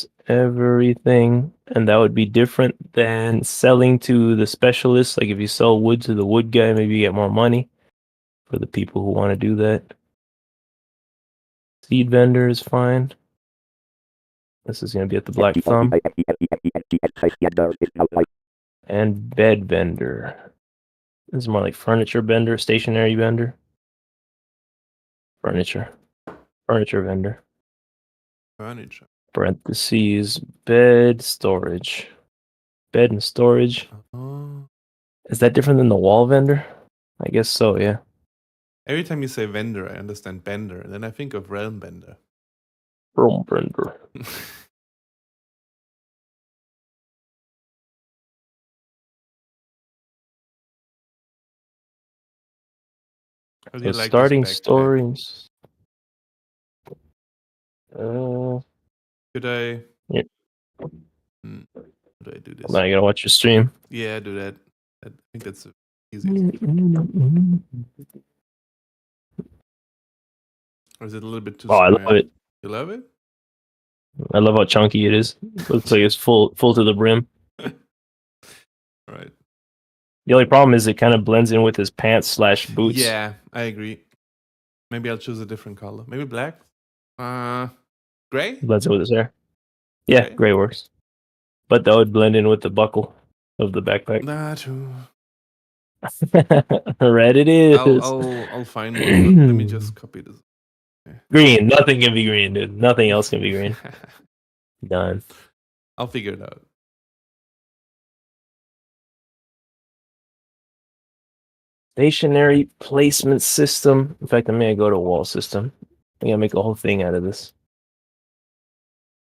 sells everything, and that would be different than selling to the specialist. Like if you sell wood to the wood guy, maybe you get more money for the people who want to do that. Seed vendor is fine. This is going to be at the Black Thumb. And bed vendor. This is more like furniture vendor, stationary vendor. Furniture vendor. Furniture. Parentheses, bed storage. Bed and storage. Is that different than the wall vendor? I guess so, yeah. Every time you say vendor, I understand bender, and then I think of realm bender. Realm bender. How do So you like starting this backpack? stories. Should I? Yeah. How do I do this? Now you gotta watch your stream. Yeah, do that. I think that's easy. Or is it a little bit too Oh, I square? love it. You love it? I love how chunky it is. Looks like it's full to the brim. Right. The only problem is it kind of blends in with his pants / boots. Yeah, I agree. Maybe I'll choose a different color. Maybe black? Gray? Blends in with his hair. Yeah, gray works. But that would blend in with the buckle of the backpack. Nah, true. Red it is. I'll find one. Let me just copy this. Okay. Green. Nothing can be green, dude. Nothing else can be green. Done. I'll figure it out. Stationary placement system. In fact, I'm gonna go to wall system. I'm gonna make a whole thing out of this.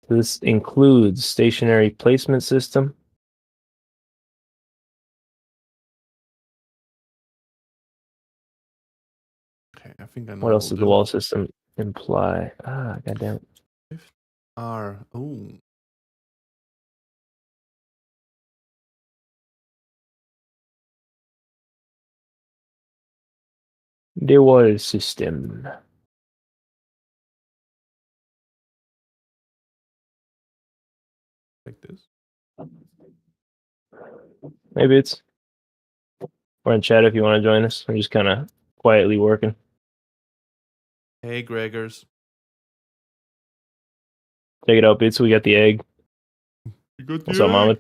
This includes stationary placement system. Okay, I think I know. What else does the wall system imply? Goddamn. R. Oh. The wall system. Like this? Maybe it's. We're in chat if you want to join us. We're just kind of quietly working. Hey, Gregors. Check it out, Bits. We got the egg. You got the What's up, Mama?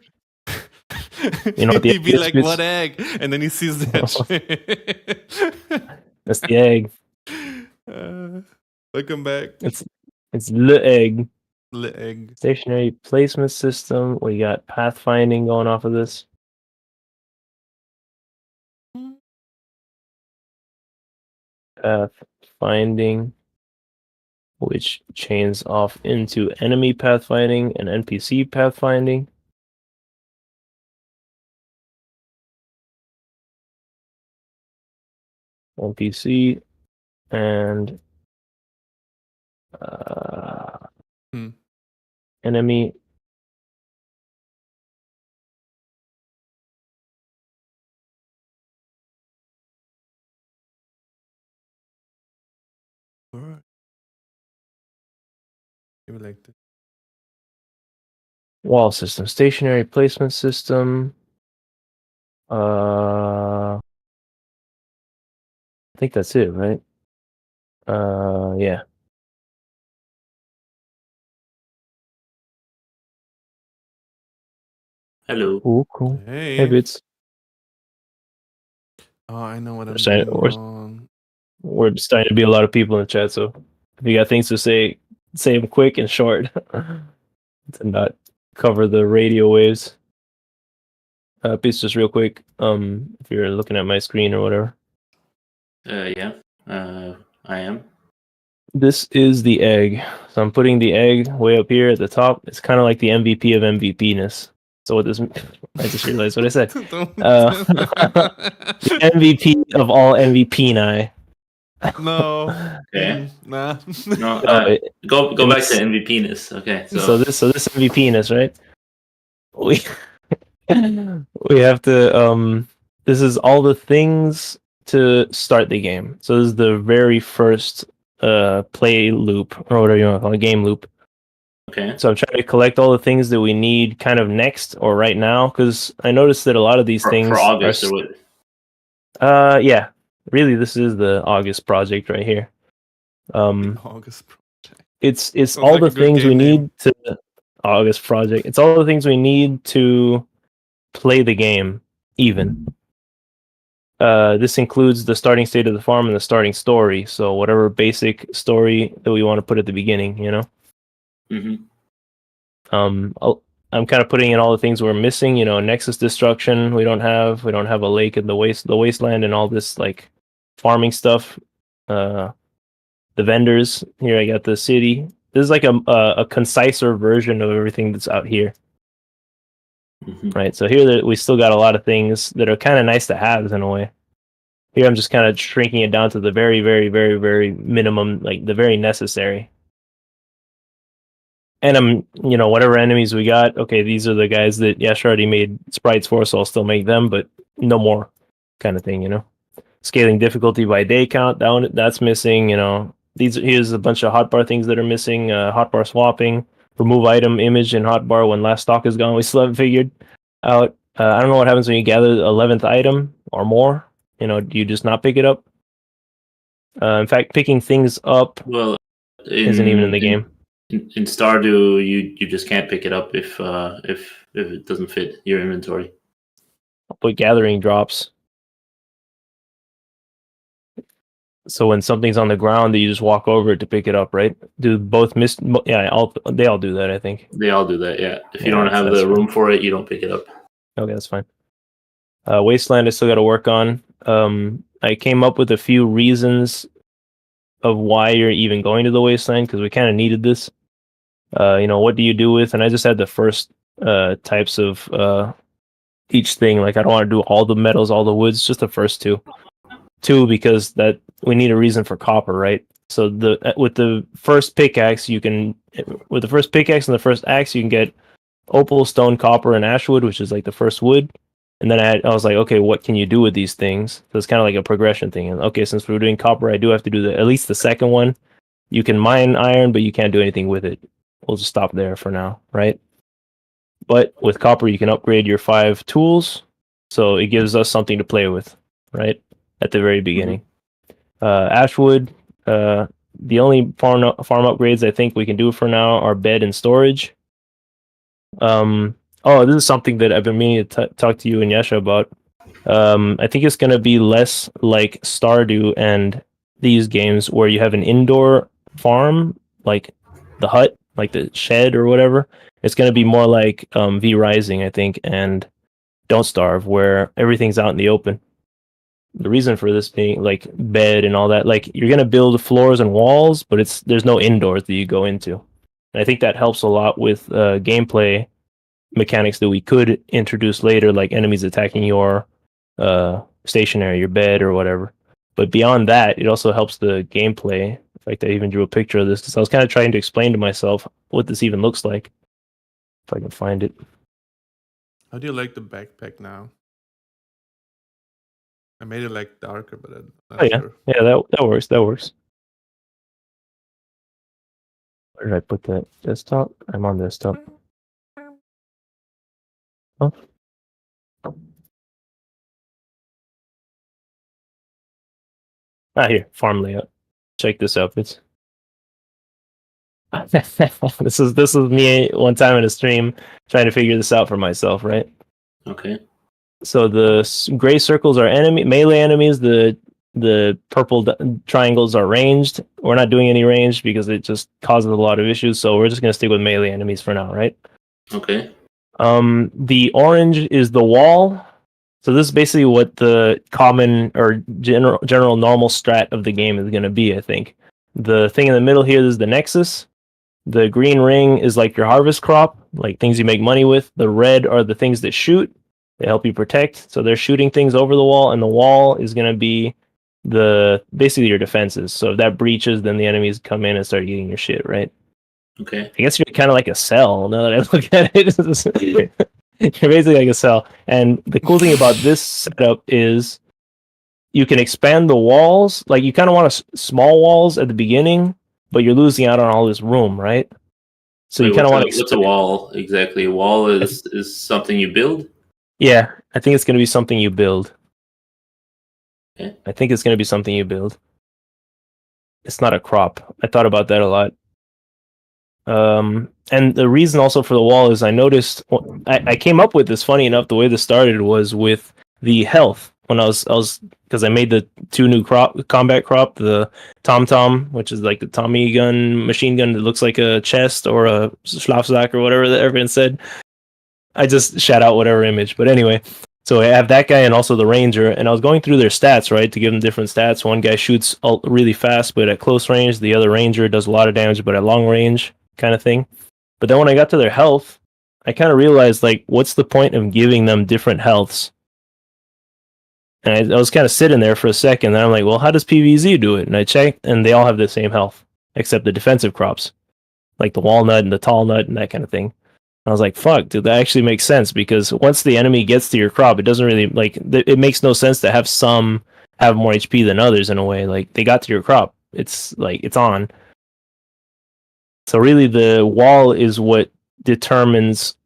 You know what the he'd be like, Bits? What egg? And then he sees that shit. That's the egg. Welcome back. It's the egg. The egg. Stationary placement system. We got pathfinding going off of this. Pathfinding, which chains off into enemy pathfinding and NPC pathfinding. NPC and enemy. You like this. Wall system, stationary placement system. I think that's it, right? Yeah. Hello. Ooh, cool. Hey, Bits. Oh, I know what I'm doing wrong. We're starting to be a lot of people in the chat, so if you got things to say them quick and short to not cover the radio waves. Bits, just real quick. If you're looking at my screen or whatever. Yeah. I am. This is the egg. So I'm putting the egg way up here at the top. It's kind of like the MVP of MVP-ness. So what this... I just realized what I said. MVP of all MVP-ni. No. Okay. Nah. No, go back to MVP-ness. Okay. So this MVP-ness, right? We have to this is all the things to start the game. So this is the very first play loop, or whatever you want to call it, game loop. Okay. So I'm trying to collect all the things that we need kind of next or right now, because I noticed that a lot of these things For August are, or what? yeah, really, this is the August project right here. August project. It's Sounds all like the a good things we game name. need to August project. It's all the things we need to play the game even. This includes the starting state of the farm and the starting story. So whatever basic story that we want to put at the beginning, you know. Hmm. I'm kind of putting in all the things we're missing. You know, Nexus destruction. We don't have a lake in the wasteland, and all this like farming stuff. The vendors here. I got the city. This is like a conciser version of everything that's out here. Hmm. Right. So here we still got a lot of things that are kind of nice to have in a way. Here I'm just kind of shrinking it down to the very, very, very, very minimum, like the very necessary. And whatever enemies we got, okay, these are the guys that Yash already made sprites for, so I'll still make them, but no more kind of thing, you know. Scaling difficulty by day count, that's missing, you know. Here's a bunch of hotbar things that are missing, hotbar swapping, remove item image in hotbar when last stock is gone. We still haven't figured out. I don't know what happens when you gather the 11th item or more. You know, do you just not pick it up? In fact, picking things up Well, isn't even in the game. In Stardew, you just can't pick it up if it doesn't fit your inventory. But gathering drops. So when something's on the ground, you just walk over it to pick it up, right? Do both miss? Yeah, they all do that, I think. They all do that, yeah. If you Yeah, don't have that's the fine. room for it, you don't pick it up. Okay, that's fine. Wasteland, I still got to work on. I came up with a few reasons of why you're even going to the Wasteland, because we kind of needed this. What do you do with? And I just had the first types of each thing. Like I don't want to do all the metals, all the woods, just the first two. Two, because that we need a reason for copper, right? So with the first pickaxe and the first axe, you can get opal, stone, copper, and ashwood, which is like the first wood. And then I was like, okay, what can you do with these things? So it's kind of like a progression thing. And okay, since we're doing copper, I do have to do at least the second one. You can mine iron, but you can't do anything with it. We'll just stop there for now, right? But with copper, you can upgrade your 5 tools, so it gives us something to play with, right? At the very beginning. Ashwood, the only farm upgrades I think we can do for now are bed and storage. This is something that I've been meaning to talk to you and Yasha about. I think it's going to be less like Stardew and these games where you have an indoor farm, like the hut, like the shed or whatever. It's going to be more like V Rising, I think, and Don't Starve, where everything's out in the open. The reason for this being like bed and all that, like you're going to build floors and walls, but there's no indoors that you go into. And I think that helps a lot with gameplay mechanics that we could introduce later, like enemies attacking your stationary, your bed or whatever. But beyond that, it also helps the gameplay. In fact, I even drew a picture of this because I was kind of trying to explain to myself what this even looks like. If I can find it. How do you like the backpack now? I made it like darker, but I'm not Oh yeah, sure. yeah, that works. That works. Where did I put that? Desktop? I'm on desktop. Oh. Here, farm layout. Check this out, it's this is me one time in a stream trying to figure this out for myself, right? Okay. So the gray circles are melee enemies. The purple triangles are ranged. We're not doing any ranged because it just causes a lot of issues. So we're just gonna stick with melee enemies for now, right? Okay. The orange is the wall. So this is basically what the common or general normal strat of the game is gonna be, I think. The thing in the middle here is the nexus. The green ring is like your harvest crop, like things you make money with. The red are the things that shoot. They help you protect. So they're shooting things over the wall, and the wall is going to be basically your defenses. So if that breaches, then the enemies come in and start eating your shit, right? Okay. I guess you're kind of like a cell now that I look at it. You're basically like a cell. And the cool thing about this setup is you can expand the walls. Like you kind of want small walls at the beginning, but you're losing out on all this room, right? So Wait, you kind of want what's a wall exactly? A wall is something you build. Yeah, I think it's going to be something you build. Okay. I think it's going to be something you build. It's not a crop. I thought about that a lot. And the reason also for the wall is I noticed I came up with this. Funny enough, the way this started was with the health when I was because I made the two new combat crop, the Tom, which is like the Tommy gun machine gun that looks like a chest or a Schlafsack or whatever that everyone said. I just shout out whatever image, but anyway. So I have that guy and also the ranger, and I was going through their stats, right, to give them different stats. One guy shoots really fast, but at close range. The other ranger does a lot of damage, but at long range, kind of thing. But then when I got to their health, I kind of realized, like, what's the point of giving them different healths? And I was kind of sitting there for a second, and I'm like, well, how does PVZ do it? And I checked, and they all have the same health, except the defensive crops, like the walnut and the tall nut and that kind of thing. I was like, fuck, dude, that actually makes sense, because once the enemy gets to your crop, it doesn't really, like, it makes no sense to have some have more HP than others in a way. Like, they got to your crop. It's like, it's on. So really the wall is what determines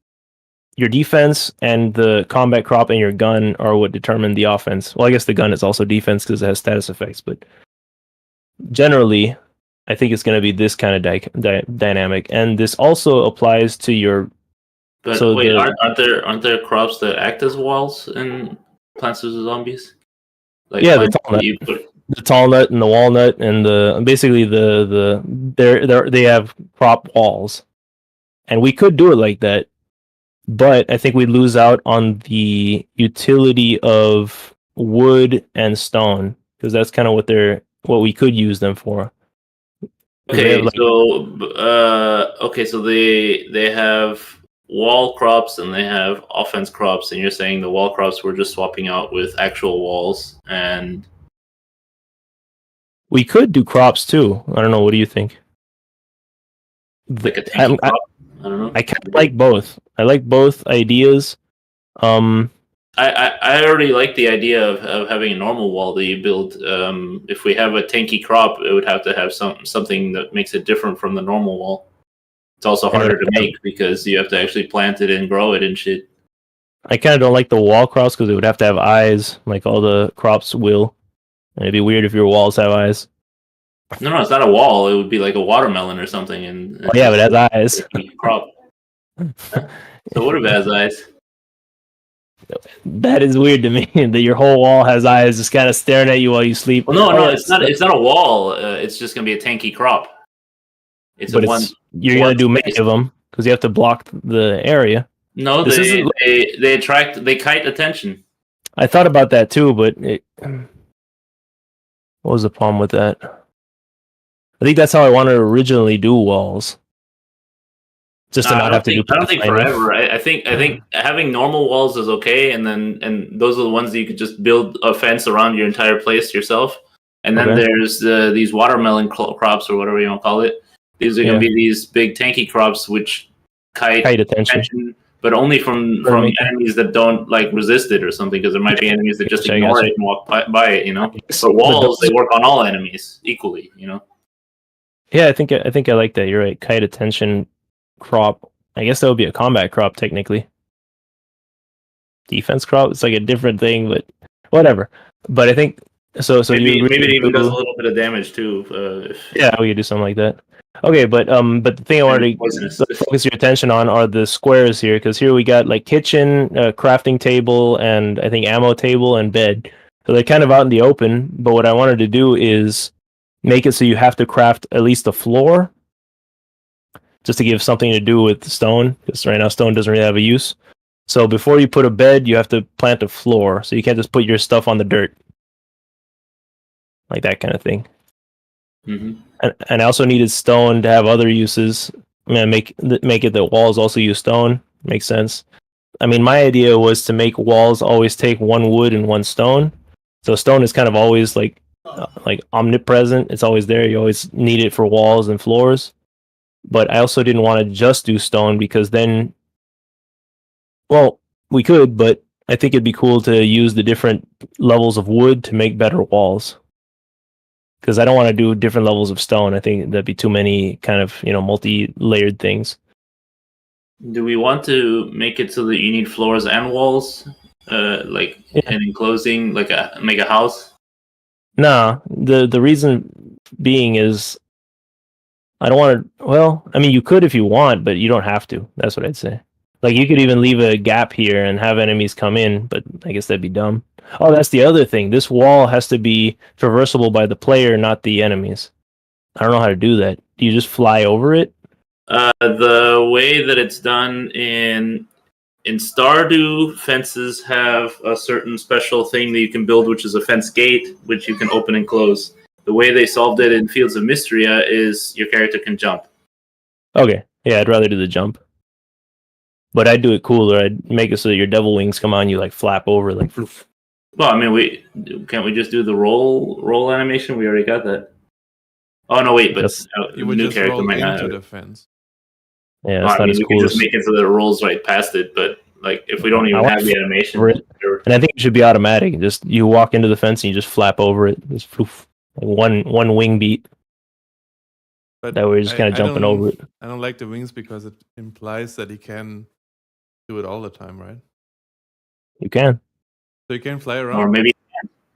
your defense, and the combat crop and your gun are what determine the offense. Well, I guess the gun is also defense because it has status effects, but generally, I think it's going to be this kind of dynamic. And this also applies to your... But So wait, the- aren't there crops that act as walls in Plants vs Zombies? Like Yeah, the plants tall that nut. you put. The tall nut and the walnut and basically they have crop walls, and we could do it like that, but I think we lose out on the utility of wood and stone, because that's kind of what we could use them for. They have, like- So they have wall crops and they have offense crops, and you're saying the wall crops we're just swapping out with actual walls, and We could do crops too. I don't know. What do you think? like a tanky crop. I don't know. I kind of like both. I like both ideas. I already like the idea of having a normal wall that you build. If we have a tanky crop, it would have to have something that makes it different from the normal wall. It's also harder to make because you have to actually plant it and grow it and shit. I kind of don't like the wall crops because it would have to have eyes, like all the crops will. And it'd be weird if your walls have eyes. No, it's not a wall. It would be like a watermelon or something. And Oh, yeah, but it has eyes. crop. So what if it has eyes? That is weird to me, that your whole wall has eyes just kind of staring at you while you sleep. Well, no, it's not. It's not a wall. It's just gonna be a tanky crop. It's But a one. you're going to do many of them because you have to block the area. No, This they kite attention. I thought about that too, but what was the problem with that? I think that's how I wanted to originally do walls. Just to not have to do. I don't think forever. I think having normal walls is okay, and those are the ones that you could just build a fence around your entire place yourself. And then there's these watermelon crops or whatever you want to call it. These are going to be these big tanky crops which kite attention, but only from enemies that don't like resist it or something. Because there might be enemies that just ignore it and walk by it, you know. But walls, they work on all enemies equally, you know. Yeah, I think I like that. You're right. Kite attention crop. I guess that would be a combat crop technically. Defense crop. It's like a different thing, but whatever. But I think so. Maybe it even does a little bit of damage too. Yeah, we could do something like that. Okay, but the thing I wanted to focus your attention on are the squares here, because here we got like kitchen, crafting table, and I think ammo table and bed. So they're kind of out in the open. But what I wanted to do is make it so you have to craft at least a floor, just to give something to do with stone, because right now stone doesn't really have a use. So before you put a bed, you have to plant a floor, so you can't just put your stuff on the dirt, like that kind of thing. Mm-hmm. And I also needed stone to have other uses. I mean, make it that walls also use stone. Makes sense. I mean, my idea was to make walls always take one wood and one stone. So stone is kind of always like omnipresent. It's always there. You always need it for walls and floors. But I also didn't want to just do stone, because then, well, we could, but I think it'd be cool to use the different levels of wood to make better walls. Because I don't want to do different levels of stone. I think that'd be too many kind of, multi-layered things. Do we want to make it so that you need floors and walls, like an enclosing, like make a house? Nah, the reason being is I don't want to. Well, I mean, you could if you want, but you don't have to. That's what I'd say. Like you could even leave a gap here and have enemies come in, but I guess that'd be dumb. Oh, that's the other thing. This wall has to be traversable by the player, not the enemies. I don't know how to do that. Do you just fly over it? The way that it's done in Stardew, fences have a certain special thing that you can build, which is a fence gate, which you can open and close. The way they solved it in Fields of Mystria is your character can jump. Okay, yeah, I'd rather do the jump. But I'd do it cooler. I'd make it so that your devil wings come on, you like flap over, like. Floof. Well, I mean, can't we just do the roll animation? We already got that. Oh no, wait, but you would new just character roll might not into have the it. fence. Yeah, that's not as we cool. can just make it so that it rolls right past it, but like if we don't even have the animation, and I think it should be automatic. Just you walk into the fence and you just flap over it. Just floof, like one wing beat. But that way you're just kind of jumping over it. I don't like the wings because it implies that he can do it all the time, right? You can. So you can fly around. Or maybe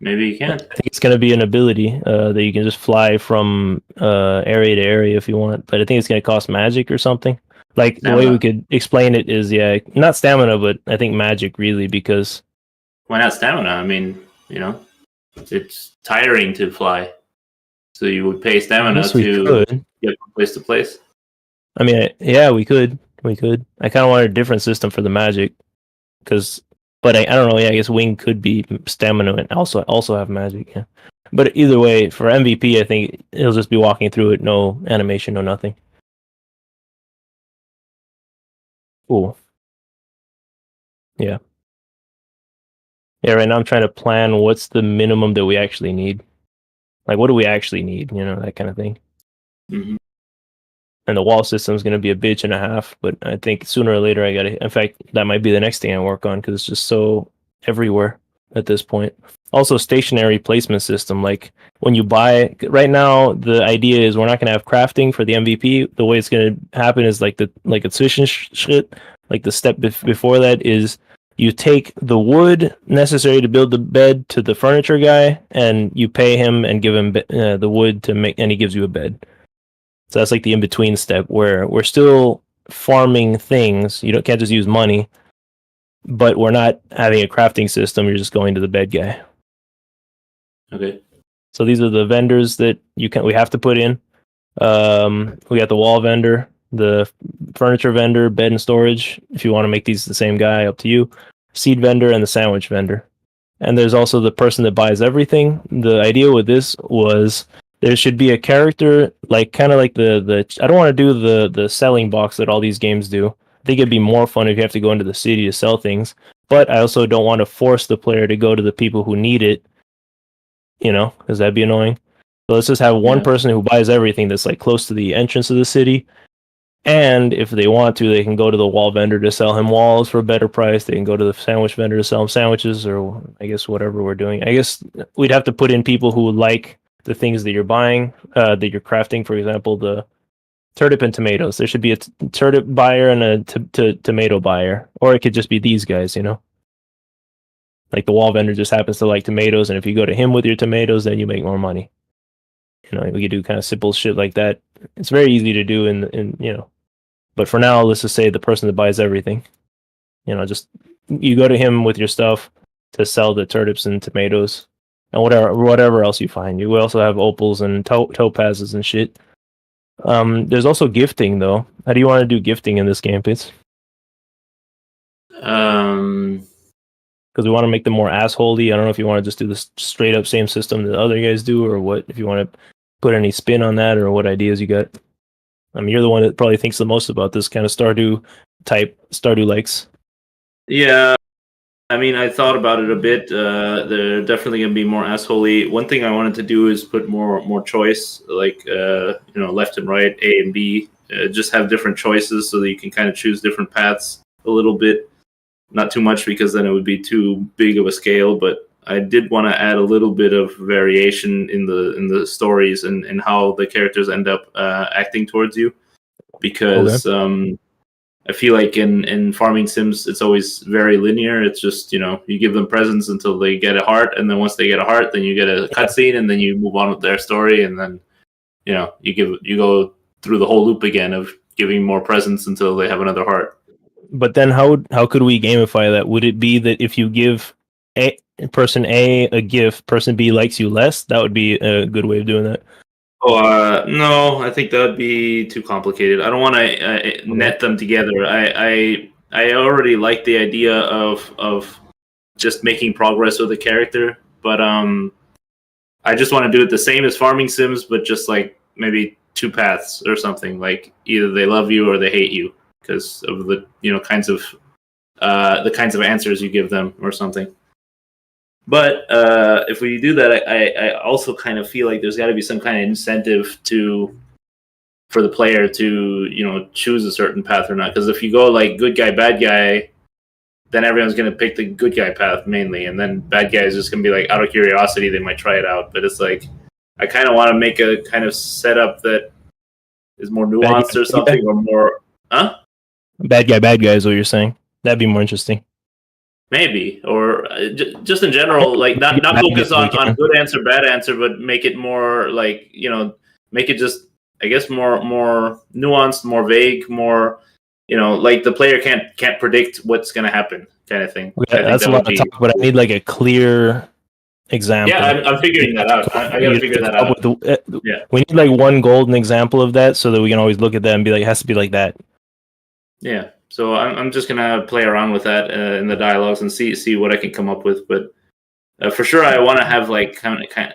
you can. I think it's going to be an ability that you can just fly from area to area if you want. But I think it's going to cost magic or something. Like stamina. The way we could explain it is, not stamina, but I think magic really, because... Why not stamina? I mean, it's tiring to fly. So you would pay stamina to get from place to place. I mean, yeah, we could. I kind of wanted a different system for the magic. But I don't know, I guess wing could be stamina and also have magic, yeah. But either way, for MVP, I think he'll just be walking through it, no animation, no nothing. Cool. Yeah. Yeah, right now I'm trying to plan what's the minimum that we actually need. Like, what do we actually need? That kind of thing. Mm-hmm. And the wall system is going to be a bitch and a half, but I think sooner or later I got to... In fact, that might be the next thing I work on because it's just so everywhere at this point. Also, stationary placement system. Like, when you buy... Right now, the idea is we're not going to have crafting for the MVP. The way it's going to happen is like a Zwischenschritt. Like, the step before that is you take the wood necessary to build the bed to the furniture guy, and you pay him and give him the wood to make... And he gives you a bed. So that's like the in-between step where we're still farming things. You can't just use money, but we're not having a crafting system. You're just going to the bed guy. Okay. So these are the vendors that we have to put in. We got the wall vendor, the furniture vendor, bed and storage. If you want to make these the same guy, up to you. Seed vendor and the sandwich vendor. And there's also the person that buys everything. The idea with this was... There should be a character, kind of like the. I don't want to do the selling box that all these games do. I think it'd be more fun if you have to go into the city to sell things. But I also don't want to force the player to go to the people who need it. Because that'd be annoying. So let's just have one person who buys everything that's like close to the entrance of the city. And if they want to, they can go to the wall vendor to sell him walls for a better price. They can go to the sandwich vendor to sell him sandwiches, or I guess whatever we're doing. I guess we'd have to put in people who like the things that you're buying, that you're crafting. For example, the turnip and tomatoes. There should be a turnip buyer and a tomato buyer, or it could just be these guys. Like the wall vendor just happens to like tomatoes, and if you go to him with your tomatoes, then you make more money. We could do kind of simple shit like that. It's very easy to do, But for now, let's just say the person that buys everything. Just you go to him with your stuff to sell the turnips and tomatoes. And whatever else you find. You also have opals and topazes and shit. There's also gifting, though. How do you want to do gifting in this game, Pitts? Because we want to make them more assholey. I don't know if you want to just do the straight up same system that other guys do, or what. If you want to put any spin on that, or what ideas you got. I mean, you're the one that probably thinks the most about this kind of Stardew likes. Yeah. I mean, I thought about it a bit. They're definitely going to be more assholey. One thing I wanted to do is put more choice, like left and right, A and B. Just have different choices so that you can kind of choose different paths a little bit. Not too much because then it would be too big of a scale. But I did want to add a little bit of variation in the stories and how the characters end up acting towards you, because. I feel like in farming sims, it's always very linear. It's just, you give them presents until they get a heart, and then once they get a heart, then you get a cutscene, and then you move on with their story, and then you go through the whole loop again of giving more presents until they have another heart. But then how could we gamify that? Would it be that if you give person A a gift, person B likes you less? That would be a good way of doing that. Oh, no, I think that would be too complicated. I don't want to net them together. I already like the idea of just making progress with a character, but I just want to do it the same as farming sims, but just like maybe 2 paths or something. Like either they love you or they hate you because of the kinds of answers you give them or something. But if we do that, I also kind of feel like there's got to be some kind of incentive for the player to choose a certain path or not. Because if you go like good guy, bad guy, then everyone's going to pick the good guy path mainly, and then bad guy is just going to be like out of curiosity they might try it out. But it's like I kind of want to make a kind of setup that is more nuanced or something, or more. Huh? Bad guy is what you're saying. That'd be more interesting. Maybe, or just in general, like not focus on good answer, bad answer, but make it more like make it just I guess more nuanced, more vague, more like the player can't predict what's going to happen, kind of thing. Yeah, that's a lot of talk, but I need like a clear example. Yeah, I'm figuring that out. I got to figure that out. Yeah, we need like one golden example of that so that we can always look at that and be like, it has to be like that. Yeah. So I'm just gonna play around with that in the dialogues and see what I can come up with. But for sure, I want to have like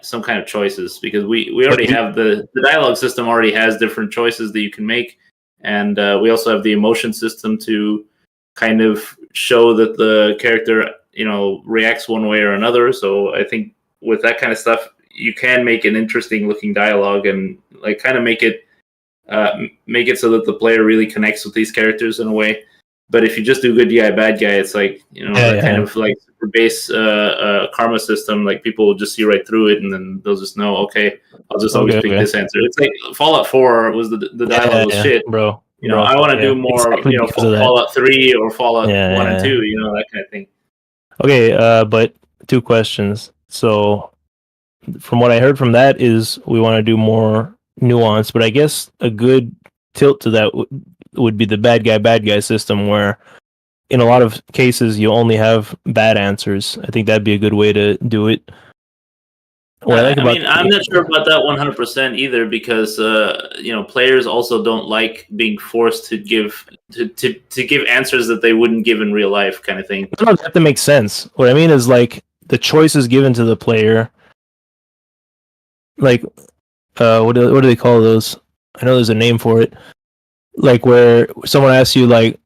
some kind of choices because we already have the dialogue system already has different choices that you can make, and we also have the emotion system to kind of show that the character reacts one way or another. So I think with that kind of stuff, you can make an interesting looking dialogue and like kind of make it so that the player really connects with these characters in a way. But if you just do good guy, bad guy, it's like kind of like super base karma system. Like people will just see right through it, and then they'll just know, okay, I'll just always pick this answer. It's like Fallout 4 was the dialogue was shit, bro. I want to do more, exactly Fallout 3 or Fallout 1 and 2, that kind of thing. Okay, but 2 questions. So, from what I heard from that is we want to do more nuance, but I guess a good tilt to that would be the bad guy system, where in a lot of cases you only have bad answers. I think that'd be a good way to do it. I'm not sure about that 100% either, because players also don't like being forced to give answers that they wouldn't give in real life, kind of thing. No, that makes sense. What I mean is like the choices given to the player, like what do they call those? I know there's a name for it. Like where someone asks you like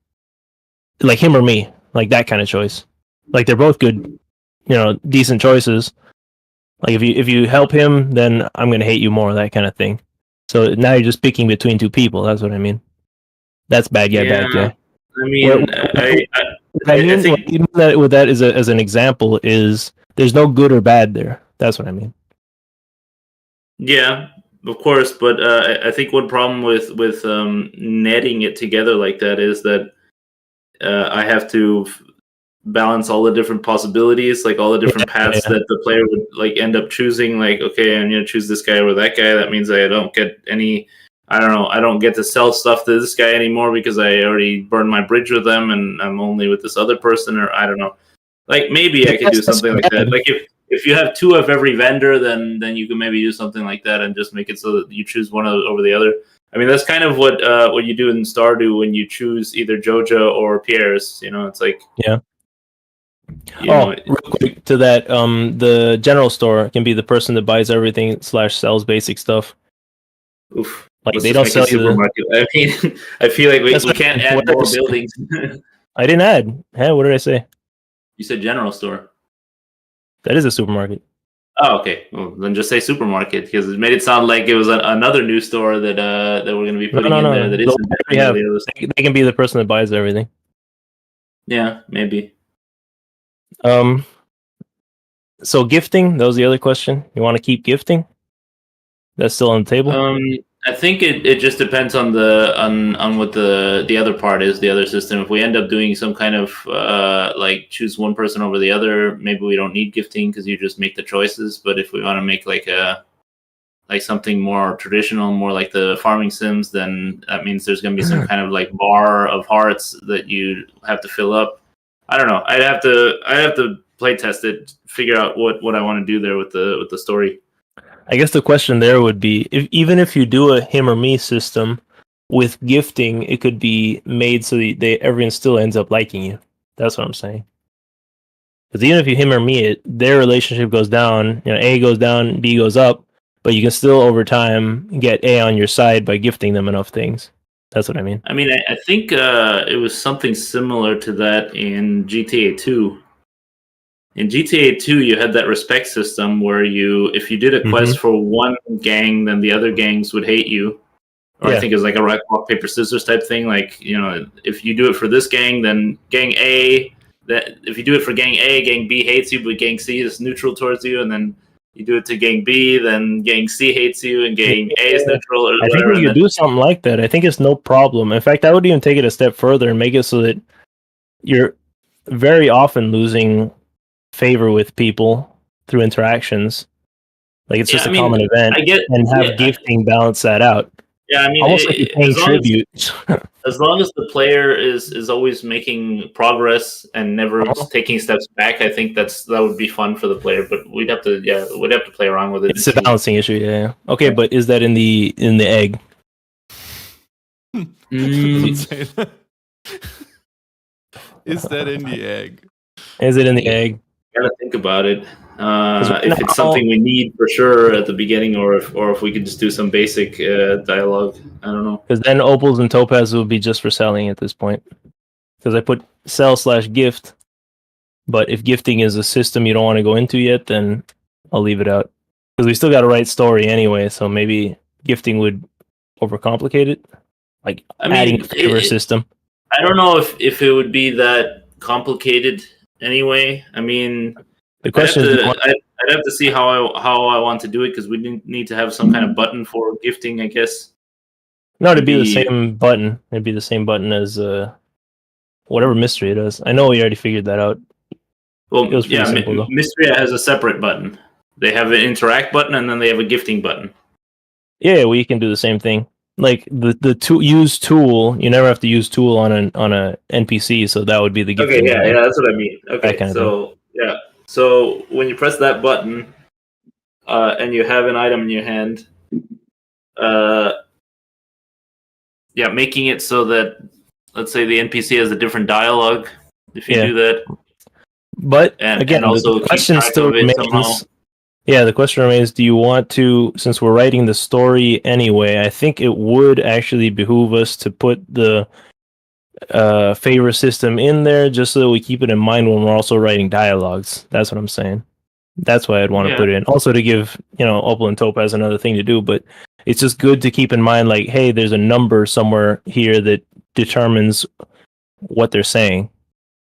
him or me, like that kind of choice. Like they're both good, decent choices. Like if you help him, then I'm gonna hate you more, that kind of thing. So now you're just picking between 2 people. That's what I mean. That's bad guy, bad guy. I mean, I think even that with that as an example is there's no good or bad there. That's what I mean. Yeah, of course, but I think one problem with netting it together like that is that I have to balance all the different possibilities, like all the different paths that the player would like end up choosing. Like, okay, I'm gonna choose this guy over that guy. That means I don't get any. I don't know. I don't get to sell stuff to this guy anymore because I already burned my bridge with them, and I'm only with this other person. Or I don't know. Like maybe I could do something like that. Like if you have 2 of every vendor, then you can maybe do something like that and just make it so that you choose one over the other. I mean, that's kind of what you do in Stardew when you choose either Joja or Pierre's. It's like real quick to that, the general store can be the person that buys everything / sells basic stuff. Oof. Like they don't sell you supermarket. I mean, I feel like we can't add more buildings. I didn't add. Hey, what did I say? You said general store. That is a supermarket. Oh, okay. Well, then just say supermarket, because it made it sound like it was another new store that we're going to be putting in there. That isn't. They can be the person that buys everything. Yeah, maybe. So gifting, that was the other question. You want to keep gifting? That's still on the table? I think it just depends on on what the other part is, the other system. If we end up doing some kind of like choose one person over the other, maybe we don't need gifting because you just make the choices. But if we want to make like something more traditional, more like the farming sims, then that means there's going to be some kind of like bar of hearts that you have to fill up. I don't know. I'd have to play test it, figure out what I want to do there with the story. I guess the question there would be, even if you do a him or me system with gifting, it could be made so that everyone still ends up liking you. That's what I'm saying. Because even if you him or me it, their relationship goes down. A goes down, B goes up, but you can still over time get A on your side by gifting them enough things. That's what I mean. I mean, I think it was something similar to that in GTA 2. In GTA 2, you had that respect system where if you did a quest for one gang, then the other gangs would hate you. Or I think it's like a rock, paper, scissors type thing. Like, if you do it for this gang, then gang A, if you do it for gang A, gang B hates you, but gang C is neutral towards you. And then you do it to gang B, then gang C hates you, and gang A is neutral. Or I think we could do something like that. I think it's no problem. In fact, I would even take it a step further and make it so that you're very often losing favor with people through interactions. Like it's just a common event. And have gifting balance that out. Yeah, I mean, almost like you're paying tribute. As long as the player is always making progress and never taking steps back, I think that would be fun for the player. But we'd have to play around with it. It's a balancing issue, yeah. Okay, but is that in the egg? Is that in the egg? Is it in the egg? Gotta think about it. If it's something we need for sure at the beginning, or if we could just do some basic dialogue. I don't know. Because then opals and topaz would be just for selling at this point. Because I put sell/gift, but if gifting is a system you don't want to go into yet, then I'll leave it out. Because we still got to write story anyway, so maybe gifting would overcomplicate it. Like adding a favor system. I don't know if it would be that complicated. Anyway, I mean, the question I'd have to see how I want to do it because we need to have some kind of button for gifting, I guess. No, it'd be the same button. It'd be the same button as whatever Mystery does. I know we already figured that out. Well, it was pretty simple, though. Mystery has a separate button. They have an interact button and then they have a gifting button. Yeah, we can do the same thing. Like the use tool, you never have to use tool on a NPC, so that would be the gifting. Okay, yeah, that's what I mean. Okay, so when you press that button, and you have an item in your hand, making it so that, let's say, the NPC has a different dialogue if you do that. But again, also the question still remains. Yeah, the question remains, do you want to, since we're writing the story anyway, I think it would actually behoove us to put the favor system in there just so that we keep it in mind when we're also writing dialogues. That's what I'm saying. That's why I'd want to put it in. Also to give, Opal and Topaz another thing to do, but it's just good to keep in mind, like, hey, there's a number somewhere here that determines what they're saying.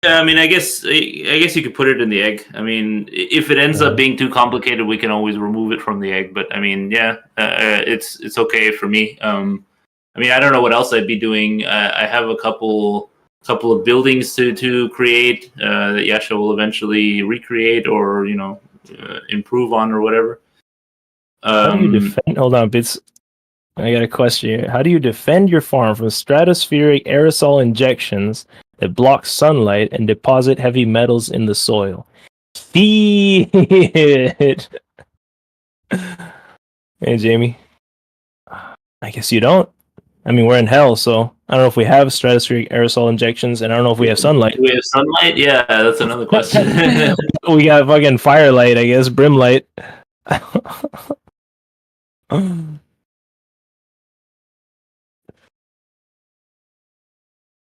Yeah, I mean, I guess you could put it in the egg. I mean, if it ends up being too complicated, we can always remove it from the egg. But I mean, it's okay for me. I mean, I don't know what else I'd be doing. I have a couple of buildings to create that Yasha will eventually recreate or improve on or whatever. How do you defend? Hold on, Bits. I got a question here. How do you defend your farm from stratospheric aerosol injections that block sunlight and deposit heavy metals in the soil? Feed it. Hey, Jamie. I guess you don't. I mean, we're in hell, so I don't know if we have stratospheric aerosol injections, and I don't know if we have sunlight. Do we have sunlight? Yeah, that's another question. We got fucking firelight, I guess, brimlight.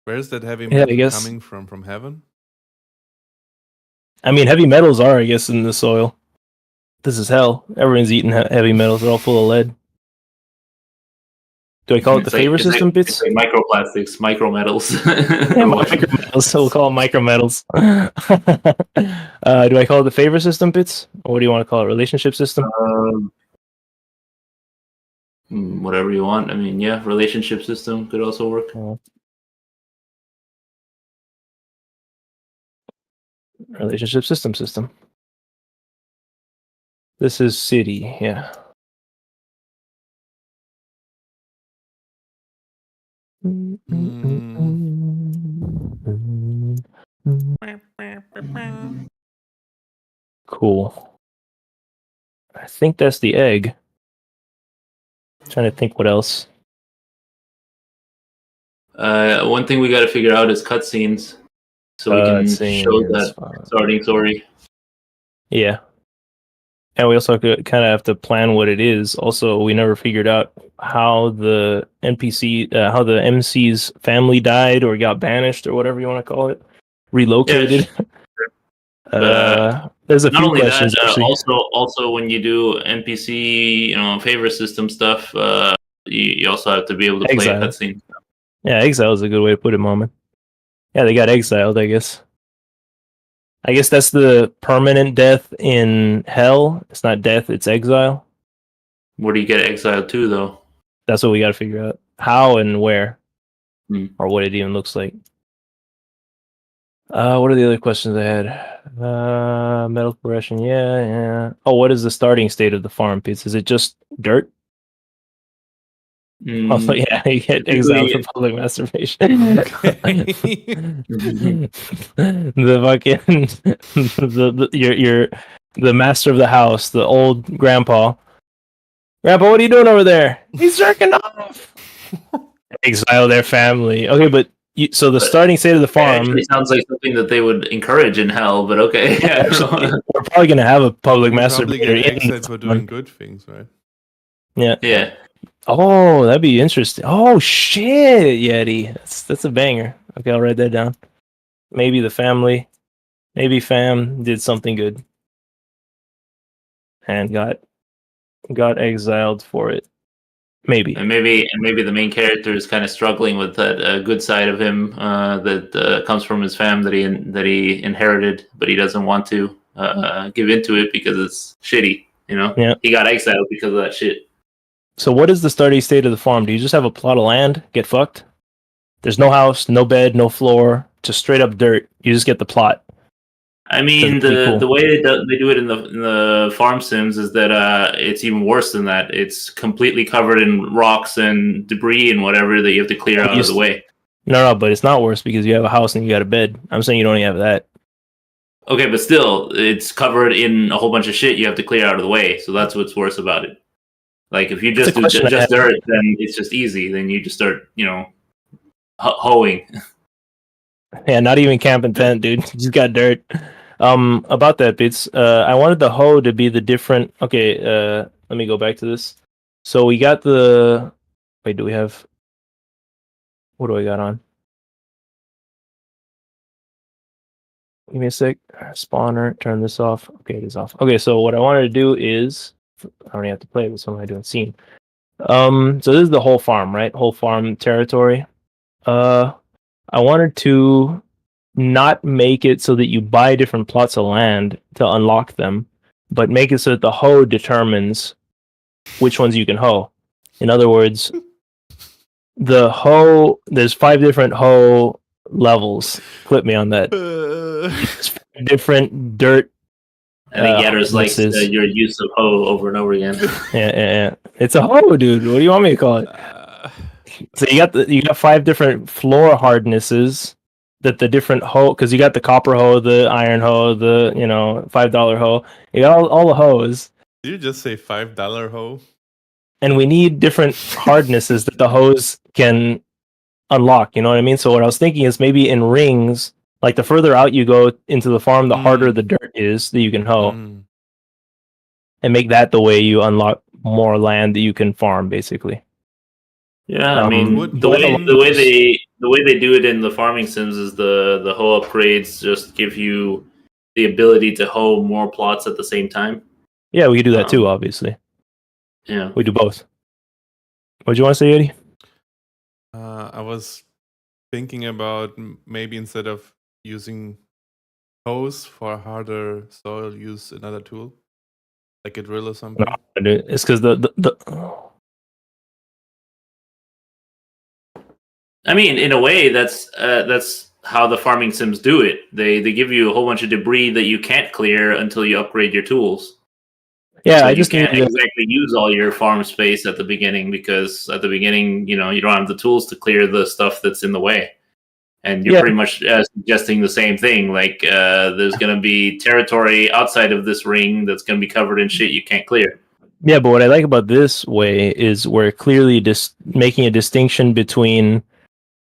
Where's that heavy metal coming from heaven? I mean, heavy metals are, I guess, in the soil. This is hell. Everyone's eating heavy metals. They're all full of lead. Do I call it the favor system, Bits? It's like microplastics, micrometals. Micrometals, so we'll call it micrometals. Do I call it the favor system, Bits? Or what do you want to call it? Relationship system? Whatever you want. I mean, yeah, relationship system could also work. Relationship system. This is city, yeah. Cool. I think that's the egg. Trying to think what else. One thing we got to figure out is cutscenes, so we can show that starting story. Yeah. And we also kind of have to plan what it is. Also, we never figured out how the how the MC's family died or got banished or whatever you want to call it, relocated. Yeah, there's a not few only questions. that, Actually. also when you do NPC, favor system stuff, you also have to be able to play a cutscene. Yeah, exile is a good way to put it, Moment. Yeah, they got exiled, I guess. I guess that's the permanent death in hell. It's not death, it's exile. Where do you get exiled to, though? That's what we got to figure out. How and where. Hmm. Or what it even looks like. What are the other questions I had? Metal progression, yeah. Oh, what is the starting state of the farm piece? Is it just dirt? Also, yeah, you get exiled for public masturbation. The fucking the master of the house, the old grandpa. Grandpa, what are you doing over there? He's jerking off. Exile their family. Okay, but so the starting state of the farm sounds like something that they would encourage in hell, but okay. Yeah, we're probably gonna have a public masturbator exiled for doing good things, right? Yeah. Oh, that'd be interesting. Oh shit, Yeti. That's a banger. Okay, I'll write that down. Maybe the family, maybe fam did something good and got exiled for it. Maybe. And maybe the main character is kind of struggling with that good side of him that comes from his fam that he inherited, but he doesn't want to give into it because it's shitty. Yeah. He got exiled because of that shit. So what is the starting state of the farm? Do you just have a plot of land? Get fucked? There's no house, no bed, no floor, just straight up dirt. You just get the plot. I mean, the way they do it in the farm sims is that it's even worse than that. It's completely covered in rocks and debris and whatever that you have to clear out of the way. No, but it's not worse because you have a house and you got a bed. I'm saying you don't even have that. Okay, but still, it's covered in a whole bunch of shit you have to clear out of the way. So that's what's worse about it. Like if you just do just dirt, then it's just easy. Then you just start, hoeing. Yeah, not even camp and tent, dude. You just got dirt. About that, Bits. I wanted the hoe to be the different. Okay, let me go back to this. So we got the. Wait, do we have? What do I got on? Give me a sec. Spawner. Turn this off. Okay, it is off. Okay, so what I wanted to do is, I don't have to play it with somebody doing scene. So this is the whole farm, right? Whole farm territory. I wanted to not make it so that you buy different plots of land to unlock them, but make it so that the hoe determines which ones you can hoe. In other words, the hoe, there's 5 different hoe levels. Clip me on that. Different dirt. And the getter's like your use of hoe over and over again. Yeah. It's a hoe, dude. What do you want me to call it? So you got 5 different floor hardnesses that the different hoe, because you got the copper hoe, the iron hoe, the $5 hoe. You got all the hoes. Did you just say $5 hoe? And we need different hardnesses that the hoes can unlock. You know what I mean? So what I was thinking is maybe in rings, like the further out you go into the farm, the harder the dirt is that you can hoe, and make that the way you unlock more land that you can farm, basically. Yeah, I mean the way they do it in the farming sims is the hoe upgrades just give you the ability to hoe more plots at the same time. Yeah, we could do that too, obviously. Yeah, we do both. What do you want to say, Eddie? I was thinking about maybe instead of using hoes for harder soil, use another tool like a drill or something. No, it's because the I mean, in a way, that's how the farming sims do it. They give you a whole bunch of debris that you can't clear until you upgrade your tools. Yeah, So I you just can't need to, exactly use all your farm space at the beginning because at the beginning, you don't have the tools to clear the stuff that's in the way. And you're Yeah. pretty much suggesting the same thing. Like there's going to be territory outside of this ring that's going to be covered in shit you can't clear. Yeah, but what I like about this way is we're clearly making a distinction between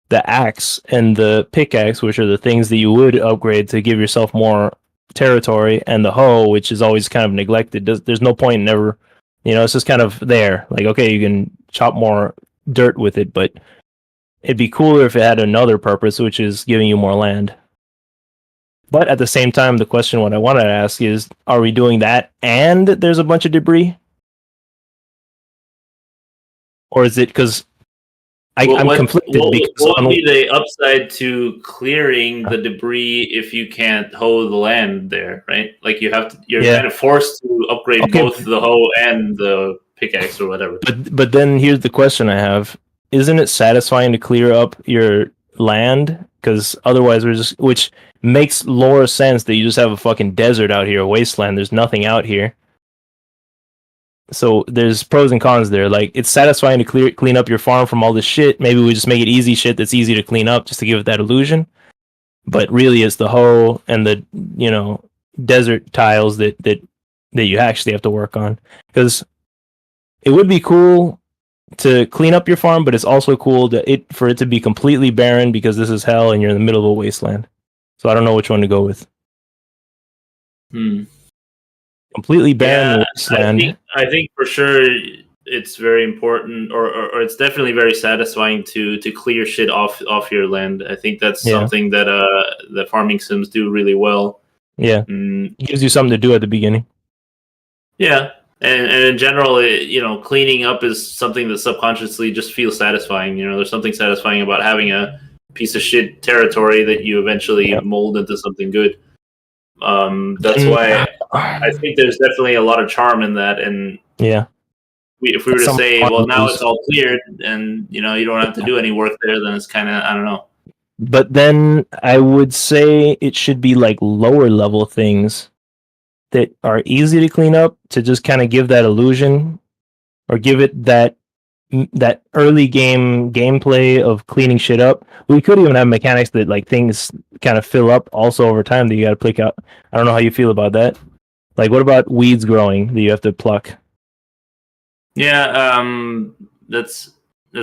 the axe and the pickaxe, which are the things that you would upgrade to give yourself more territory, and the hoe, which is always kind of neglected. There's no point in ever, it's just kind of there. Like, okay, you can chop more dirt with it, but it'd be cooler if it had another purpose, which is giving you more land. But at the same time, the question what I wanted to ask is, are we doing that and there's a bunch of debris? Or is it because I'm conflicted because what would be the upside to clearing the debris if you can't hoe the land there, right? Like you're kind of forced to upgrade both the hoe and the pickaxe or whatever. But then here's the question I have: isn't it satisfying to clear up your land? Because otherwise, which makes lore sense that you just have a fucking desert out here, a wasteland. There's nothing out here. So there's pros and cons there. Like, it's satisfying to clean up your farm from all this shit. Maybe we just make it easy shit that's easy to clean up just to give it that illusion. But really, it's the hoe and the desert tiles that you actually have to work on. Because it would be cool to clean up your farm, but it's also cool for it to be completely barren because this is hell and you're in the middle of a wasteland. So I don't know which one to go with. Completely barren wasteland. I think for sure it's very important, or it's definitely very satisfying to clear shit off your land. I think that's something that the farming sims do really well. Yeah, it gives you something to do at the beginning. Yeah, and in general, cleaning up is something that subconsciously just feels satifying. There's something satisfying about having a piece of shit territory that you eventually mold into something good. That's why I think there's definitely a lot of charm in that. And if we were to say, well, now it's all cleared and you don't have to do any work there, then it's kind of, I don't know. But then I would say it should be like lower level things that are easy to clean up to just kind of give that illusion or give it that early gameplay of cleaning shit up. We could even have mechanics that like things kind of fill up also over time that you got to pick out. I don't know how you feel about that. Like, what about weeds growing that you have to pluck? Yeah, that's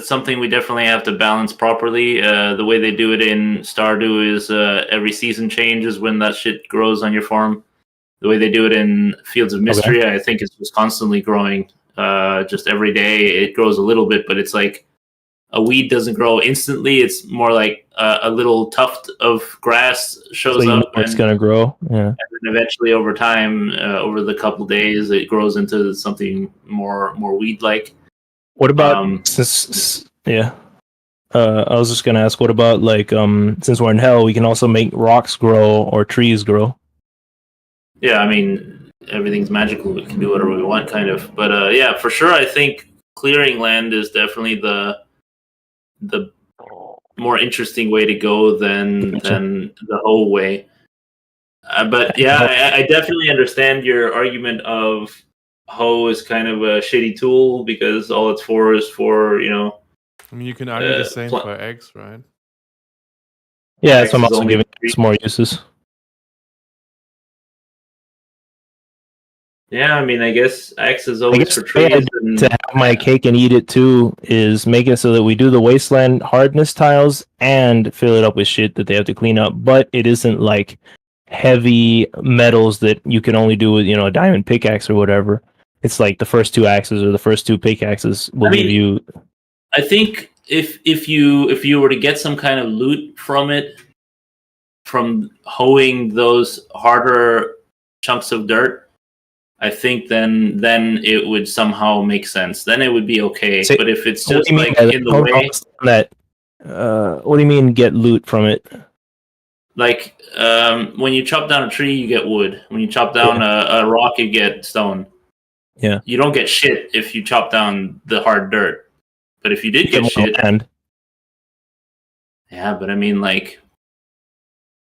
something we definitely have to balance properly. The way they do it in Stardew is every season changes when that shit grows on your farm. The way they do it in Fields of Mystery, I think it's just constantly growing. Just every day it grows a little bit, but it's like a weed doesn't grow instantly. It's more like a little tuft of grass shows up. It's going to grow. Yeah. And then eventually over time, over the couple days, it grows into something more weed-like. What about, I was just going to ask, what about like, since we're in hell, we can also make rocks grow or trees grow. Yeah, I mean, everything's magical. We can do whatever we want, kind of. But yeah, for sure, I think clearing land is definitely the more interesting way to go than the whole way. But yeah, I definitely understand your argument of hoe is kind of a shitty tool because all it's for is for, I mean, you can argue the same for eggs, right? Yeah, so I'm also giving it more uses. Yeah, I mean, I guess X is always for trees. To have my cake and eat it too is make it so that we do the wasteland hardness tiles and fill it up with shit that they have to clean up, but it isn't like heavy metals that you can only do with, a diamond pickaxe or whatever. It's like the first 2 axes or the first 2 pickaxes will give you. I think if you were to get some kind of loot from it, from hoeing those harder chunks of dirt, I think then it would somehow make sense. Then it would be okay. But if it's just like in the way that, what do you mean get loot from it? Like when you chop down a tree, you get wood. When you chop down a rock, you get stone. Yeah. You don't get shit if you chop down the hard dirt. But if you did get shit, Yeah, but I mean, like,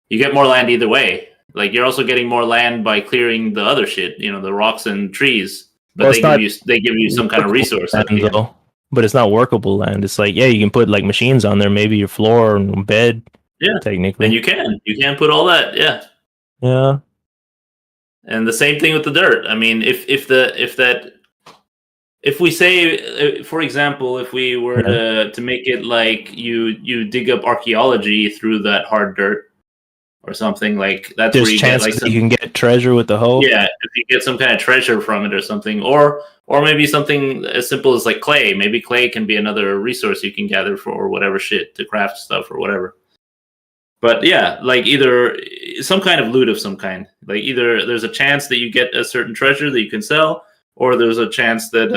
you get more land either way. Like, you're also getting more land by clearing the other shit, the rocks and trees. But Well, it's they give you some kind of resource at land the end. though, but it's not workable land. It's like, yeah, you can put like machines on there, maybe your floor and bed. Yeah, technically. And you can put all that. Yeah. Yeah. And the same thing with the dirt. I mean, if we say, for example, if we were to make it like you dig up archaeology through that hard dirt or something, like that's There's where you chances get like that you can get treasure with the hoe. Yeah, if you get some kind of treasure from it or something, or maybe something as simple as like clay. Maybe clay can be another resource you can gather for whatever shit to craft stuff or whatever. But yeah, like either some kind of loot of some kind. Like either there's a chance that you get a certain treasure that you can sell, or there's a chance that,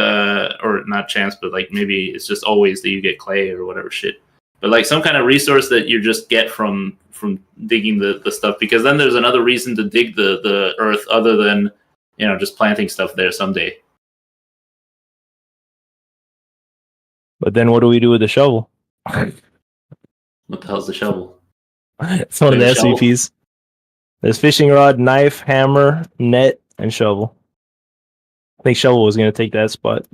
or not chance, but like maybe it's just always that you get clay or whatever shit. But like some kind of resource that you just get from digging the stuff, because then there's another reason to dig the earth other than just planting stuff there someday. But then what do we do with the shovel? What the hell's the shovel? It's one of the There's a shovel? SCPs. There's fishing rod, knife, hammer, net, and shovel. I think shovel was going to take that spot.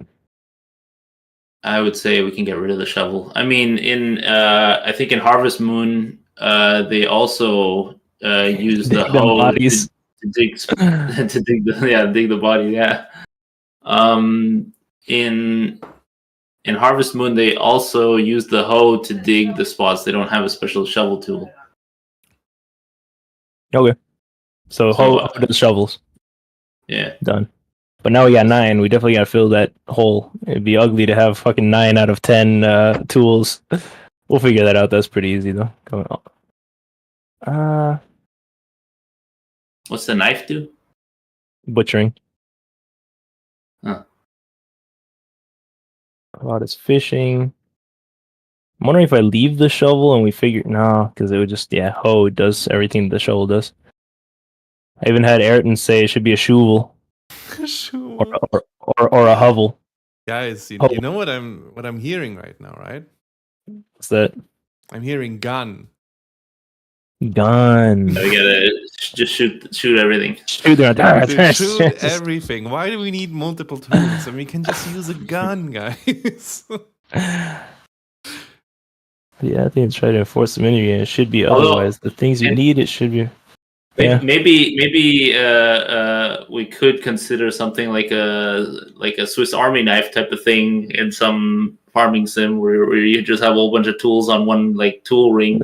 I would say we can get rid of the shovel. I mean, I think in Harvest Moon, they also use the Dig them hoe bodies. to dig dig the body. Yeah. In Harvest Moon, they also use the hoe to dig the spots. They don't have a special shovel tool. Okay. So hoe to the shovels. Yeah. Done. But now we got 9. We definitely got to fill that hole. It'd be ugly to have fucking 9 out of 10 tools. We'll figure that out. That's pretty easy though. Coming on. What's the knife do? Butchering. Huh. A lot is fishing. I'm wondering if I leave the shovel and we figure because it would just hoe does everything the shovel does. I even had Ayrton say it should be a shovel. or a hovel. Guys, you know what I'm hearing right now, right? What's that? I'm hearing gun. Gun. So we gotta just shoot everything. Shoot everything. Why do we need multiple tools? And we can just use a gun, guys. Yeah, I think it's trying to enforce the menu game. It should be otherwise. The things you need, it should be. Yeah. Maybe we could consider something like a Swiss Army knife type of thing in some farming sim where you just have a whole bunch of tools on one like tool ring.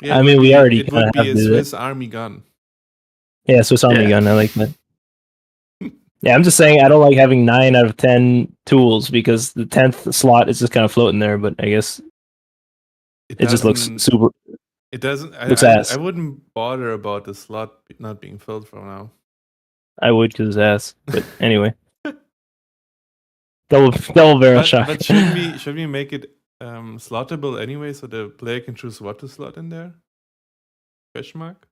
I mean, we already it would be a Swiss Army gun. Yeah, Swiss Army gun. I like that. Yeah, I'm just saying I don't like having 9 out of 10 tools because the 10th slot is just kind of floating there. But I guess it just looks super. It doesn't. I wouldn't bother about the slot not being filled for now. I would because it's ass. But anyway, double barrel shot. But should we make it slottable anyway, so the player can choose what to slot in there? Question mark.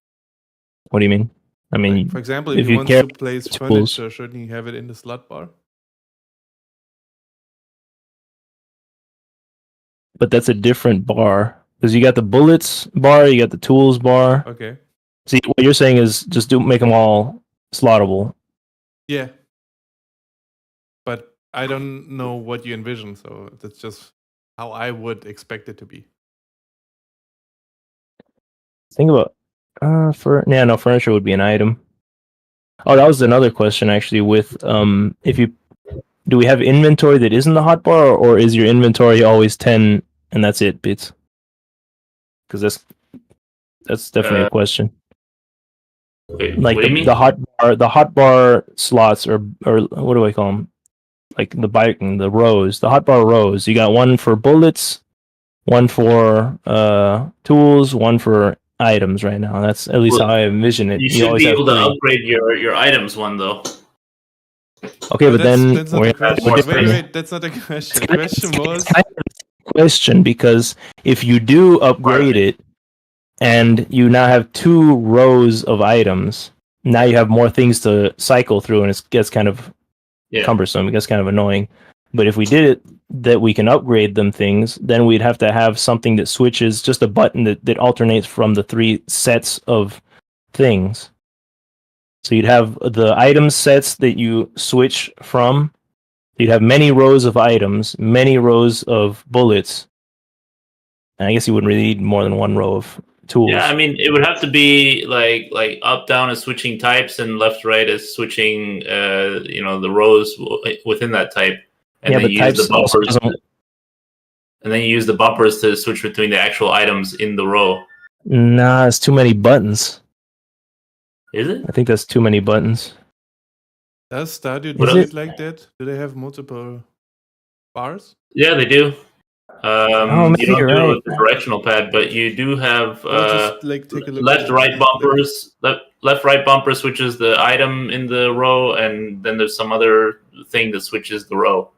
What do you mean? I mean, like, for example, if you want to place tools. furniture, shouldn't you have it in the slot bar? But that's a different bar. Because you got the bullets bar, you got the tools bar. Okay. See, what you're saying is just make them all slottable. Yeah. But I don't know what you envision, so that's just how I would expect it to be. Think about furniture would be an item. Oh, that was another question actually. With do we have inventory that isn't the hotbar, or is your inventory always 10 and that's it, bits? Because that's definitely a question. Wait, like what do you mean? the hotbar slots, or what do I call them? Like the rows, the hotbar rows. You got one for bullets, one for tools, one for items right now. That's at least how I envision it. You should be able to upgrade your items one though. Okay, but then that's not the question. Wait, that's not the question. The question was question, because if you do upgrade it and you now have 2 rows of items, now you have more things to cycle through, and it gets kind of cumbersome. It gets kind of annoying. But if we did it that we can upgrade them things, then we'd have to have something that switches, just a button that alternates from the 3 sets of things. So you'd have the item sets that you switch from. You'd have many rows of items, many rows of bullets. And I guess you wouldn't really need more than one row of tools. Yeah, I mean, it would have to be like up down is switching types, and left right is switching. The rows within that type, and Yeah, then but you use types the also bumpers. doesn't- And then you use the bumpers to switch between the actual items in the row. Nah, it's too many buttons. Is it? I think that's too many buttons. Does Stardew Is do it- it like that? Do they have multiple bars? Yeah, they do. maybe You don't you're do it right. with the directional pad, but you do have I'll just like take a look. left at it. right bumpers. Left right bumper switches the item in the row, and then there's some other thing that switches the row,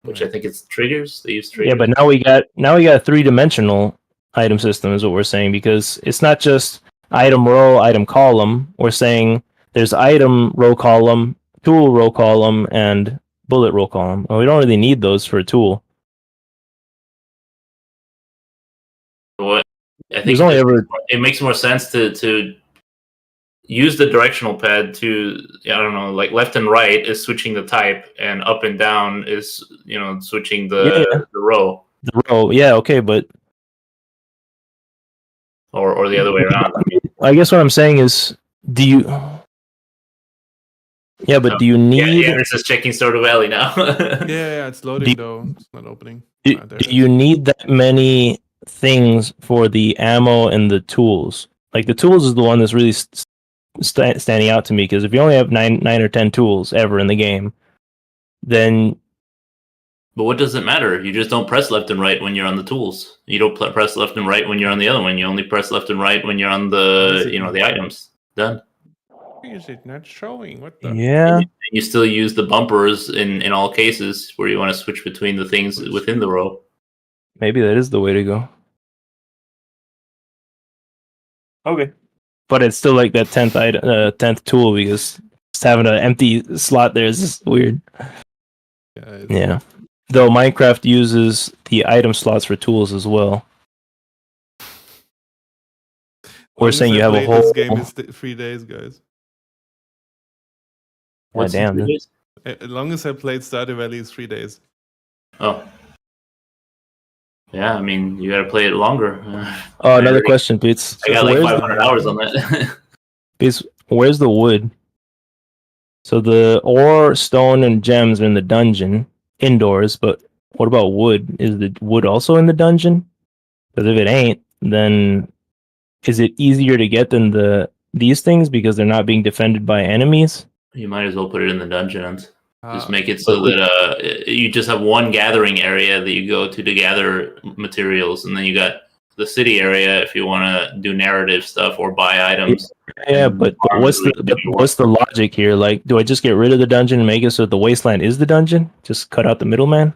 which I think it's triggers. They use triggers. Yeah, but now we got a 3-dimensional item system is what we're saying, because it's not just item row, item column. We're saying there's item row column, tool row column, and bullet row column. And we don't really need those for a tool. What I think There's only ever it makes more sense to use the directional pad to, I don't know, like left and right is switching the type, and up and down is switching the row, the row. Yeah, okay, but or the other way around. I mean, I guess what I'm saying is, do you? Yeah, but do you need? yeah, it's just checking Stardew Valley now. Yeah, it's loading though. It's not opening. Do, There do it you need that many things for the ammo and the tools? Like the tools is the one that's really standing out to me, because if you only have 9 or 10 tools ever in the game, then But what does it matter? You just don't press left and right when you're on the tools. You don't press left and right when you're on the other one. You only press left and right when you're on the the items. Done. Why is it not showing? What the? yeah, You still use the bumpers in all cases where you want to switch between the things within the row. maybe that is the way to go. Okay, but it's still like that 10th tool, because just having an empty slot there is just weird. Yeah. Though Minecraft uses the item slots for tools as well. We're saying you have a whole. This game is 3 days, guys. God damn. the Dude. As long as I played Stardew Valley, is 3 days. Oh. Yeah, I mean, you gotta play it longer. Oh, another question, Pete. I got like 500 hours on that. Pete, where's the wood? So the ore, stone, and gems are in the dungeon indoors, but what about wood? Is the wood also in the dungeon? Because if it ain't, then is it easier to get than these things because they're not being defended by enemies? You might as well put it in the dungeons. Just Ah, make it so that you just have one gathering area that you go to gather materials, and then you got the city area if you want to do narrative stuff or buy items. Yeah, but what's the logic here? Like, do I just get rid of the dungeon and make it so that the wasteland is the dungeon? Just cut out the middleman?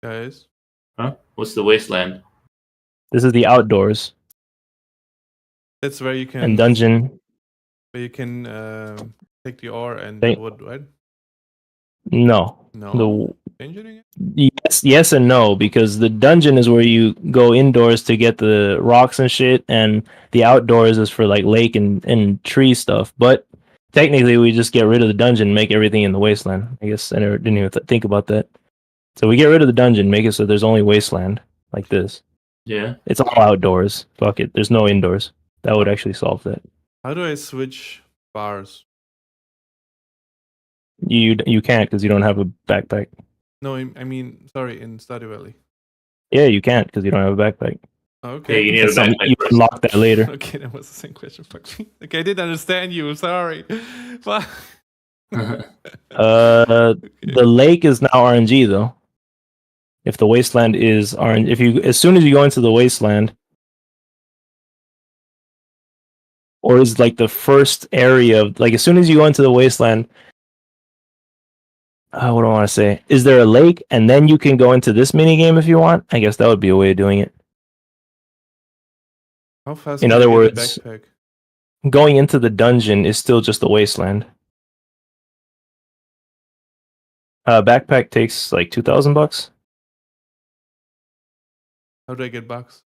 guys. Huh? What's the wasteland? This is the outdoors That's where you can and dungeon. where you can take the ore and Thank- the wood, right? No. No. The Changing it? yes and no, because the dungeon is where you go indoors to get the rocks and shit, and the outdoors is for like lake and tree stuff. But technically, we just get rid of the dungeon and make everything in the wasteland. I guess I never didn't even think about that. So we get rid of the dungeon, make it so there's only wasteland like this. Yeah. It's all outdoors. Fuck it. There's no indoors. That would actually solve that. How do I switch bars? You can't because you don't have a backpack. No, I mean, sorry, in Stardew Valley. Yeah, you can't because you don't have a backpack. Okay. Yeah, you need a That's something- backpack you first. unlock that later. Okay, that was the same question. Fuck me. Okay, I didn't understand you. Sorry. Fuck. The lake is now RNG though. If the wasteland is RNG, as soon as you go into the wasteland, or is like the first area of like as soon as you go into the wasteland, what do I want to say? Is there a lake and then you can go into this mini game if you want? I guess that would be a way of doing it. How fast? In can other I get the words- backpack? Going into the dungeon is still just a wasteland. Backpack takes like $2,000. How do I get bucks?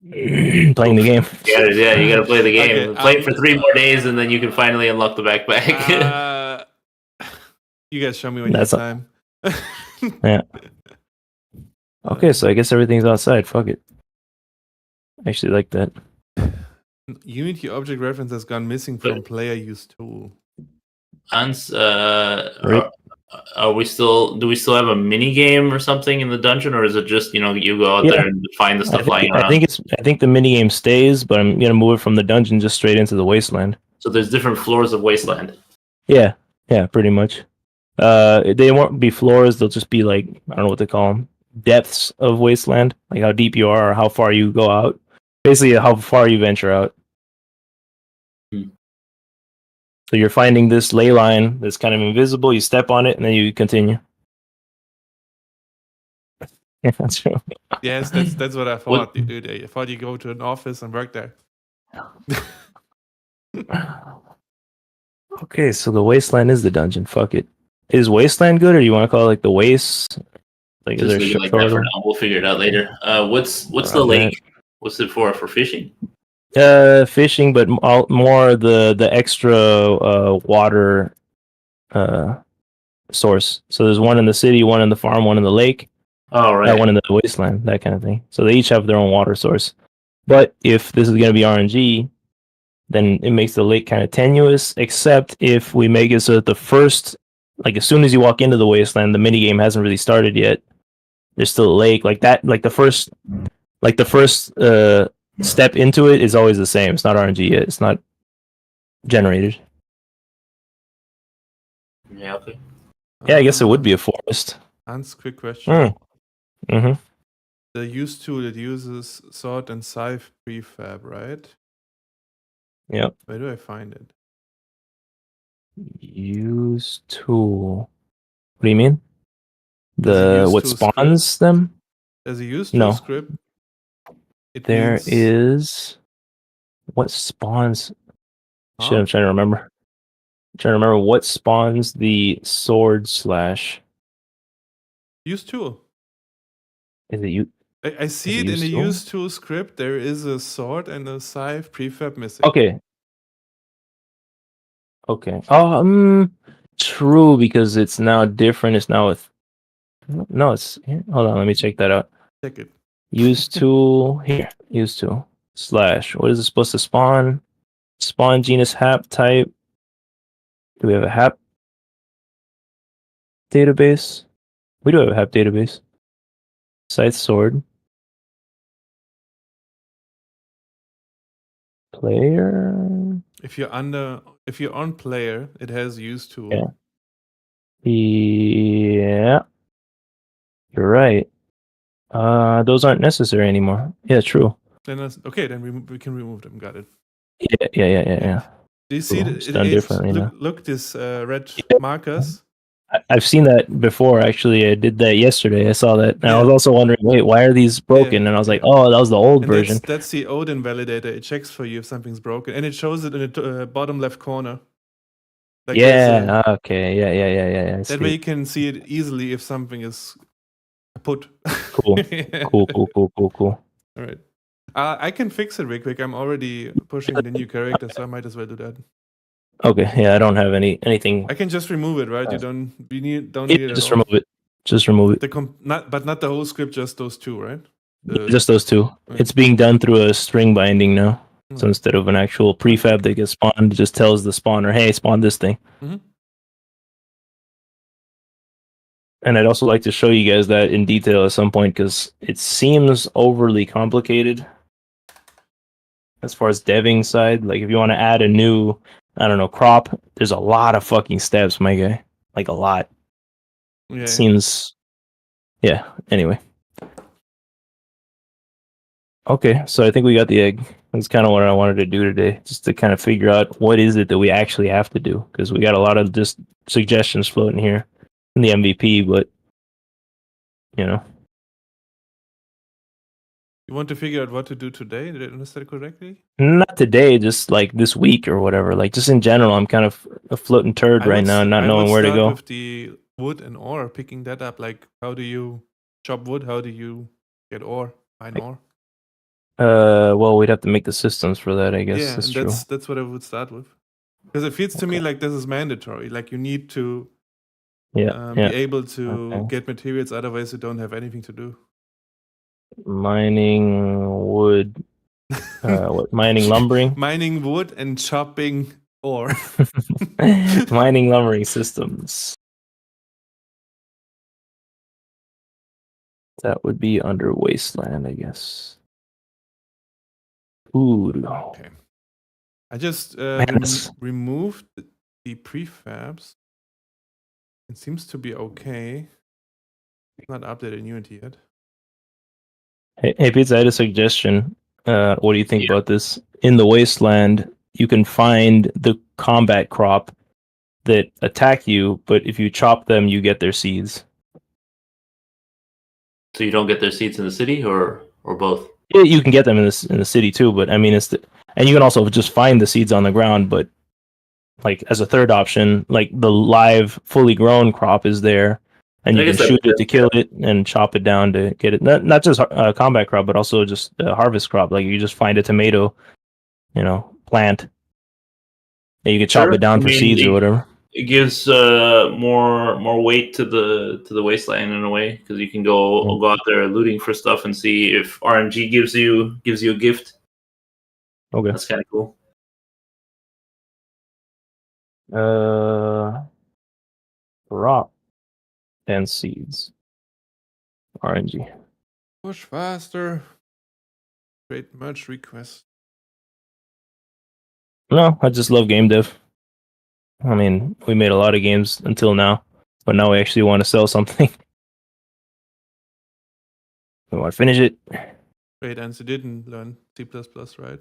Playing the game. Yeah, you gotta play the game. Okay, Play it for 3 more days, and then you can finally unlock the backpack. You guys show me when you have That's a- time. Yeah. Okay, so I guess everything's outside. Fuck it. I actually like that. Unity object reference has gone missing from player use tool. Hans, Right. are we still? Do we still have a mini game or something in the dungeon, or is it just you go out Yeah. there and find the stuff lying around? I think the minigame stays, but I'm gonna move it from the dungeon just straight into the wasteland. So there's different floors of Wasteland. Yeah, pretty much. They won't be floors; they'll just be like, I don't know what they call them, depths of wasteland, like how deep you are or how far you go out. Basically, how far you venture out. So you're finding this ley line that's kind of invisible. You step on it, and then you continue. Yeah, that's true. Yes, that's what I thought you did. I thought you go to an office and work there. Okay, so the wasteland is the dungeon. Fuck it. Is wasteland good, or do you want to call it like the waste? Like, is Just there leave it short like that for order? now. We'll figure it out later. What's the lake? What's it for? For fishing? Fishing, but more the extra water source. So there's one in the city, one in the farm, one in the lake, Oh, right. one in the wasteland, that kind of thing. So they each have their own water source. But if this is going to be RNG, then it makes the lake kind of tenuous, except if we make it so that the first, like as soon as you walk into the wasteland, the minigame hasn't really started yet. There's still a lake like that. Like the first step into it is always the same. It's not RNG yet. It's not generated. Yeah, okay. Yeah, I guess it would be a forest. Hans, quick question. Mm-hmm. The use tool, it uses sword and scythe prefab, right? Yep. Where do I find it? Use tool. What do you mean? There's a use What tool spawns them? There's a use tool No. script. It There means- is. What spawns? Shit, Huh? I'm trying to remember. What spawns the sword slash. use tool. Is it you? I see Is it it in the use tool? use tool script. There is a sword and a scythe prefab missing. Okay. True, because it's now different. It's now with. No, it's. Hold on, let me check that out. Check it. Use tool here. Use tool slash. What is it supposed to spawn? Spawn genus hap type. Do we have a hap database? We do have a hap database. Scythe sword. Player. If you're on player, it has use tool. Yeah. Yeah. You're right. Those aren't necessary anymore. Yeah, true. Then okay. Then we can remove them. Got it. Yeah. Do you see Cool. that? It's done differently now. Look, this red markers. I've seen that before. Actually, I did that yesterday. I saw that, and I Yeah. was also wondering, wait, why are these broken? Yeah. And I was like, oh, that was the old And version. that's the Odin validator. It checks for you if something's broken, and it shows it in the bottom left corner. Like there's Yeah. Okay. Yeah. I that way see. you can see it easily if something is put. Cool. Cool. All right. I can fix it real quick. I'm already pushing the new character, so I might as well do that. Okay. Yeah, I don't have anything. I can just remove it, right? You don't need it Just at all. remove it. Just remove it. But not the whole script, just those two, right? Just those two. Right. It's being done through a string binding now. So Mm. instead of an actual prefab that gets spawned, it just tells the spawner, hey, spawn this thing. Mhm. And I'd also like to show you guys that in detail at some point because it seems overly complicated as far as deving side. Like if you want to add a new, I don't know, crop, there's a lot of fucking steps, my guy. Like a lot. Yeah. It seems, yeah. Anyway. Okay, so I think we got the egg. That's kind of what I wanted to do today, just to kind of figure out what is it that we actually have to do, because we got a lot of just suggestions floating here in the MVP, but you know, You want to figure out what to do today? Did I understand correctly? not today, just like this week or whatever. Like just in general, I'm kind of a floating turd right now, not knowing where to go. With wood and ore, picking that up. Like, how do you chop wood? How do you get ore? Mine ore? Well, we'd have to make the systems for that, I guess. Yeah, That's and true. that's what I would start with. Because it feels to me Okay. like this is mandatory. Like, you need to Yeah, be able to Okay. get materials, otherwise you don't have anything to do. Mining wood. Mining lumbering. Mining wood and chopping ore. Mining lumbering systems. That would be under wasteland, I guess. Food. Okay. I just that's- removed the prefabs. It seems to be okay. It's not updated in Unity yet. Hey, Pizza, I had a suggestion. What do you think Yeah. about this? In the wasteland, you can find the combat crop that attack you, but if you chop them, you get their seeds. So you don't get their seeds in the city, or both? Yeah, you can get them in the city too, but I mean, and you can also just find the seeds on the ground. But like as a third option, like the live, fully grown crop is there, and I you can guess shoot that- it to kill it and chop it down to get it. Not just combat crop, but also just harvest crop. Like you just find a tomato, plant, and you can chop Sure. it down I for mean, seeds or whatever. It gives more weight to the wasteland in a way, because you can go out there looting for stuff and see if RNG gives you a gift. Okay. That's kind of cool. Crop and seeds. RNG. Push faster. Create merge request. No, I just love game dev. I mean, we made a lot of games until now, but now we actually want to sell something. We want to finish it. Wait, and you didn't learn C++, right?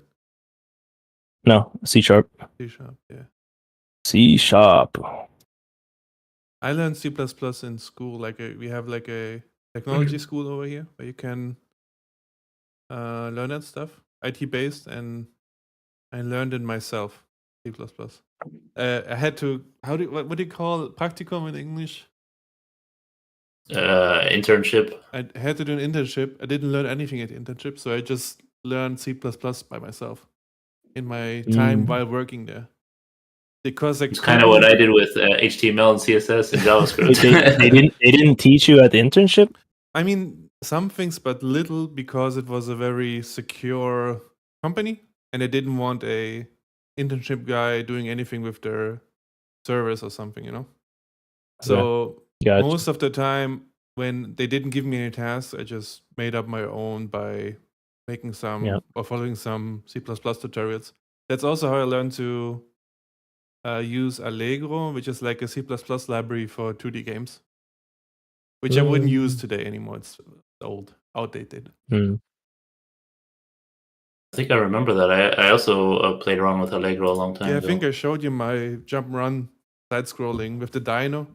No, C#. C#, yeah. C#. I learned C++ in school. We have like a technology school over here where you can learn that stuff, IT based, and I learned it myself. C++. I had to. What do you call it? Practicum in English? Internship. I had to do an internship. I didn't learn anything at the internship, so I just learned C++ by myself in my time while working there. Because It's kind of what I did with HTML and CSS and JavaScript. They didn't teach you at the internship? I mean, some things, but little, because it was a very secure company, and they didn't want a internship guy doing anything with their servers or something, So Gotcha. most of the time, when they didn't give me any tasks, I just made up my own by making some or following some C++ tutorials. That's also how I learned to use Allegro, which is like a C++ library for 2D games, which I wouldn't use today anymore. It's old, outdated. I think I remember that. I also played around with Allegro a long time Yeah, I ago. think I showed you my jump run side scrolling with the dino.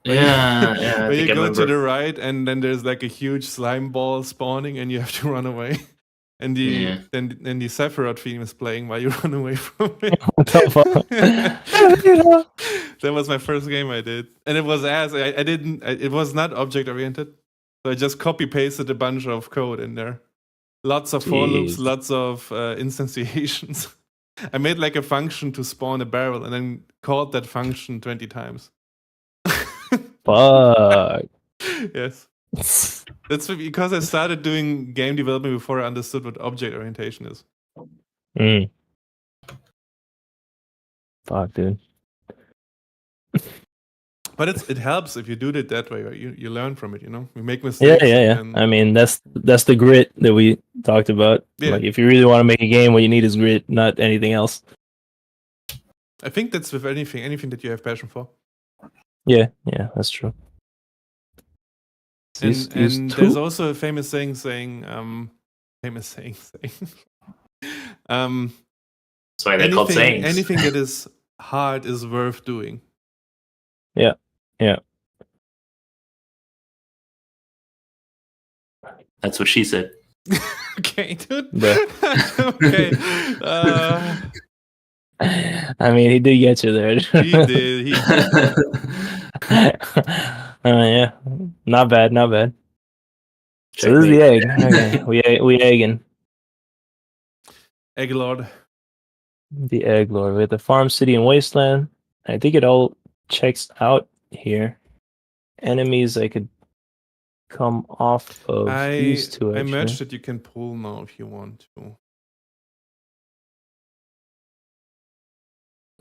Yeah, Where I you think I go to remember. the right, and then there's like a huge slime ball spawning, and you have to run away. And then the Sephiroth theme is playing while you run away from it. What the fuck? That was my first game I did, and it was it was not object oriented, so I just copy pasted a bunch of code in there. Lots of for loops, Jeez. lots of instantiations. I made like a function to spawn a barrel, and then called that function 20 times. Fuck. Yes. That's because I started doing game development before I understood what object orientation is. Fuck, dude. But it helps if you do it that way. Right? You learn from it, You make mistakes. Yeah. and- I mean, that's the grit that we talked about. Yeah. Like, if you really want to make a game, what you need is grit, not anything else. I think that's with anything that you have passion for. Yeah, that's true. And there's also a famous saying That's why they're called sayings. anything that is hard is worth doing. Yeah. That's what she said. Okay, dude. Bruh. Okay. I mean, he did get you there. He did. Yeah, not bad, not bad. So this is the egg. Okay, we egging Egg Lord. the egg lord. We have the farm, city, and wasteland. I think it all checks out here. Enemies I could come off of these two. I Actually, merged that you can pull now if you want to.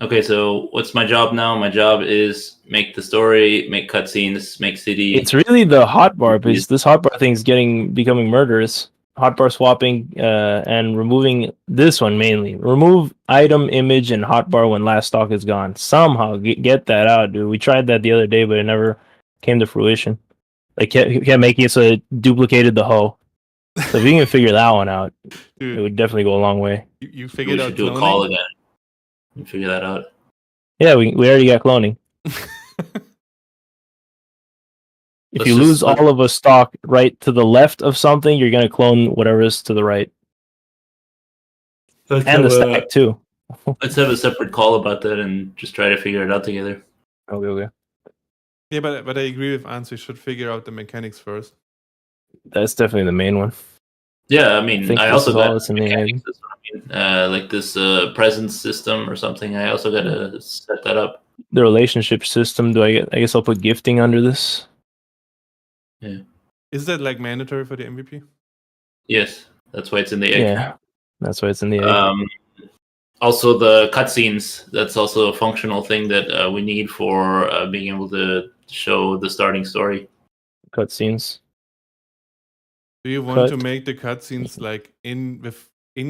Okay, so what's my job now? My job is make the story, make cutscenes, make city. it's really the hotbar because this hotbar thing's becoming murderous. Hotbar swapping and removing this one mainly. Remove item, image, and hotbar when last stock is gone. Somehow get that out, dude. We tried that the other day, but it never came to fruition. Like kept making it so it duplicated the hoe. So if you can figure that one out, Dude, it would definitely go a long way. you We figured out should do a cloning? call again. You figure that out. Yeah, we already got cloning. If Let's you just lose all of a stock right to the left of something, you're gonna clone whatever is to the right. And the stack too. Let's have a separate call about that and just try to figure it out together. Okay. Yeah, but I agree with Ans. We should figure out the mechanics first. That's definitely the main one. Yeah, I mean, think I this also is all got that's in the mechanics. That's what I mean. Like this presence system or something. I also got to set that up. The relationship system. I guess I'll put gifting under this. Is that like mandatory for the MVP? Yes, that's why it's in the egg. Yeah, that's why it's in the egg. Also, the cutscenes. That's also a functional thing that we need for being able to show the starting story. Cutscenes. Do you want to make the cutscenes like in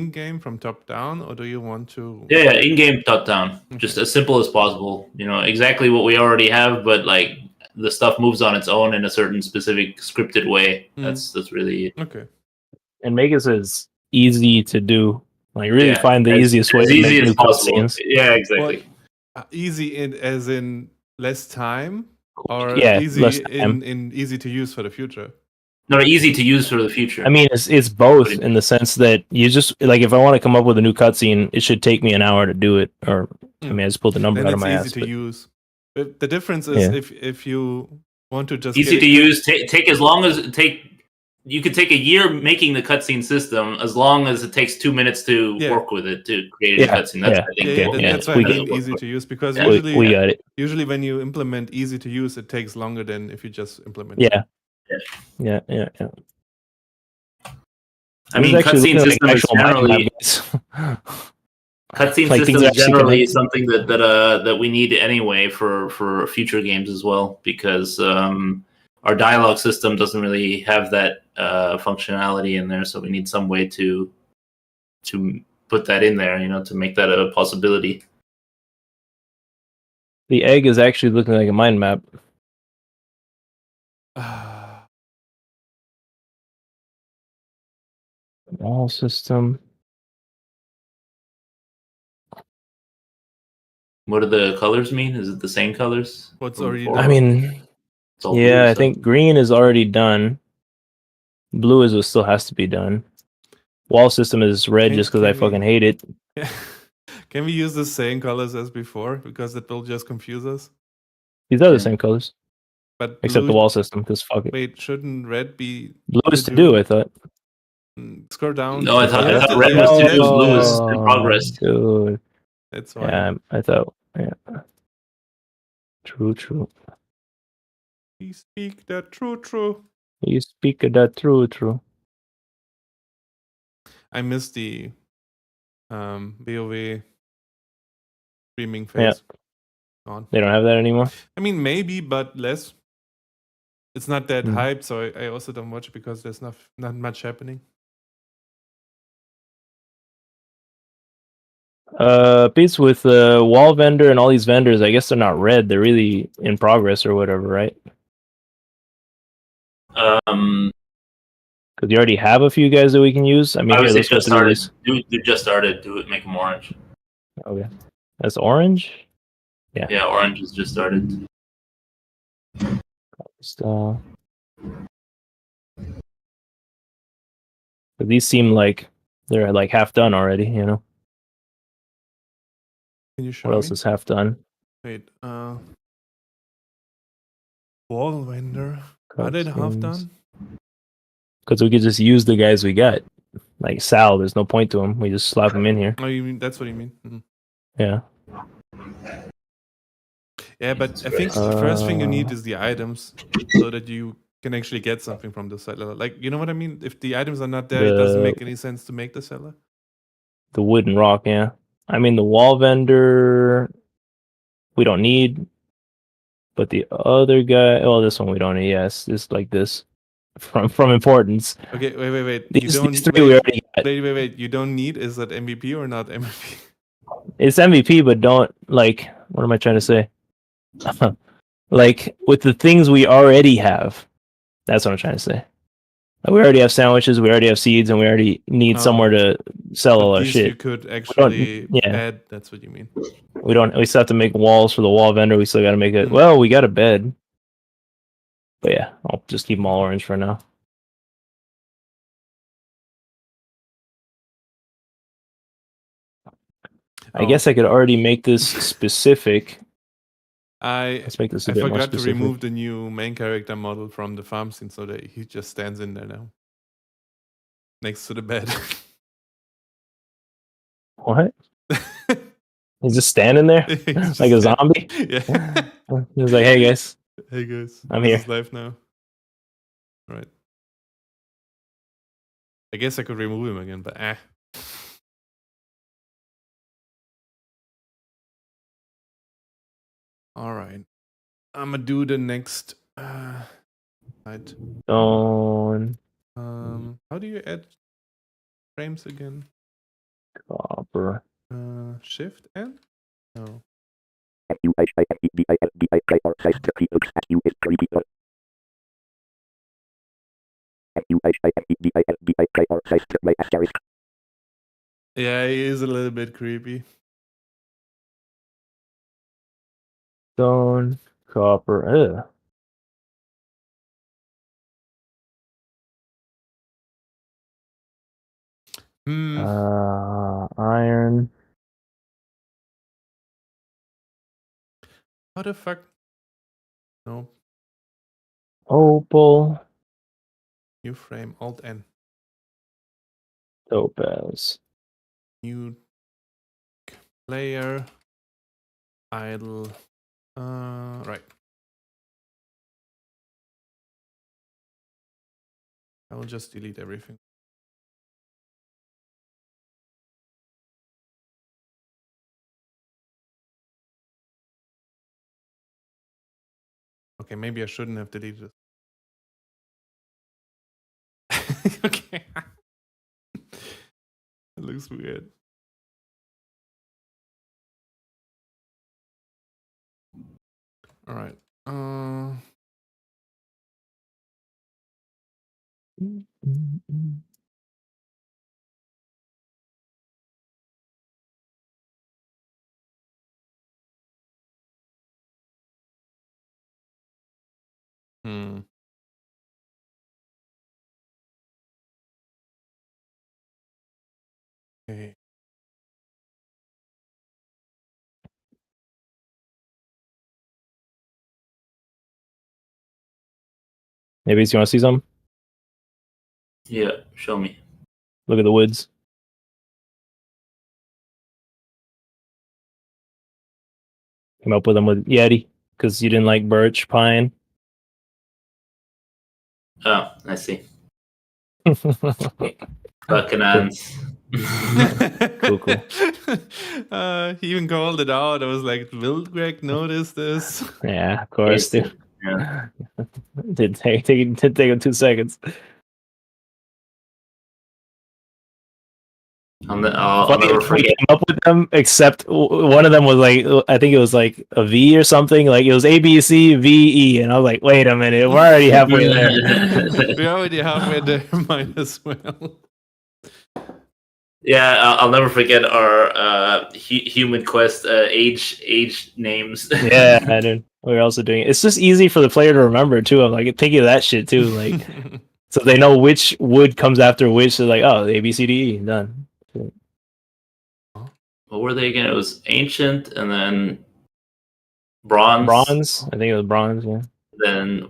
game from top down, or do you want to? Yeah, in-game top down, just as simple as possible. You know, exactly what we already have, but like the stuff moves on its own in a certain specific scripted way. That's really it. Okay. And make it as easy to do. Like really find the easiest way as to easy make as new possible. cutscenes. Yeah, exactly. Easy as in less time, or less easy time. in easy to use for the future. No, easy to use for the future. I mean, it's both in the sense that you just like if I want to come up with a new cutscene, it should take me an hour to do it. Or I mean, I just pulled the number Then out of my it's ass. easy to use. But the difference is if you want to just easy to use, take as long as you could take a year making the cutscene system as long as it takes 2 minutes to work with it to create a cutscene. That's I think that's why I mean easy to use, because we got it. Usually when you implement easy to use, it takes longer than if you just implement Yeah. I mean, cutscene system is generally cutscene system is generally something that we need anyway for future games as well, because our dialogue system doesn't really have that functionality in there, so we need some way to put that in there, to make that a possibility. The egg is actually looking like a mind map. Wall system. What do the colors mean? Is it the same colors? What's already? I mean, yeah, I think green is already done. Blue is what still has to be done. Wall system is red just because I fucking hate it. Can we use the same colors as before? Because that will just confuse us. These are the same colors. But except the wall system, because fuck it. Wait, shouldn't red be blue is to do, I thought. Scroll down. No, I thought red was to do, blue is in progress. Dude. That's why. Yeah, I thought, yeah. True. You speak the true. You speak the true. I miss the WoW streaming phase. Yeah. They don't have that anymore? I mean, maybe, but less. It's not that hyped, so I also don't watch it because there's not much happening. Beats with wall vendor and all these vendors, I guess they're not red, they're really in progress or whatever, right? Because you already have a few guys that we can use. I mean, here, let's just started. Dude just started. Do it. Make them orange. Okay, that's orange. Yeah. Yeah, orange has just started. But these seem like they're like half done already. You know. Can you show what else is half done? Wait. Wall vendor. Are they half done? Because we could just use the guys we got. Like Sal, there's no point to him. We just slap him in here. Oh, you mean that's what you mean? Mhm. Yeah. Yeah, but Jesus I think Christ. the first thing you need is the items so that you can actually get something from the seller. Like, you know what I mean? If the items are not there, it doesn't make any sense to make the seller. The wood and rock, yeah. I mean, the wall vendor, we don't need. But the other guy, oh, this one we don't need. Yes, just like this, from importance. Okay, wait. These three we already got. Wait. You don't need, is that MVP or not MVP? It's MVP, but don't like. What am I trying to say? Like with the things we already have. That's what I'm trying to say. Like, we already have sandwiches, we already have seeds, and we already need somewhere to sell all our These shit. you could actually yeah. add, that's what you mean. We don't. We still have to make walls for the wall vendor. We still got to make it. Mhm. Well, we got a bed. But yeah, I'll just keep them all orange for now. I guess I could already make this specific. Let's make this a I bit more forgot to specific. remove the new main character model from the farm scene so that he just stands in there now. Next to the bed. What? He's just standing there He's like a just zombie. Yeah. He's like, "Hey guys, Hey guys. I'm this here." is live now. Alright. I guess I could remove him again, but Alright. I'ma do the next right. Stone, How do you add frames again? copper. Shift N? No. Yeah, he is a little bit creepy. Stone, copper. Ugh. Iron. How the fuck? No. Opal. New frame. Alt N. Topaz. New player. Idle. Right. I will just delete everything. Okay, maybe I shouldn't have deleted it. Okay. It looks weird. All right. Okay. Maybe you want to see something? Yeah, show me. Look at the woods. Came up with them with Yeti because you didn't like birch, pine. Oh, I see. Fucking ants. Cool. He even called it out. I was like, will Greg notice this? Yeah, of course, dude. Yeah. Did take him 2 seconds. I'll never We forget. came up with them, except one of them was like, I think it was like a V or something. Like it was A B C V E, and I was like, wait a minute, we're already halfway there. We're already halfway there. Might as well. Yeah, I'll never forget our Human Quest age names. Yeah, I did. We're also doing it. It's just easy for the player to remember too. I'm like thinking of that shit too, like so they know which wood comes after which. So like, oh, A B C D E, done. What were they again? It was ancient and then bronze. Bronze. I think it was bronze. Yeah. then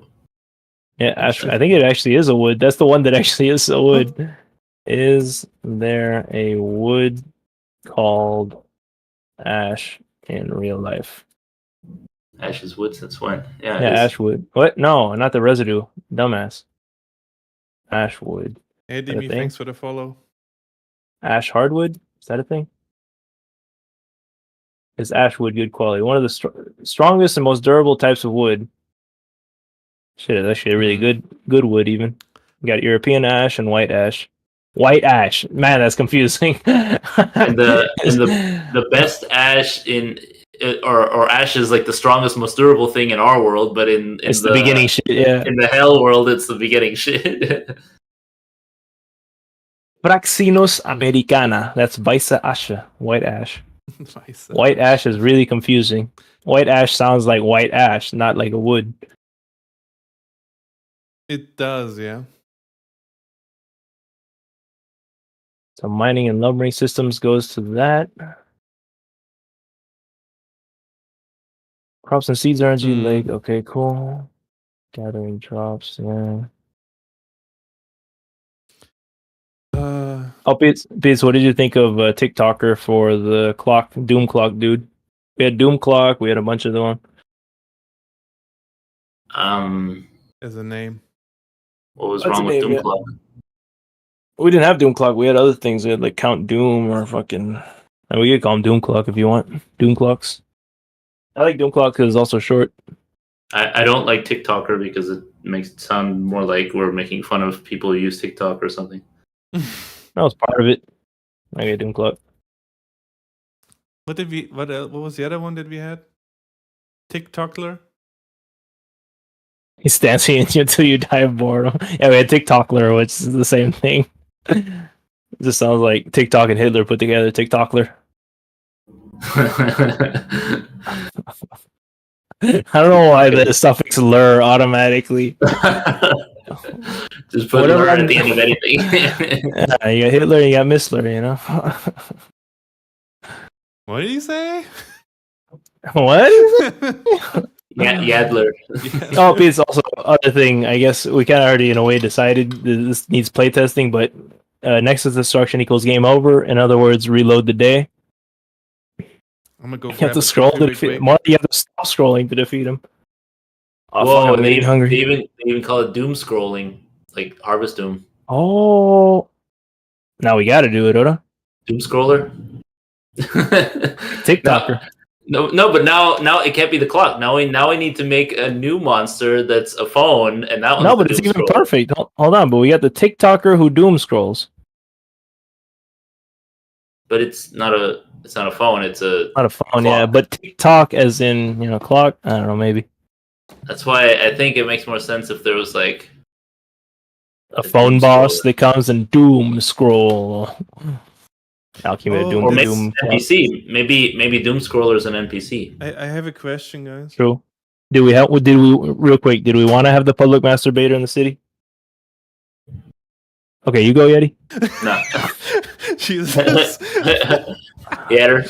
Yeah, ash. I think it actually is a wood. That's the one that actually is a wood. Is there a wood called ash in real life? ash is wood since when? Yeah, Yeah, it is. ash wood. What? No, not the residue. Dumbass. Ash wood. Hey, Is that a Dimi, thing? thanks for the follow. Ash hardwood? Is that a thing? Is ash wood good quality? One of the strongest and most durable types of wood. Shit, it's actually a really good wood. Even you got European ash and white ash. White ash, man, that's confusing. And the best ash in or ash is like the strongest, most durable thing in our world, but in it's the beginning shit. Yeah, in the hell world, it's the beginning shit. Fraxinus americana. That's Weisse Asche, white ash. Nice. White ash is really confusing. White ash sounds like white ash, not like a wood. It does, yeah. So mining and lumbering systems goes to that. Crops and seeds energy lake. Okay, cool. Gathering drops. Yeah. Oh, Beats, what did you think of TikToker for the clock, Doom Clock, dude? We had Doom Clock. We had a bunch of them. As a name. What was wrong with Doom Clock? We didn't have Doom Clock. We had other things. We had like Count Doom or fucking. And we could call them Doom Clock if you want. Doom Clocks. I like Doom Clock because it's also short. I don't like TikToker because it makes it sound more like we're making fun of people who use TikTok or something. That was part of it. Okay, Doom Clock. What did we? What was the other one that we had? TikTokler. He's dancing until you die of boredom. Yeah, we had TikTokler, which is the same thing. It just sounds like TikTok and Hitler put together. TikTokler. I don't know why the suffix "ler" automatically. Just put "ler" at the end of anything. Yeah, you got Hitler, you got Missler, you know. What did you say? What? Yeah, Yadler. Oh, it's also other thing. I guess we kind of already, in a way, decided this needs playtesting, but Nexus destruction equals game over. In other words, reload the day. I'm gonna go. You have to scroll to defeat him. You have to stop scrolling to defeat him. Oh, whoa! I'm getting hungry. They even call it doom scrolling, like Harvest Doom. Oh, now we got to do it, Oda. Doom scroller. TikToker. No, but now it can't be the clock. Now we need to make a new monster that's a phone, and that one's no, but it's even scroller. perfect. Hold on, but we got the TikToker who doom scrolls. But it's not a phone. It's not a phone, clock. Yeah. But TikTok, as in clock. I don't know, maybe. That's why I think it makes more sense if there was like a phone boss that comes and doom scroll. Alchemy Doom. Or maybe NPC. Maybe Doom Scroller is an NPC. I have a question, guys. True. Did we real quick? Did we want to have the public masturbator in the city? Okay, you go, Yeti. No. Jesus. Yetter.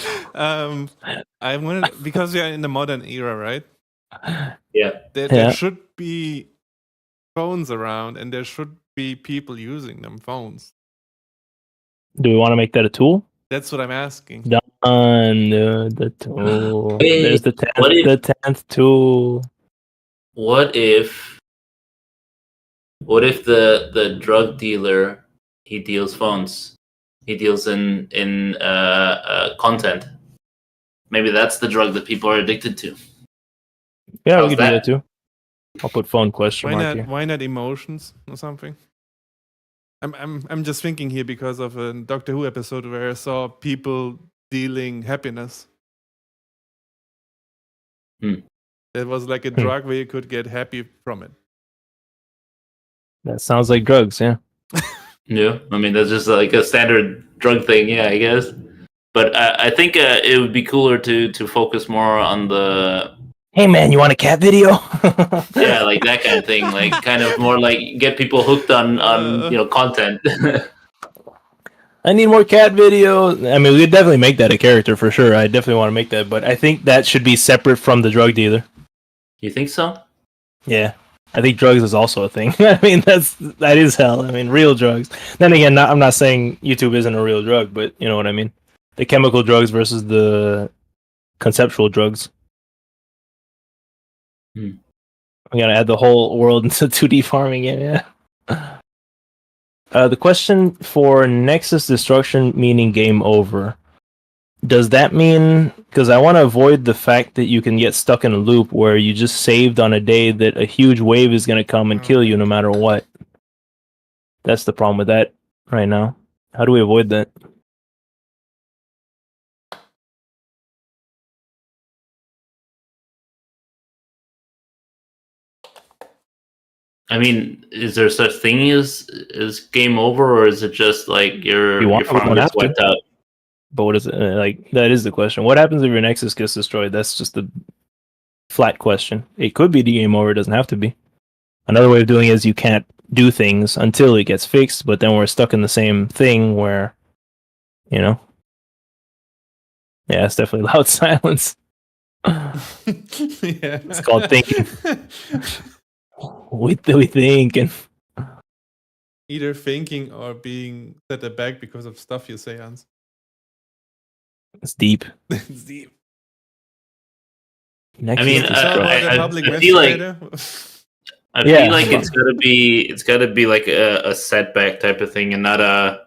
I wanted, because we are in the modern era, right? Yeah. There should be phones around, and there should be people using them phones. Do we want to make that a tool? That's what I'm asking. Done. The tool. There's the 10th tool. What if the drug dealer, he deals phones? He deals in content. Maybe that's the drug that people are addicted to. Yeah, we could do that too. I'll put phone question mark here. Why not emotions or something? I'm just thinking here because of a Doctor Who episode where I saw people dealing happiness. It was like a drug where you could get happy from it. That sounds like drugs, yeah. Yeah, I mean that's just like a standard drug thing, yeah, I guess. But I think it would be cooler to focus more on the. Hey man, you want a cat video? Yeah, like that kind of thing. Like kind of more like get people hooked on content. I need more cat videos. I mean, we could definitely make that a character for sure. I definitely want to make that, but I think that should be separate from the drug dealer. You think so? Yeah. I think drugs is also a thing. I mean, that is hell. I mean, real drugs. Then again, I'm not saying YouTube isn't a real drug, but you know what I mean. The chemical drugs versus the conceptual drugs. Hmm. I'm gonna add the whole world into 2D farming. Yeah. The question for Nexus destruction meaning game over. Does that mean, because I want to avoid the fact that you can get stuck in a loop where you just saved on a day that a huge wave is going to come and kill you no matter what. That's the problem with that right now. How do we avoid that? I mean, is there such thing as game over, or is it just like your farm gets wiped out? But what is it like? That is the question. What happens if your Nexus gets destroyed? That's just the flat question. It could be the game over. It doesn't have to be. Another way of doing it is you can't do things until it gets fixed, but then we're stuck in the same thing where, you know. Yeah, it's definitely loud silence. Yeah. It's called thinking. We think and either thinking or being set aback because of stuff you say, Hans. it's deep. It's deep. I mean, I feel like it's gotta be like a setback type of thing, and not a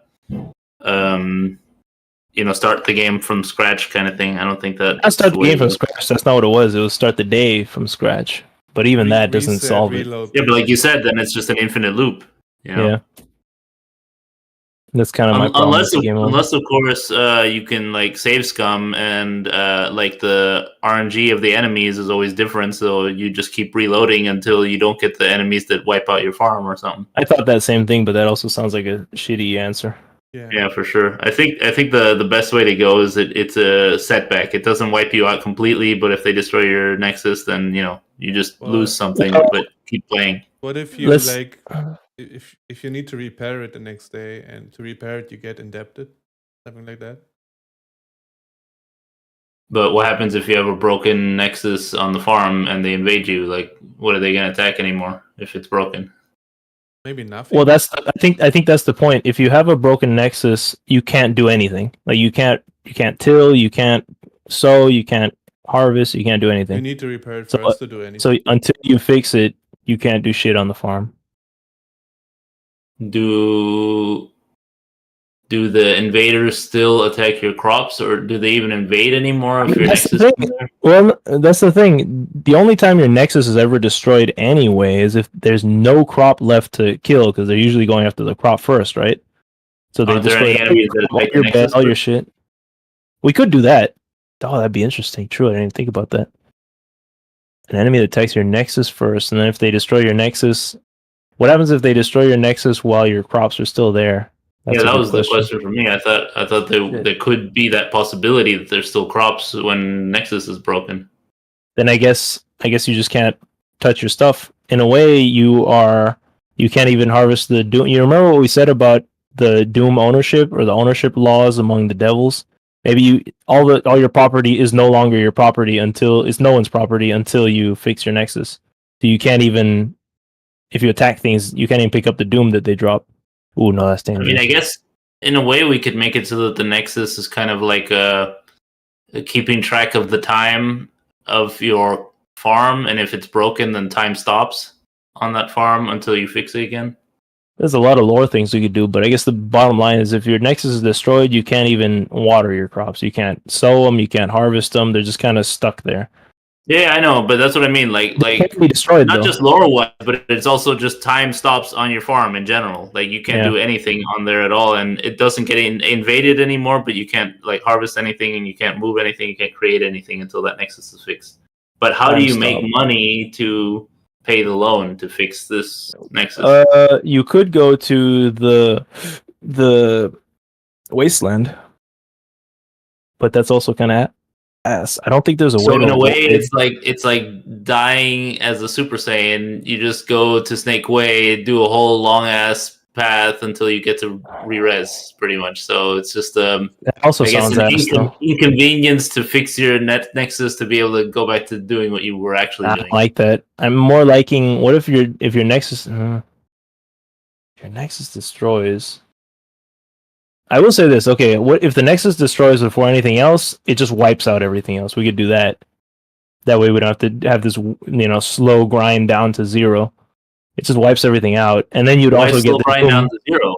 start the game from scratch kind of thing. I don't think that. Not start the game from scratch. That's not what it was. It was start the day from scratch. But even that doesn't solve it. Yeah, but like you said, then it's just an infinite loop. You know? Yeah. That's kind of my problem. Unless of course you can like save scum, and like the RNG of the enemies is always different, so you just keep reloading until you don't get the enemies that wipe out your farm or something. I thought that same thing, but that also sounds like a shitty answer. Yeah, for sure. I think the best way to go is that it's a setback. It doesn't wipe you out completely, but if they destroy your Nexus, then you just lose something, but keep playing. What if you if you need to repair it the next day, and to repair it you get indebted, something like that? But what happens if you have a broken Nexus on the farm and they invade you? Like, what are they going to attack anymore if it's broken? Maybe nothing. Well, I think that's the point. If you have a broken Nexus, you can't do anything. Like you can't till, you can't sow, you can't harvest, you can't do anything. You need to repair it first to do anything. So until you fix it, you can't do shit on the farm. Do the invaders still attack your crops, or do they even invade anymore if your Nexus is there? Well, that's the thing. The only time your Nexus is ever destroyed anyway is if there's no crop left to kill, because they're usually going after the crop first, right? So they destroy all your shit. We could do that. Oh, that'd be interesting. True, I didn't even think about that. An enemy that attacks your Nexus first, and then if they destroy your Nexus, what happens if they destroy your Nexus while your crops are still there? That's that was the question for me. I thought there could be that possibility that there's still crops when Nexus is broken. Then I guess you just can't touch your stuff. In a way, you can't even harvest the Doom. You remember what we said about the Doom ownership, or the ownership laws among the devils? Maybe all your property is no longer your property until it's no one's property until you fix your Nexus. So you can't even, if you attack things, you can't even pick up the Doom that they drop. Ooh, no, that's dangerous. I mean, I guess in a way we could make it so that the Nexus is kind of like keeping track of the time of your farm, and if it's broken, then time stops on that farm until you fix it again. There's a lot of lore things we could do, but I guess the bottom line is if your Nexus is destroyed, you can't even water your crops. You can't sow them, you can't harvest them. They're just kind of stuck there. Yeah, I know, but that's what I mean. Like can't be destroyed, not just lore-wise, but it's also just time stops on your farm in general. Like you can't do anything on there at all, and it doesn't get invaded anymore. But you can't like harvest anything, and you can't move anything, you can't create anything until that Nexus is fixed. But how do you make money to pay the loan to fix this Nexus? You could go to the wasteland, but that's also kind of ass. I don't think there's a way. So in a way, it's like dying as a Super Saiyan. You just go to Snake Way, do a whole long ass path until you get to re-res, pretty much. So it's just That also I guess sounds an ass though. inconvenience to fix your nexus to be able to go back to doing what you were actually I doing. don't like that. I'm more liking. What if your Nexus your Nexus destroys? I will say this. Okay, what if the Nexus destroys before anything else? It just wipes out everything else. We could do that. That way we don't have to have this slow grind down to 0. It just wipes everything out, and then you'd Why also slow get grind down to 0?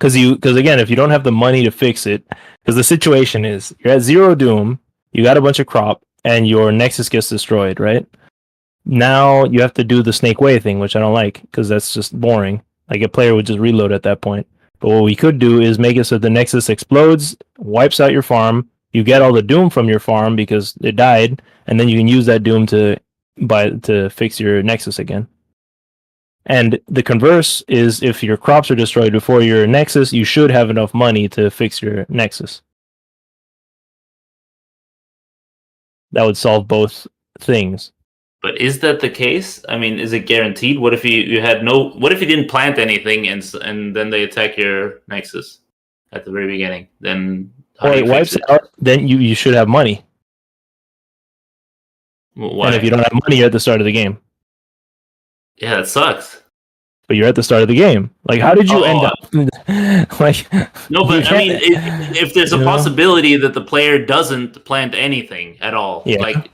because again, if you don't have the money to fix it, because the situation is you're at 0 doom, you got a bunch of crop, and your Nexus gets destroyed, right? Now you have to do the Snake Way thing, which I don't like because that's just boring. Like a player would just reload at that point. But what we could do is make it so the Nexus explodes, wipes out your farm. You get all the doom from your farm because it died, and then you can use that doom to fix your Nexus again. And the converse is if your crops are destroyed before your Nexus, you should have enough money to fix your Nexus. That would solve both things. But is that the case? I mean, is it guaranteed? What if you had no? What if you didn't plant anything and then they attack your Nexus at the very beginning? Then Or it wipes it out. Then you should have money. Well, why? And if you don't have money, you're at the start of the game. Yeah, that sucks. But you're at the start of the game. Like, how did you end up? Like, no, but I mean, if there's a possibility that the player doesn't plant anything at all, like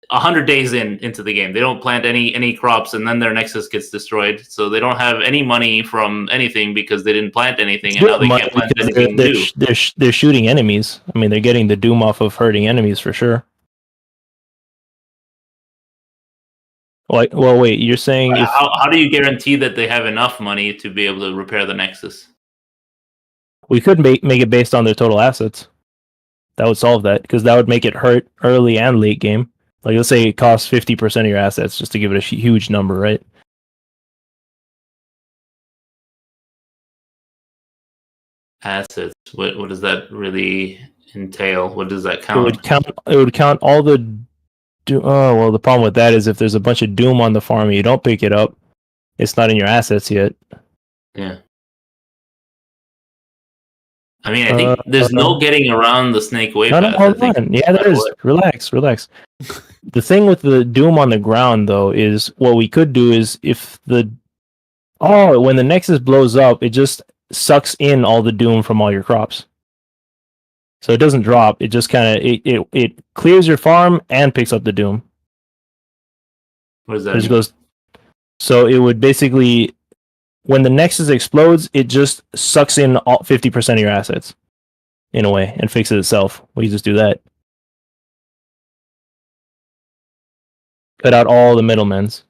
100 days into the game, they don't plant any crops, and then their Nexus gets destroyed, so they don't have any money from anything because they didn't plant anything, and now they can't plant anything new. They're shooting enemies. I mean, they're getting the doom off of hurting enemies for sure. Like, well, wait, you're saying how do you guarantee that they have enough money to be able to repair the Nexus? We could make it based on their total assets. That would solve that, because that would make it hurt early and late game. Like, let's say it costs 50% of your assets, just to give it a huge number, right? Assets. What does that really entail? What does that count? It would count all the. Oh well, the problem with that is if there's a bunch of doom on the farm and you don't pick it up, it's not in your assets yet. Yeah. I mean, I think there's no getting around the Snake Way path. Hold on. Yeah, there is. Relax. The thing with the doom on the ground, though, is what we could do is if when the Nexus blows up, it just sucks in all the doom from all your crops. So it doesn't drop. It just kind of it clears your farm and picks up the doom. What does that mean? So it would basically, when the Nexus explodes, it just sucks in all 50% of your assets, in a way, and fixes itself. We just do that. Cut out all the middlemans.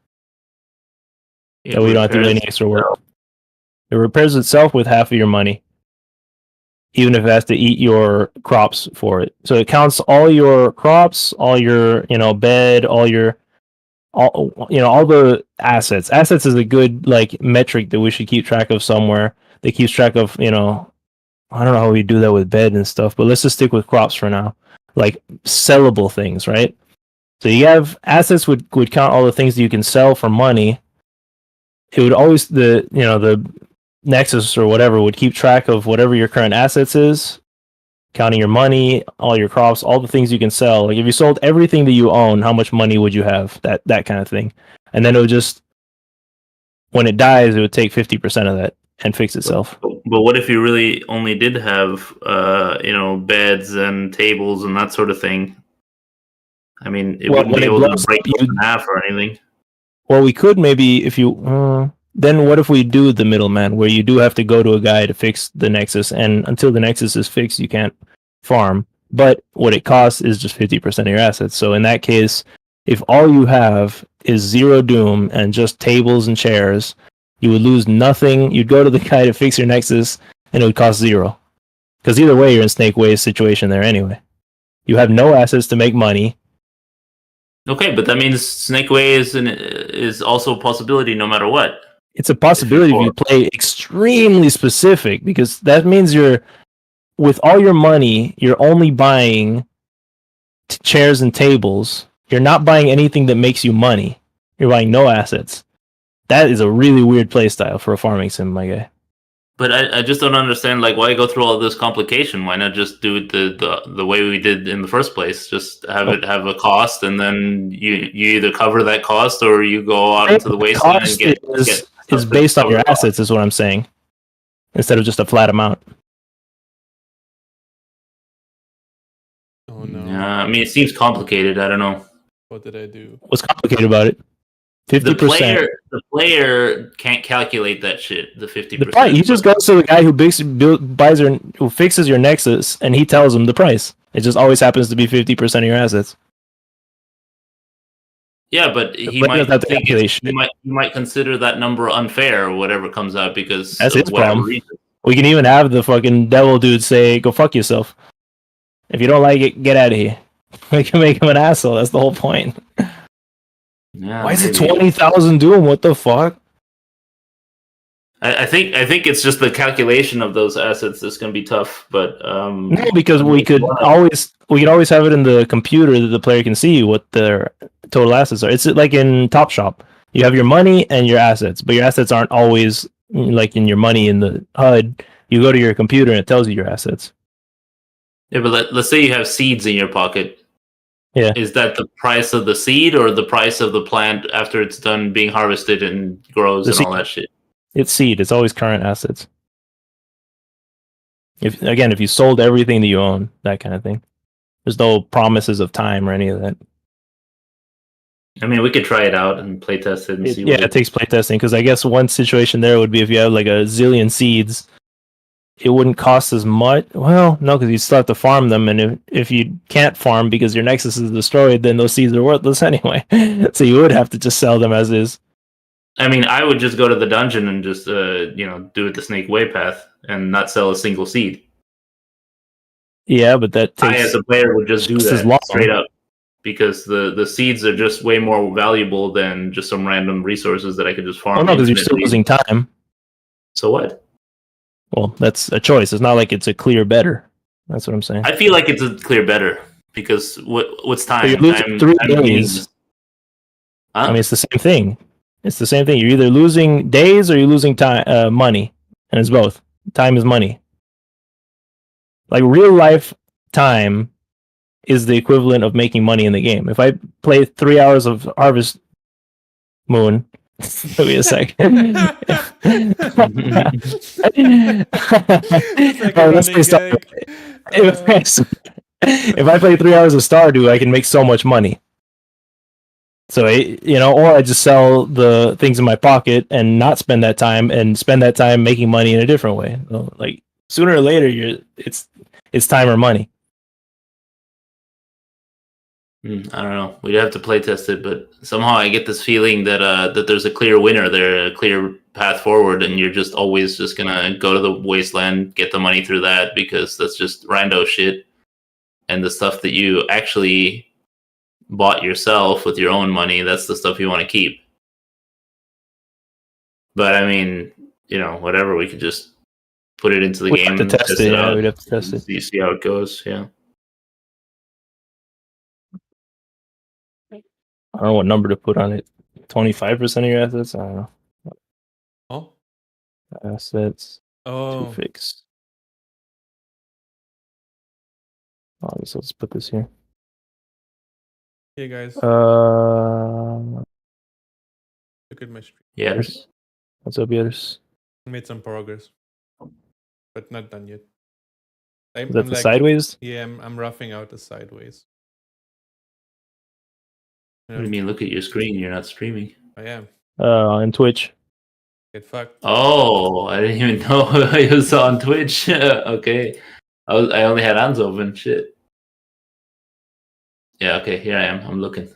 So we don't have to do any extra work. It repairs itself with half of your money, even if it has to eat your crops for it. So it counts all your crops, all your bed, all the assets. Assets is a good metric that we should keep track of somewhere. That keeps track of I don't know how we do that with bed and stuff, but let's just stick with crops for now. Like sellable things, right? So you have assets would count all the things that you can sell for money. It would always the Nexus or whatever would keep track of whatever your current assets is, counting your money, all your crops, all the things you can sell. Like if you sold everything that you own, how much money would you have? That kind of thing. And then it would just, when it dies, it would take 50% of that and fix itself. But what if you really only did have beds and tables and that sort of thing? I mean, it wouldn't be able to break it in half or anything. Well, we could maybe if you. Then what if we do the middleman, where you do have to go to a guy to fix the Nexus, and until the Nexus is fixed, you can't farm. But what it costs is just 50% of your assets. So in that case, if all you have is 0 doom and just tables and chairs, you would lose nothing. You'd go to the guy to fix your Nexus, and it would cost 0. Because either way, you're in Snake Way's situation there anyway. You have no assets to make money. Okay, but that means Snake Way is also a possibility no matter what. It's a possibility if you play extremely specific, because that means with all your money, you're only buying chairs and tables. You're not buying anything that makes you money. You're buying no assets. that is a really weird playstyle for a farming sim, my guy. But I just don't understand, like, why go through all this complication? Why not just do it the way we did in the first place? Just have it have a cost, and then you either cover that cost or you go out into the wasteland and get is based on your assets, is what I'm saying, instead of just a flat amount. Oh no! Yeah, I mean, it seems complicated. I don't know. What did I do? What's complicated about it? 50%. The player can't calculate that shit. The 50%. He just goes to the guy who who fixes your Nexus, and he tells him the price. It just always happens to be 50% of your assets. Yeah, but he might consider that number unfair or whatever comes out because that's his problem. Reason. We can even have the fucking devil dude say, "Go fuck yourself. If you don't like it, get out of here." We can make him an asshole. That's the whole point. Yeah, why is it 20,000 Doom? What the fuck? I think it's just the calculation of those assets that's going to be tough. But no, because we could always have it in the computer that the player can see what their total assets are. It's like in Top Shop. You have your money and your assets, but your assets aren't always like in your money in the HUD. You go to your computer and it tells you your assets. Yeah, but let's say you have seeds in your pocket. Yeah. Is that the price of the seed or the price of the plant after it's done being harvested and grows and all that shit? It's seed. It's always current assets. If you sold everything that you own, that kind of thing. There's no promises of time or any of that. I mean, we could try it out and play test it and see. Yeah, it takes play testing because I guess one situation there would be if you have like a zillion seeds, it wouldn't cost as much. Well, no, because you still have to farm them, and if you can't farm because your Nexus is destroyed, then those seeds are worthless anyway. So you would have to just sell them as is. I mean, I would just go to the dungeon and just do it the Snake Way path and not sell a single seed. Yeah, but that takes... I, as a player, would just do that straight up because the seeds are just way more valuable than just some random resources that I could just farm. Oh no, because you're still losing time. So what? Well, that's a choice. It's not like it's a clear better. That's what I'm saying. I feel like it's a clear better because what's time? So you're losing 3 days. Huh? I mean, it's the same thing. It's the same thing. You're either losing days or you're losing time, money, and it's both. Time is money. Like real life time is the equivalent of making money in the game. If I play 3 hours of Harvest Moon, give me a second. If I play 3 hours of Stardew, I can make so much money. So, or I just sell the things in my pocket and not spend that time and spend that time making money in a different way. So, like sooner or later, it's time or money. I don't know. We'd have to play test it, but somehow I get this feeling that that there's a clear winner there, a clear path forward, and you're just always just gonna go to the wasteland, get the money through that because that's just rando shit, and the stuff that you actually bought yourself with your own money, that's the stuff you want to keep. But I mean, whatever, we could just put it into the game and test it out. We'd have to test it. See how it goes. Yeah. I don't know what number to put on it. 25% of your assets? I don't know. Oh. Assets. Oh. To fix. I guess let's put this here. Hey guys. Look at my stream. Yes. What's up, Yetters? Made some progress, but not done yet. Is that the sideways? Yeah, I'm roughing out the sideways. What do you mean? Look at your screen. You're not streaming. I am. On Twitch. Get fucked. Oh, I didn't even know I was on Twitch. Okay. I only had hands open. Shit. Yeah, okay, here I am. I'm looking.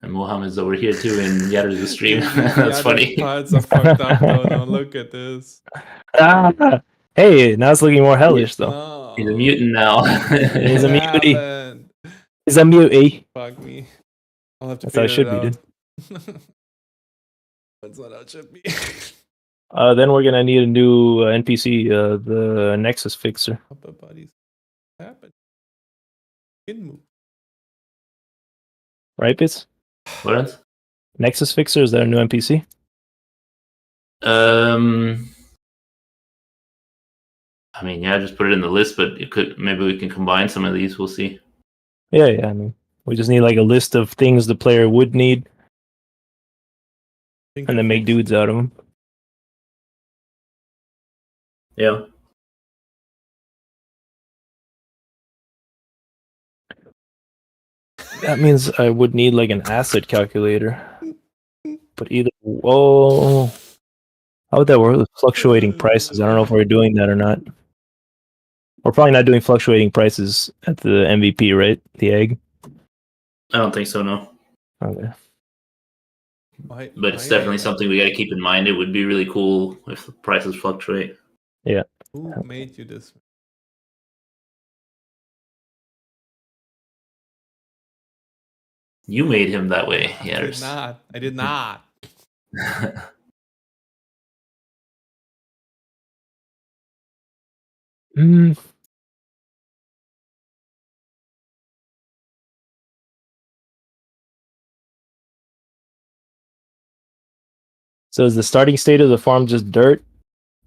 And Mohammed's over here too in Yatter's stream. That's funny. Parts are fucked up though. Now look at this. Hey, now it's looking more hellish though. Oh. He's a mutant now. He's a mutie. He's a mutie. Fuck me. I'll have to That's how it should be, dude. That's not how it should be. Then we're gonna need a new NPC, the Nexus Fixer. What Skin move. Right, Bits? What else? Nexus Fixer, is that a new NPC? I mean, yeah, just put it in the list, but maybe we can combine some of these. We'll see. Yeah, I mean, we just need like a list of things the player would need, and then make dudes out of them. Yeah. That means I would need like an asset calculator. But either, how would that work with fluctuating prices? I don't know if we're doing that or not. We're probably not doing fluctuating prices at the MVP, right? The egg. I don't think so, no. Okay. But it's definitely something we got to keep in mind. It would be really cool if the prices fluctuate. Yeah. Who made you this? You made him that way. I did not. I did not. So is the starting state of the farm just dirt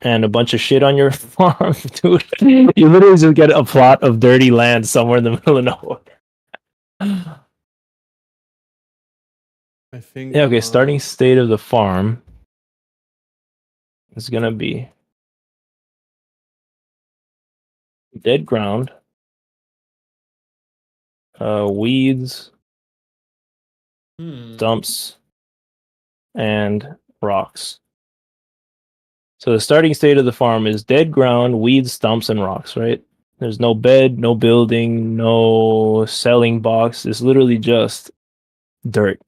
and a bunch of shit on your farm, dude? You literally just get a plot of dirty land somewhere in the middle of nowhere. I think. Yeah, okay, starting state of the farm is gonna be dead ground, weeds, dumps, and rocks. So the starting state of the farm is dead ground, weeds, stumps, and rocks, right? There's no bed, no building, no selling box. It's literally just dirt.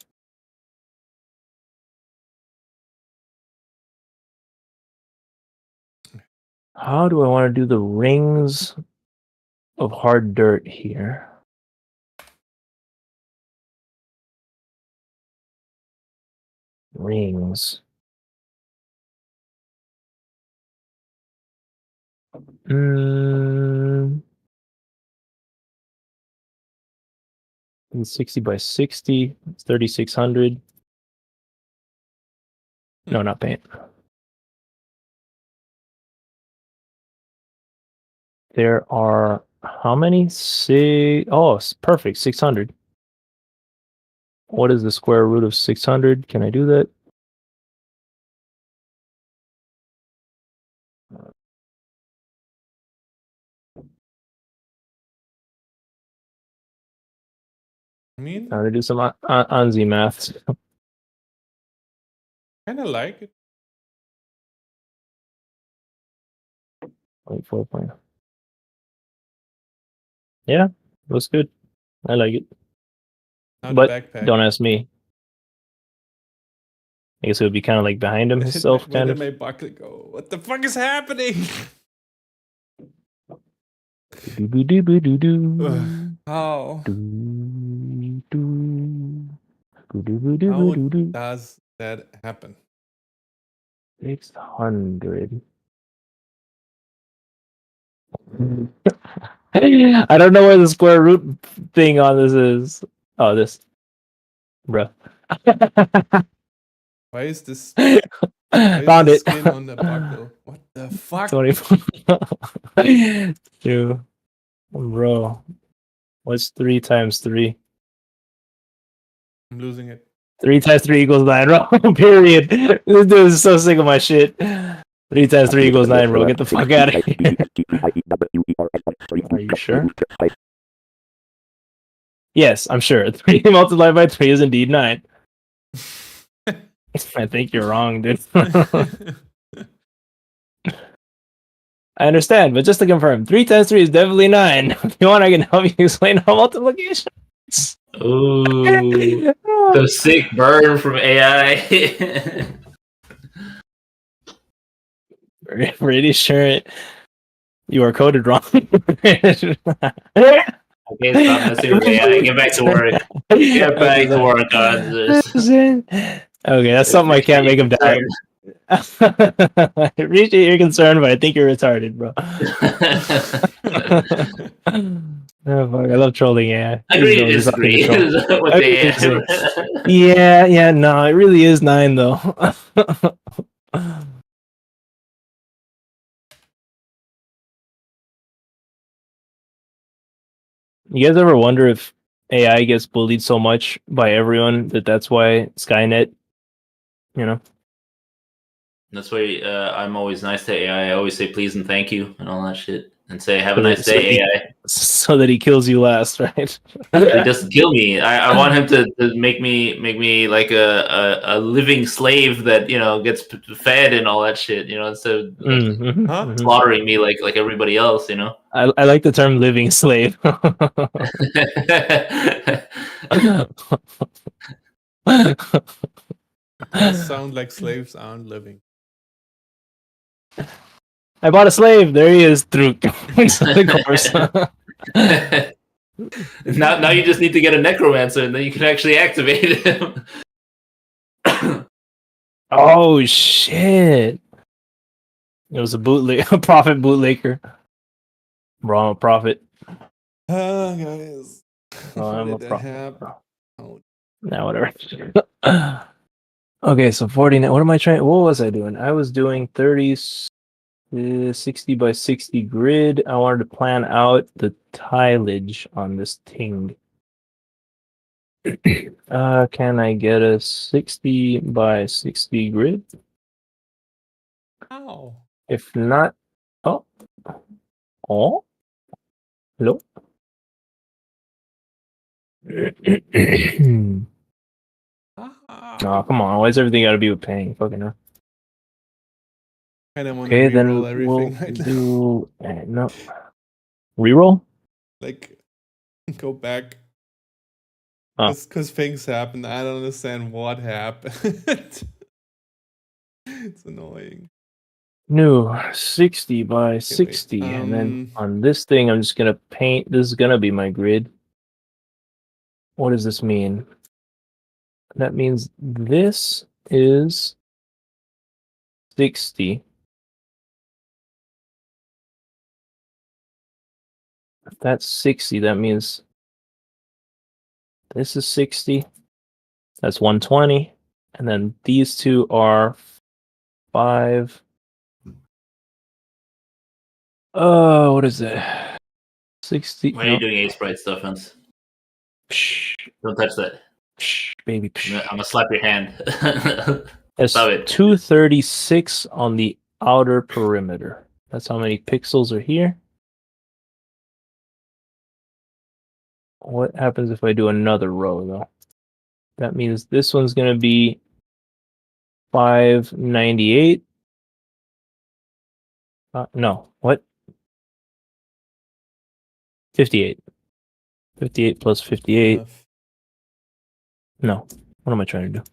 How do I want to do the rings of hard dirt here? Rings. 60 by 60. It's 3,600. No, not paint. There are how many? It's perfect. 600. What is the square root of 600? Can I do that? I mean, I'm gonna do some Anzi maths. kind of like it. 24 point. Yeah, looks good. I like it. Now But the backpack. don't ask me. I guess it would be kind of like behind him himself, Where kind did of. my buckle go? What the fuck is happening? How? How does that happen? 600. I don't know where the square root thing on this is. Oh, this. Bruh. Why is this? Found it. Skin on the buckle. What the fuck? 24. Dude. Bro. What's 3 times 3? I'm losing it. 3 times 3 equals 9, bro. Period. This dude is so sick of my shit. 3 times 3 equals 9, bro. Get the fuck out of here. Are you sure? Yes, I'm sure. 3 multiplied by 3 is indeed 9. I think you're wrong, dude. I understand, but just to confirm, 3 times 3 is definitely 9. If you want, I can help you explain how multiplication. Ooh, the sick burn from AI. Pretty sure you are coded wrong. Okay, stop messing with AI. Get back to work. Get back to work on this. Okay, that's something I can't make him die. I appreciate your concern, but I think you're retarded, bro. Oh, fuck, I love trolling. Yeah, Agree to just fucking disagree troll. with I the agree to disagree. answer. Yeah. No, it really is 9 though. You guys ever wonder if AI gets bullied so much by everyone that's why Skynet, you know? That's why I'm always nice to AI. I always say please and thank you and all that shit, and say have a So nice day, AI. so that he kills you last, right? He doesn't kill me. I want him to make me like a living slave that gets fed and all that shit. Instead of like Huh? slaughtering me like everybody else. I like the term living slave. Does sound like slaves aren't living. I bought a slave. There he is. Through the course. Now you just need to get a necromancer, and then you can actually activate him. Oh shit! It was a bootleg, a prophet bootlegger. Wrong prophet. Guys. Oh, I'm a Did I prophet. have? Oh, Now whatever. Okay, so 49. What am I trying? What was I doing? I was doing 30, 60 by 60 grid. I wanted to plan out the tileage on this thing. Can I get a 60 by 60 grid? ow. If not, oh, hello. Oh, come on. Why is everything got to be with paying? Fucking hell. I don't want to Okay, re-roll then everything we'll right now. do no reroll. Like, go back. Oh. Because things happen. I don't understand what happened. It's annoying. New 60 by 60, and then on this thing, I'm just gonna paint. This is gonna be my grid. What does this mean? That means this is 60. If that's 60, that means this is 60. That's 120. And then these two are 5. Oh, what is it? 60. Why are you doing Ace Sprite stuff, Hans? Psh, Don't touch that. psh, baby. Psh. I'm gonna slap your hand. It's Stop it. 236 on the outer perimeter. That's how many pixels are here. What happens if I do another row, though? That means this one's going to be 598. No, what? 58. 58 plus 58. No, what am I trying to do?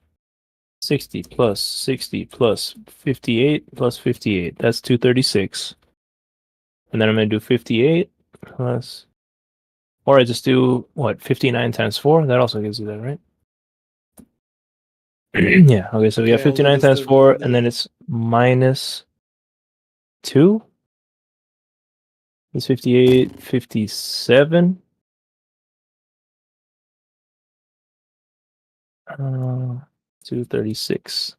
60 plus 60 plus 58 plus 58. That's 236. And then I'm going to do 58 plus... Or I just do, what, 59 times 4? That also gives you that, right? Yeah, okay, so we got 59 times 4, and then it's minus 2. It's 58, 57. 236.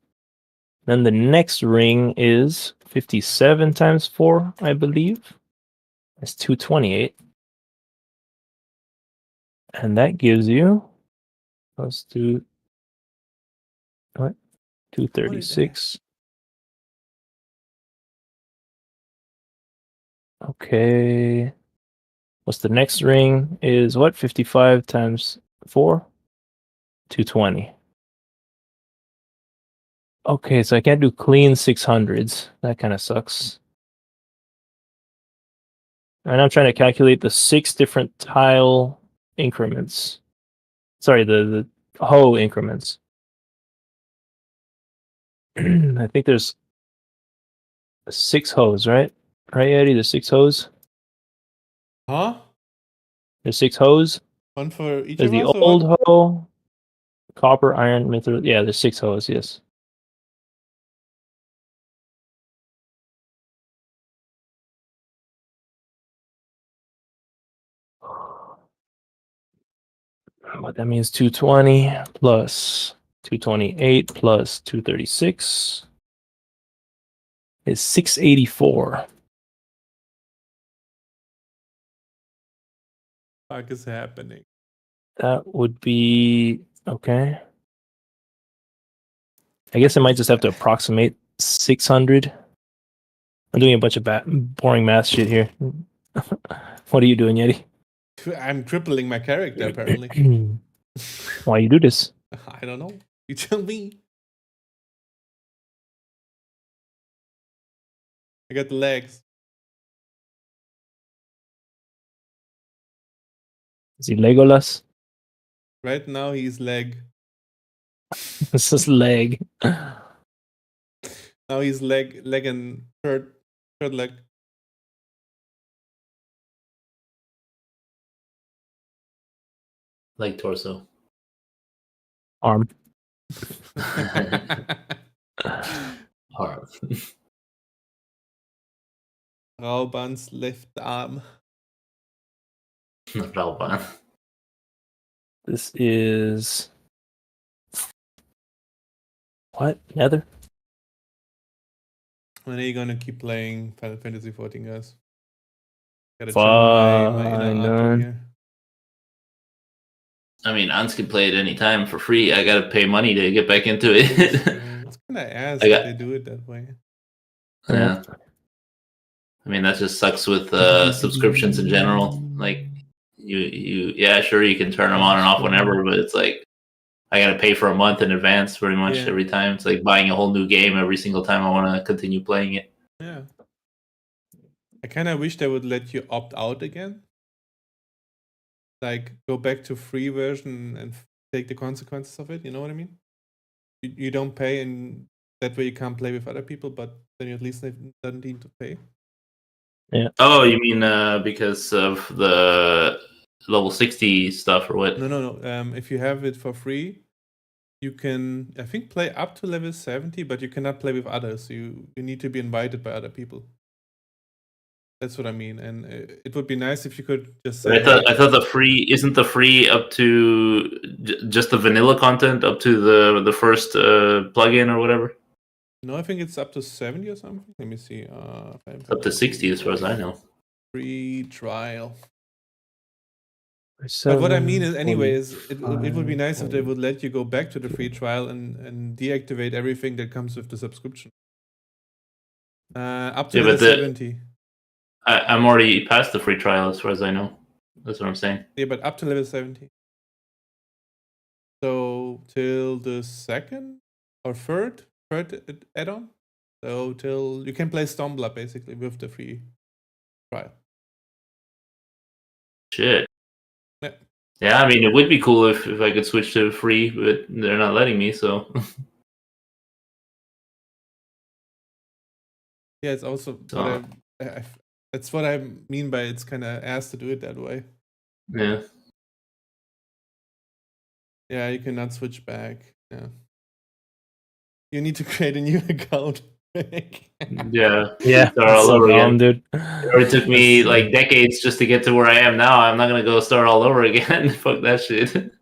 Then the next ring is 57 times 4, I believe. That's 228. And that gives you, let's do, what? 236. Okay. What's the next ring is what? 55 times 4? 220. Okay, so I can't do clean 600s. That kind of sucks. And I'm trying to calculate the 6 different tile increments. Sorry, the hoe increments. I think there's 6 hoes, right? Right, Eddie? There's 6 hoes. Huh? There's 6 hoes. One for each There's of the us? old hoe, copper, iron, mithril. Yeah, there's 6 hoes. Yes. What that means 220 plus 228 plus 236 is 684. Fuck is happening? That would be okay. I guess I might just have to approximate 600. I'm doing a bunch of boring math shit here. What are you doing, Yeti? I'm crippling my character, apparently. Why you do this? I don't know. You tell me. I got the legs. Is he Legolas? Right now he's leg. This is leg. Now he's leg and third leg. Like torso. Arm. Arm. Rauban's left arm. Rauban. This is what? Nether? When are you gonna keep playing Final Fantasy 14, guys? Gotta channel my inner Arthur here. I mean, Ans can play it anytime for free. I gotta pay money to get back into it. It's kind of ass if they do it that way. Yeah. I mean, that just sucks with subscriptions in general. Like, yeah, sure, you can turn them on and off whenever, but it's like, I gotta pay for a month in advance pretty much every time. It's like buying a whole new game every single time I want to continue playing it. Yeah. I kind of wish they would let you opt out again. Like, go back to free version and take the consequences of it. You know what I mean? You don't pay, and that way you can't play with other people, but then you at least don't need to pay. Yeah. Oh, you mean because of the level 60 stuff or what? No. If you have it for free, you can, I think, play up to level 70, but you cannot play with others. You need to be invited by other people. That's what I mean, and it would be nice if you could just say. I thought the free isn't the free up to just the vanilla content up to the first plugin or whatever. No, I think it's up to 70 or something. Let me see. Up to 60 as far as I know. Free trial. But what I mean is, anyways, it would be nice if they would let you go back to the free trial and deactivate everything that comes with the subscription. Up to level 70. I'm already past the free trial as far as I know. That's what I'm saying. Yeah, but up to level 70. So till the second or third add-on. So till you can play Stormblood basically with the free trial. Shit. Yeah. Yeah, I mean, it would be cool if I could switch to free, but they're not letting me, so. Yeah, it's also that's what I mean by it's kind of ass to do it that way. Yeah. Yeah, you cannot switch back. Yeah. You need to create a new account. Yeah. Start all over again, dude. It already took me like decades just to get to where I am now. I'm not gonna go start all over again. Fuck that shit.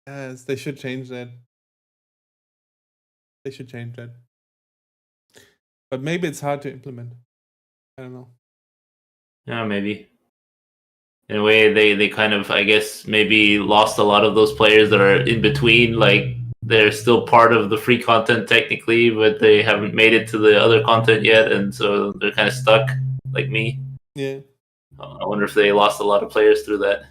Yes, they should change that. They should change that. But maybe it's hard to implement. I don't know. Yeah, maybe. In a way, they kind of, I guess, maybe lost a lot of those players that are in between. Like, they're still part of the free content technically, but they haven't made it to the other content yet, and so they're kind of stuck, like me. Yeah. I wonder if they lost a lot of players through that.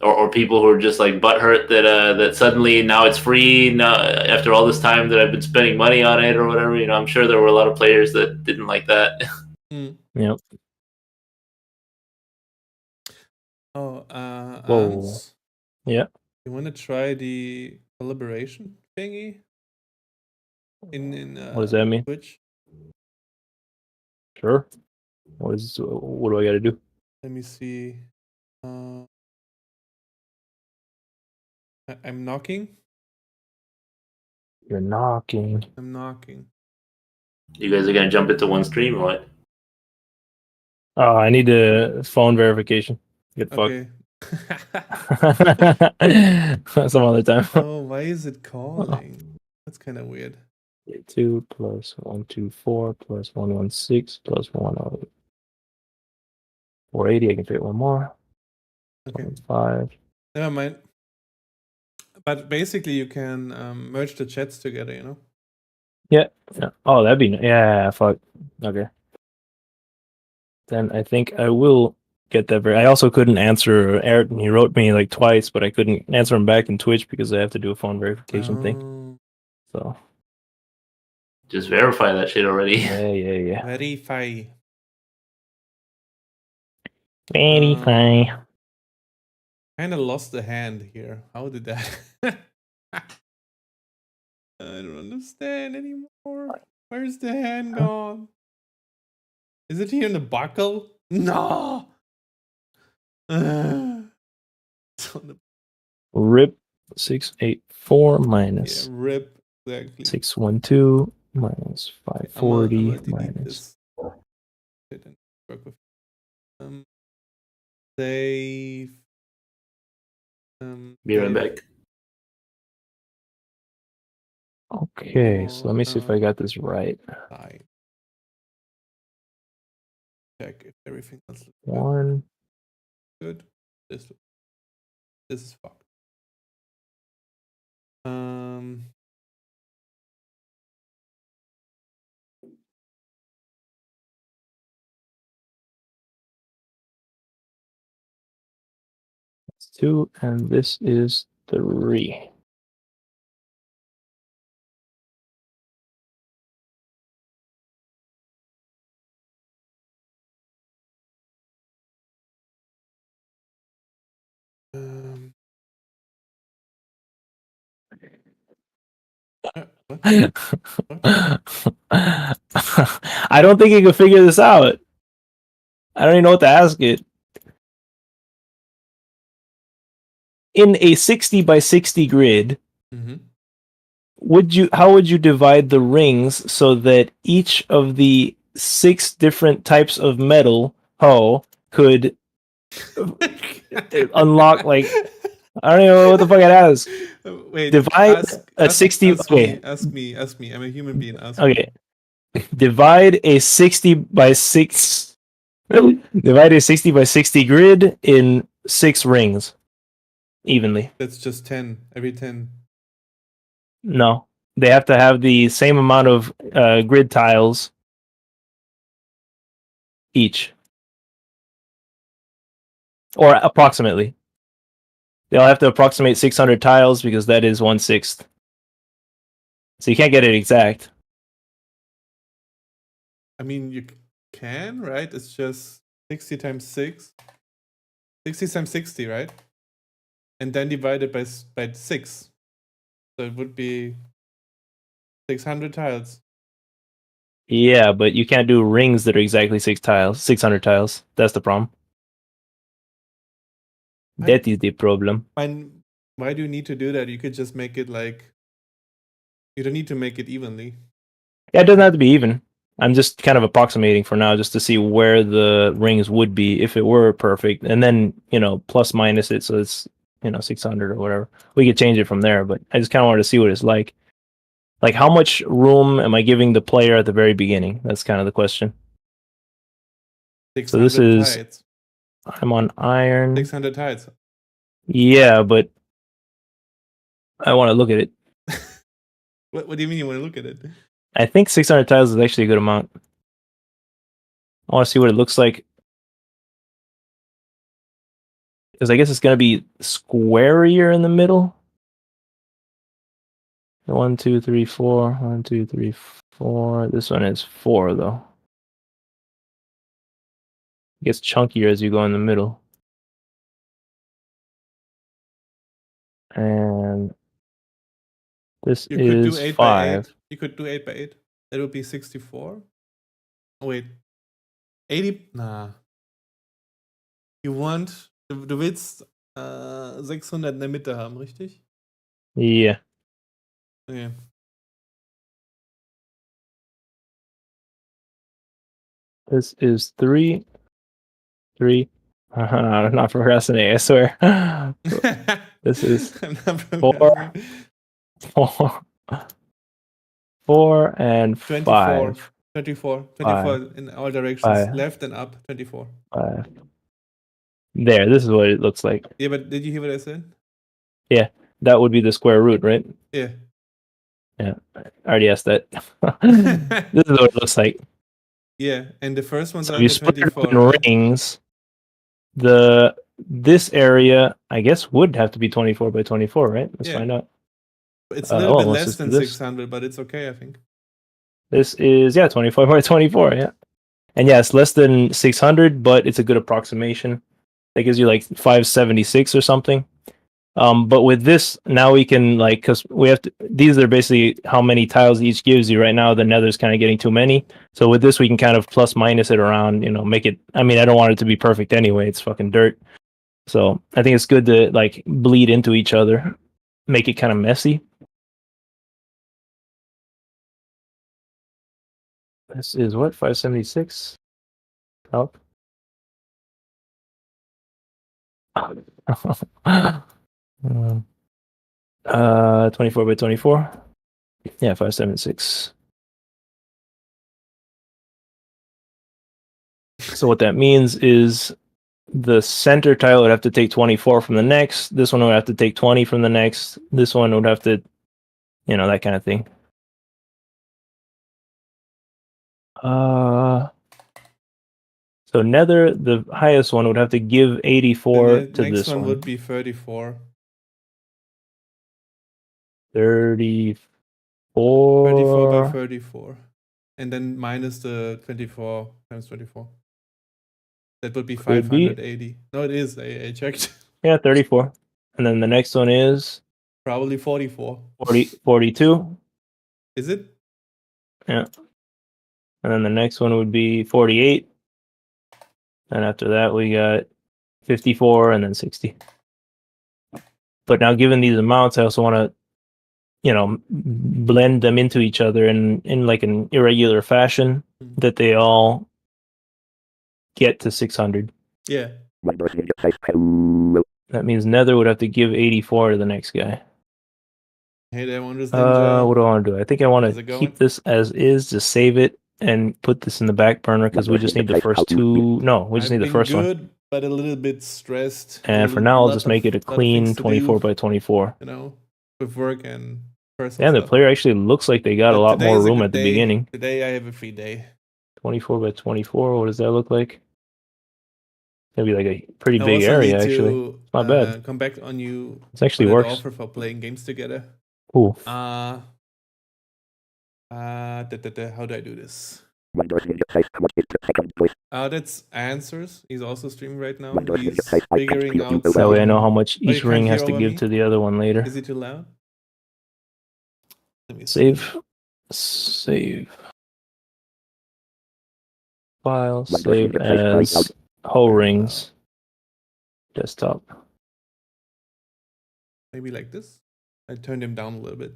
Or people who are just like butthurt that suddenly now it's free now after all this time that I've been spending money on it or whatever. You know, I'm sure there were a lot of players that didn't like that. Yep. Oh, Whoa. Ans, Yeah. you want to try the collaboration thingy in what does that mean? Twitch? Sure. What do I got to do? Let me see. I'm knocking. You're knocking. I'm knocking. You guys are gonna jump into one stream or what? Oh, I need a phone verification. Get fucked. Okay. Some other time. Oh, why is it calling? That's kind of weird. 2 plus 124 plus 116 plus 108. 480. I can fit one more. Okay. 5. Never mind. But basically, you can merge the chats together, you know? Yeah. Oh, that'd be yeah. Fuck. Okay. Then I think I will get that. I also couldn't answer Ayrton. He wrote me like twice, but I couldn't answer him back in Twitch because I have to do a phone verification thing. So Just verify that shit already. yeah. Verify. Verify. Kind of lost the hand here. How did that? I don't understand anymore. Where's the hand gone? Is it here in the buckle? No. Rip 684 minus rip exactly. 612 minus 540 minus. Save. Be right back. Okay, so let me see if I got this right. Check if everything else looks One. good. This is fucked. That's 2, and this is 3. I don't think you can figure this out. I don't even know what to ask it. In a 60 by 60 grid, how would you divide the rings so that each of the 6 different types of metal could unlock, like, I don't even know what the fuck it has. Wait, divide a 60. Ask me. I'm a human being. Okay. Divide a 60 by 6. Divide a 60 by 60 grid in 6 rings evenly. That's just 10. Every 10. No, they have to have the same amount of grid tiles each, or approximately. They'll have to approximate 600 tiles because that is 1/6. So you can't get it exact. I mean, you can, right? It's just 60 times 6. 60 times 60, right? And then divided by 6. So it would be 600 tiles. Yeah, but you can't do rings that are exactly 600 tiles. That's the problem. That is the problem. And why do you need to do that? You could just make it like... You don't need to make it evenly. Yeah, it doesn't have to be even. I'm just kind of approximating for now just to see where the rings would be if it were perfect. And then, plus minus it so it's, 600 or whatever. We could change it from there, but I just kind of wanted to see what it's like. Like, how much room am I giving the player at the very beginning? That's kind of the question. So this is... tides. I'm on iron. 600 tides. Yeah, but I want to look at it. What do you mean you want to look at it? I think 600 tiles is actually a good amount. I want to see what it looks like. Because I guess it's going to be squarier in the middle. 1, 2, 3, 4. 1, 2, 3, 4. This one is 4, though. It gets chunkier as you go in the middle. And this is 5. By 8. You could do 8 by 8. That would be 64. Oh, wait. 80? Nah. You want... Du willst 600 in der Mitte haben, richtig? Yeah. Okay. This is 3. 3. I'm not procrastinating, I swear. This is I'm not 4, procrastinating. 4, 4, and 24. 5. 24. 24 5, in all directions. 5, Left and up. 24. 5. There, this is what it looks like. Yeah, but did you hear what I said? Yeah, that would be the square root, right? Yeah. Yeah, I already asked that. This is what it looks like. Yeah, and the first one's So if you under split it up 24. in Right? rings, this area, I guess, would have to be 24 by 24, right? Let's Yeah. find out. It's a little bit let's less just do than this. 600, but it's okay, I think. This is, 24 by 24, yeah. And yeah, it's less than 600, but it's a good approximation. That gives you like 576 or something. But with this, now we can because we have to, these are basically how many tiles each gives you. Right now, the nether's kind of getting too many. So with this, we can kind of plus minus it around, make it, I mean, I don't want it to be perfect anyway. It's fucking dirt. So I think it's good to bleed into each other, make it kind of messy. This is what, 576? Up. 24 by 24. Yeah, 576. So what that means is the center tile would have to take 24 from the next. This one would have to take 20 from the next. This one would have to, that kind of thing. So nether, the highest one would have to give 84 to this one. Next one would be 34. 34. 34 by 34. And then minus the 24 times 24. That would be 580. No, it is. I checked. Yeah, 34. And then the next one is? Probably 44. 42. Is it? Yeah. And then the next one would be 48. And after that, we got 54 and then 60. But now, given these amounts, I also want to, blend them into each other in like an irregular fashion that they all get to 600. Yeah. That means nether would have to give 84 to the next guy. Hey there, Wonders Ninja. What do I want to do? I think I want to keep this as is, just save it and put this in the back burner because we just need the first two. No, we just need the first one. Good, but a little bit stressed. And for now, I'll just make it a clean 24 by 24. With work and personal Yeah, the stuff. player actually looks like they got a lot more room at the beginning. Today I have a free day. 24 by 24. What does that look like? It'll be like a pretty big area, actually. It's not bad. Come back on you. It actually works. Offer for playing games together. Cool. How do I do this? That's Answers. He's also streaming right now. He's figuring out. That way I know how much each ring has to give to the other one later. Is it too loud? Let me save. File. Save as whole rings. Desktop. Maybe like this. I turned him down a little bit.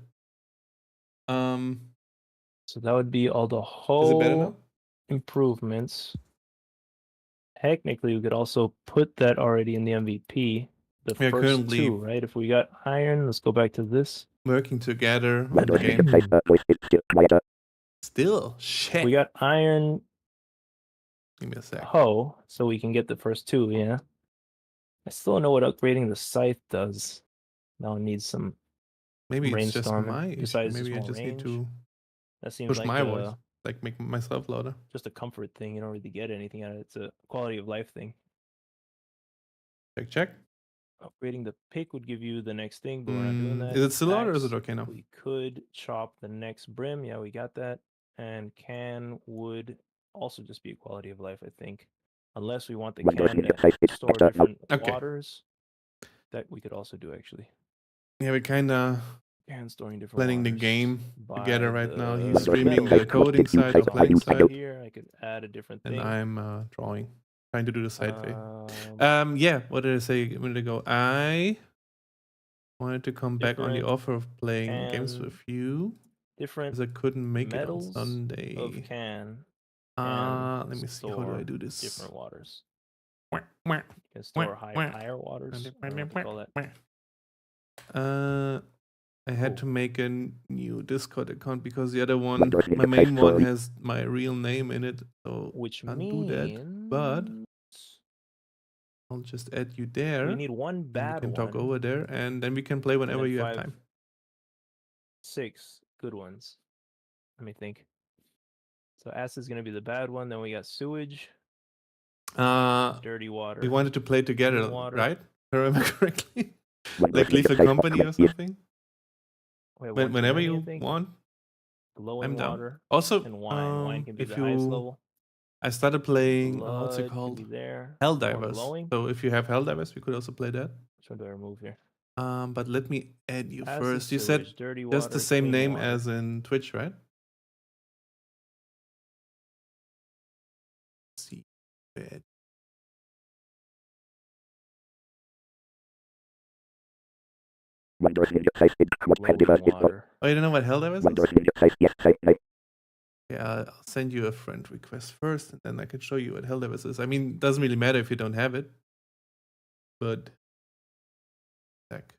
So that would be all the whole improvements. Technically, we could also put that already in the MVP. The first two, right? If we got iron, let's go back to this. Working together. Still, shit. We got iron. Give me a sec. So we can get the first two, yeah. I still don't know what upgrading the scythe does. Now it needs some. Maybe it's just my issue. Maybe I just need to push my voice, like make myself louder. Just a comfort thing. You don't really get anything out of it. It's a quality of life thing. Check. Upgrading the pick would give you the next thing, but we're not doing that. Is it still loud or is it okay now? We could chop the next brim. Yeah, we got that. And can would also just be a quality of life, I think. Unless we want the can to store different waters. That we could also do, actually. Yeah, we kind of storing different planning the game together right now. He's streaming the coding side, the playing side. Here, I could add a different thing. And I'm drawing, trying to do the side way. Yeah. What did I say a minute ago? I wanted to come back on the offer of playing games with you. Because I couldn't make it on Sunday. Of can let me see. How do I do this? Different waters. You can store higher waters. I don't know what to call that. I had Cool. to make a new Discord account because the other one, my main one, has my real name in it. So Which can't means do that. But I'll just add you there. we need one and bad we can one. talk over there, and then we can play whenever then you have 5, time. 6 good ones. Let me think. So acid is gonna be the bad one. Then we got sewage, dirty water. We wanted to play together, clean water. right? If I remember correctly. Like leave a company or something. Wait, one too Whenever many, I you think? want. Glowing I'm down. water Also, and wine. Wine can be if the highest you, level. I started playing, what's it Blood called? could be there. Helldivers. glowing. So if you have Helldivers, we could also play that. Which one do I remove here? But let me add you Acid, first. You said sewage, dirty just water, the same clean name water. as in Twitch, right? Let's see. Bad. Glowing water. Oh, you don't know what Helldivers is? Yeah, I'll send you a friend request first, and then I can show you what Helldivers is. I mean, it doesn't really matter if you don't have it, but heck.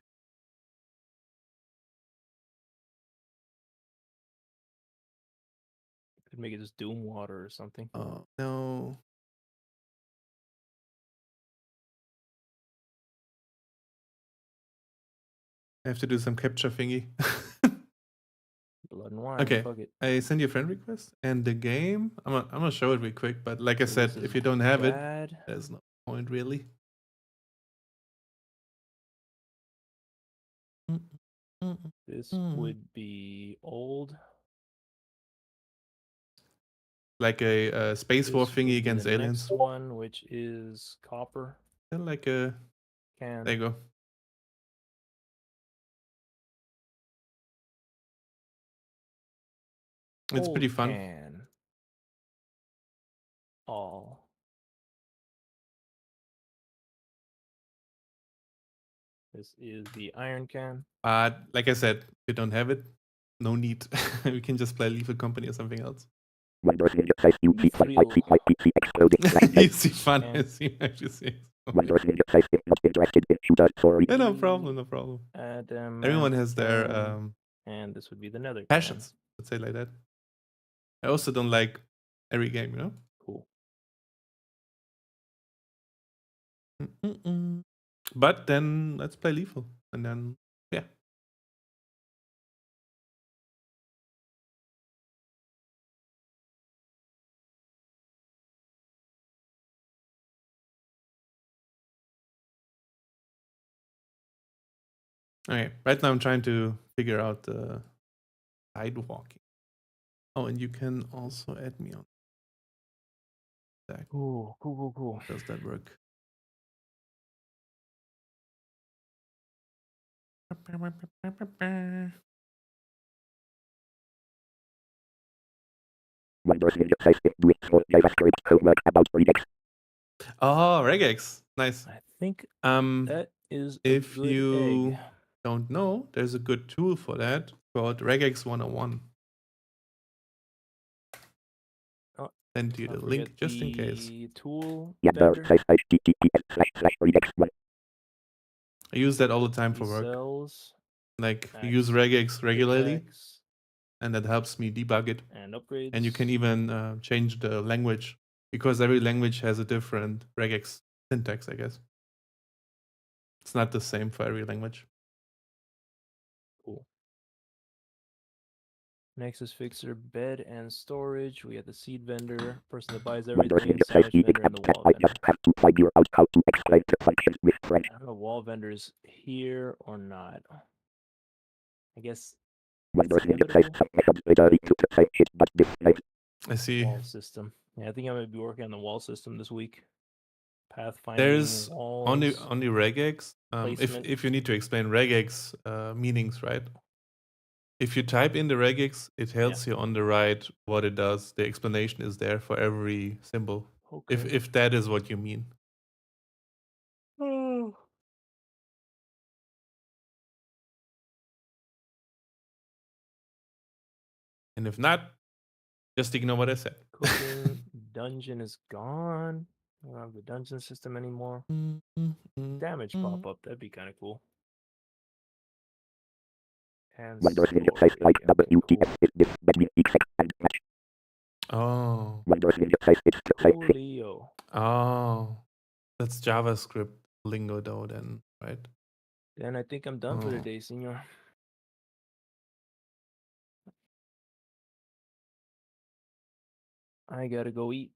Could make it just Doom water or something. Oh no. I have to do some capture thingy. Blood and wine. Okay, Fuck it. I send you a friend request, and the game, I'm gonna show it real quick, but like I So said, this if is you don't have it, bad. there's no point really. This would be old. Like a space war This thingy would be against the aliens. next one, which is copper. They're like a. Can. There you go. It's pretty fun. Can. All. This is the iron can. Like I said, if you don't have it, no need. We can just play Lethal Company or something else. Easy fun, as you actually say. No problem, no problem. Everyone has their and this would be the nether passions, let's say like that. I also don't like every game, you know? Cool. But then let's play Lethal, and then yeah. Okay, right now I'm trying to figure out the side walking. Oh, and you can also add me on. Cool. Does that work? Oh, regex. Nice. I think that is if you egg. don't know, there's a good tool for that called regex 101. Oh, send you the link just in case. Tool. I use that all the time for work. Cells, like you use regex regularly, and that helps me debug it. And upgrades. And you can even change the language, because every language has a different regex syntax, I guess. It's not the same for every language. Cool. Nexus Fixer, bed and storage. We have the seed vendor, person that buys everything, sandwich vendor, and the wall vendor. I don't know, wall vendors here or not. I guess. I see. Wall system. Yeah, I think I'm gonna be working on the wall system this week. Pathfinding. There's walls, only regex. If you need to explain regex meanings, right? If you type in the regex, it tells you on the right what it does. The explanation is there for every symbol. Okay. If that is what you mean. Oh. And if not, just ignore what I said. Cooking dungeon is gone. I don't have the dungeon system anymore. Mm-hmm. Damage pop up. That'd be kind of cool. And Windows Ninja story. Size like Okay, cool. WTF is this between exec and match. Oh. Windows Ninja Size it's size Coolio. Oh. That's JavaScript lingo though then, right? Then I think I'm done for the Oh. day, senor. I gotta go eat.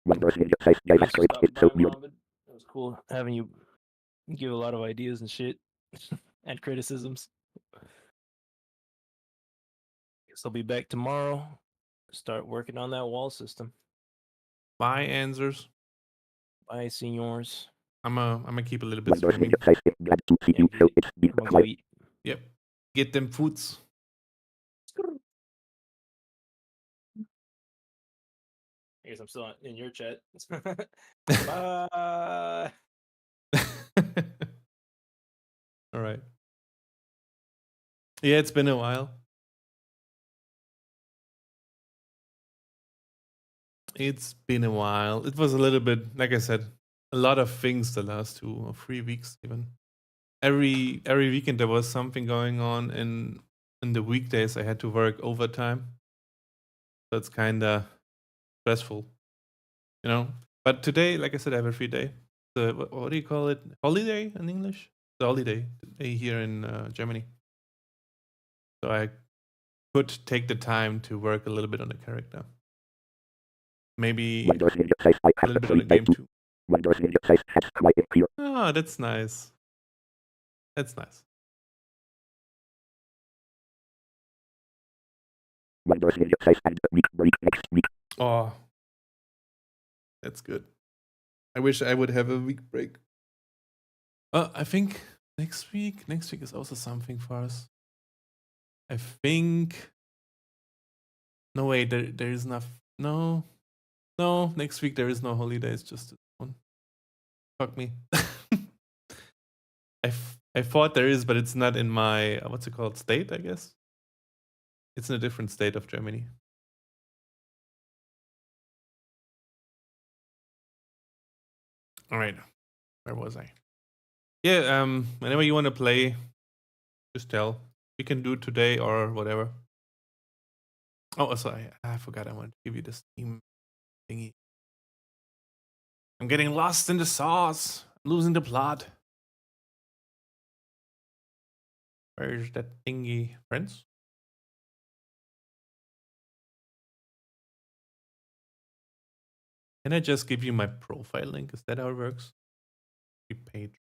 Windows Ninja Size Thanks for JavaScript stopping is so by, weird. Mohammed. It was cool having you give a lot of ideas and shit and criticisms. Guess I'll be back tomorrow. Start working on that wall system. My answers. Bye, senors. I'm gonna keep a little bit Windows streaming. Ninja Size is glad to see you, so it's been I'm gonna go quiet. eat. Yep. Get them foods. I guess I'm still in your chat. Bye. All right. Yeah, it's been a while. It's been a while. It was a little bit, like I said, a lot of things the last 2 or 3 weeks even. Every weekend there was something going on, and in the weekdays I had to work overtime. So it's kind of stressful, you know. But today, like I said, I have a free day. So what do you call it? Holiday in English? The holiday day here in Germany. So I could take the time to work a little bit on the character. Maybe Windows Ninja Size I a have little the bit on the same day game too. too. Windows Ninja Size has quite a clear. Ah, that's nice. That's nice. Windows Ninja Size and week break next week. Oh, that's good. I wish I would have a week break. I think next week is also something for us. I think. No, wait, there is enough. No, next week there is no holidays, just this one. Fuck me. I thought there is, but it's not in my, what's it called, state, I guess? It's in a different state of Germany. All right, where was I? Yeah, whenever you want to play, just tell. We can do it today or whatever. Oh, sorry, I forgot I wanted to give you the Steam thingy. I'm getting lost in the sauce. I'm losing the plot. Where's that thingy, friends? Can I just give you my profile link? Is that how it works? Page.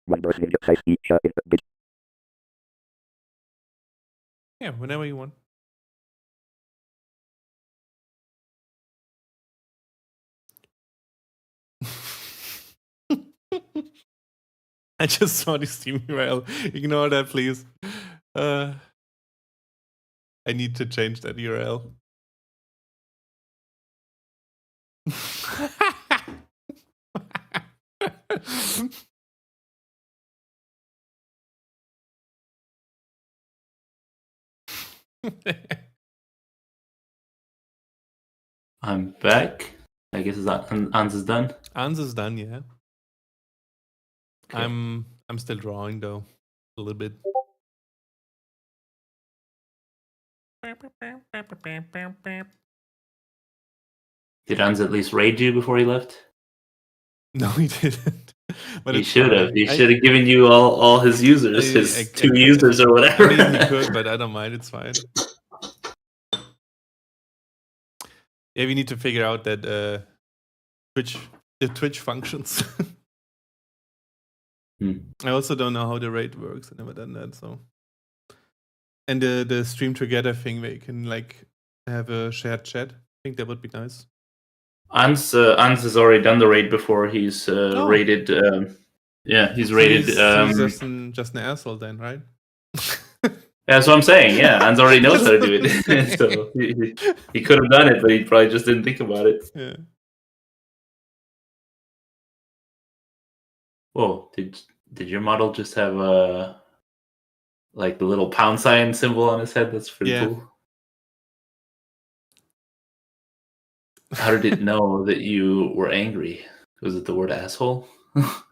Windows Ninja Size each is a bit. Yeah, whenever you want. I just saw the Steam URL. Ignore that, please. I need to change that URL. I'm back. I guess Ans is done. Ans is done, yeah. Okay. I'm still drawing though, a little bit. Did Ans at least raid you before he left? No, he didn't. But He it's should have. fine. He should have given you all his users, his two users or whatever. I mean, he could, but I don't mind. It's fine. Yeah, we need to figure out that the Twitch functions. I also don't know how the raid works. I've never done that, so. And the stream together thing where you can like have a shared chat. I think that would be nice. Ans has already done the raid before. He's raided. Yeah, he's raided. He's just an asshole then, right? That's what I'm saying. Yeah, Ans already knows how to do it. So he could have done it, but he probably just didn't think about it. Yeah. Whoa! Did your model just have like the little pound sign symbol on his head? That's pretty cool. How did it know that you were angry? Was it the word asshole?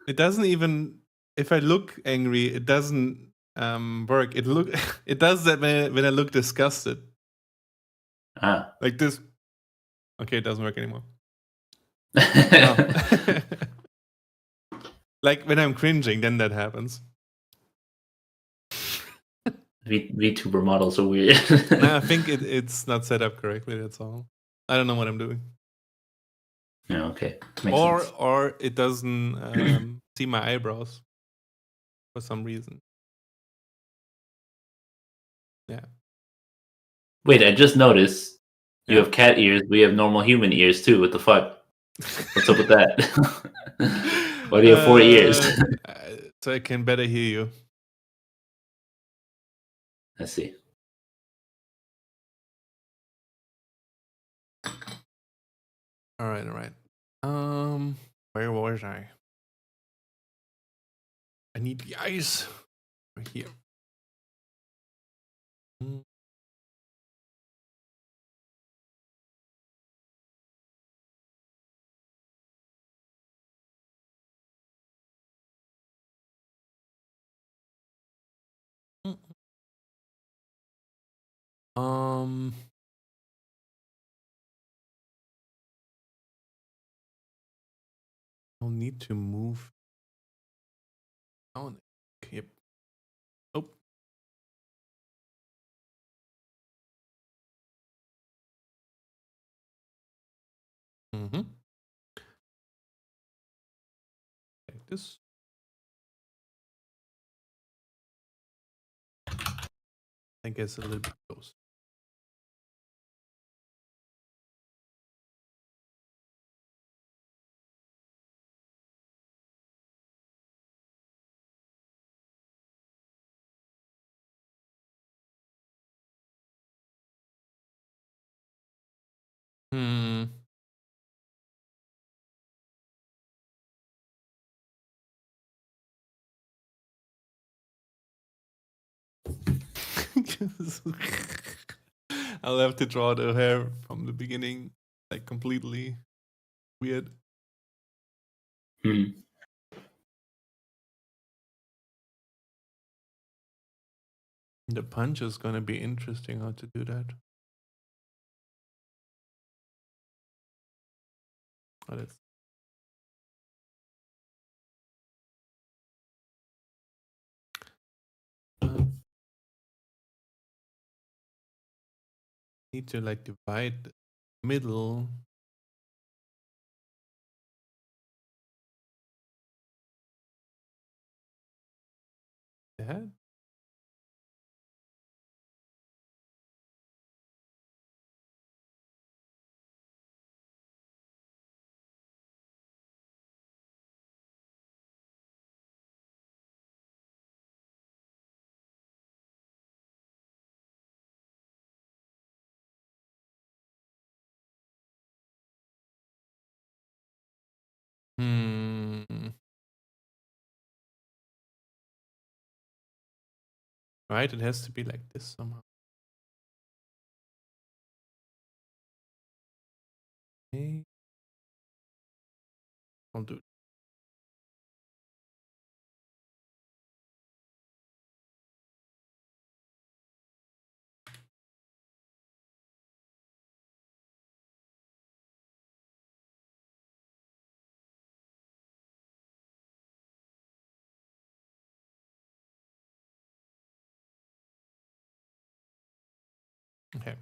It doesn't even. If I look angry, it doesn't work. It does that when I look disgusted. Ah. Like this. Okay, it doesn't work anymore. Like when I'm cringing, then that happens. VTuber models are weird. No, I think it's not set up correctly. That's all. I don't know what I'm doing. Yeah, okay. Makes sense. Or it doesn't see my eyebrows for some reason. Yeah. Wait, I just noticed you Yeah. have cat ears. We have normal human ears too. What the fuck? What's up with that? Why do you have 4 ears? So I can better hear you. I see. All right. Where was I? I need the eyes. Right here. I'll need to move down. Yep. Oh. Mm-hmm. Like this. I guess a little bit close. I'll have to draw the hair from the beginning, like completely weird. Hmm. The punch is gonna be interesting how to do that. Oh, that's need to like divide the middle. That? Right, it has to be like this somehow. Okay. I'll do it. Okay.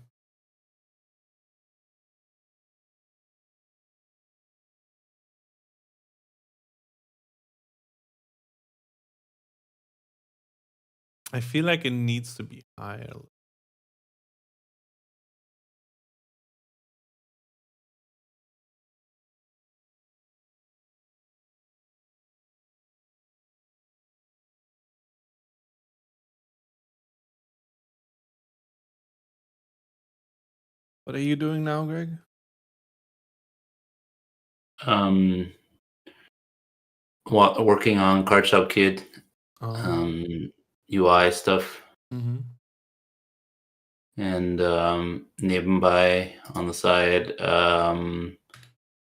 I feel like it needs to be higher. What are you doing now, Greg? Working on Card Shop Kid, Oh. UI stuff. Mm-hmm. and nearby on the side,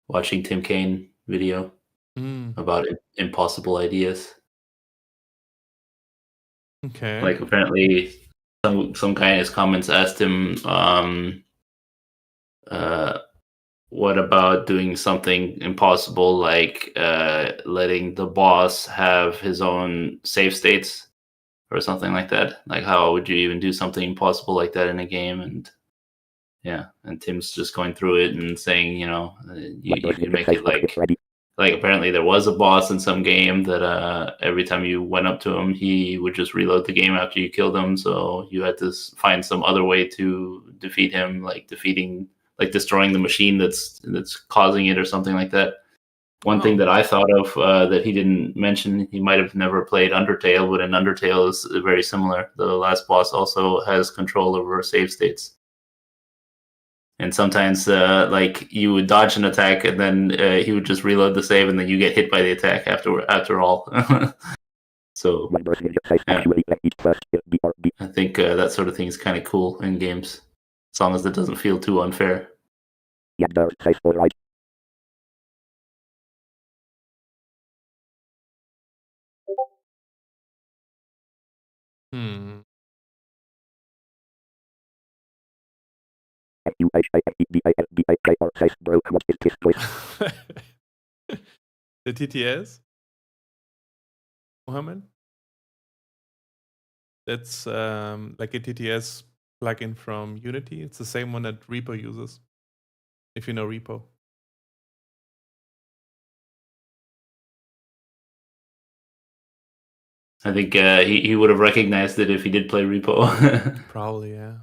watching Tim Kaine video about impossible ideas. Okay. Like apparently, some guy in his comments asked him, what about doing something impossible like letting the boss have his own save states or something like that? Like, how would you even do something impossible like that in a game? And yeah, and Tim's just going through it and saying, you can make it like apparently there was a boss in some game that every time you went up to him, he would just reload the game after you killed him. So you had to find some other way to defeat him, like destroying the machine that's causing it or something like that. One thing that I thought of that he didn't mention, he might have never played Undertale, but in Undertale is very similar. The last boss also has control over save states. And sometimes, like you would dodge an attack, and then he would just reload the save, and then you get hit by the attack after all. So, yeah. I think that sort of thing is kind of cool in games, as long as it doesn't feel too unfair. The TTS, Mohammed? That's like a TTS plugin from Unity. It's the same one that Repo uses, if you know Repo. I think he would have recognized it if he did play Repo. Probably, yeah.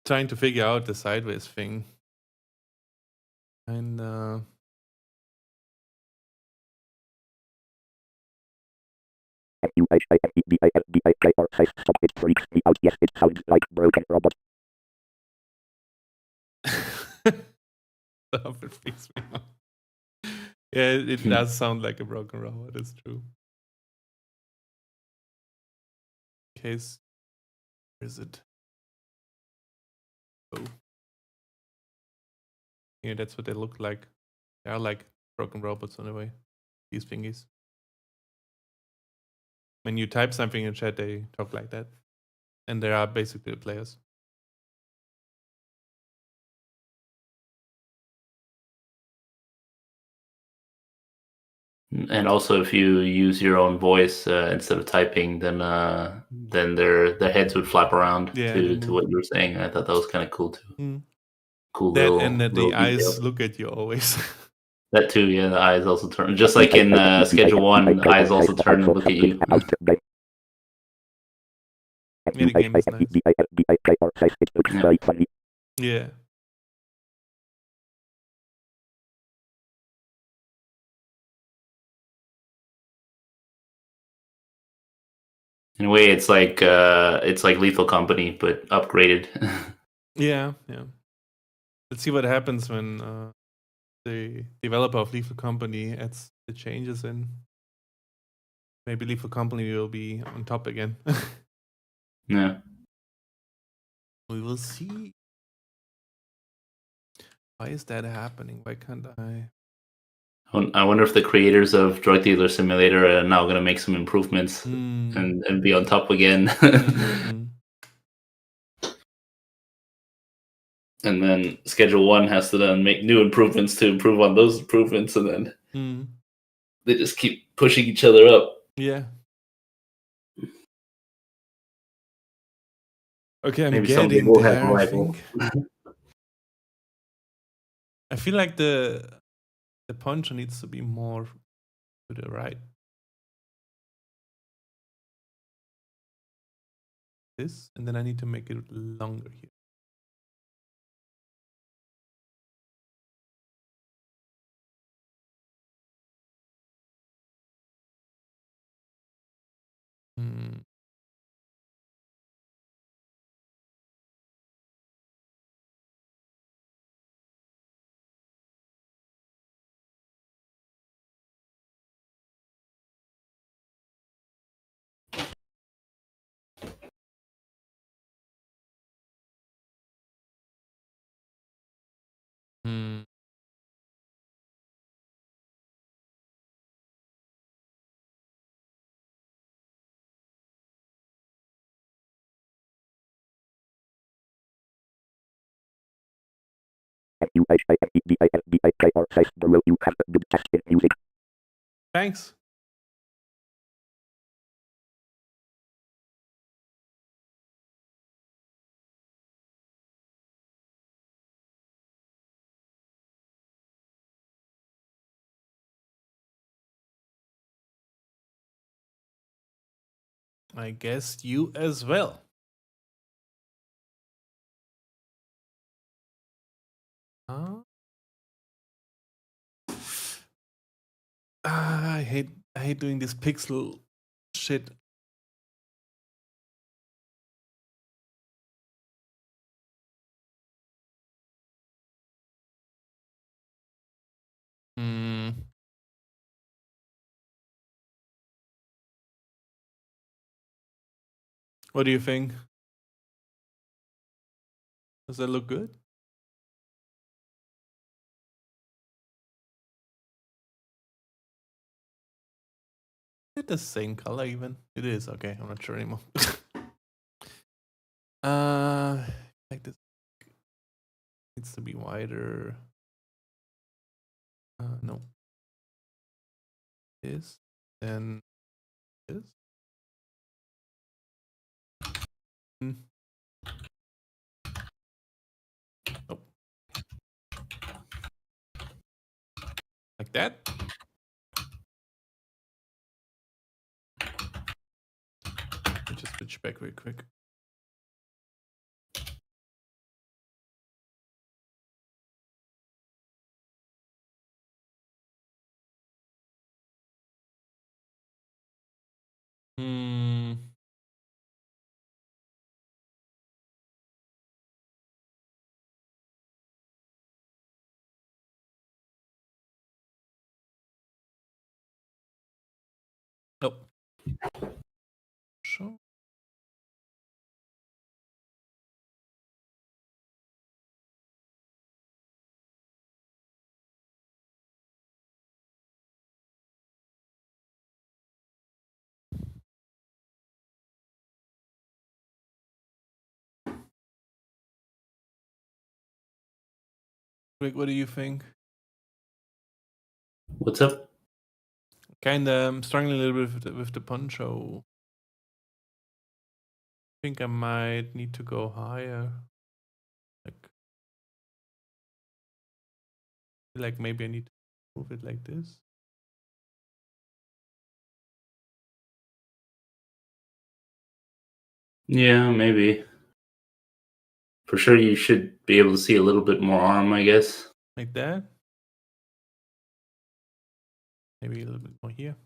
Trying to figure out the sideways thing. And Yes, it sounds like broken robot. Stop, it freaks me out. Yeah, it does sound like a broken robot, it's true. Case, where is it? Oh. Yeah, that's what they look like. They are like broken robots in a way, these thingies. When you type something in chat, they talk like that. And they are basically the players. And also, if you use your own voice instead of typing, then their heads would flap around to what you were saying. I thought that was kind of cool too. Cool that little, and that little the eyes detail. look at you always. That too, yeah. The eyes also turn, just like in Schedule 1. The eyes also turn and look at you. Yeah, the game is nice. Yeah. In a way, it's like Lethal Company, but upgraded. Yeah. Let's see what happens when the developer of Lethal Company adds the changes in. Maybe Lethal Company will be on top again. Yeah. We will see. Why is that happening? Why can't I? I wonder if the creators of Drug Dealer Simulator are now going to make some improvements and be on top again. And then Schedule 1 has to then make new improvements to improve on those improvements, and then they just keep pushing each other up. Yeah. Okay, I'm Maybe getting will there, have I think. I feel like the poncho needs to be more to the right. This, and then I need to make it longer here. Hmm. UHAFEBIFBIKR you have good test in music. Thanks. I guess you as well. Huh? I hate doing this pixel shit. Hmm. What do you think? Does that look good? Is it the same color even? It is. Okay, I'm not sure anymore. Like this needs to be wider. No. This and this. Hmm. Nope. Like that. Let me just switch back real quick. Hmm. Nope. Sure. Rick, what do you think? What's up? Kinda struggling a little bit with the poncho. I think I might need to go higher. Like maybe I need to move it like this. Yeah, maybe. For sure, you should be able to see a little bit more arm, I guess. Like that. Maybe a little bit more here.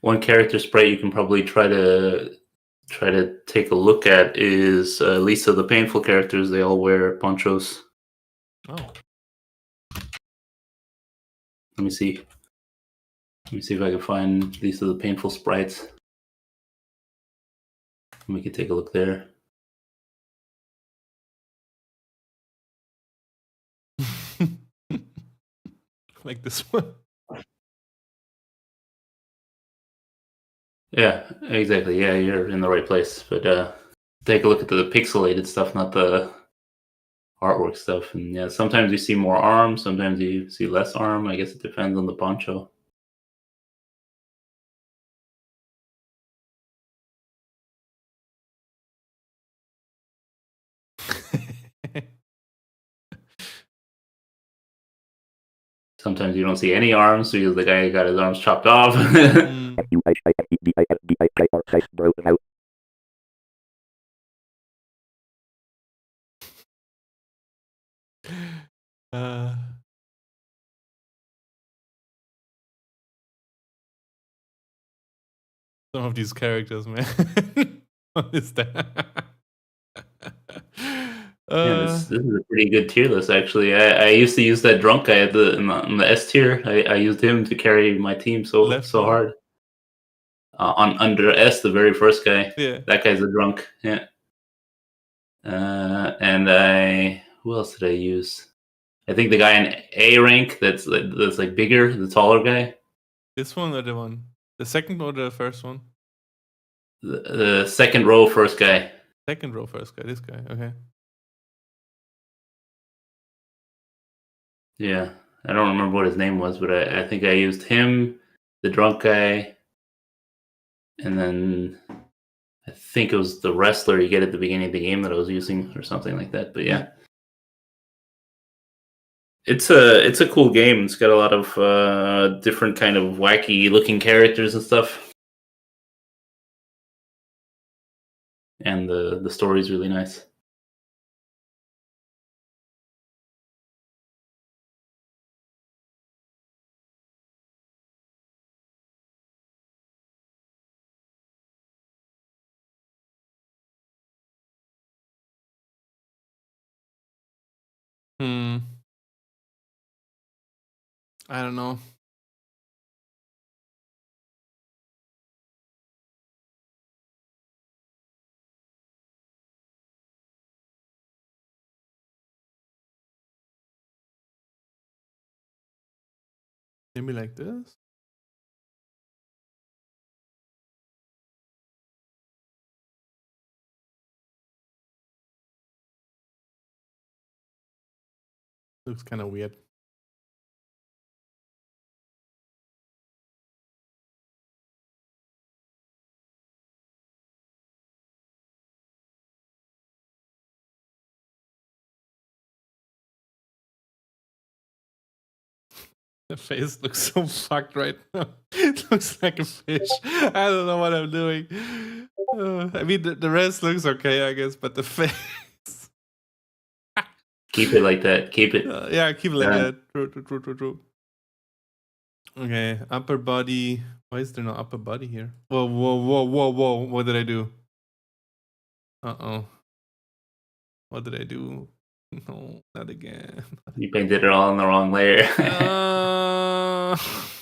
One character sprite you can probably try to take a look at is Lisa the Painful characters. They all wear ponchos. Oh. Let me see. Let me see if I can find Lisa the Painful sprites. We can take a look there. Like this one. Yeah, exactly. Yeah, you're in the right place. But take a look at the pixelated stuff, not the artwork stuff. And yeah, sometimes you see more arm, sometimes you see less arm. I guess it depends on the poncho. Sometimes you don't see any arms because the guy got his arms chopped off. broken out. Some of these characters, man. What is that? Yeah, this is a pretty good tier list, actually. I used to use that drunk guy in the S tier. I used him to carry my team so hard. on under S, the very first guy. Yeah. That guy's a drunk. Yeah. And who else did I use? I think the guy in A rank that's like bigger, the taller guy. This one or the one? The second or the first one? The second row, first guy. Second row, first guy. This guy. Okay. Yeah, I don't remember what his name was, but I think I used him, the drunk guy, and then I think it was the wrestler you get at the beginning of the game that I was using, or something like that. But yeah, it's a cool game. It's got a lot of different kind of wacky looking characters and stuff, and the story's really nice. I don't know. Maybe like this? Looks kind of weird. The face looks so fucked right now. It looks like a fish. I don't know what I'm doing. I mean, the rest looks okay, I guess, but the face. Keep it like that. Keep it. Yeah, keep it like that. True. Okay, upper body. Why is there no upper body here? Whoa. What did I do? Uh-oh. What did I do? No, not again. You painted it all on the wrong layer.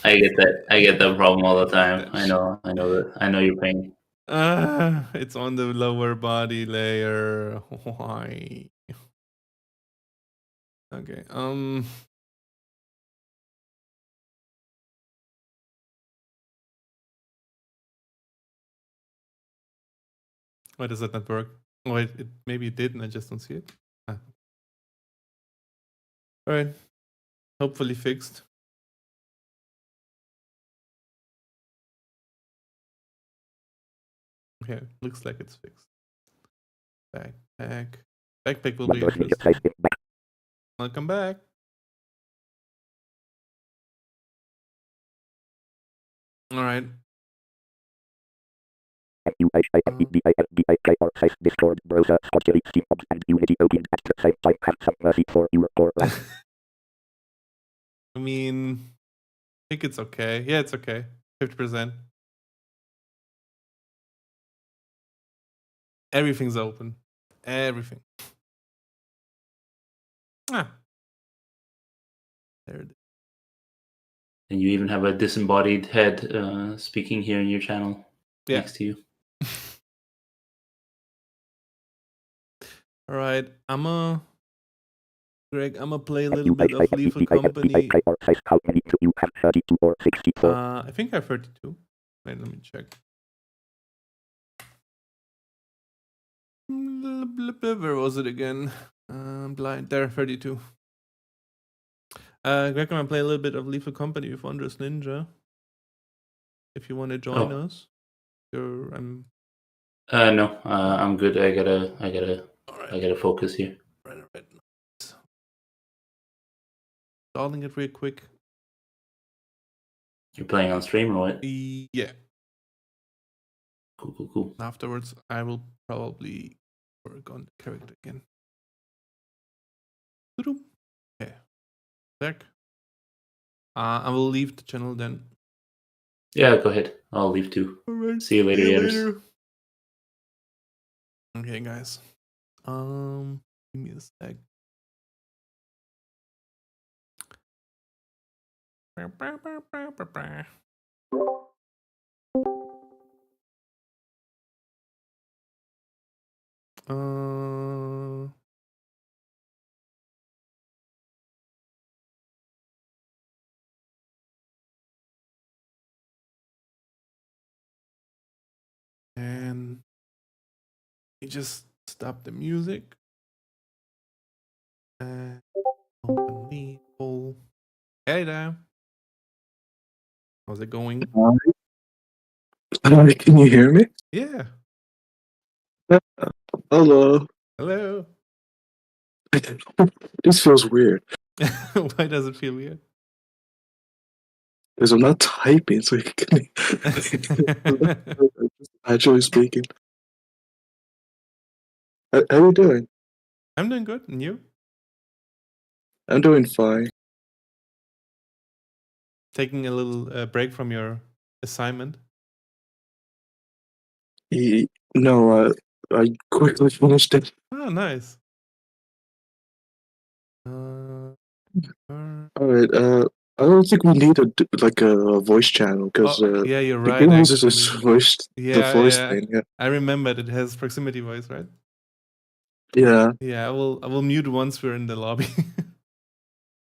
I get that problem all the time. I know that. I know your pain. It's on the lower body layer. Why? Okay. Why does that not work? Oh, maybe it did, and I just don't see it. All right. Hopefully fixed. Okay, looks like it's fixed. Backpack. Backpack will be interesting. Welcome back. All right. Discord browser Steam and Unity opened at the same time. Have some mercy for your poor life. I mean, I think it's okay. Yeah, it's okay. 50%. Everything's open. Everything. There it is. And you even have a disembodied head speaking here in your channel next to you. All right, Greg, I'm gonna play a little bit of Lethal Company. How many do you have? 32 or 64? I think I have 32. Wait, let me check. Where was it again? Blind. There, 32. Greg, I'm gonna play a little bit of Lethal Company with Wondrous Ninja. If you want to join us, No, I'm good. I gotta focus here. Right. Installing it real quick. You're playing on stream or what? Yeah. Cool. Afterwards, I will probably work on the character again. Okay. Back. I will leave the channel then. Yeah, go ahead. I'll leave too. Alright. See you later, Yetters. Okay, guys. Give me a sec. Uh, and you just stop the music and open the poll. Hey there. How's it going? Hi, can you hear me? Yeah. Hello. Hello. This feels weird Why does it feel weird? because I'm not typing, so you can actually speaking. How you doing? I'm doing good. And you? I'm doing fine. Taking a little break from your assignment? No, I quickly finished it. Oh, nice. Uh, All right. I don't think we need like a voice channel because yeah, you're the right. game uses this Actually, the voice yeah. thing. Yeah. I remembered it has proximity voice, right? Yeah. Yeah, I will mute once we're in the lobby.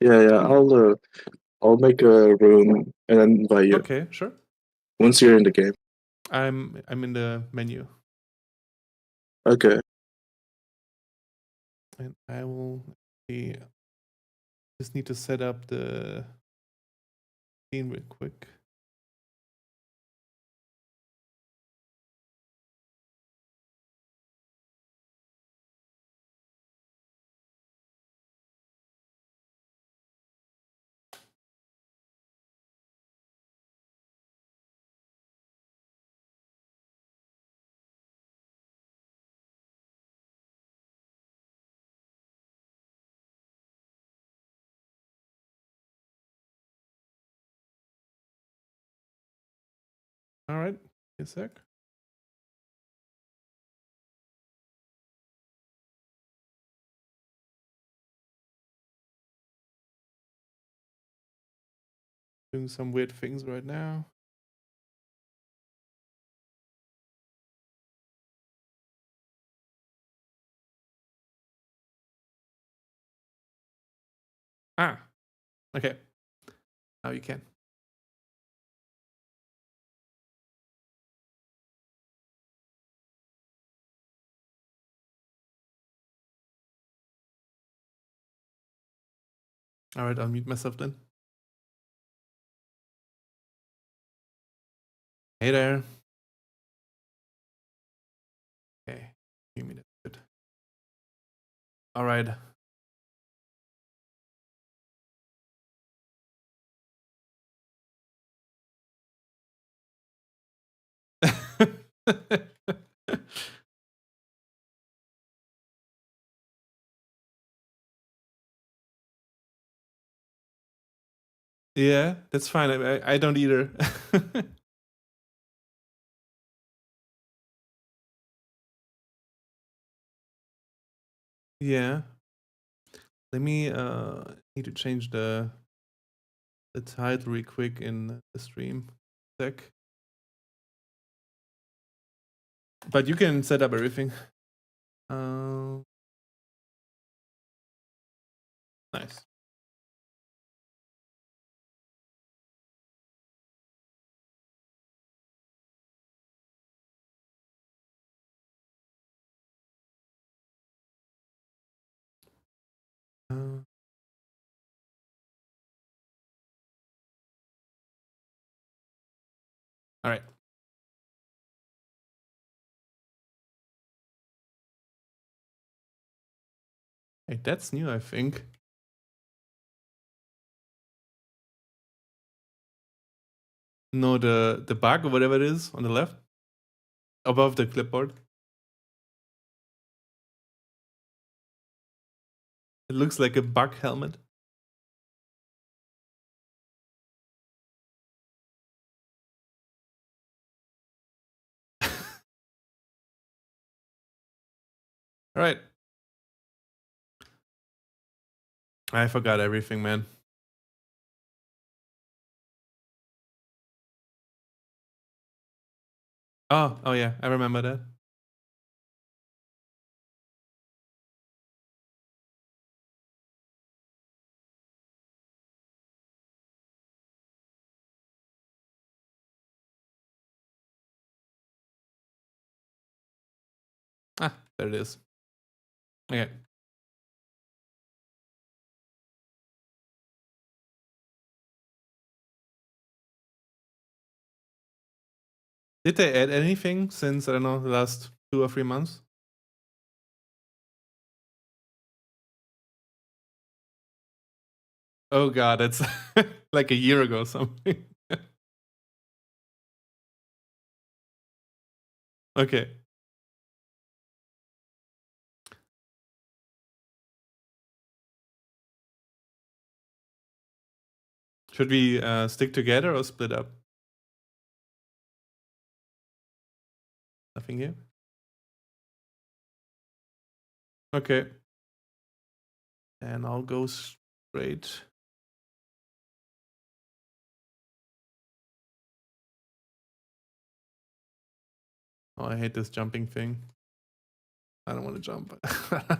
Yeah. I'll make a room and then invite you Okay, sure. once you're in the game. I'm in the menu, Okay. and I will see. Just need to set up the scene real quick. All right, a sec. Doing some weird things right now. Ah, okay. Now you can. All right, I'll mute myself then. Hey there. Okay, you mean it. Good. All right. Yeah, that's fine. I don't either. Yeah. Let me need to change the title real quick in the stream. Sec. But you can set up everything. Nice. All right. Hey, that's new, I think. No, the bug or whatever it is on the left, above the clipboard. It looks like a bug helmet. All right. I forgot everything, man. Oh yeah, I remember that. There it is. Okay. Did they add anything since, I don't know, the last 2 or 3 months? Oh god, it's like a year ago or something. Okay. Should we stick together or split up? Nothing here? Okay. And I'll go straight. Oh, I hate this jumping thing. I don't want to jump.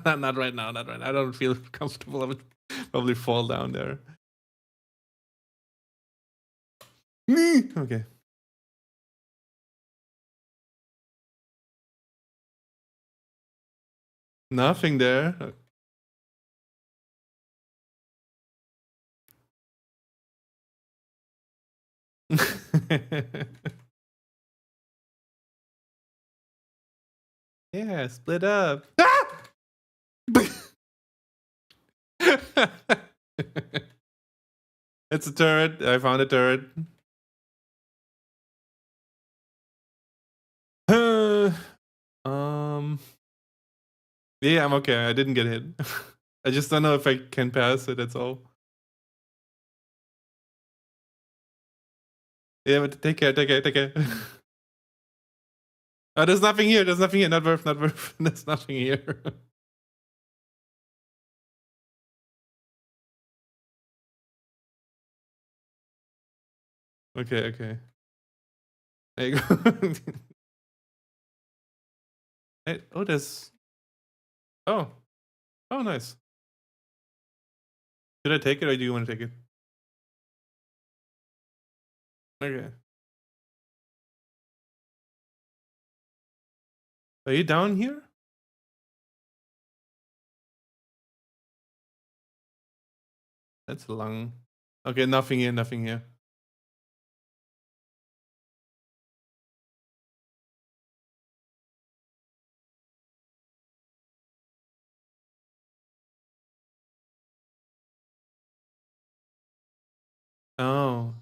Not right now, not right now. I don't feel comfortable. I would probably fall down there. Okay. Nothing there. Yeah, split up. Ah! It's a turret. I found a turret. Yeah, I'm okay. I didn't get hit. I just don't know if I can pass it, that's all. Yeah, but take care. Oh, there's nothing here. Not worth. There's nothing here. Okay. There you go. Hey, oh, there's... Oh, nice. Should I take it or do you want to take it? Okay. Are you down here? That's long. Okay, nothing here. Oh.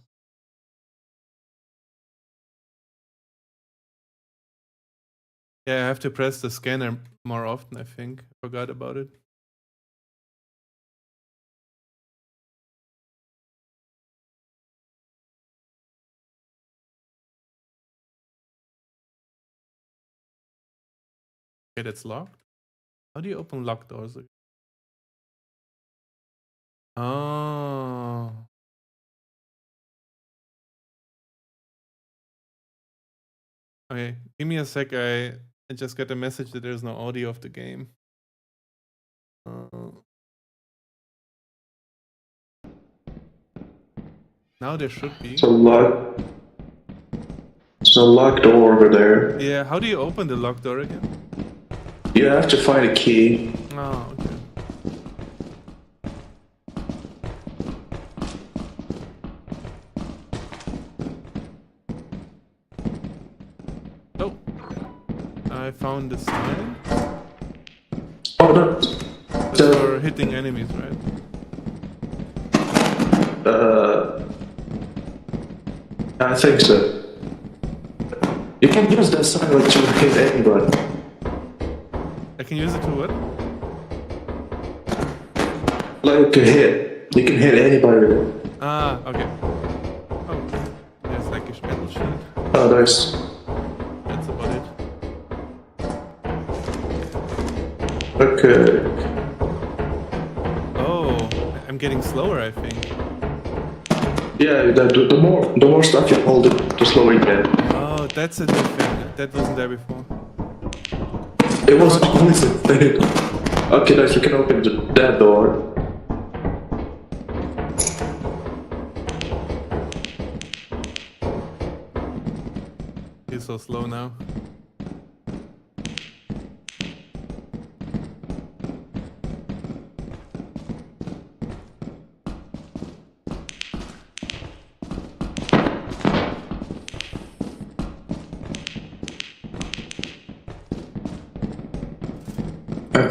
Yeah, I have to press the scanner more often, I think. I forgot about it. Okay, that's locked. How do you open locked doors? Oh. Okay, give me a sec. I just got a message that there's no audio of the game. Now there should be. It's a locked door over there. Yeah, how do you open the locked door again? You have to find a key. Oh, okay. Oh, I found the sign. Oh, no. That's for hitting enemies, right? I think so. You can use that sign like to hit anybody. I can use it to what? Like to hit. You can hit anybody with it. Ah, okay. Oh, there's like a metal shield. Oh, nice. That's about it. Okay. Oh, I'm getting slower, I think. Yeah, the more stuff you hold, the slower you get. Oh, that's a new thing. That wasn't there before. It was always a thing. Okay, nice. You can open that door. He's so slow now.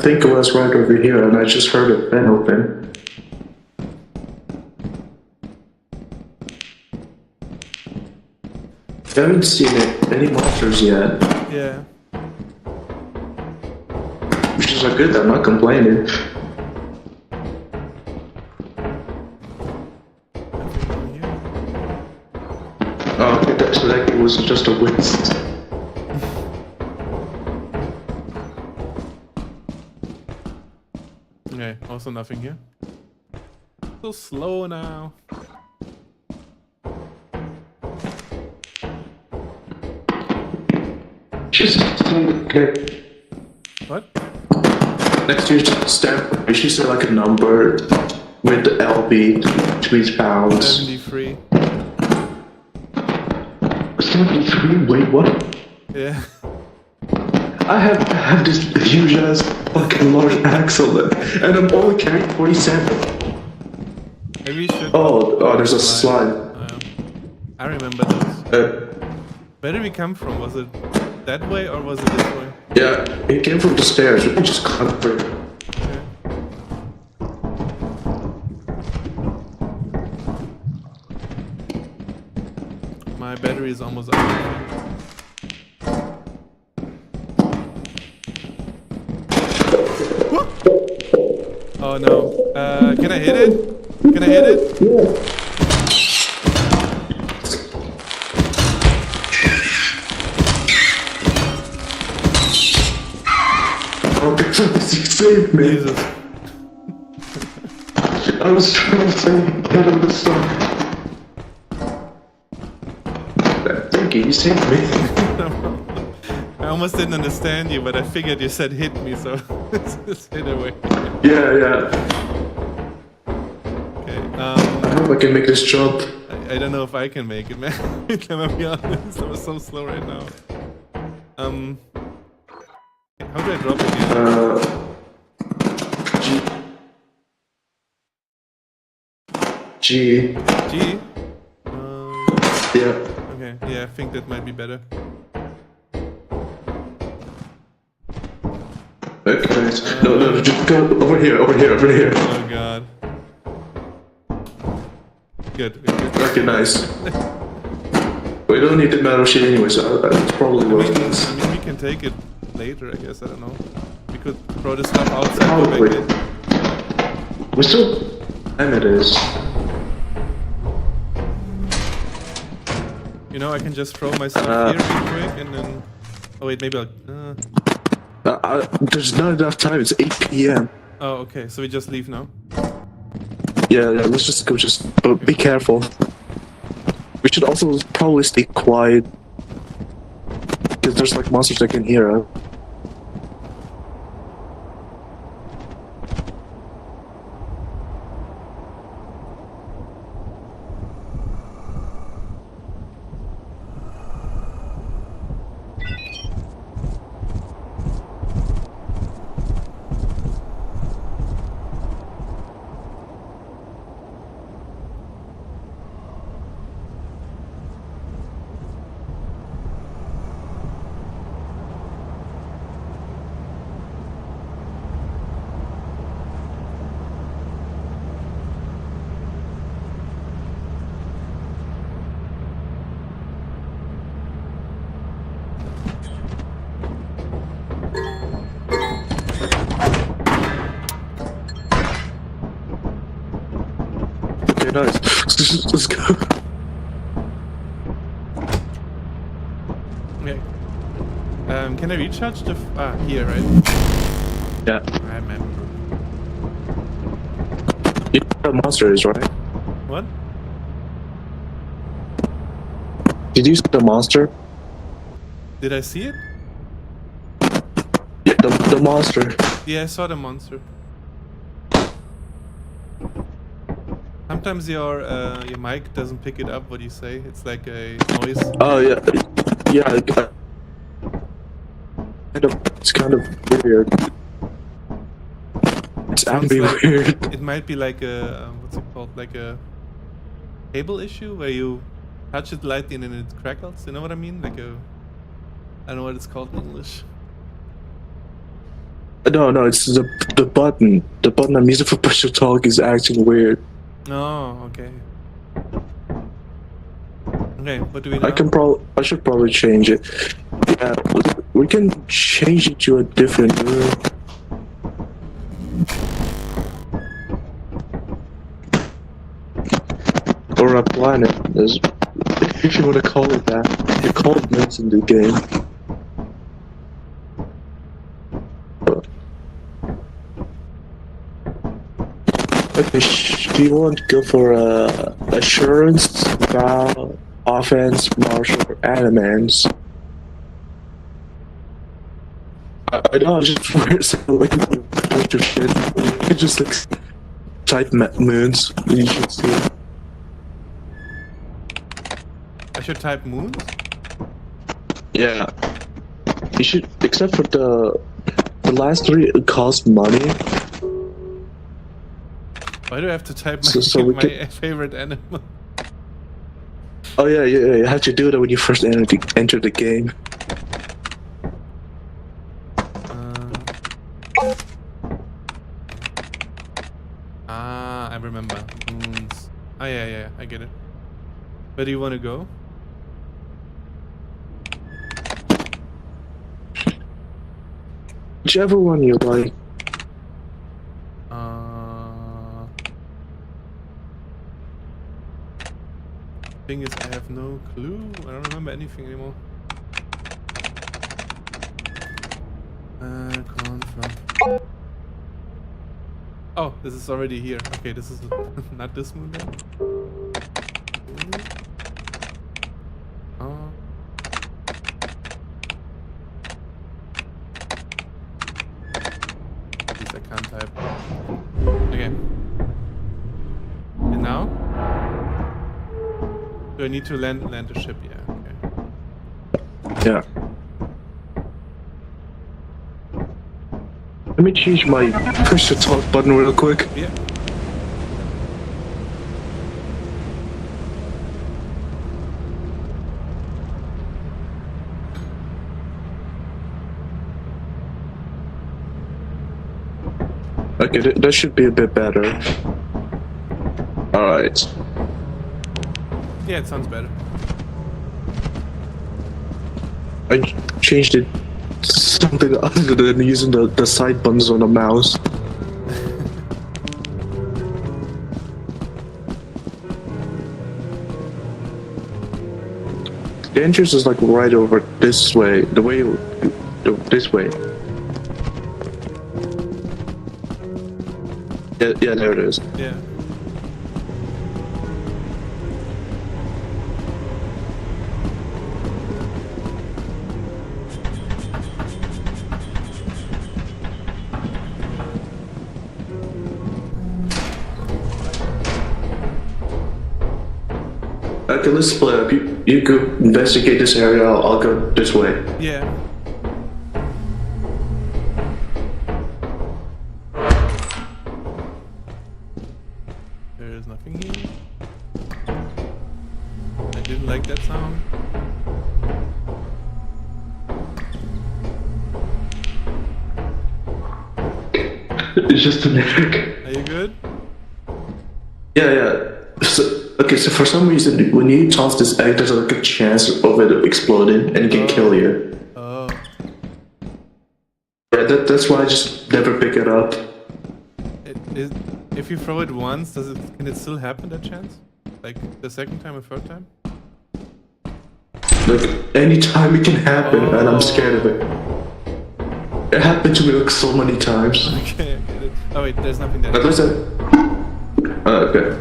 think it was right over here, and I just heard a fan open. I haven't seen any monsters yet, Yeah. which is good. I'm not complaining. Nothing over here. Oh, okay, that's like it was just a waste. Okay, also nothing here. So slow now. Just okay. What? Next to your stamp, she said like a number with the LB, which means pounds. 73. 73? Wait, what? Yeah. I have this huge ass fucking large axle, and I'm only carrying 47. Maybe we should. Oh, there's a slide. I remember those. Where did we come from? Was it that way or was it this way? Yeah, it came from the stairs. We can just climb through. Okay. My battery is almost out. Oh no. Can I hit it? Can I hit it? Oh, you saved me. Jesus. I was trying to get out of the sun. Thank you, you saved me. I almost didn't understand you, but I figured you said hit me, so just hit away. Yeah. Okay. I hope I can make this jump. I don't know if I can make it, man. I'm gonna be honest. I'm so slow right now. How do I drop it here? G. G? Yeah. Okay, yeah, I think that might be better. Okay. No, just go over here. Oh god. Good. Okay, nice. We don't need the metal sheet anyway, so it's probably I worth mean, it. we can take it later, I guess. I don't know. We could throw this stuff outside. Go back Probably. in. We're still... And it is. You know, I can just throw my stuff here real quick and then. Oh wait, maybe I'll. There's not enough time, it's 8 p.m. Oh, okay. So we just leave now. Yeah, let's just go, but be careful. We should also probably stay quiet. Because there's like monsters that can hear us. Okay, nice. Let's go. Okay. Can I recharge the? Here, right? Yeah. I remember. You know what a monster is, right? What? Did you see the monster? Did I see it? Yeah, the monster. Yeah, I saw the monster. Sometimes your mic doesn't pick it up what you say. It's like a noise. Oh yeah, yeah. It's kind of weird. It's Sounds be like- weird. It might be like a what's it called? Like a cable issue where you touch it lightly and then it crackles. You know what I mean? Like a I don't know what it's called in English. No, it's the button. The button I'm using for push to talk is acting weird. Oh, okay. Okay, what do we now? I should probably change it. Yeah, we can change it to a different room. Or a planet, if you want to call it that. They're called moons in the game. Okay, do you want to go for assurance, vow, offense, martial, or animans? I know, just weird, so like, bunch of shit. You can just like type moons, and you should see. I should type moons? Yeah. You should, except for the last three, it costs money. Why do I have to type my, So we my favorite animal? Oh yeah, you have to do that when you first enter the game. I remember. Moons. Oh yeah, I get it. Where do you want to go? Whichever one you like. Thing is, I have no clue. I don't remember anything anymore. Confirm. Oh, this is already here. Okay, this is not this moon then. Oh. At least I can't type. Okay. And now? Do I need to land the ship? Yeah, okay. Yeah. Let me change my push to talk button real quick. Yeah. Okay, that should be a bit better. Alright. Yeah, it sounds better. I changed it to something other than using the side buttons on the mouse. The entrance is like right over this way. This way. Yeah, there it is. Yeah. Okay, let's split up. You go investigate this area, I'll go this way. Yeah. There is nothing here. I didn't like that sound. It's just an epic. Are you good? Yeah. So for some reason, when you toss this egg, there's like a chance of it exploding and it can kill you. Oh. Yeah, that's why I just never pick it up. If you throw it once, can it still happen, that chance? Like the second time or third time? Like, anytime it can happen, and I'm scared of it. It happened to me like so many times. Okay, I get it. Oh wait, there's nothing there. At least okay.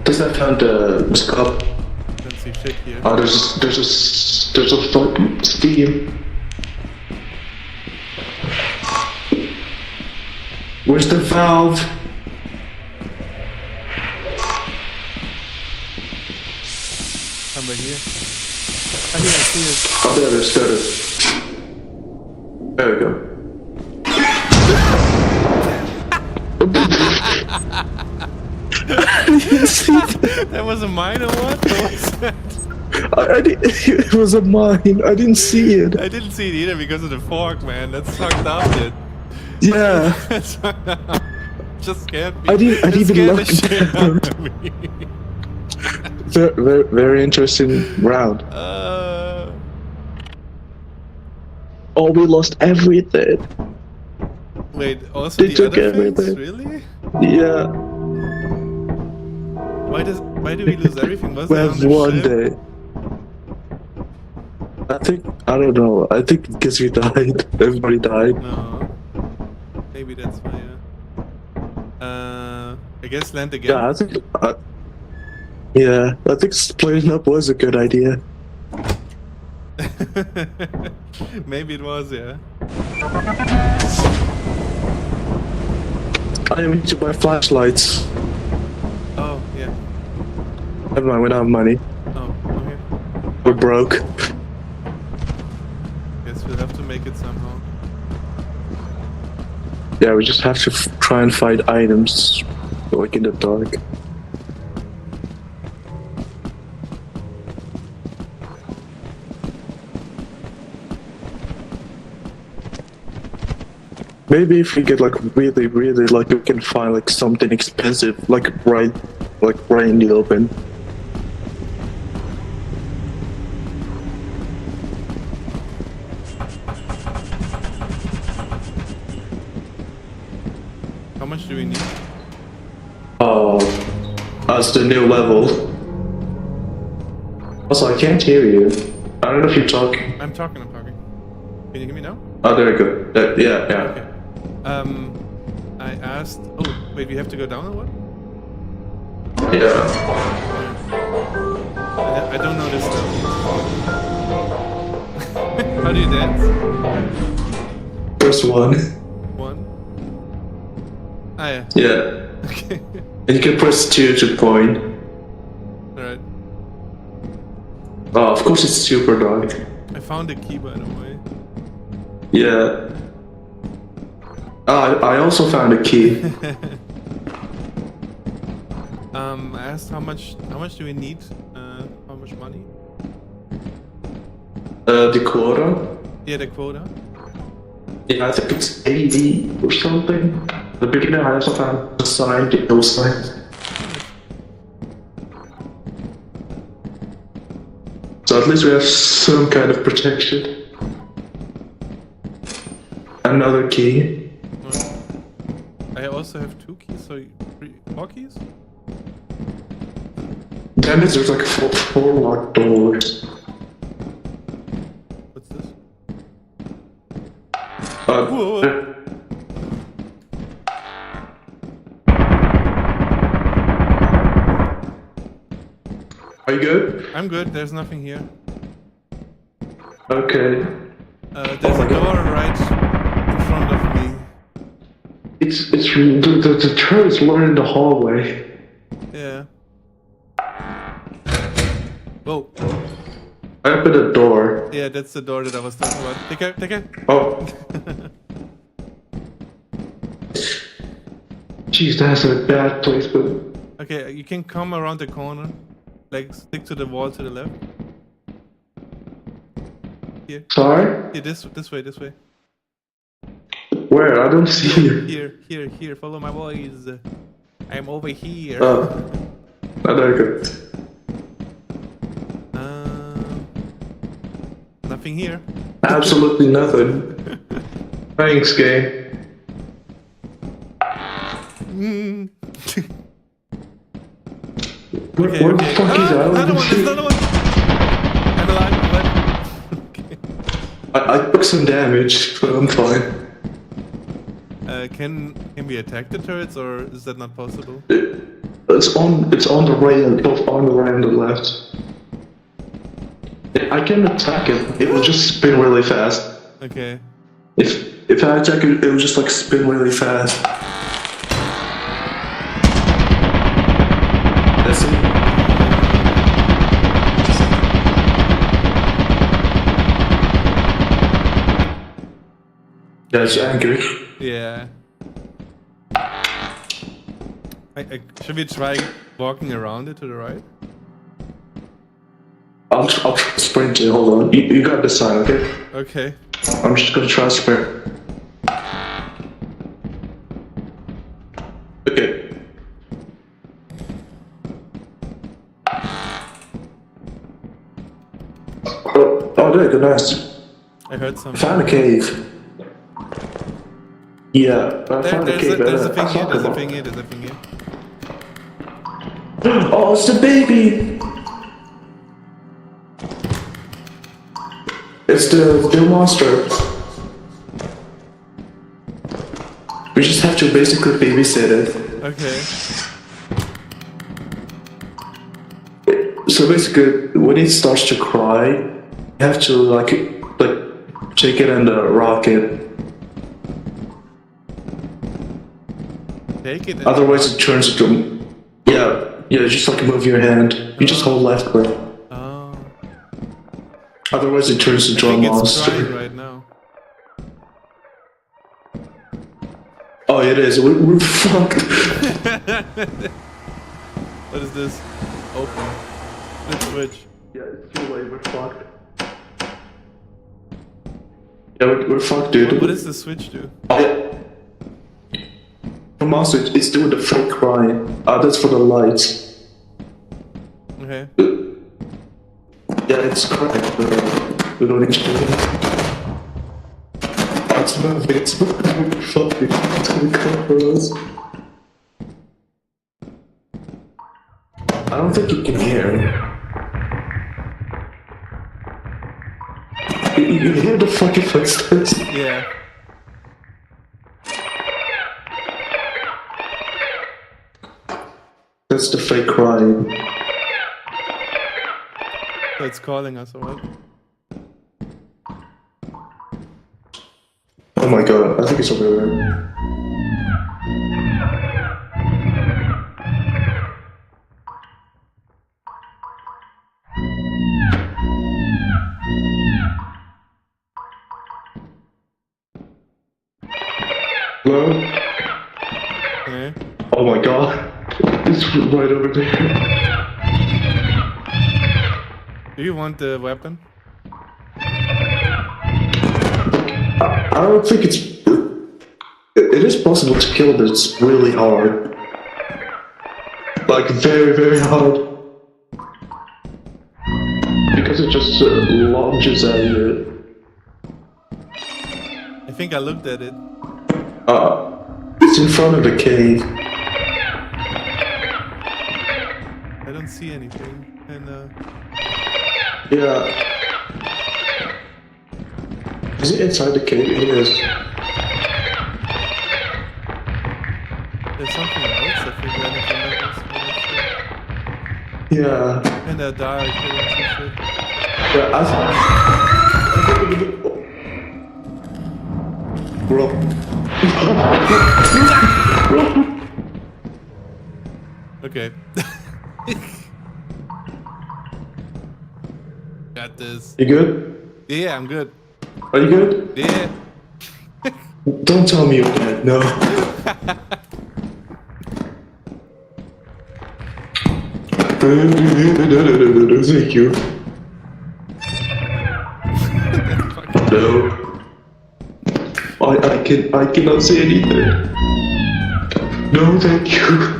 Does that found this cup? Don't see shit here. Oh, there's a fucking steam. Where's the valve? Somewhere here. Oh, here, I see it. Oh, there it is. There we go. That was a mine or what? What was that? It was a mine. I didn't see it. I didn't see it either because of the fork, man. That's fucked up, dude. Yeah, Just scared me. I didn't It even scared look the shit out of me. very interesting round. Oh, we lost everything. Wait, also They the took other things? everything. Really? Yeah, Why do we lose everything? Was we it on have the one ship? day. I don't know. I think because we died, everybody died. No. Maybe that's why, yeah. I guess land again. Yeah, I think splitting up was a good idea. Maybe it was, yeah. I need to buy flashlights. Oh, yeah. Never mind, we don't have money. Oh, okay. We're broke. Guess we'll have to make it somehow. Yeah, we just have to try and find items, like in the dark. Maybe if we get like really like we can find like something expensive, like right in the open. How much do we need? Oh, that's the new level. Also, I can't hear you. I don't know if you're talking. I'm talking. Can you hear me now? Oh, there we go. Yeah. Okay. I asked. Oh, wait, we have to go down or what? Yeah. I don't know this stuff. How do you dance? First one. One. Ah, yeah. Yeah. Okay. And you can press 2 to point. Alright. Oh, of course it's super dark. I found a key, by the way. Yeah. I also found a key. I asked how much do we need? How much money? The quota? Yeah, the quota. Yeah, I think it's 80 or something. The beginner I also found a sign, those signs. So at least we have some kind of protection. Another key. I also have 2 keys, so 4 keys? Damn it, there's like four locked doors. What's this? Whoa. Are you good? I'm good, there's nothing here. Okay. There's a door right in front of me. It's the turret's right in the hallway. Yeah. Whoa. I opened a door. Yeah, that's the door that I was talking about. Take care. Oh. Jeez, that's a bad place, but Okay, you can come around the corner. Like, stick to the wall to the left. Here. sorry? Here, this way. Where? I don't see you. Here. Follow my voice. I'm over here. Oh, there you go. Nothing here. Absolutely nothing. Thanks, game. Where the fuck is that? There's another one. I'm alive. Okay. I took some damage, but I'm fine. Can we attack the turrets, or is that not possible? It's on the right, both on the right and the left. I can attack it. It will just spin really fast. Okay. If I attack it, it will just like spin really fast. That's it. Yeah, it's angry. Yeah. Should we try walking around it to the right? I'll try sprinting. Hold on. You got this side, okay? Okay. I'm just gonna try sprint. nice. I heard some. Found a cave. Yeah, I found a cave. There's a I thing here. thought There's a about- thing here. There's a thing here. Oh, it's the baby! It's the monster. We just have to basically babysit it. Okay. So basically, when it starts to cry, you have to like take it and rock it. Take it. and- Otherwise, it turns into yeah. Just like move your hand. You just hold left click. Oh. Otherwise, it turns I into a think it's monster. crying right now. Oh, it is. We're fucked. What is this? Open. Let's switch. Yeah, it's too late. We're fucked. Yeah, we're fucked, dude. What does the switch do? Oh, yeah. The monster, it's doing the fake cry. That's for the lights. Okay. Yeah, it's correct. We don't need to do it. It's moving. It's moving. Fuck it. It's gonna come for us. I don't think you can hear. You hear the fucking footsteps? Yeah. That's the fake crying. So it's calling us, or what? Oh my god, I think it's over there. Hello? Okay. Oh my god. It's right over there. Do you want the weapon? I don't think it's... It is possible to kill, but it's really hard. Like, very, very hard. Because it just launches at you. I think I looked at it. It's in front of the cave. I don't see anything. And Yeah. Is it inside the cave? It is. there's something else. I think anything else. Yeah. And dark and some shit. Yeah, Bro. Okay. Got this. You good? Yeah, I'm good. Are you good? Yeah. Don't tell me you're dead. No. Thank you. No. I cannot say anything. No, thank you.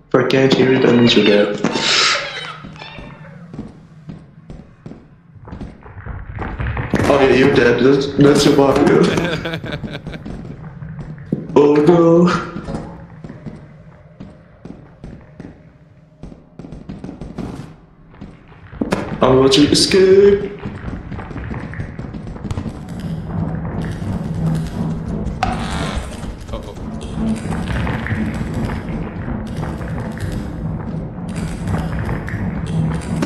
If I can't hear it, that means you're dead. Oh yeah, you're dead. That's your body. Oh no. I want to escape. Uh-oh.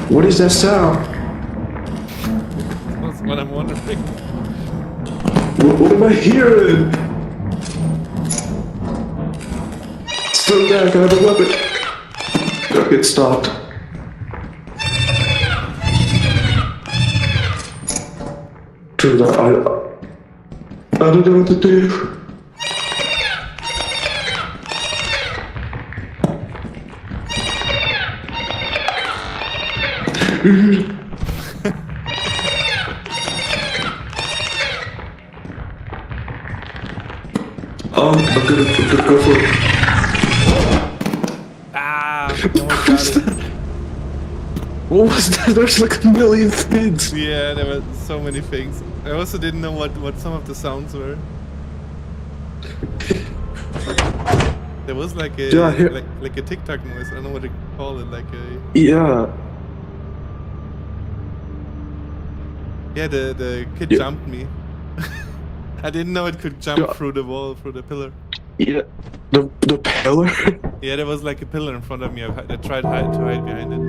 What is that sound? That's what I'm wondering. What am I hearing? Still there, I have a weapon. Gotta get stopped. True that, I don't know what to do. I'm gonna go for it. Ah! Almost got it. What was that? There's like a million things. Yeah, there were so many things. I also didn't know what some of the sounds were. There was like a Yeah, here- like a TikTok noise. I don't know what to call it. Like a Yeah. the kid Yeah. jumped me. I didn't know it could jump Yeah. through the wall, through the pillar. Yeah. The pillar. Yeah, there was like a pillar in front of me. I tried to hide behind it.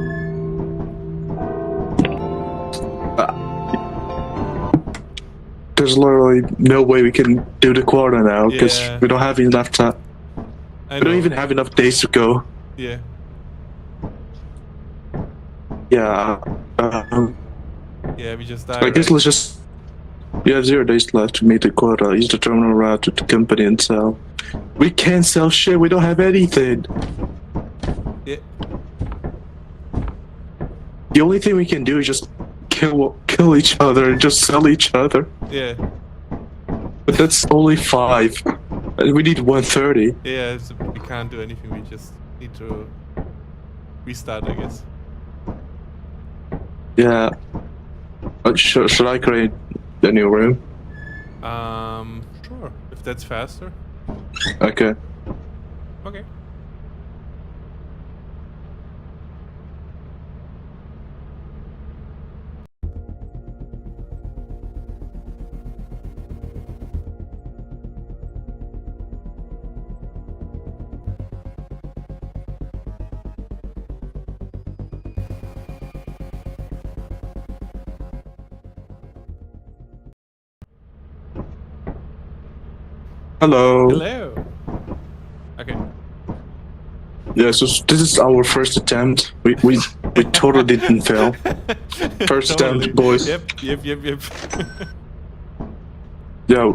There's literally no way we can do the quarter now because Yeah. we don't have enough time. I We don't know. even have enough days to go. Yeah. Yeah. Yeah, we just died. I guess right? let's just. We have 0 days left to meet the quota. Use the terminal route to the company and sell. We can't sell shit. We don't have anything. Yeah. The only thing we can do is just kill each other and just sell each other. Yeah. But that's only 5. And we need 130. Yeah. We can't do anything. We just need to restart, I guess. Yeah. Should I create a new room? Sure. If that's faster. Okay. Okay. Hello. Hello. Okay. Yeah, so this is our first attempt. We totally didn't fail. First attempt, boys. Yep. Yeah.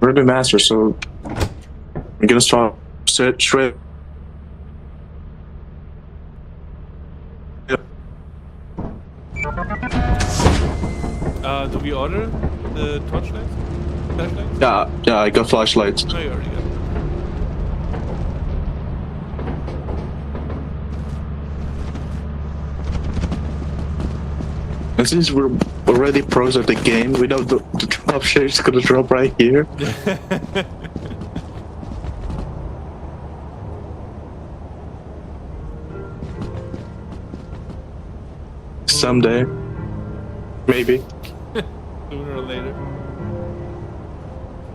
We're the master, so we're gonna start straight. Yep. Do we order the torchlights? Flashlights? Yeah, I got flashlights. No, you already got it. And since we're already pros at the game, we know the drop share is gonna drop right here. Someday. Maybe. Sooner or later.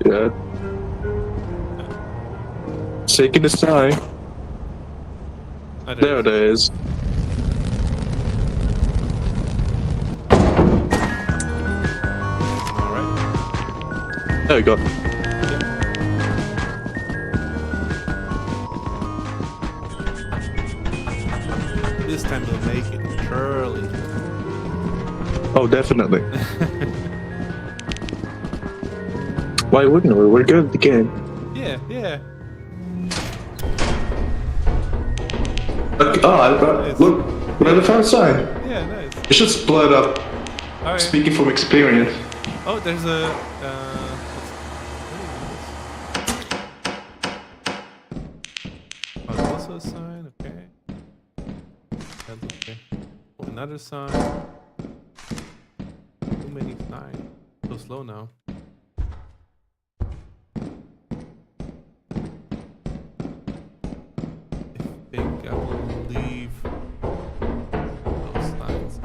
Yeah. Taking its time. Oh, There it is. Alright. There we go. This time we'll make it early. Oh, definitely. Why wouldn't we? We're good at the game. Yeah. Look, look, we're at the far side. Yeah, nice. You should split up. Alright. Speaking from experience. Oh, there's a. Oh, there's also a sign. Okay. That's okay. Oh, another sign. Too many signs. So slow now. I think I will leave those signs.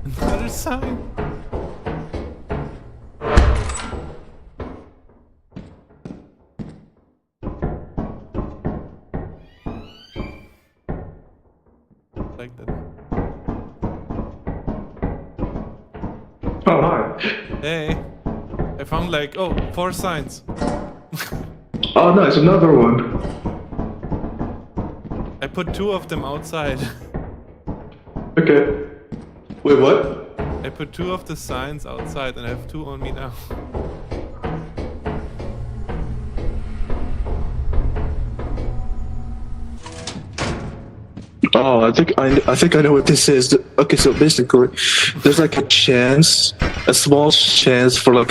Another sign. Like that. Oh, hi. Hey, I found like 4 signs. Oh, nice, another one. I put 2 of them outside. Okay. Wait, what? I put 2 of the signs outside and I have 2 on me now. Oh, I think I know what this is. Okay, so basically, there's like a chance, a small chance for like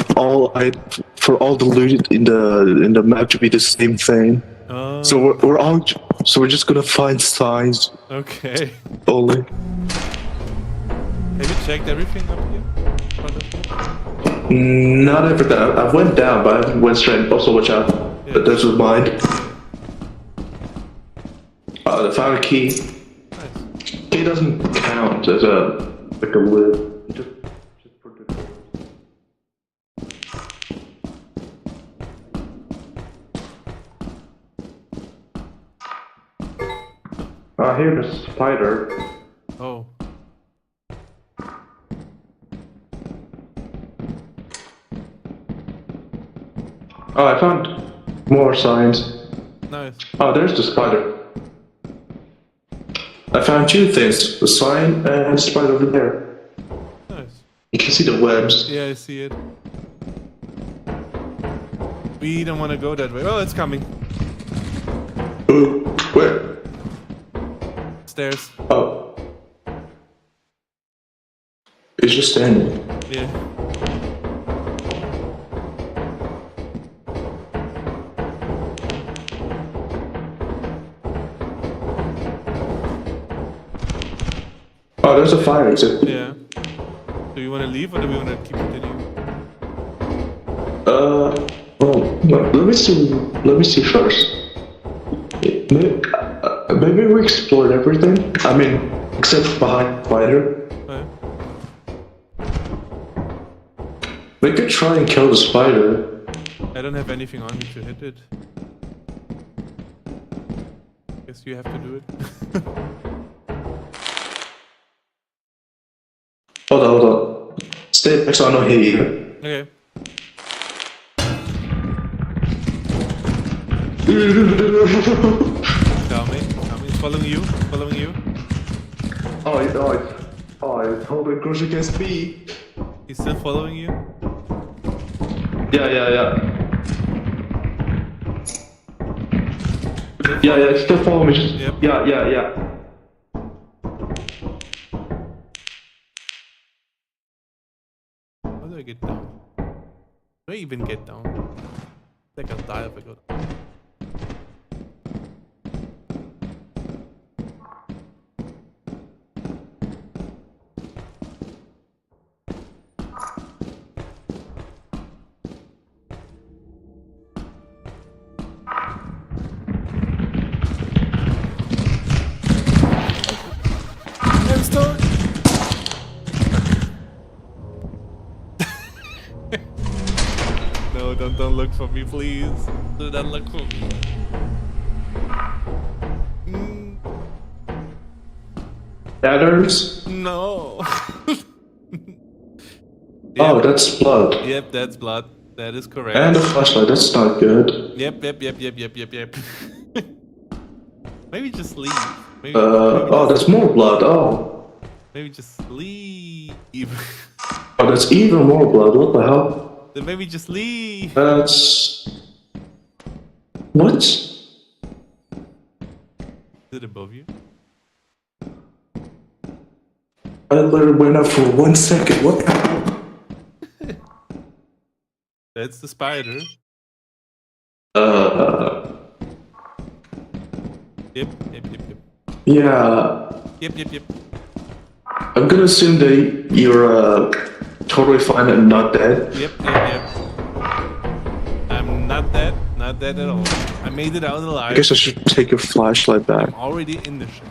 for all the loot in the map to be the same thing. Oh, So we're just gonna find signs okay. only. Have you checked everything up here? Not everything. I went down, but I went straight. Also, watch out. Yeah. But that's with mine. I found a key. Nice. Key doesn't count as a lid. Just put it. I hear the spider. Oh. Oh, I found more signs. Nice. Oh, there's the spider. I found two things: the sign and the spider over there. Nice. You can see the webs. Yeah, I see it. We don't want to go that way. Oh, it's coming. Ooh, where? Stairs. Oh. It's just standing. Yeah. Oh, there's a fire exit. Yeah. Do you want to leave or do we want to keep continuing? Well, let me see. Let me see first. Maybe we explored everything. I mean, except behind spider. Oh, We could try and kill the spider. I don't have anything on me to hit it. Guess you have to do it. Hold on. Stay back so I don't hit you. Okay. Tell me. It's following you. Following you. It's holding crush against me. He's still following you. Yeah. Yeah, still follow me. Yep. Yeah. How do I get down? Do I even get down? I think I'll die if I go down. I'm stuck! No, don't look for me, please. Do not look for me. Ladders? No. Oh, that's blood. Yep, that's blood. That is correct. And a flashlight, that's not good. Yep. Maybe just leave. Maybe, That's more blood. Oh. maybe just leave. Oh, that's even more blood. What the hell? Then maybe just leave. That's... What? Is it above you? I literally went up for 1 second. What the hell? That's the spider. Yep. Yeah. Yep. I'm gonna assume that you're totally fine and not dead. Yep. I'm not dead. Not dead at all. I made it out I alive. guess I should take your flashlight back. I'm already in the ship.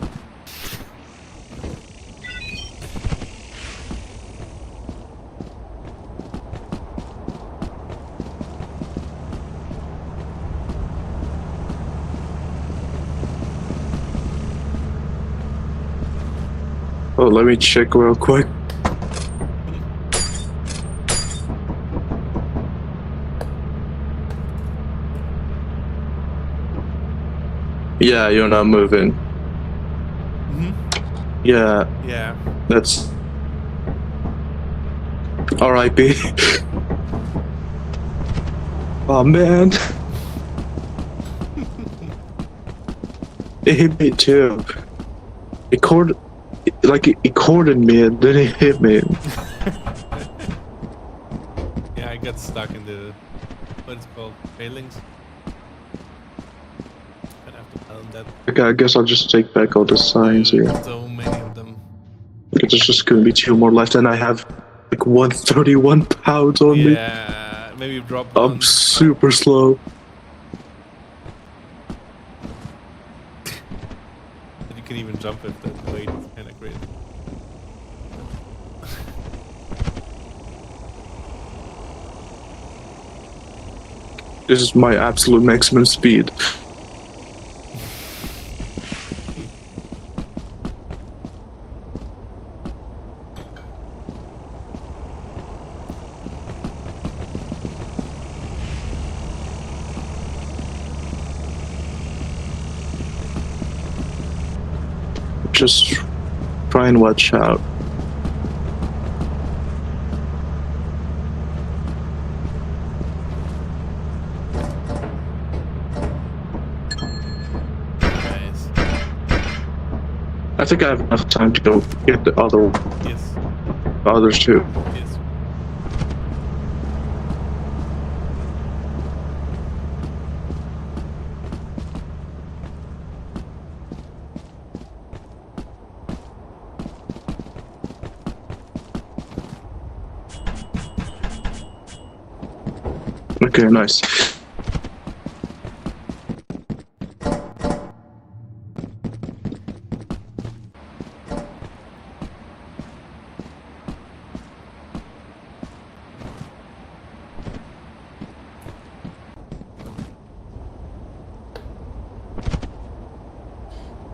Oh, let me check real quick. Yeah, you're not moving. Yeah, Yeah. that's... R.I.P. Oh man. It hit me too. it corded me and then it hit me. Yeah, I got stuck in the what is it called, railings. Gonna have to tell them that. Okay, I guess I'll just take back all the signs here. So many of them. Because there's just gonna be 2 more left, and I have like 131 pounds on me. Yeah, maybe drop I'm one. super slow. You can even jump if the weight is kind of great. This is my absolute maximum speed. Just try and watch out. Nice. I think I have enough time to go get the Yes. others too. Yes. Okay, nice.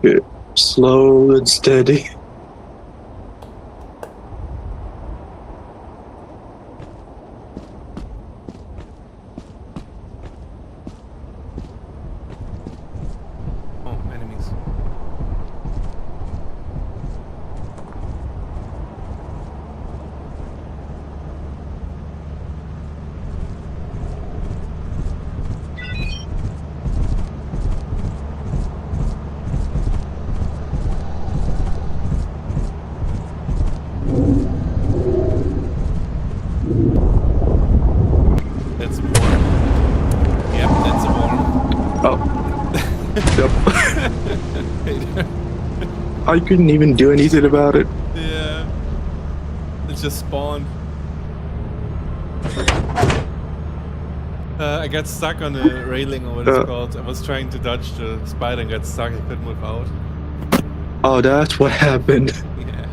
Okay, slow and steady. Oh, enemies. That's warm. Yep, that's warm. Oh. Yep. I couldn't even do anything about it. Yeah. It just spawned. I got stuck on the railing or what it's called. I was trying to dodge the spider and got stuck. I couldn't move out. Oh, that's what happened. Yeah.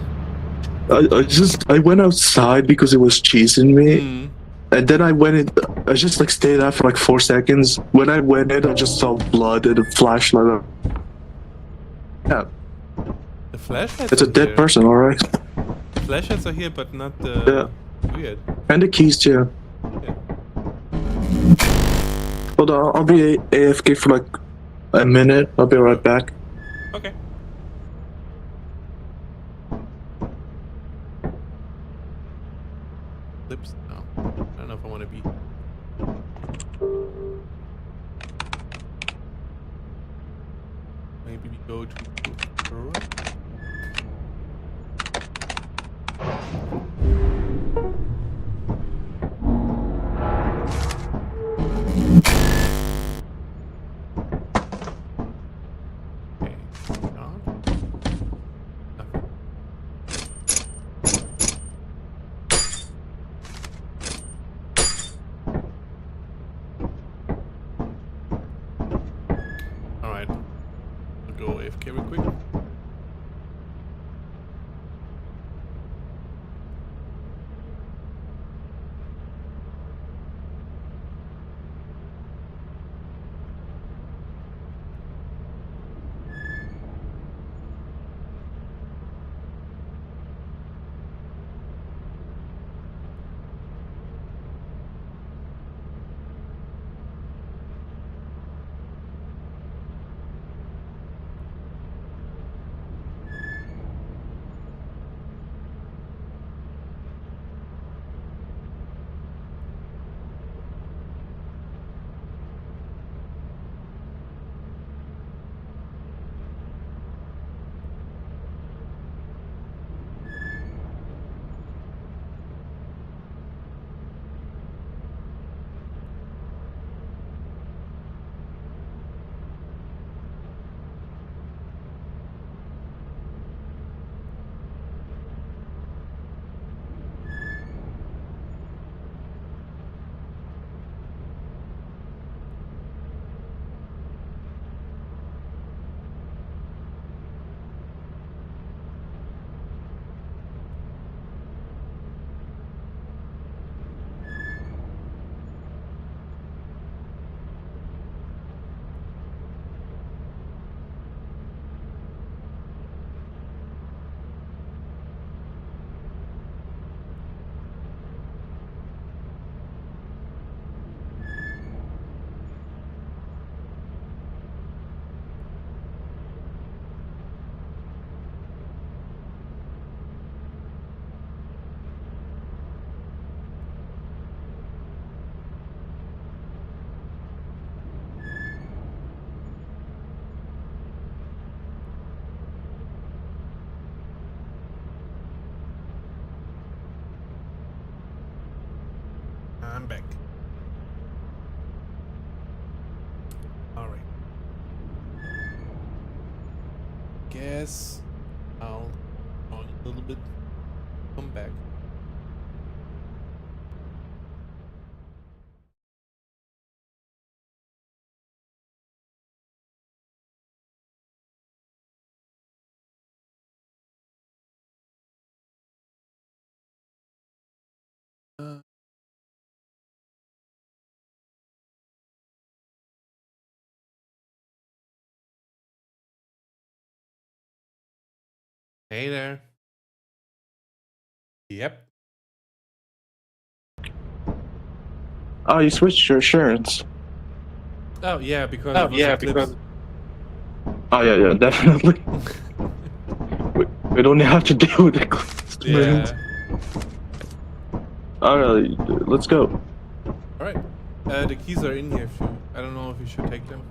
I went outside because it was chasing me, Mm. and then I went in. I just like stayed out for like 4 seconds. When I went in, I just saw blood and a flashlight. Yeah, The flashlights it's a are dead here. person, all right. The flashlights are here, but not the... Weird. And the keys too. Yeah. Hold on, I'll be AFK for like a minute. I'll be right back. Okay. Lips? No. I don't know if I want to be... Maybe we go to... Okay. No. Nothing. Alright. I'll go AFK real quick. I'm back. All right. Guess I'll on a little bit. Come back. Hey there. Yep. Oh, you switched your insurance. Oh yeah, because it was Eclipse. Oh yeah, definitely. we don't have to deal with Eclipse. Yeah. Alright, let's go. All right. The keys are in here. I don't know if you should take them.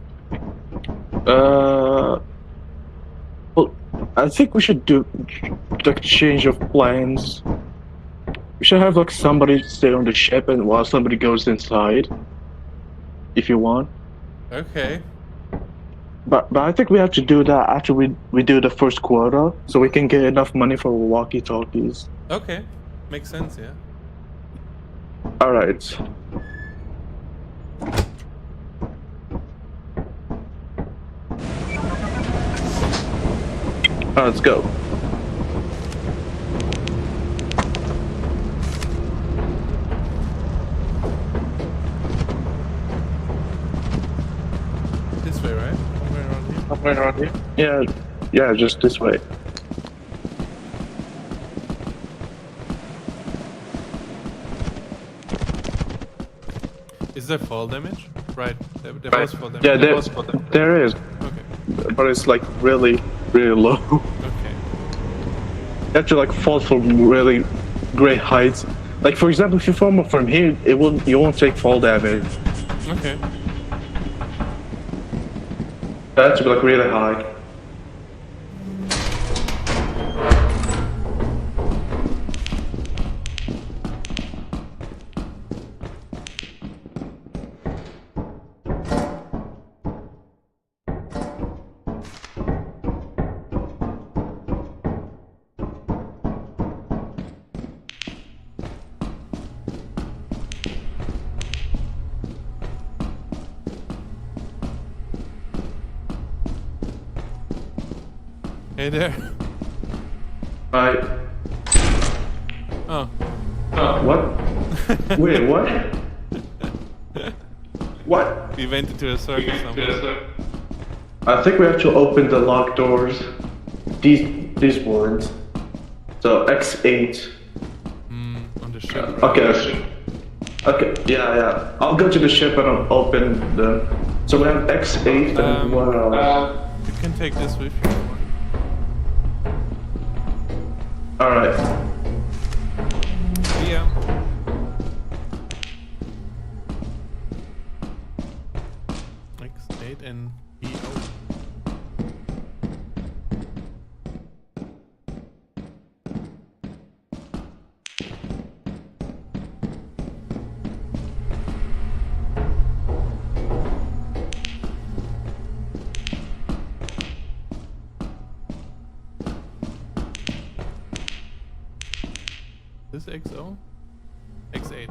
Well, I think we should do like change of plans. We should have like somebody stay on the ship and while somebody goes inside. If you want. Okay. But I think we have to do that after we do the first quota, so we can get enough money for walkie-talkies. Okay. Makes sense. Yeah. All right. Let's go. This way, right? Somewhere around here. Yeah, just this way. Is there fall damage? Right. There was fall damage. Yeah, there is, Okay. but it's like really, really low. Okay. You have to like fall from really great heights. Like for example, if you fall from here, you won't take fall damage. Okay. That has to be like really high. Hey there. Right. Oh. What? Wait, what? What? We went into a circle somewhere. I think we have to open the locked doors. These ones. So X8. On the ship. Okay. Yeah. I'll go to the ship and I'll open the. So we have X8 and what else? You can take this with you. All right. Yeah. X8 and EO. This XO? X8.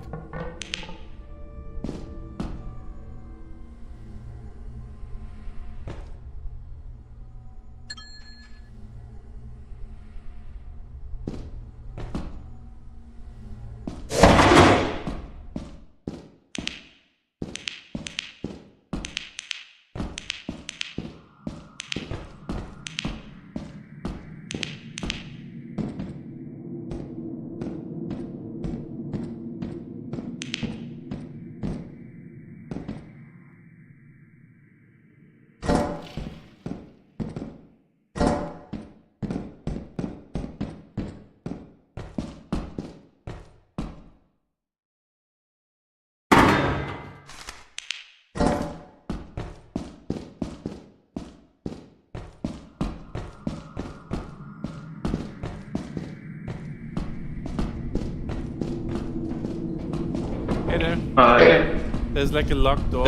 Hey there. Hi. There's like a locked door.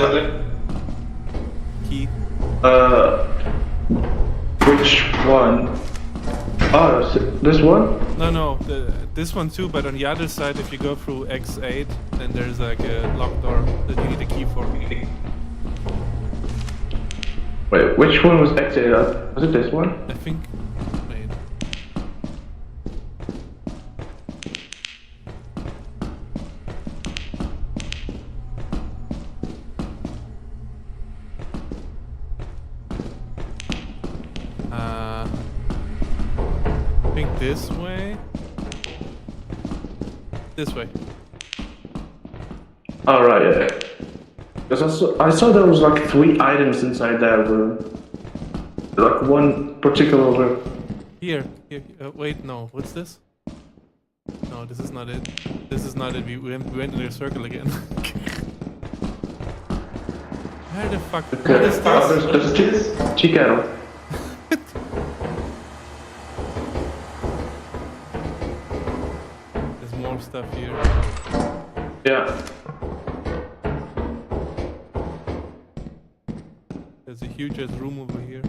Key. Which one? Oh, this one? No, this one too, but on the other side, if you go through X8, then there's like a locked door that you need a key for. Wait, which one was X8? Was it this one? I think. Wait. I think this way. This way. Oh, right, yeah. Because I saw there was like 3 items inside that room. Like one particular room. Here. Wait, no. What's this? No, this is not it. This is not it. We went in a circle again. Where the fuck? Okay. What is this? There's this tea kettle. There's more stuff here. Yeah. There's a huge ass room over here.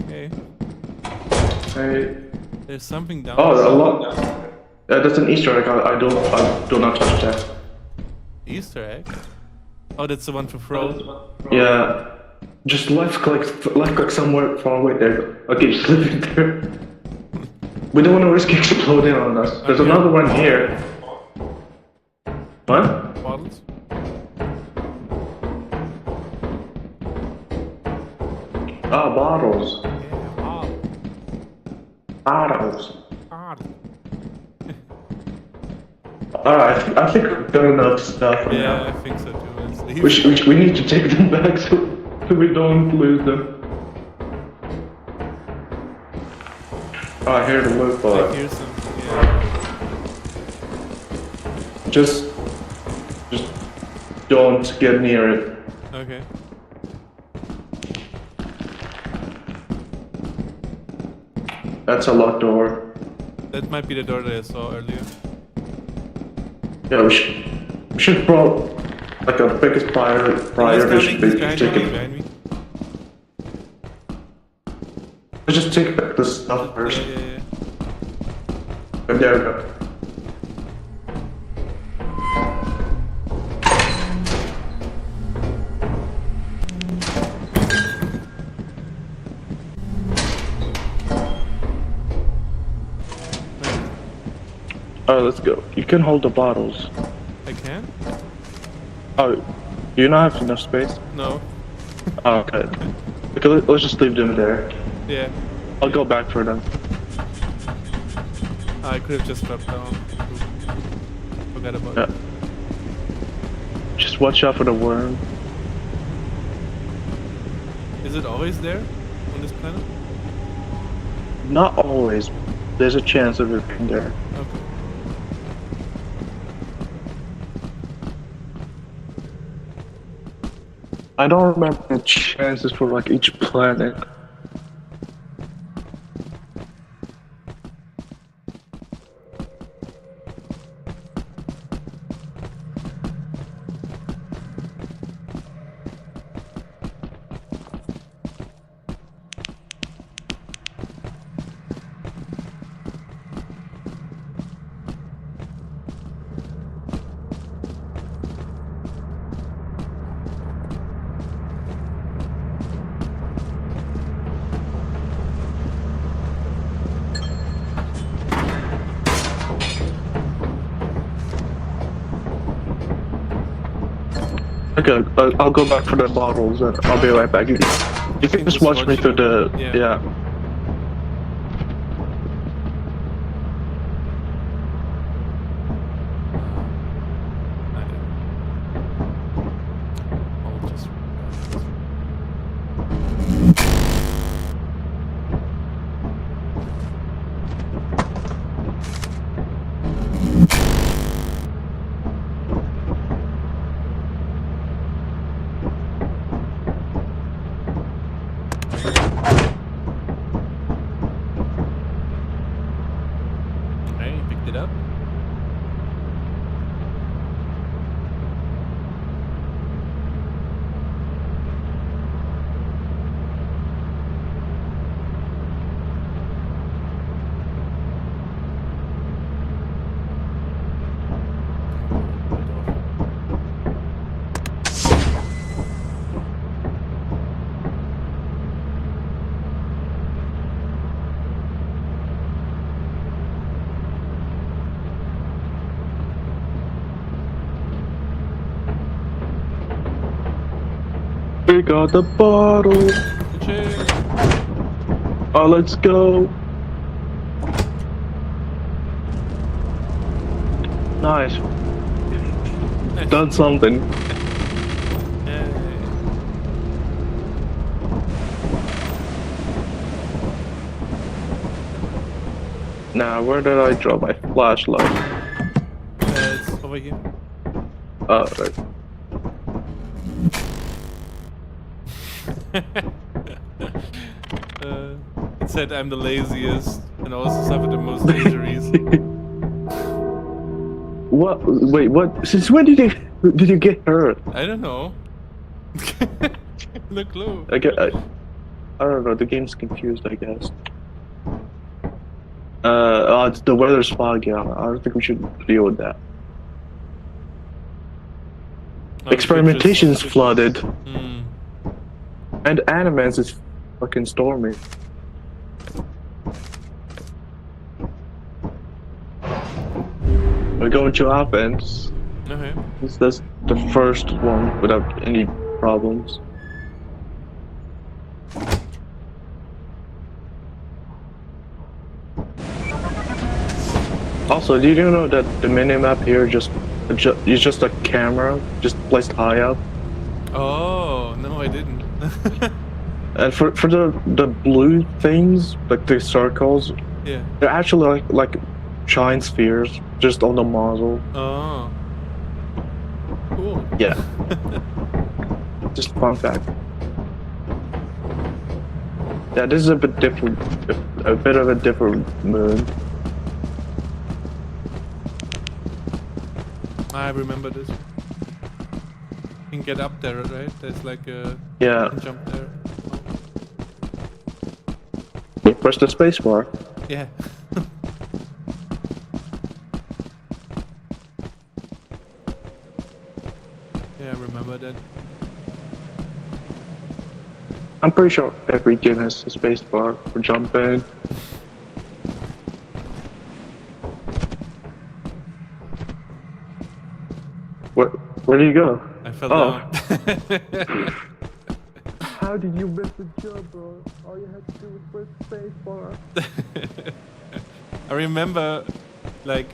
Okay. Hey. There's something down Oh, there. a lot. That's an Easter egg. I do not touch that. Easter egg? Oh, that's the one to throw. Yeah. Just left click somewhere far away there. Okay, just leave it there. We don't want to risk exploding on us. There's Okay. another one here. What? Bottles? Ah, bottles. Yeah, wow. Bottles. Bottle. Alright, I think we've done enough stuff for Yeah, now. I think so too. Let's leave. We need to take them back so we don't lose them. Oh, I hear the loot I bot. hear something, yeah. Just don't get near it. Okay. That's a locked door. That might be the door that I saw earlier. Yeah, we should probably like our biggest prior He's we should be behind taking. behind me. Let's just take back the stuff first. Yeah. And there we go. Alright, let's go. You can hold the bottles. I can? Oh, do you not have enough space? No. Oh, okay. Okay, let's just leave them there. Yeah. I'll go back for them. I could have just dropped down. Forgot about Yeah. it. Just watch out for the worm. Is it always there on this planet? Not always. There's a chance of it being there. Okay. I don't remember the chances for like each planet. Okay, I'll go back for the bottles and I'll be right back. You can just watch me through the... Yeah. Yeah. I don't know. I'll just. We got the bottle. Cheers. Oh, let's go. Nice. Done something. Yay. Now, where did I drop my flashlight? It's over here. Oh, right. It said I'm the laziest and also suffered the most injuries. What? Wait, what? Since when did you get hurt? I don't know. Look, look. I don't know. The game's confused, I guess. The weather's foggy. I don't think we should deal with that. Experimentation's flooded, Hmm. and Animans is fucking stormy. We're going to offense. Okay. That's the first one without any problems. Also, did you know that the minimap here is just a camera just placed high up? Oh, no, I didn't. And for the blue things, like the circles, Yeah. they're actually like giant spheres just on the muzzle. Oh. Cool. Yeah. Just fun fact. Yeah, this is a bit different, a bit of a different moon. I remember this. You can get up there, right? There's like a Yeah. you can jump there. You press the spacebar. Yeah. Yeah, I remember that. I'm pretty sure every game has a spacebar for jumping. Where do you go? I fell Oh. down. How did you miss the jump, bro? All you had to do was press spacebar. I remember, like,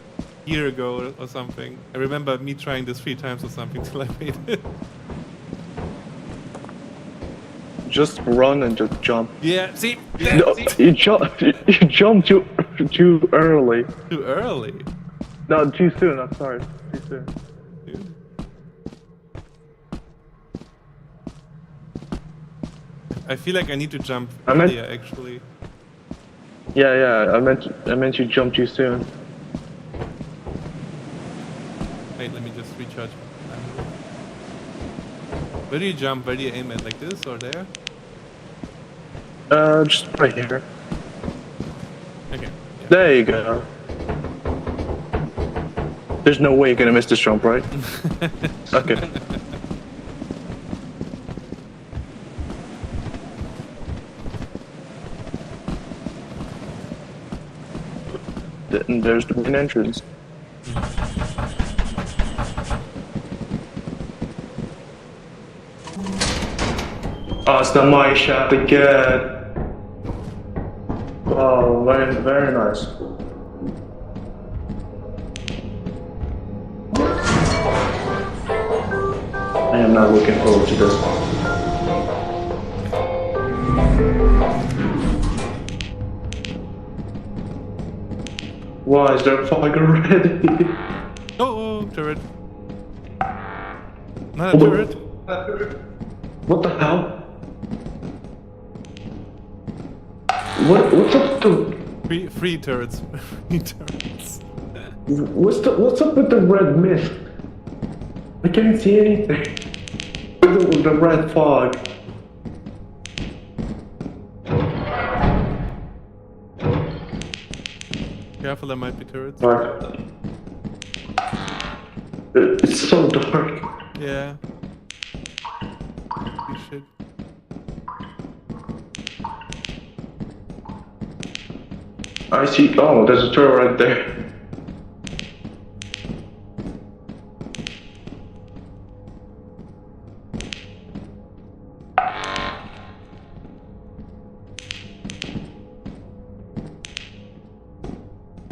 a year ago or something. I remember me trying this 3 times or something till I made it. Just run and just jump. Yeah, see? No, you jump too early. Too early. No, too soon. I'm sorry. Too soon. Dude. I feel like I need to jump I meant- earlier, actually. Yeah. I meant you jump too soon. Wait, let me just recharge. Where do you jump? Where do you aim at? Like this or there? Just right here. Okay. Yeah. There you go. There's no way you're gonna miss this jump, right? Okay. And there's the main entrance. Oh, it's the mine shaft again. Oh, very nice. I am not looking forward to this. Why is there fog already? Oh, turret. Not a turret. What the hell? What's up with Three turrets. 3 turrets. what's up with the red mist? I can't see anything. With the red fog. Careful, there might be turrets. Dark. It's so dark. Yeah. Holy shit. I see. Oh, there's a turret right there.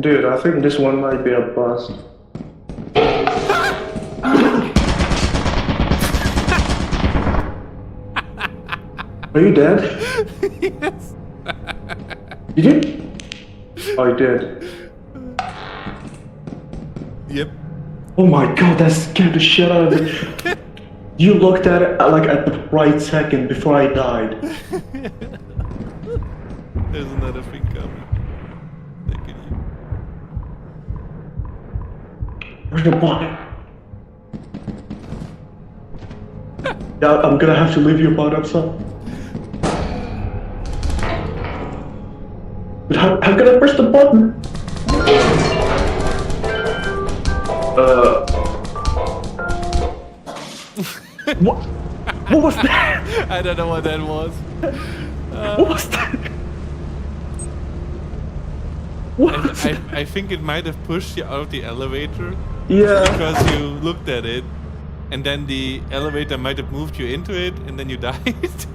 Dude, I think this one might be a bust. Are you dead? Yes. You did? Oh, you did. Yep. Oh my god, that scared the shit out of me. You looked at it like at the right second before I died. There's another thing coming. Look at you. Where's the body? Yeah, I'm gonna have to leave your body outside. But how can I press the button? What? What was that? I don't know what that was. What was that? What? was that? I think it might have pushed you out of the elevator Yeah. because you looked at it, and then the elevator might have moved you into it, and then you died.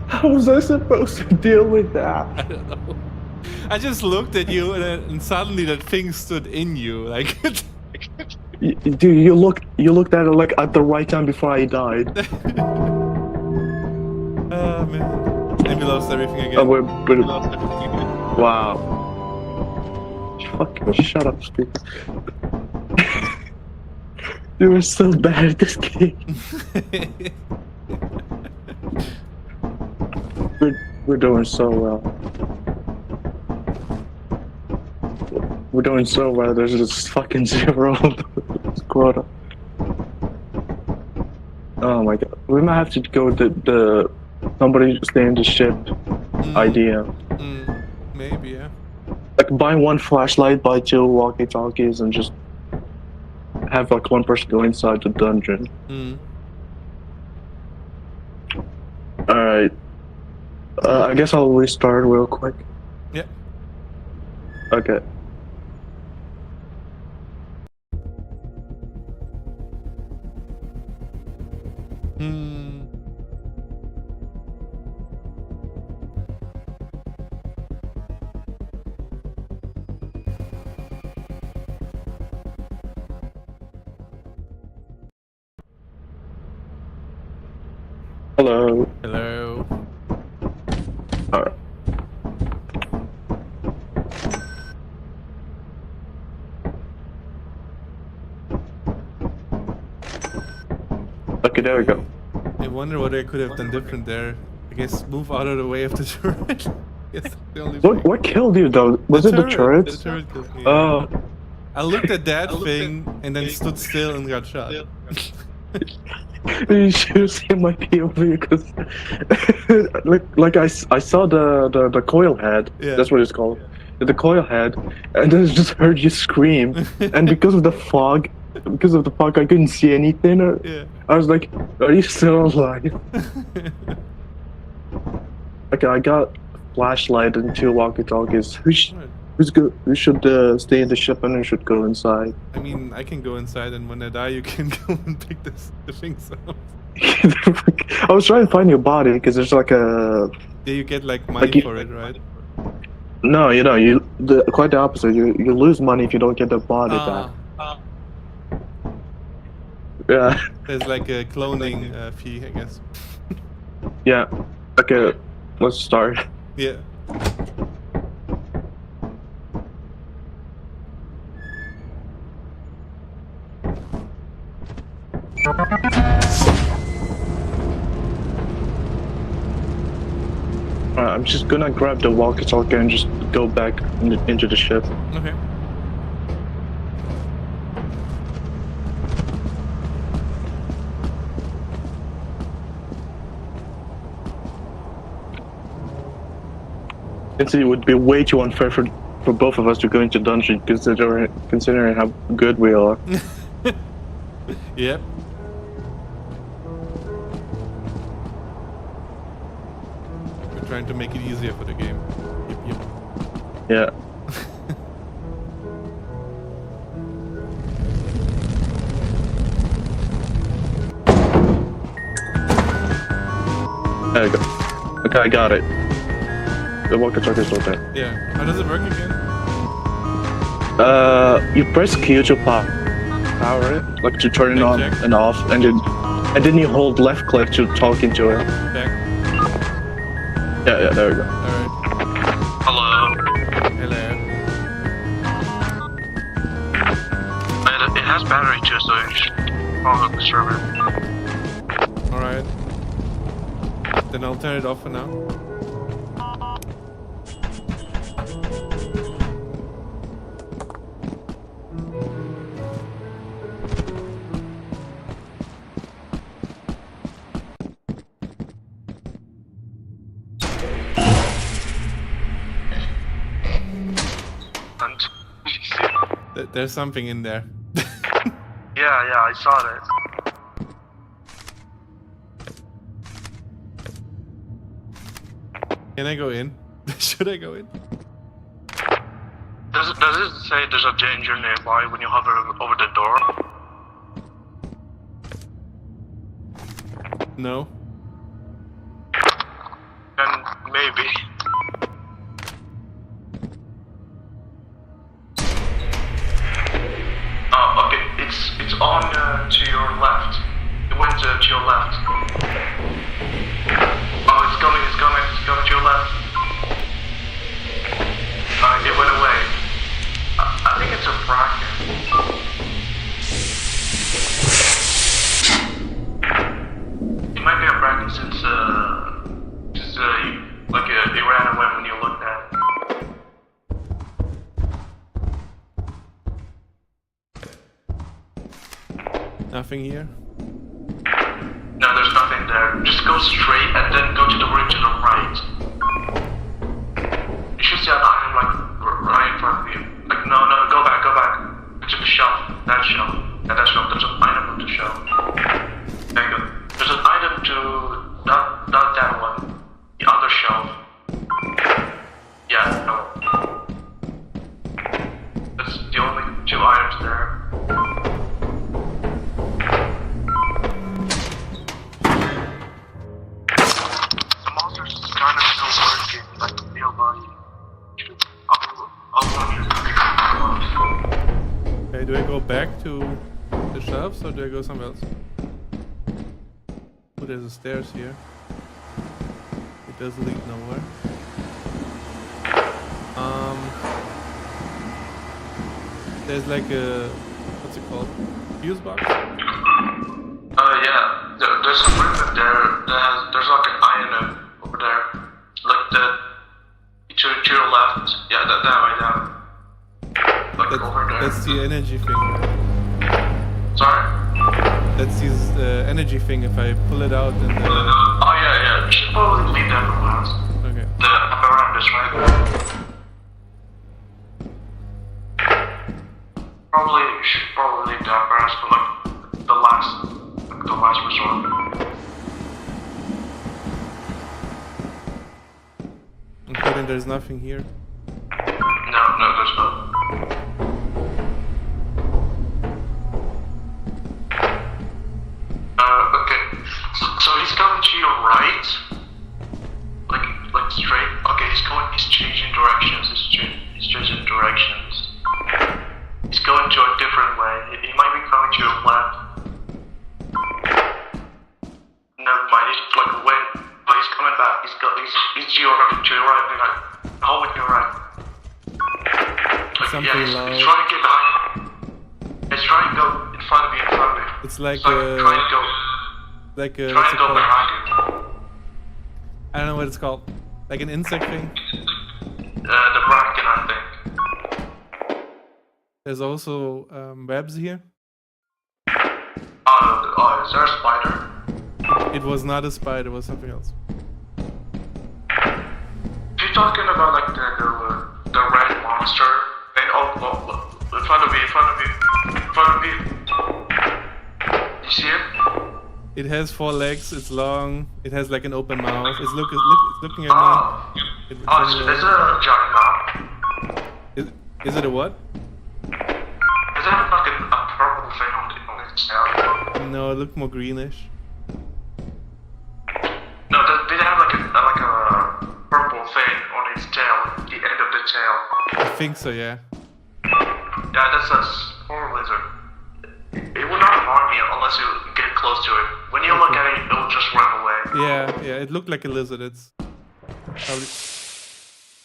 How was I supposed to deal with that? I don't know. I just looked at you, and suddenly that thing stood in you, like. Dude, you looked at it like at the right time before I died. Oh man. And we lost everything again. Oh, We lost everything again. wow. Fucking shut up, Steve. You were so bad at this game. We're doing so well. We're doing so well. There's just fucking 0 quota. Oh my god. We might have to go with the somebody stay in the ship idea. Maybe, yeah. Like buy 1 flashlight, buy 2 walkie-talkies, and just have like 1 person go inside the dungeon. Alright. I guess I'll restart real quick. Yeah. Okay. Hello. Hello. Alright. Okay, there we go. I wonder what I could have done different there. I guess move out of the way of the turret. Yes, that's the only thing. What killed you though? Was it the turrets? The turret killed me. Oh. I looked at that thing and then stood still and got shot. You should have seen my POV because, like I saw the coil head. Yeah. That's what it's called. The coil head, and then I just heard you scream. And because of the fog, I couldn't see anything. Yeah. I was like, "Are you still alive?" Okay, I got flashlight and 2 walkie-talkies. Who should stay in the ship and who should go inside? I mean, I can go inside, and when I die, you can go and pick the things up. I was trying to find your body because there's like a. Yeah, you get like money for it, right? No, quite the opposite. You lose money if you don't get the body back. Yeah. There's like a cloning fee, I guess. Yeah. Okay, let's start. Yeah. I'm just gonna grab the walkie-talkie and just go back into the ship. Okay. It would be way too unfair for both of us to go into dungeon considering how good we are. Yep. We're trying to make it easier for the game. Yep. Yeah. There you go. Okay, I got it. The walkie-talkie is still there. Yeah. How does it work again? You press Q to power it, like to turn it on Check. and off, and then you hold left click to talk into it. Back. Yeah, there we go. Alright. Hello. Hello. It has battery too, so you should follow the server. Alright. Then I'll turn it off for now. And There's something in there. yeah, I saw that. Can I go in? Should I go in? Does it say there's a danger nearby when you hover over the door? No. Then maybe. Oh, okay. It's on to your left. It went to your left. Oh, it's coming to your left. It went away. I think it's a bracket. It might be a bracket since it ran away when you looked at it. Nothing here. No, there's nothing there. Just go straight and then go to the room to the right. You should see an item like right in front of you. Like no, go back. To the shelf. That shelf. Yeah, that shelf. There's an item on the shelf. There you go. There's an item to not that one. The other shelf. Yeah, no. That's the only two items there. The monster's kind of still working, like nearby. Okay, do I go back to the shelves or do I go somewhere else? Oh, there's a stairs here. It doesn't lead nowhere. There's like a, what's it called? Fuse box? Yeah. There's a room in there there's like an iron over there. Like to your left. Yeah, that way down. Like over there. That's the energy thing, right? Sorry? That's his energy thing. If I pull it out and Oh yeah. You should probably leave that for last. okay. The apparatus, right? You should probably leave the apparatus for like the last resort. Okay, then there's nothing here. No, there's not. Okay. So he's coming to your right, like straight. Okay, he's changing directions. He's changing directions. He's going to a different way. He might be coming to your left. Never mind. He's like when, but he's coming back. He's to your right. Like hallway to your right. Something he's loud. trying to get behind you. He's trying to go in front of you. It's like Trying to go. like a, Trying what's to it go called? behind you. I don't know what it's called. Like an insect thing. The bracken, I think. There's also webs here. Oh, is there a spider? It was not a spider, it was something else. If you're talking about like the red monster, and in front of you. You see it? It has 4 legs, it's long, it has like an open mouth. It's looking at Oh, me. is it a giant mouth? Is it a what? Is it like a purple thing on its tail? No, it looked more greenish. No, did it have like a purple thing on its tail, the end of the tail? I think so, yeah. Yeah, that's a small lizard. It will not harm you unless you get close to it. When you look at it, it will just run away. Yeah, it looked like a lizard. It's probably...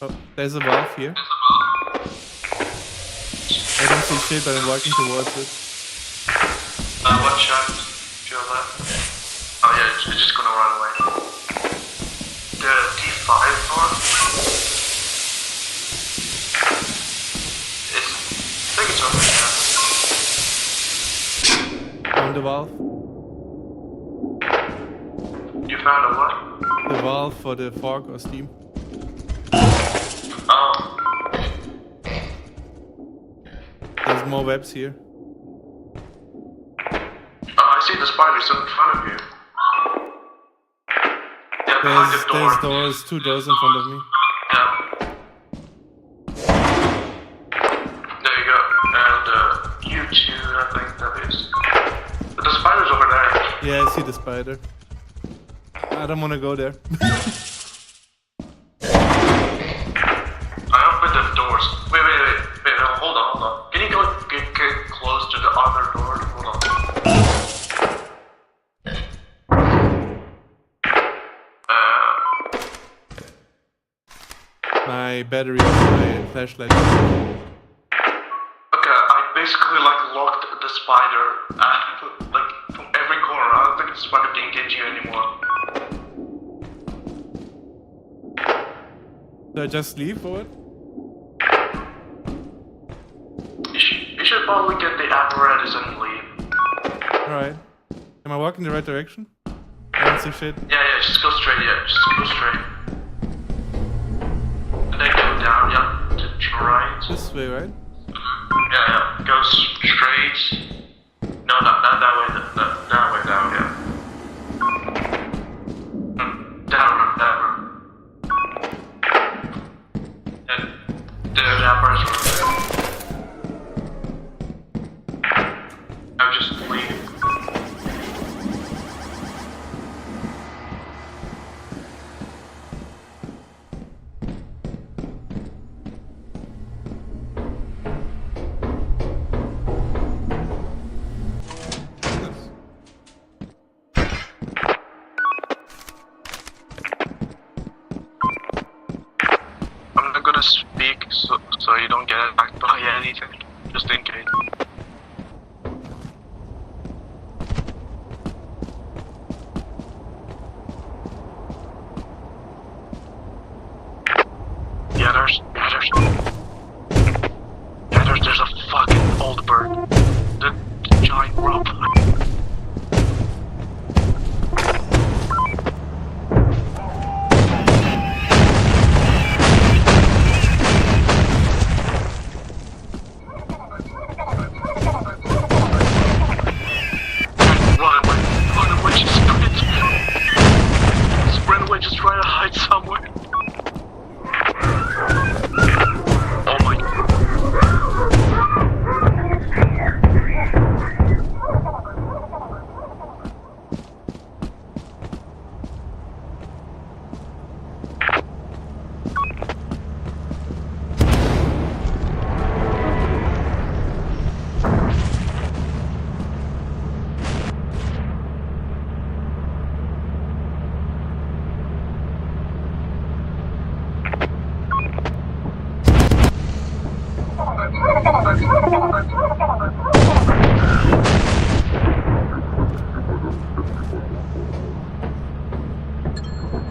Oh, there's a valve here. I don't see shit, but I'm walking towards it. Watch out. Feel that? Oh yeah, it's just gonna run away. The D5 door? I think it's over here. Found the valve. You found a what? The valve for the fog or steam. Oh. There's more webs here. I see the spiders in front of you. Yeah, behind the door. There's doors, 2 doors in front of me. Yeah. There you go. And you two, I think that is. But the spider's over there. Yeah, I see the spider. I don't want to go there. I opened the doors. Wait, hold on. Can you go get close to the other door? Hold on. My battery on my flashlight. Okay, I basically locked the spider from every corner. I don't think the spider can get you anymore. Do I just leave or what? You should probably get the apparatus and leave. Alright. Am I walking the right direction? I don't see shit. Yeah, just go straight, just go straight. And then go down, to right. This way, right? Yeah, go straight. No, not that way, that way down, yeah. Down. And the apparatus over there. I'll just leave. I'm not gonna speak so you don't get attacked by anything, just in case. There's a fucking old bird. The giant rope. Run away, just sprint away, just try to hide somewhere. Oh my.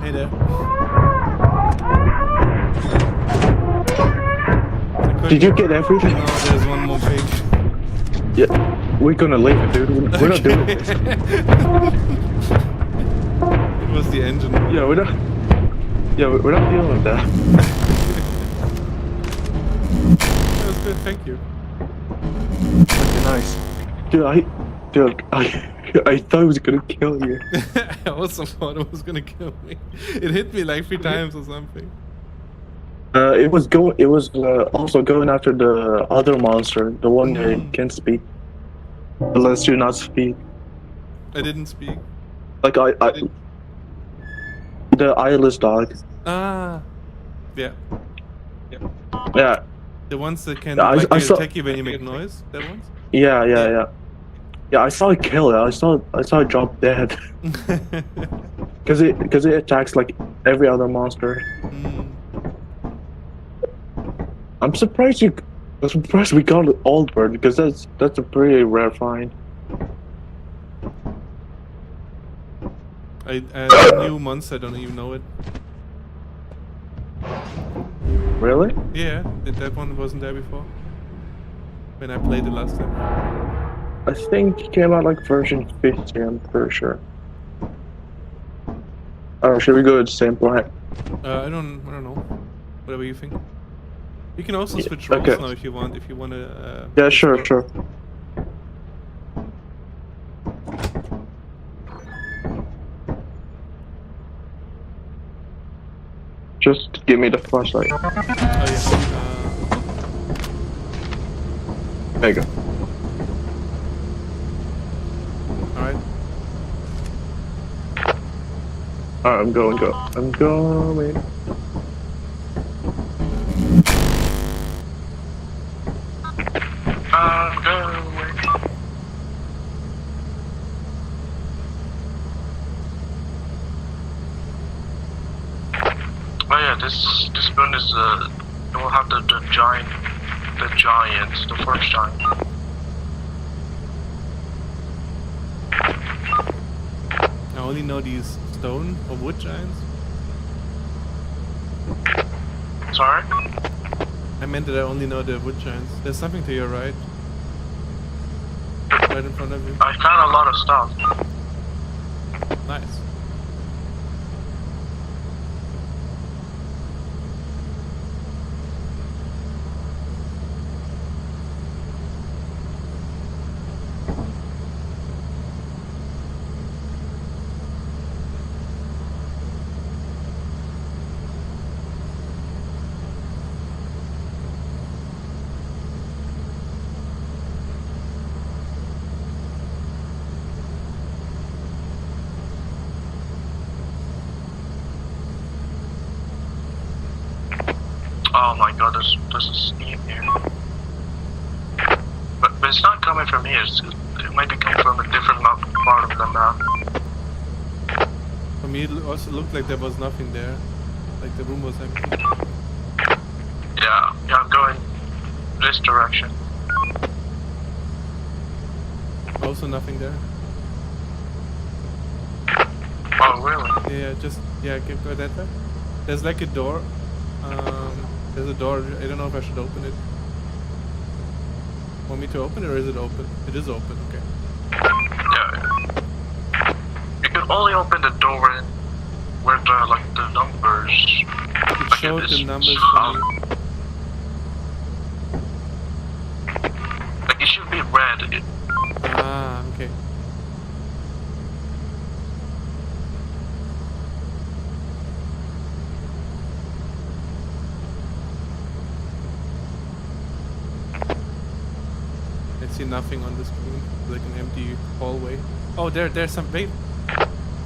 Hey there. Did you get everything? No, there's one more page. Yeah, we're gonna leave it, dude. We're not doing this. It was the engine. Yeah, we're not. Yeah, we're not dealing with that. That was good, thank you. Nice, dude. I thought it was gonna kill you. I also thought it was gonna kill me. It hit me like 3 times or something. It was also going after the other monster, the one that can't speak. Unless you not speak. I didn't speak. Like the eyeless dog. Ah. Yeah. Yeah. The ones that can Yeah, I saw- attack you when you make noise. That ones. Yeah. I saw it kill it. I saw it drop dead. Because it attacks like every other monster. Mm. I'm surprised we got an old bird because that's a pretty rare find. A new monster. I don't even know it. Really? Yeah, that one wasn't there before. When I played it last time. I think it came out like version 50. I'm pretty sure. Oh, should we go to the same planet? I don't know. Whatever you think. You can also Yeah, switch roles okay. now if you want. If you want to. Yeah, sure. Just give me the flashlight. Oh yeah. There you go. Alright. Alright, I'm going. I'm going. I'm going. Oh yeah, this moon is it will have the giant, the first giant. I only know these stone or wood giants. Sorry? I meant that I only know the wood giants. There's something to your right. Right in front of you. I found a lot of stuff. Nice. Oh my god, there's a steam here. But it's not coming from here. It might be coming from a different part of the map. For me, it also looked like there was nothing there. Like the room was empty. Yeah, I'm going this direction. Also nothing there. Oh really? Yeah, go that way. There's like a door. There's a door. I don't know if I should open it. Want me to open it or is it open? It is open. Okay. Yeah. You can only open the door in where the numbers. It showed the numbers for me. Like it should be red. Ah, okay. I see nothing on the screen. Like an empty hallway. Oh, there's some. Wait.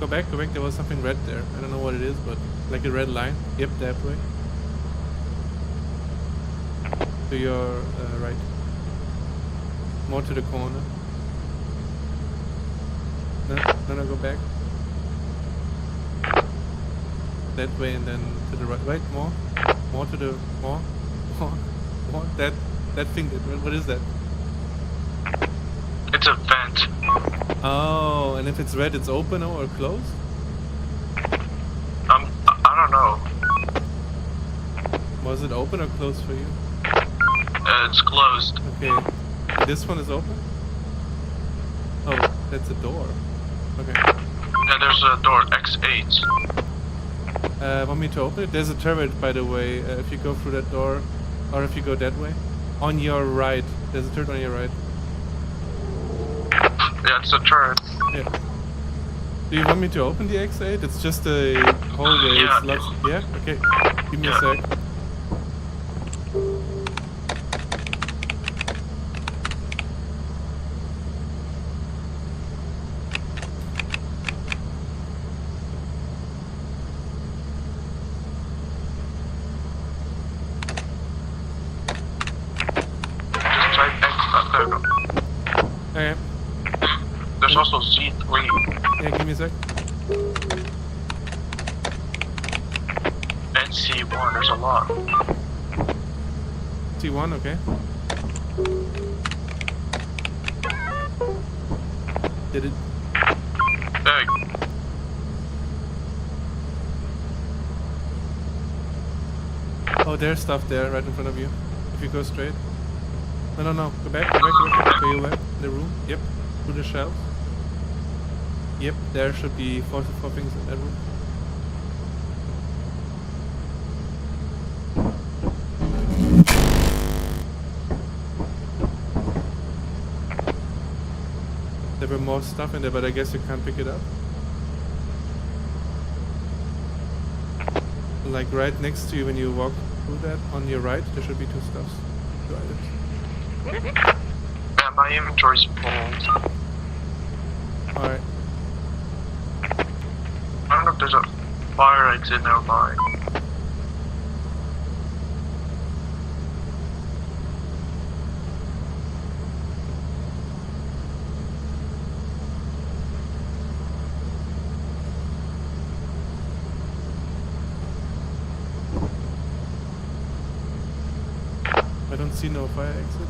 Go back. There was something red there. I don't know what it is, but like a red line. Yep, that way. To your right. More to the corner. No, go back. That way and then to the right. Wait, more to the more. That thing. What is that? It's a vent. Oh, and if it's red, it's open or closed? I don't know. Was it open or closed for you? It's closed. Okay. This one is open? Oh, that's a door. Okay. Yeah, there's a door X8. Want me to open it? There's a turret, by the way, if you go through that door, or if you go that way. On your right. There's a turret on your right. Yeah, it's a turret. Yeah. Do you want me to open the X8? It's just a hallway. Yeah. It's lots. Yeah? Okay. Give me a sec. also Z3. Yeah, give me a sec. And C1, there's a lot. T1, okay. Did it? Hey, Oh, there's stuff there right in front of you. If you go straight. No. Go back. Where you went? In the room? Yep. Through the shelves. Yep, there should be four things in that room. There were more stuff in there, but I guess you can't pick it up. Like right next to you when you walk through that, on your right, there should be two stuffs. Two items. yeah, my inventory's full. Alright. I don't know if there's a fire exit nearby. I don't see no fire exit.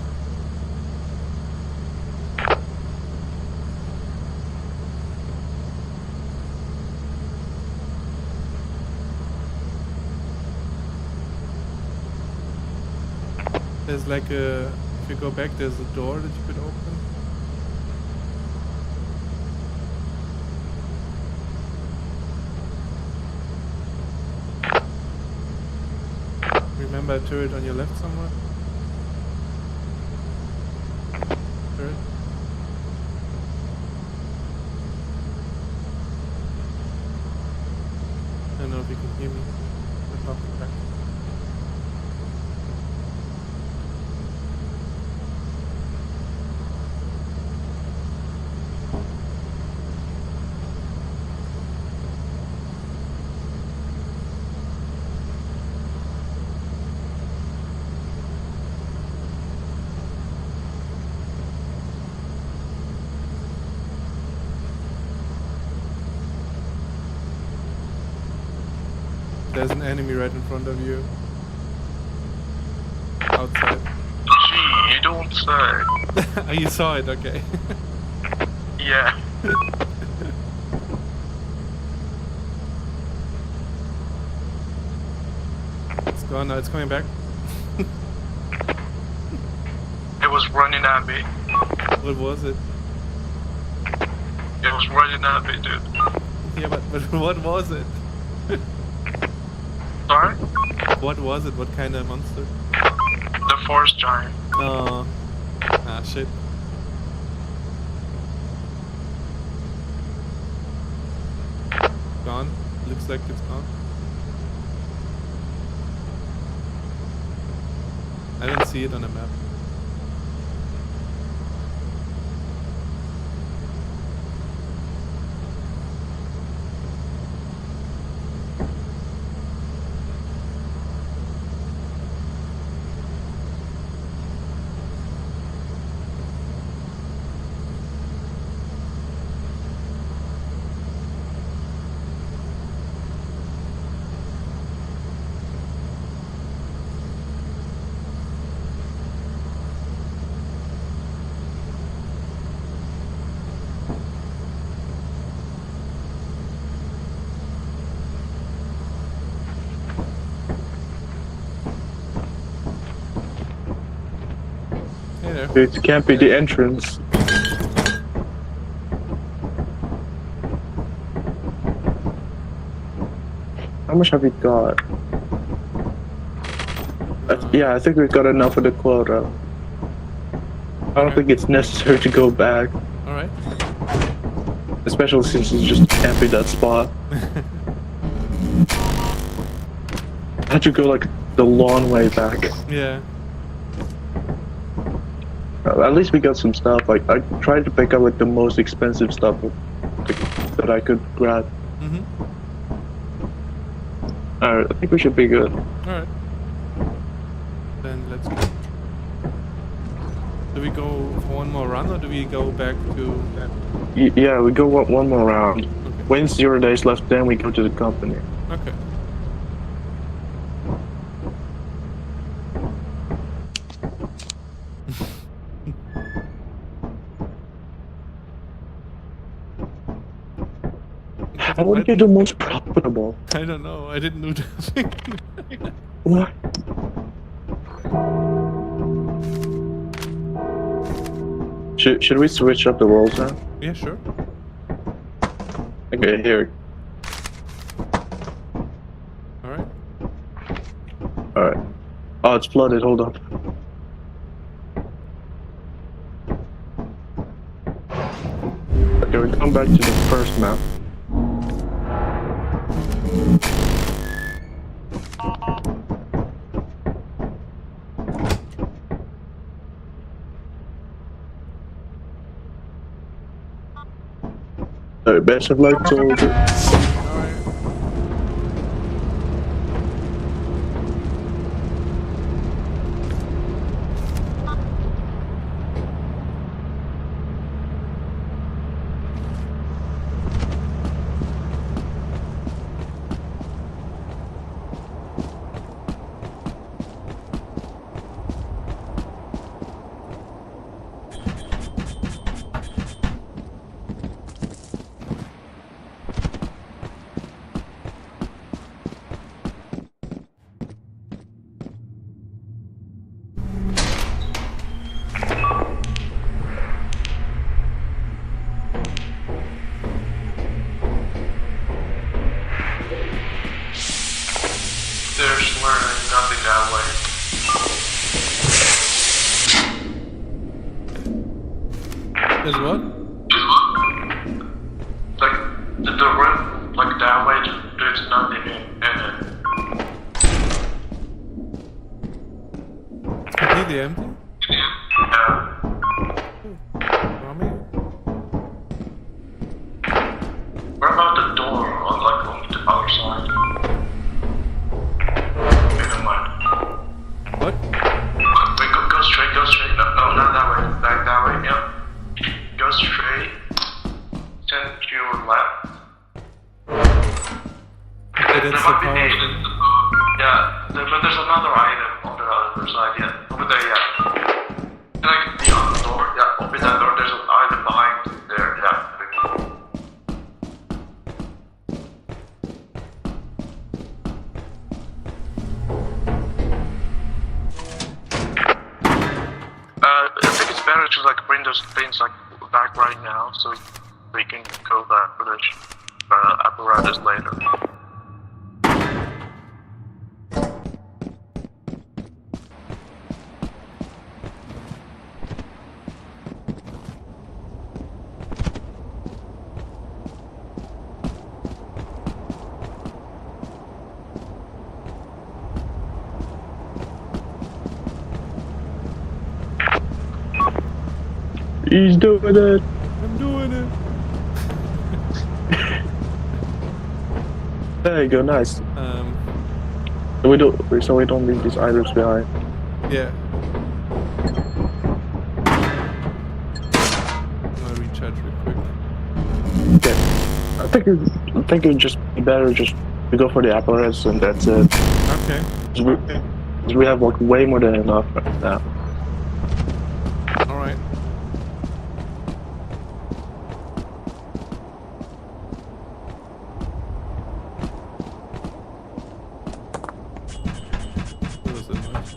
There's like a, if you go back, there's a door that you could open. Remember a turret on your left somewhere? Turret? I don't know if you can hear me. I'm talking back. There's an enemy right in front of you. Outside. Gee, you don't say. Oh, you saw it, okay. Yeah. It's gone now, it's coming back. It was running at me. What was it? It was running at me, dude. Yeah, but what was it? Sorry? What was it? What kind of monster? The forest giant. Oh. Ah, shit. Gone? Looks like it's gone. I don't see it on the map. Hey there. It can't be the entrance. How much have we got? Yeah, I think we've got enough of the quota. I don't think it's necessary to go back, Alright. especially since it's just camping that spot. I had to go like the long way back. Yeah. At least we got some stuff. Like I tried to pick up like the most expensive stuff that I could grab. Mm-hmm. Alright, I think we should be good. Alright. Then let's go. Do we go for one more run or do we go back to? Yeah, we go one more round. Okay. When 0 days left, then we go to the company. Okay. I want to be the most profitable. I don't know. I didn't do that. What? Should we switch up the roles now? Yeah, sure. Okay, here. All right. Alright. Oh, it's flooded. Hold up. Okay, we come back to the first map. Alright, best of luck, soldier. All right. There's learning nothing that way. There's what? Like the room, like that way, there's nothing in it. It's completely empty. Yeah. Mommy? What about the door on the other side? Never mind. What? Wait, go straight. No, not that way. Back that way. Yep. Go straight. Then to your left. Okay, There that's the might be power the- thing. Yeah, but there's another item on the other side. Yeah, over there. Yeah. Like the other door. Yeah, open that door. There's an item behind there. Yeah. I think it's better to like bring those things like back right now, so we can go back for the apparatus later. He's doing it. I'm doing it. There you go, nice. So we don't leave these items behind. Yeah. I'm gonna recharge real quick. Okay. I think it would just be better just to go for the apparatus and that's it. Okay. 'Cause we have like way more than enough right now. All right. What was that noise?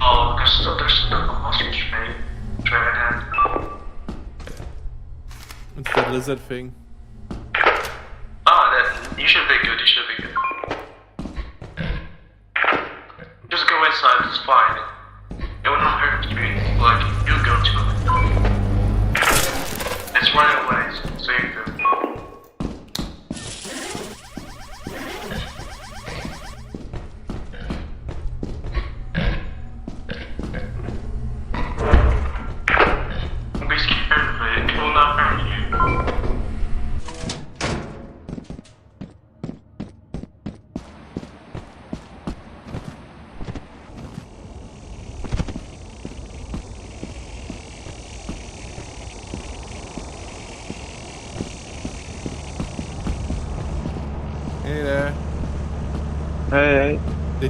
Oh, there's the hostage made. Dragon It's that lizard thing. that you should be good. Just go inside. It's fine. It will not hurt you. Like you'll go to it. It's right away. So you're good. Don't be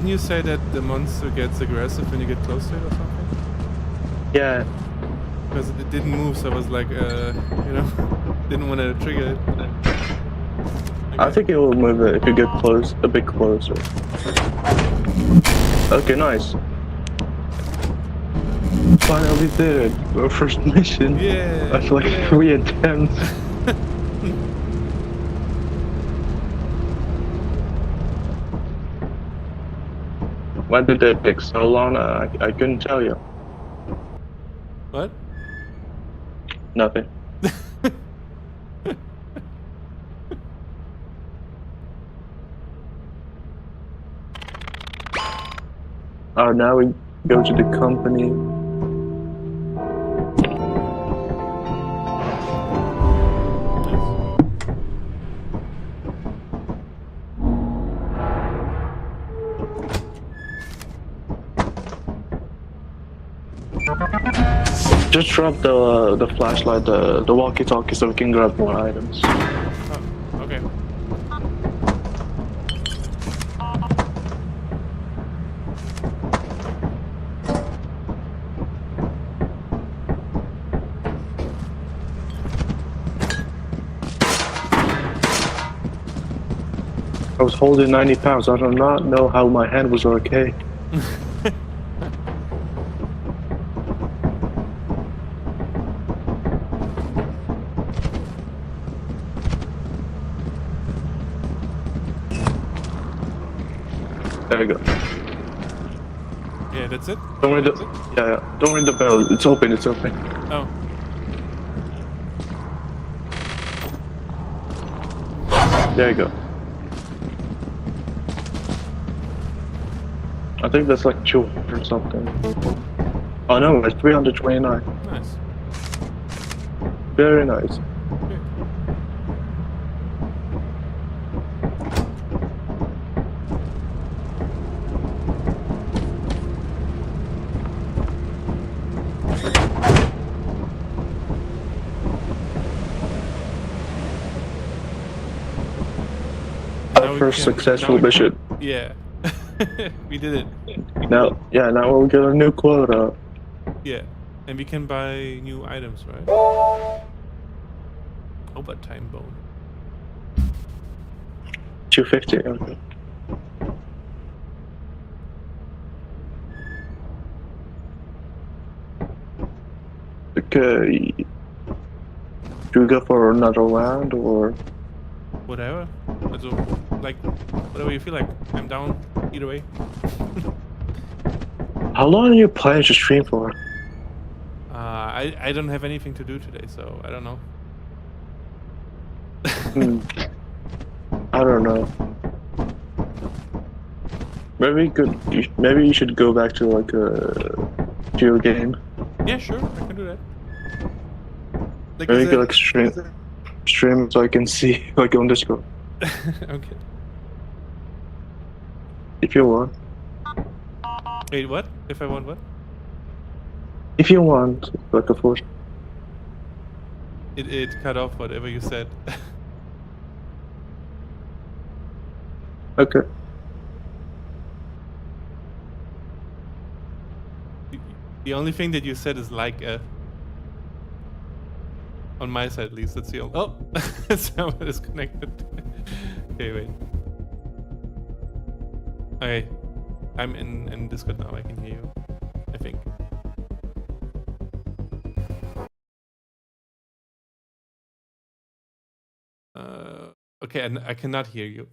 Didn't you say that the monster gets aggressive when you get close to it or something? Yeah. Because it didn't move, so I was like, didn't want to trigger it. I think it will move it if you get close, a bit closer. Okay, nice. Finally did it. Our first mission. Yeah. After like 3 attempts. Why did it take so long? I couldn't tell you. What? Nothing. Now we go to the company. Just drop the flashlight, the walkie-talkie, so we can grab more items. Oh, okay. I was holding 90 pounds. I do not know how my hand was okay. There we go. Yeah, that's it? Don't ring the yeah. Don't ring the bell. It's open. It's open. Oh. There you go. I think that's like 200 or something. Oh no, it's 329. Nice. Very nice. Okay. Now we First can- successful now we- mission. Yeah. We did it. Now we'll get a new quota. Yeah. And we can buy new items, right? Overtime bone. 250. Okay. Okay. Do we go for another round or? Whatever. Also, like, whatever you feel like. I'm down either way. How long are you planning to stream for? I don't have anything to do today, so I don't know. I don't know. Maybe you should go back to like a video game. Yeah, sure, I can do that. Like Maybe I you could like stream so I can see like on Discord okay. if you want. Wait, what? If I want what? If you want, like of course. It cut off whatever you said. Okay. The only thing that you said is like on my side at least. That's the only. Oh, someone is connected. Okay, wait. Okay, I'm in Discord now. I can hear you. I think. Okay, and I cannot hear you.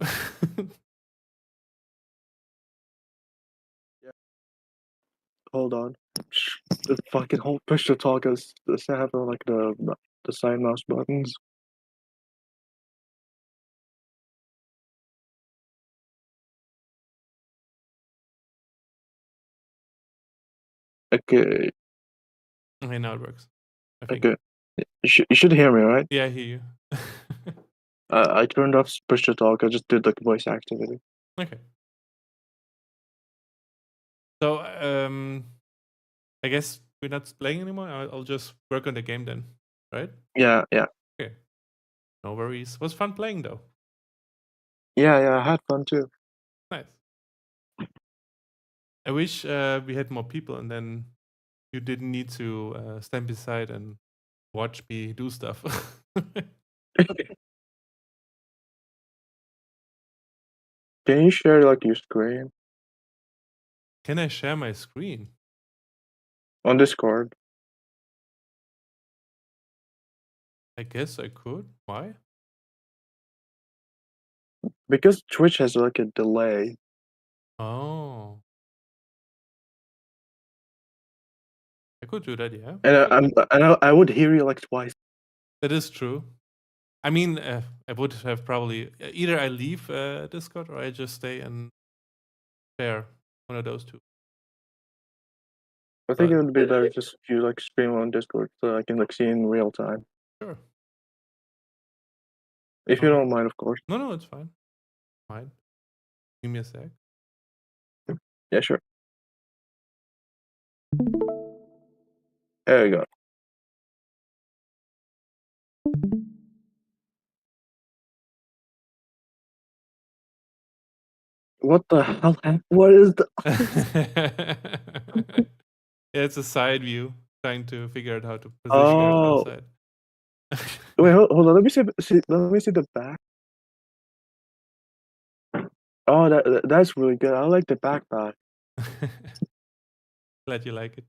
Hold on. The fucking whole push to talk is does have like the side mouse buttons. Okay. Okay, now it works. I think. Okay. You should hear me, right? Yeah, I hear you. I turned off push to talk. I just did like voice activity. Okay. So, I guess we're not playing anymore. I'll just work on the game then, right? Yeah. Okay. No worries. Was fun playing though. Yeah. I had fun too. Nice. I wish we had more people, and then you didn't need to stand beside and watch me do stuff. Can you share like your screen Can I share my screen? on Discord? I guess I could. Why? Because Twitch has like a delay. Oh. I could do that, yeah. And I would hear you like twice. That is true. I mean, I would have probably either I leave Discord or I just stay and share, one of those two. I think But- it would be better just if you like stream on Discord so I can like see in real time. Sure. If you don't mind, of course. No, it's fine. Fine. Give me a sec. Yeah, sure. There you go. What the hell? What is the? Yeah, it's a side view, trying to figure out how to position Oh. it outside. Wait, hold on. Let me see. Let me see the back. Oh, that's really good. I like the backpack. Glad you like it.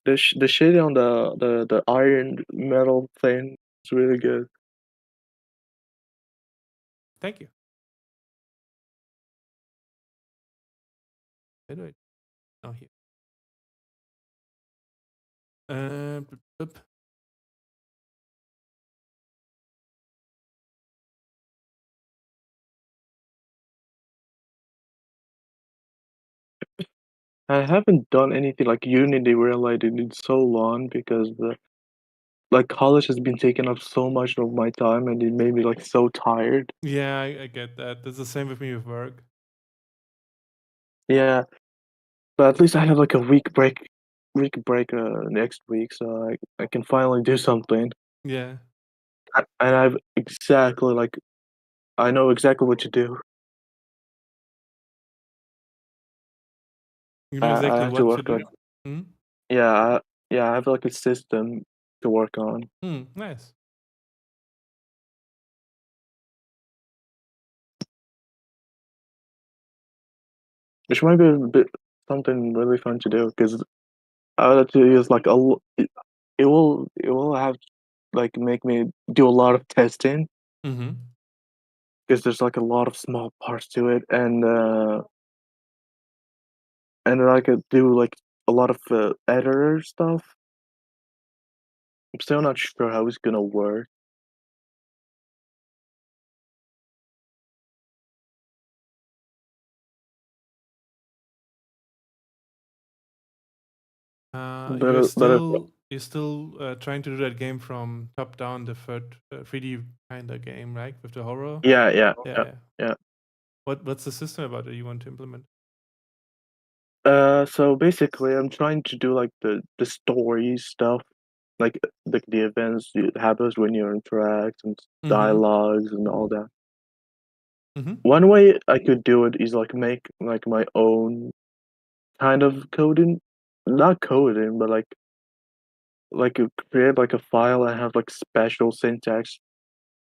The shade on the iron metal thing is really good. Thank you. Where do I? Oh, here. Boop. I haven't done anything like Unity related in so long because like college has been taking up so much of my time and it made me like so tired. Yeah, I get that. That's the same with me with work. Yeah, but at least I have like a week break next week, so I can finally do something. Yeah. And I've exactly like I know exactly what to do. You know I exactly have to what to work do. like Hmm? I have like a system to work on. Nice. Which might be a bit something really fun to do because I would have to use like it will have like make me do a lot of testing Mm-hmm. because there's like a lot of small parts to it and then I could do like a lot of editor stuff. I'm still not sure how it's gonna work. You're still trying to do that game from top down, the third 3D kind of game, right? With the horror. Yeah. What's the system about that you want to implement? So basically, I'm trying to do like the story stuff, like the events that happens when you interact and dialogues and all that. Mm-hmm. One way I could do it is like make like my own kind of coding, not coding, but create like a file and have like special syntax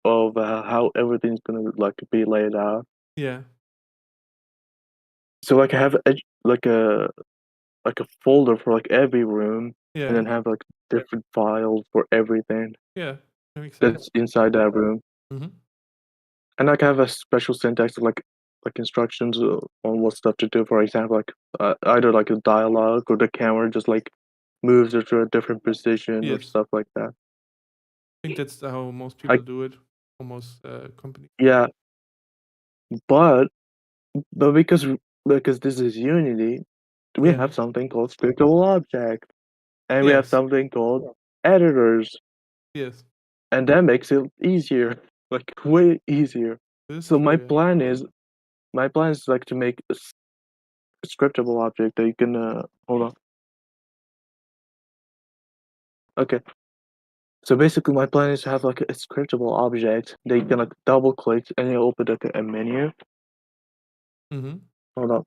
of how everything's gonna like be laid out. Yeah. So like I have like a folder for like every room, Yeah. and then have like different files for everything Yeah. That makes sense. that's inside that room. Mm-hmm. And like I have a special syntax of like instructions on what stuff to do. For example, like either like a dialogue or the camera just like moves it to a different position or Yes. stuff like that. I think that's how most people do it. Almost companies. Yeah, but because this is Unity, we have something called scriptable object, and we have Yes. something called editors, Yes. and that makes it easier, like way easier. This is So true, my yeah. plan is like to make a scriptable object that you can hold on. Okay. So basically, my plan is to have like a scriptable object that you can like double click and you open like a menu. Mm-hmm. Hold on.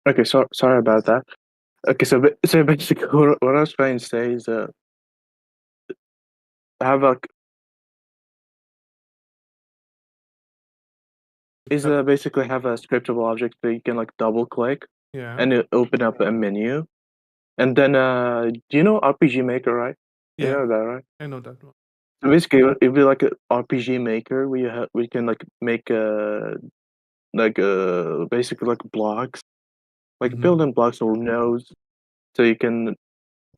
Okay, sorry about that. Okay, so basically, what I was trying to say is, have like basically have a scriptable object that you can like double click Yeah. and it open up a menu, and then do you know RPG Maker, right? You Yeah. know that, right? I know that one. So basically, it'd be like an RPG Maker where we can like make basically like blocks, like Mhm. building blocks or nodes, so you can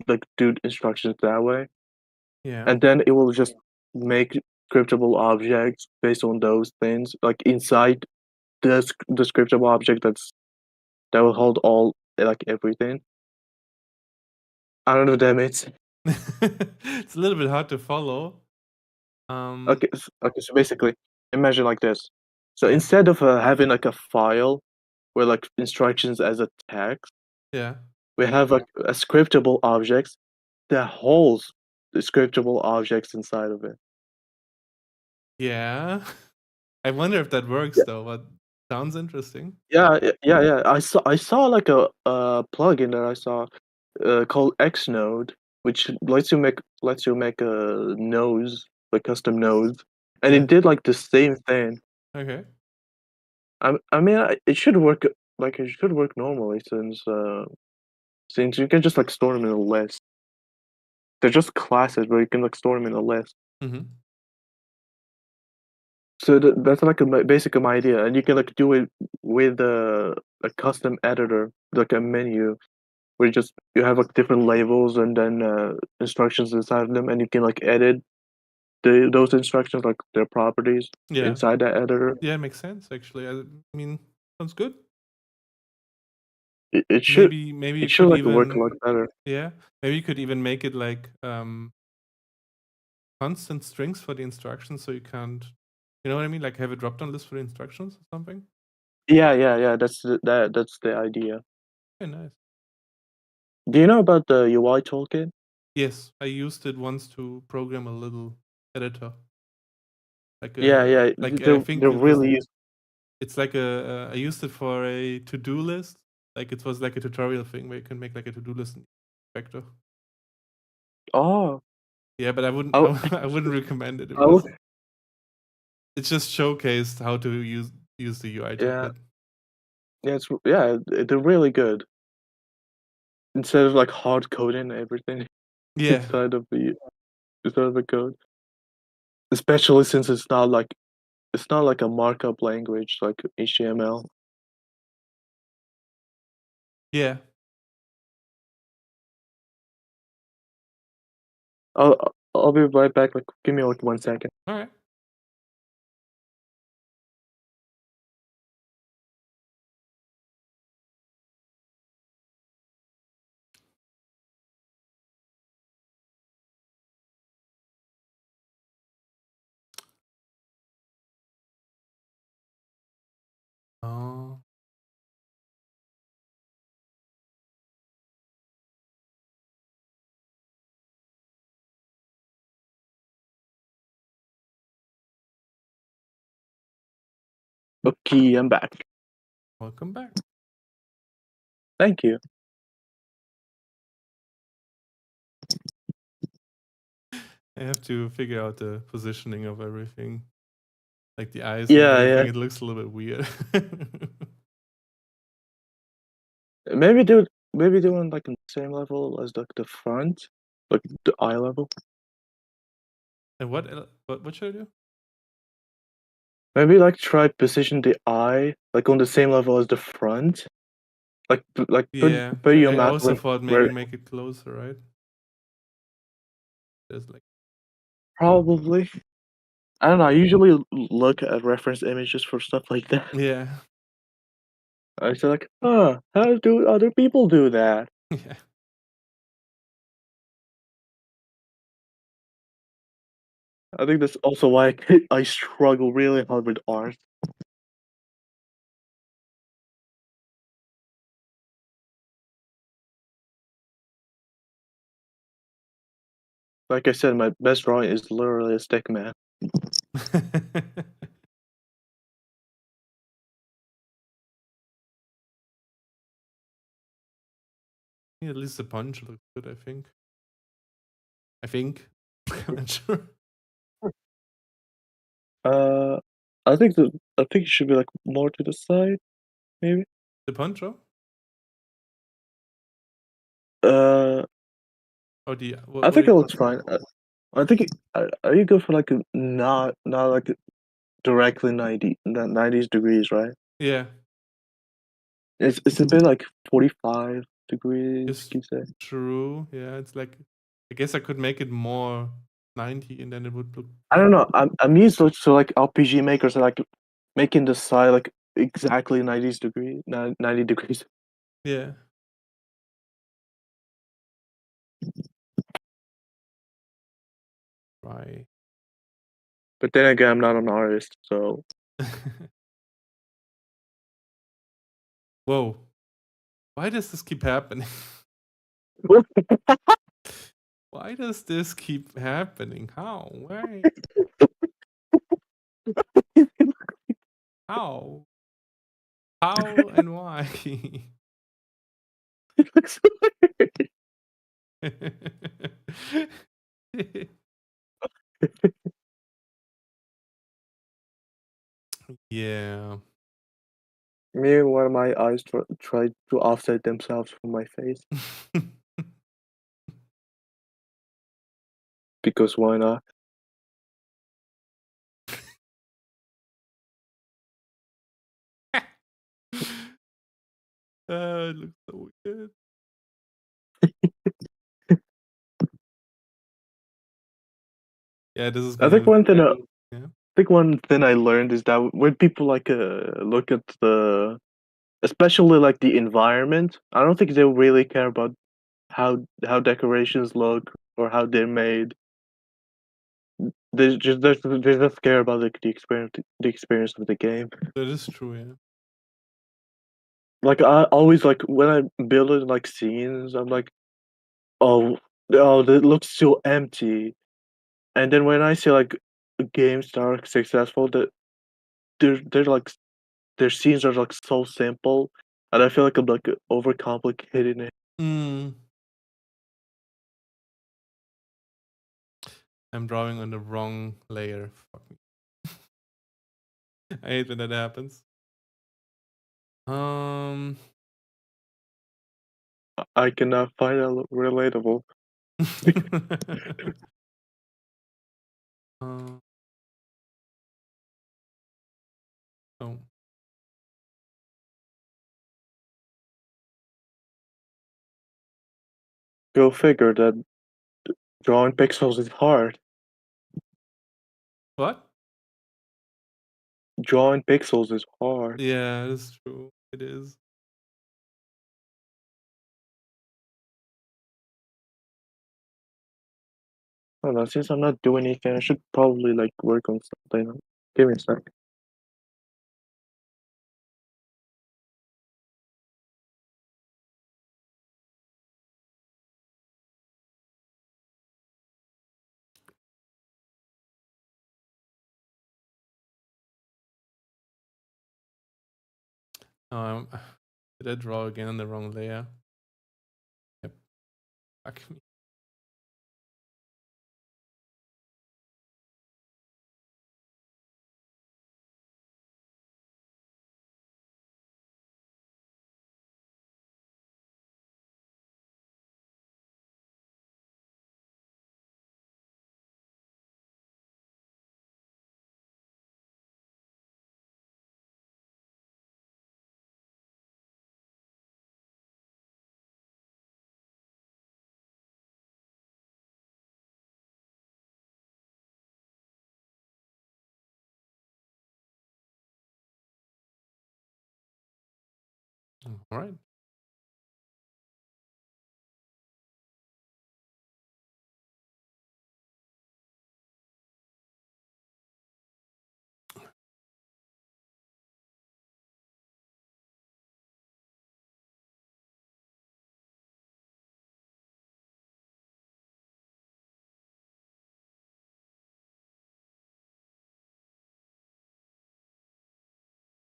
like do instructions that way, Yeah. and then it will just make scriptable objects based on those things, like inside the scriptable object that will hold all like everything. I don't know if that makes sense. It's a little bit hard to follow. Okay, so basically, imagine like this. So Yeah. instead of having like a file with like instructions as a text, Yeah. we have like a scriptable objects that holds the scriptable objects inside of it. Yeah. I wonder if that works though, but sounds interesting. Yeah. I saw like a plugin that I saw called Xnode, which lets you make a nodes, like custom nodes, and Yeah. it did like the same thing. Okay. I mean, it should work normally since you can just like store them in a list. They're just classes, but you can like store them in a list. Mm-hmm. So that's like basic my idea, and you can like do it with a custom editor, like a menu, where you have like different labels and then instructions inside of them, and you can like edit those instructions, like their properties Yeah. inside that editor. Yeah, it makes sense actually. I mean, sounds good. It should Maybe you it should could like work a even lot better. yeah, maybe you could even make it like constant strings for the instructions so you can't, you know what I mean? Like have a drop down list for the instructions or something. Yeah. That's the idea. Very nice. Do you know about the UI toolkit? Yes, I used it once to program a little editor. Like Yeah. like I They're think they're it was really it's like I used it for a to-do list. Like it was like a tutorial thing where you can make like a to-do list in Vector. Oh, Yeah, but I wouldn't Oh, I wouldn't recommend it. oh, It just showcased how to use the UI yeah. toolkit. They're really good. Instead of like hard coding everything Yeah. inside of the code, especially since it's not like a markup language like HTML. Yeah. I'll be right back. Like, give me like 1 second. All right. Oh. Okay, I'm back. Welcome back. Thank you. I have to figure out the positioning of everything. Like the eyes Yeah, and everything. yeah. It looks a little bit weird. Maybe do it like in the same level as like the front, like the eye level. And what should I do? Maybe like try position the eye like on the same level as the front. Like Yeah. put your I mouse also like thought where maybe make it closer, right? There's like probably. I don't know. I usually look at reference images for stuff like that. yeah. I say like, how do other people do that? Yeah. I think that's also why I struggle really hard with art. Like I said, my best drawing is literally a stick man. Yeah, at least the punch looks good, I think. I'm not sure. I think it should be like more to the side, maybe. The punch, oh? Or the I think it looks fine. I think are you good for like a not like directly 90 degrees, right? Yeah, It's a bit like 45 degrees, it's you say? true. Yeah, it's like I guess I could make it more 90 and then it would look I don't know. I'm used to like RPG makers are like making the side like exactly 90 degrees. yeah. Right. But then again, I'm not an artist, so Whoa. Why does this keep happening? Why does this keep happening? How? Why? How? How and why? it looks Yeah. me when my eyes try to offset themselves from my face because why not? It looks so weird. Yeah, this is I think gonna. one thing Yeah. I think one thing I learned is that when people like look at especially like the environment, I don't think they really care about how decorations look or how they're made. They just care about the experience of the game. That is true, yeah. Like I always like when I build it like scenes, I'm like, oh, that looks so empty. And then when I see like games that are successful, that they're like their scenes are like so simple, and I feel like I'm like overcomplicating it. Mm. I'm drawing on the wrong layer. Fuck me. I hate when that happens. I cannot find it relatable. Oh. Go figure that drawing pixels is hard. What? Drawing pixels is hard. Yeah, that's true. It is. I don't know, since I'm not doing anything, I should probably like work on something. Give me a sec. Did I draw again on the wrong layer? Yep. Fuck me. All right.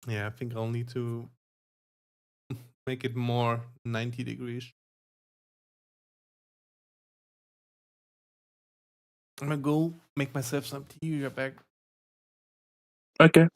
Yeah, I think I'll need to make it more 90 degrees. I'm gonna go make myself some tea. You're back. Okay.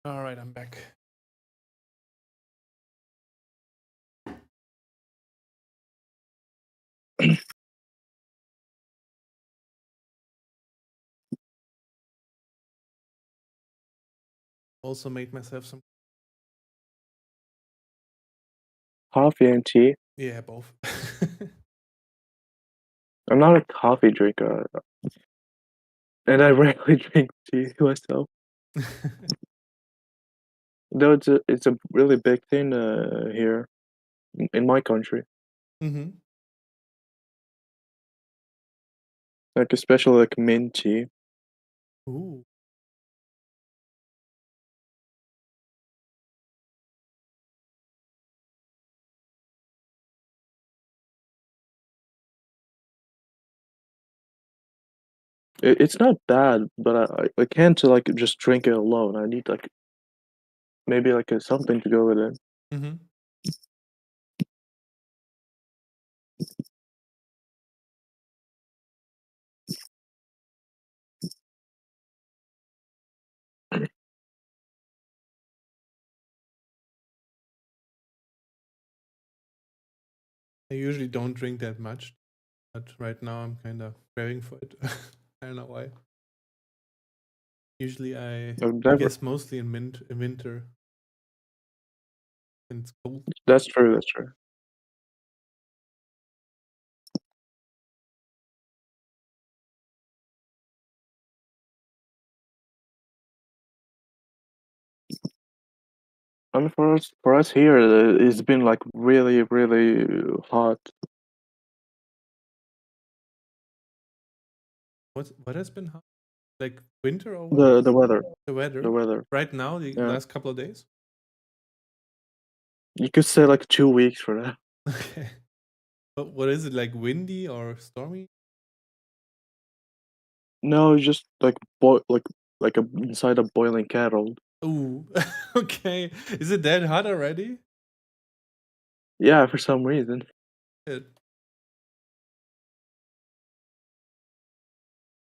All right, I'm back. Also made myself some. Coffee and tea. Yeah, both. I'm not a coffee drinker, and I rarely drink tea myself. Though it's a really big thing here in my country, Mm-hmm. like especially like mint tea. Ooh. It's not bad, but I can't like just drink it alone. I need like maybe like something to go with it. Mm-hmm. I usually don't drink that much, but right now I'm kind of craving for it. I don't know why. Usually I Never. guess mostly in winter. And it's cold. That's true. That's true. I mean, for us here, it's been like really, really hot. What has been hot? Like winter or what? The weather. The weather. The weather. Right now, the Yeah. last couple of days. You could say like 2 weeks for that. Okay. But what is it, like windy or stormy? No, just like inside a boiling kettle. Ooh. Okay. Is it that hot already? Yeah, for some reason. It,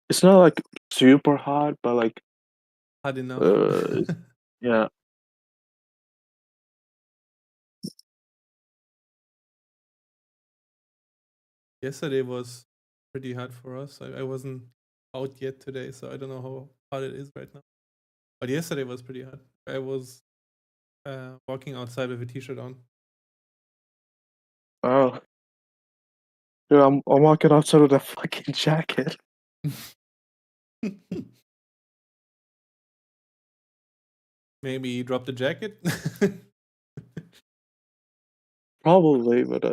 It's not like super hot, but like hot enough. yeah. Yesterday was pretty hot for us. I wasn't out yet today, so I don't know how hot it is right now. But yesterday was pretty hot. I was walking outside with a t-shirt on. Oh. Dude, I'm walking outside with a fucking jacket. Maybe you dropped the jacket? Probably, but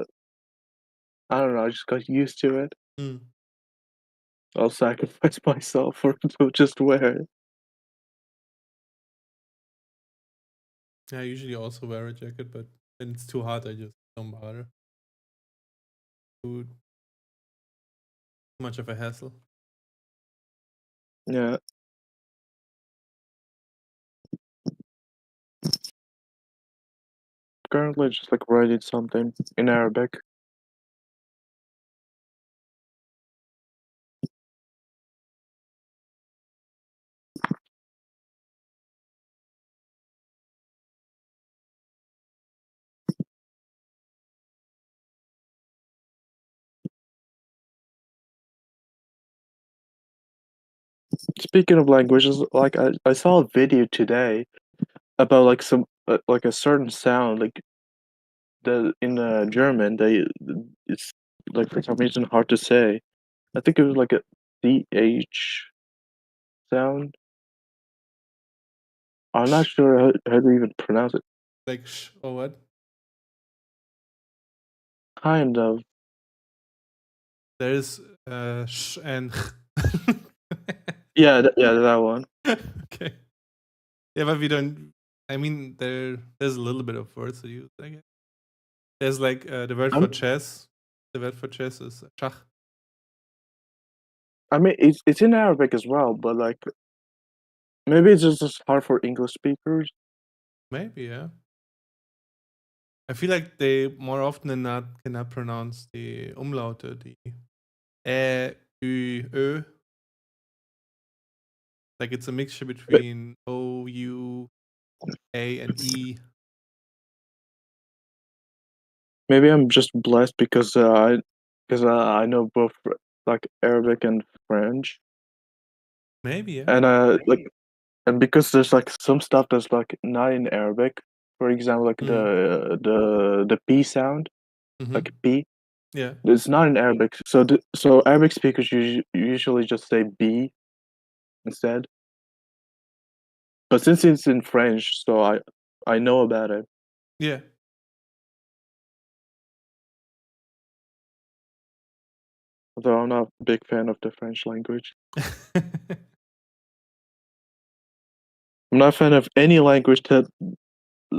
I don't know. I just got used to it. Mm. I'll sacrifice myself for to just wear it. I usually also wear a jacket, but when it's too hot, I just don't bother. Too much of a hassle. Yeah. Currently, just like writing something in Arabic. Speaking of languages, like I saw a video today about like some like a certain sound like the in German it's like for some reason hard to say. I think it was like a CH sound. I'm not sure how to even pronounce it. Like sh or what? Kind of. There's sh and Yeah, yeah, that one. okay. Yeah, but we don't. I mean, there's a little bit of words to use. I guess. There's like the word for chess. The word for chess is schach. I mean, it's in Arabic as well, but like maybe it's just hard for English speakers. Maybe, yeah. I feel like they more often than not cannot pronounce the umlaute, the ü, ö. Like it's a mixture between O, U, A and E. Maybe I'm just blessed because I know both like Arabic and French, Maybe, yeah. and and because there's like some stuff that's like not in Arabic. For example, like the P sound, Mhm. like P, Yeah. it's not in Arabic. So Arabic speakers usually just say B instead. But since it's in French, so I know about it. Yeah. Although I'm not a big fan of the French language. I'm not a fan of any language that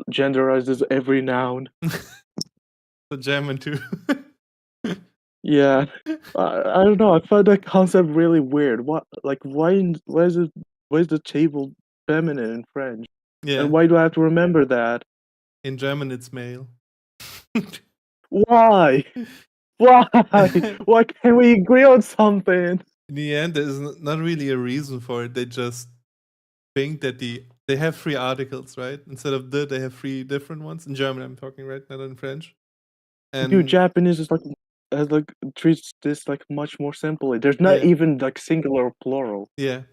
genderizes every noun. The German too. Yeah, I don't know. I find that concept really weird. What, like, why is the table feminine in French? Yeah. And why do I have to remember that? In German, it's male. Why? Why? Why can't we agree on something? In the end, there's not really a reason for it. They just think that they have 3 articles, right? Instead of they have 3 different ones. In German, I'm talking, right? Not in French. Dude, And Japanese is like treats this like much more simply. There's not Yeah. even like singular or plural. yeah,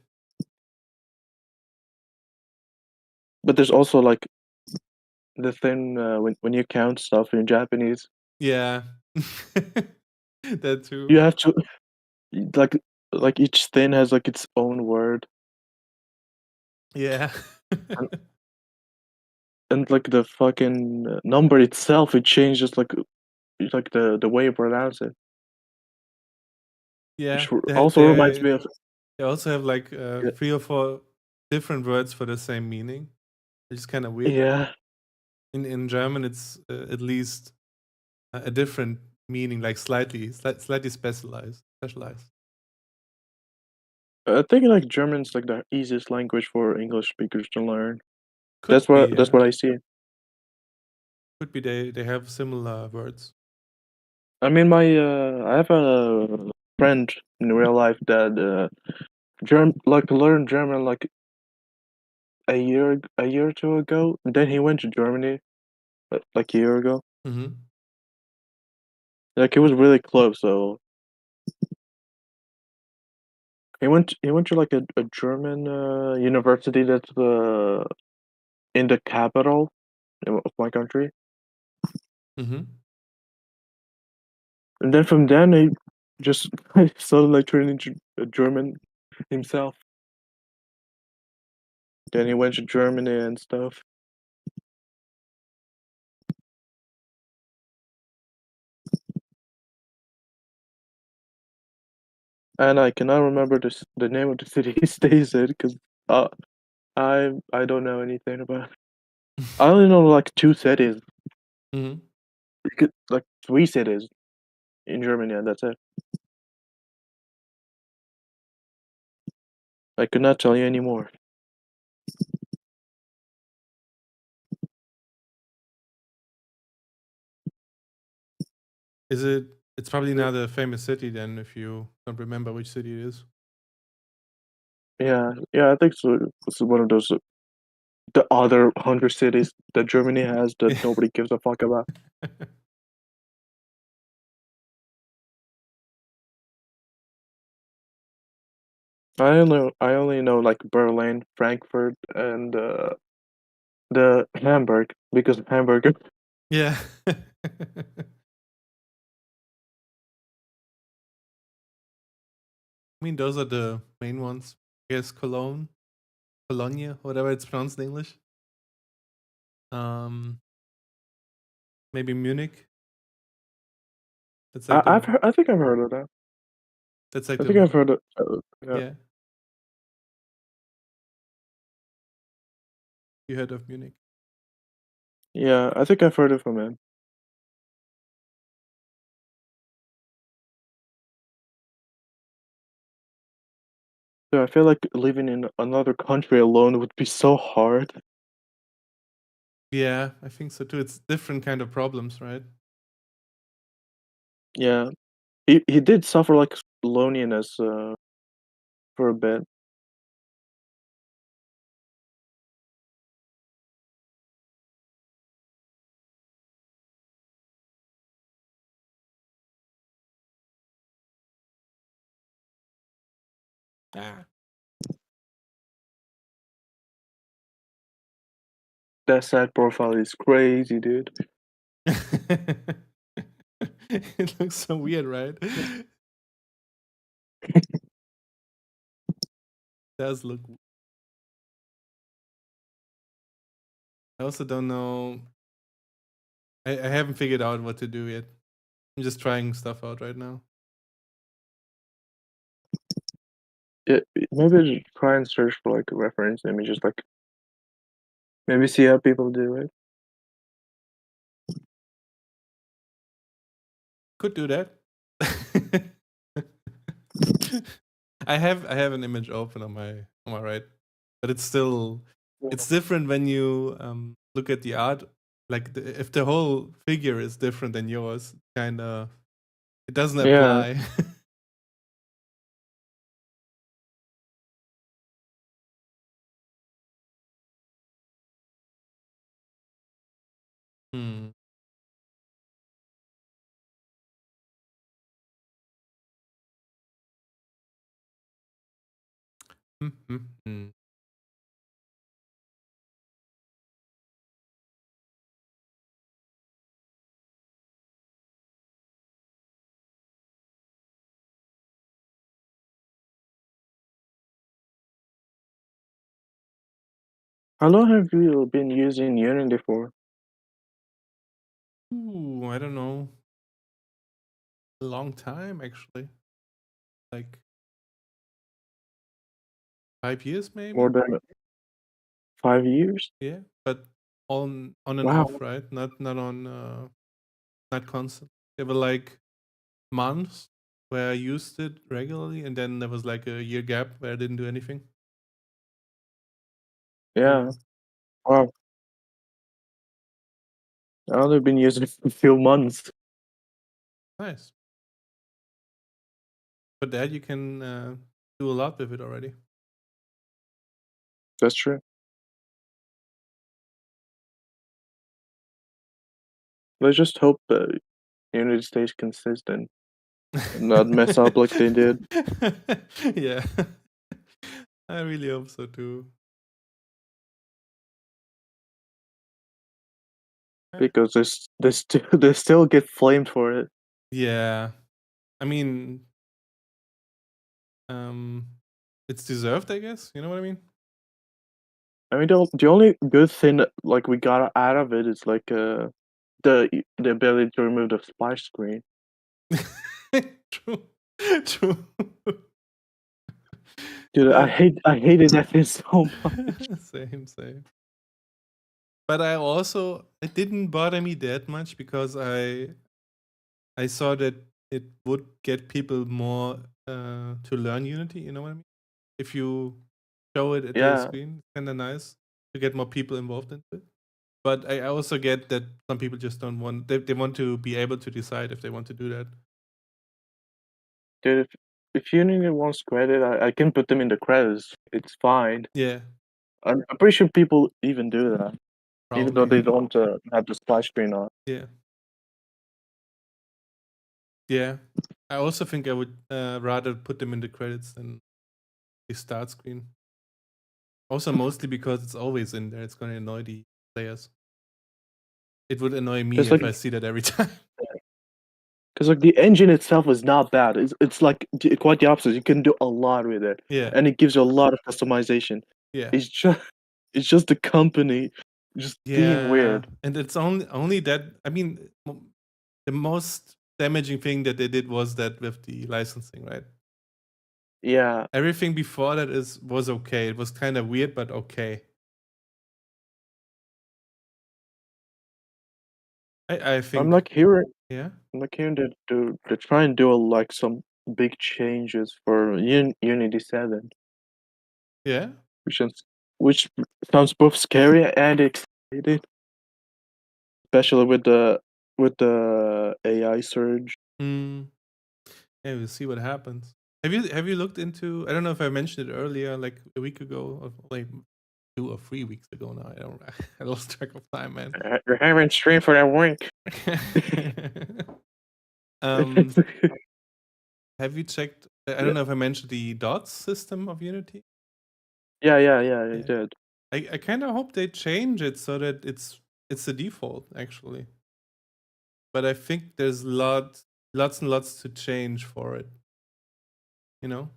But there's also like the thing when you count stuff in Japanese, yeah, that too. you have to like each thing has like its own word, Yeah, and like the fucking number itself, it changes like the way you pronounce it, yeah. which also reminds me of They also have like Yeah. 3 or 4 different words for the same meaning. It's kind of weird. yeah. In German, it's at least a different meaning, like slightly specialized. I think like German's like the easiest language for English speakers to learn. Could That's be, what I see. could be they have similar words. I mean, I have a friend in real life that learned German like a year or two ago. And then he went to Germany like a year ago. Mm-hmm. Like it was really close. So he went to like a German university that's in the capital of my country. Mm-hmm. And then from then he just started like turning into a German himself. Then he went to Germany and stuff. And I cannot remember the name of the city he stays in because I don't know anything about it. I only know like 2 cities, Mm-hmm. like 3 cities in Germany, and that's it. I could not tell you anymore. It's probably not a famous city then, if you don't remember which city it is. Yeah, I think so. It's one of those the other 100 cities that Germany has that nobody gives a fuck about. I only know like Berlin, Frankfurt, and the Hamburg because of hamburger. Yeah. I mean, those are the main ones. I guess Cologne, whatever it's pronounced in English. Maybe Munich. That's like I think I've heard of that. that's like I think I've heard of yeah. yeah. You heard of Munich? Yeah, I think I've heard it from him. So I feel like living in another country alone would be so hard. Yeah, I think so too. It's different kind of problems, right? Yeah, he did suffer like loneliness for a bit. Ah. That side profile is crazy, dude. It looks so weird, right? Does look. I also don't know. I haven't figured out what to do yet. I'm just trying stuff out right now. Yeah, maybe try and search for like a reference images, like maybe see how people do it. Could do that. I have an image open on my right, but it's still it's different when you look at the art. Like if the whole figure is different than yours, kind of it doesn't Yeah. apply. Hmm. Hmm. How long have you been using Unity for? Ooh, I don't know. A long time actually. Like 5 years maybe. More than 5 years? Yeah, but on and Wow. off, right? Not on not constant. There were like months where I used it regularly, and then there was like a year gap where I didn't do anything. Yeah. Wow. I've only been using it for a few months. Nice. But that you can do a lot with it already. That's true. Let's just hope that Unity stays consistent and not mess up like they did. Yeah. I really hope so too. Because they still get flamed for it. Yeah. I mean, it's deserved, I guess. You know what I mean? I mean, the only good thing that, like, we got out of it is like the ability to remove the splash screen. True. True. Dude, I hated that thing so much. Same. But it didn't bother me that much because I saw that it would get people more to learn Unity. You know what I mean? If you show it at their Yeah. screen, it's kind of nice to get more people involved into it. But I also get that some people just don't want. They want to be able to decide if they want to do that. Dude, if Unity wants credit, I can put them in the credits. It's fine. Yeah. I'm pretty sure people even do that, even though Probably. they don't have the splash screen on. Yeah. Yeah. I also think I would rather put them in the credits than the start screen. Also, mostly because it's always in there. It's going to annoy the players. It would annoy me It's if like- I see that every time. Because like the engine itself is not bad. It's like quite the opposite. You can do a lot with it, Yeah. and it gives you a lot of customization. Yeah. It's just the company just being weird. And it's only that. I mean, the most damaging thing that they did was that with the licensing, right? Yeah. Everything before that was okay. It was kind of weird, but okay. I think I'm like hearing yeah. that to try and do like some big changes for Unity 7, Yeah. which sounds both scary and exciting, especially with the AI surge. Yeah, we'll see what happens. Have you looked into? I don't know if I mentioned it earlier, like a week ago, or like 2 or 3 weeks ago now. I lost track of time, man. You're having stream for that week. Have you checked I don't know if I mentioned the dots system of Unity. Yeah, you Yeah. did. I kind of hope they change it so that it's the default actually. But I think there's lots and lots to change for it. You know,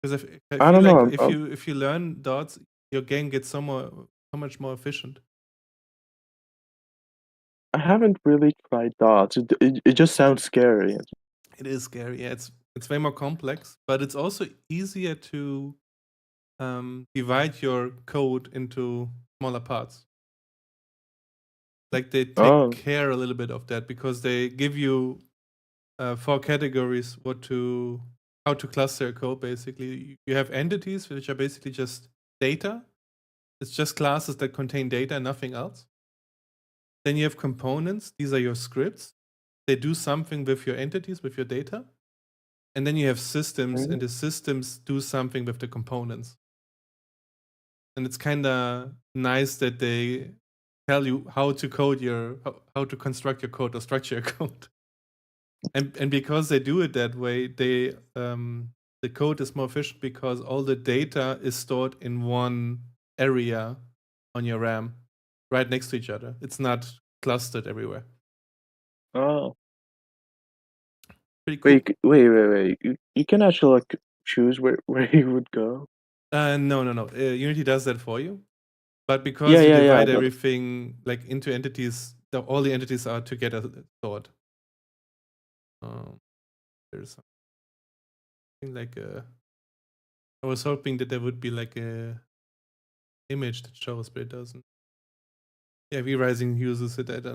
because I I feel don't like know. if you learn dots, your game gets so much more efficient. I haven't really tried dots. It just sounds scary. It is scary. Yeah, it's way more complex, but it's also easier to divide your code into smaller parts. Like they take Oh. care a little bit of that because they give you 4 categories how to cluster your code. Basically, you have entities which are basically just data. It's just classes that contain data, nothing else. Then you have components. These are your scripts. They do something with your entities, with your data. And then you have systems, and the systems do something with the components. And it's kind of nice that they tell you how to code how to construct your code or structure your code. And because they do it that way, the code is more efficient because all the data is stored in one area on your RAM, right next to each other. It's not clustered everywhere. Oh. Pretty cool. Wait. You can actually like choose where you would go. No. Unity does that for you. But because Yeah, you divide but- everything like into entities, all the entities are together stored. There's something like I was hoping that there would be like a image that shows, but it doesn't. Yeah, V-Rising uses it. That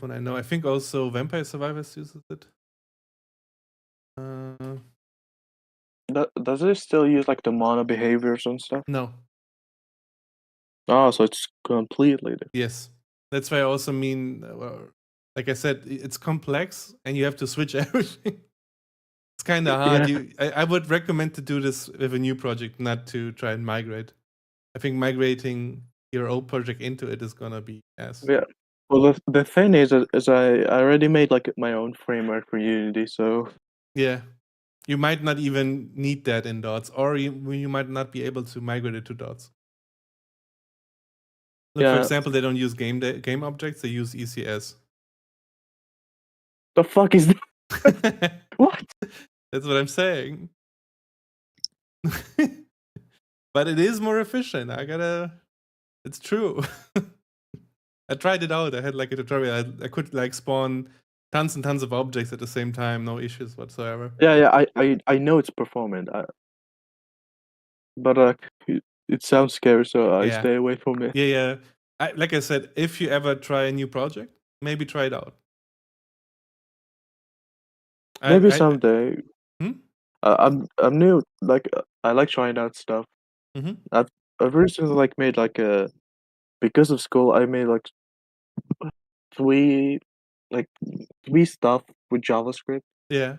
one I know. I think also Vampire Survivors uses it. Does it still use like the mono behaviors and stuff? No. Oh, so it's completely different. Yes. That's why I also mean, like I said, it's complex and you have to switch everything. It's kind of hard. Yeah. I would recommend to do this with a new project, not to try and migrate. I think migrating your old project into it is gonna be ass. Yeah. Well, the thing is I already made like my own framework for Unity, so yeah, you might not even need that in Dots, or you might not be able to migrate it to Dots. Look, for example, they don't use game objects; they use ECS. The fuck is that? What? That's what I'm saying. But it is more efficient. It's true. I tried it out. I had like a tutorial. I could like spawn tons and tons of objects at the same time, no issues whatsoever. Yeah. I know it's performant. But it sounds scary, so I stay away from it. Yeah. Like I said, if you ever try a new project, maybe try it out. Maybe someday. Hmm? I'm new. Like I like trying out stuff. Mhm. I've recently like made like because of school I made like three stuff with JavaScript. Yeah.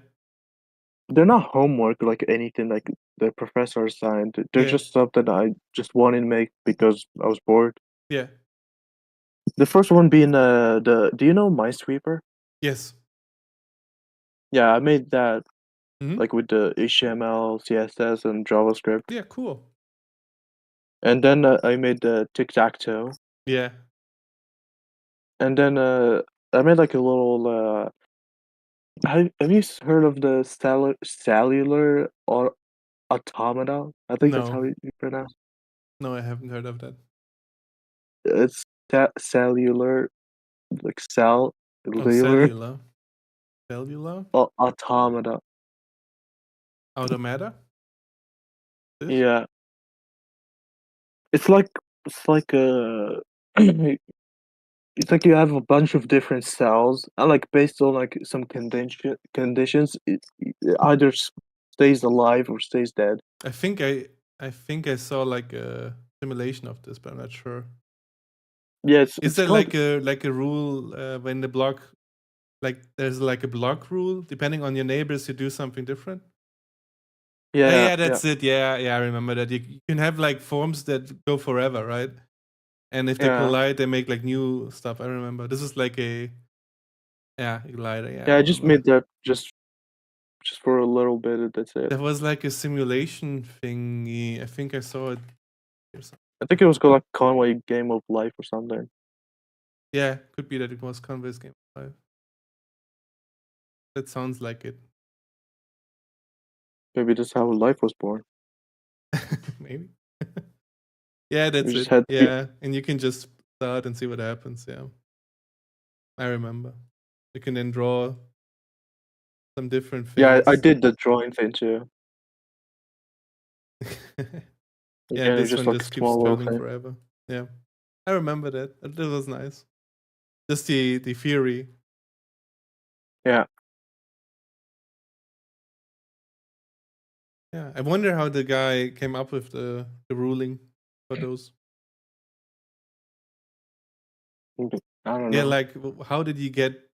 They're not homework like anything like the professor assigned. They're Yeah. just something I just wanted to make because I was bored. Yeah. The first one being do you know Minesweeper? Yes. Yeah, I made that Mhm. like with the HTML, CSS, and JavaScript. Yeah, cool. And then I made the tic-tac-toe. Yeah. And then I made like a little. Have you heard of the cellular or automata? I think that's No. how you pronounce. No, I haven't heard of that. It's cellular, like Oh, cellular cellular. automata. Automata. This? Yeah. It's like a. It's like you have a bunch of different cells, and like based on like some conditions, it either stays alive or stays dead. I think I saw like a simulation of this, but I'm not sure. Yeah, Is it's there called, like a rule when the block, like there's like a block rule depending on your neighbors, you do something different? yeah, that's it. Yeah, I remember that. You can have like forms that go forever, right? And if they Yeah. collide, they make like new stuff. I remember. This is like a glider. Yeah, I just made that just just for a little bit, and that's it. There was like a simulation thingy. I think I saw it. I think it was called like Conway Game of Life or something. Yeah, could be that it was Conway's Game of Life. That sounds like it. Maybe that's how life was born. Maybe. Yeah, that's We just it. had to- Yeah, and you can just start and see what happens. Yeah, I remember. You can then draw some different things. Yeah, I did the drawing thing too. Yeah, Again, this it's just one like just a keeps small little scrolling thing. forever. Yeah, I remember that. That was nice. Just the theory. Yeah. Yeah, I wonder how the guy came up with the ruling for those. I don't Yeah, know. like how did he get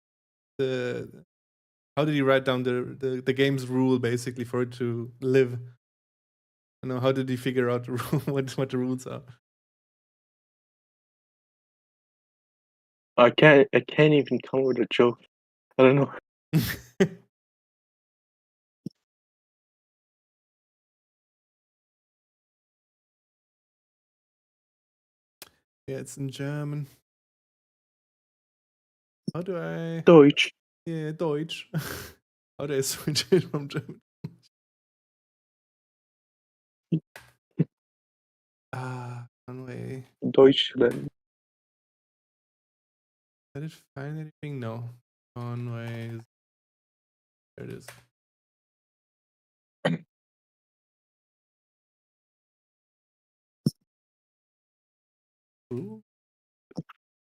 the? How did he write down the game's rule basically for it to live? You know, how did he figure out the rule, what the rules are? I can't even come with a joke. I don't know. Yeah, it's in German. How do I? Deutsch. Yeah, Deutsch. How do I switch it from German? Conway. Deutsch then. Did it find anything? No. Conway. There it is.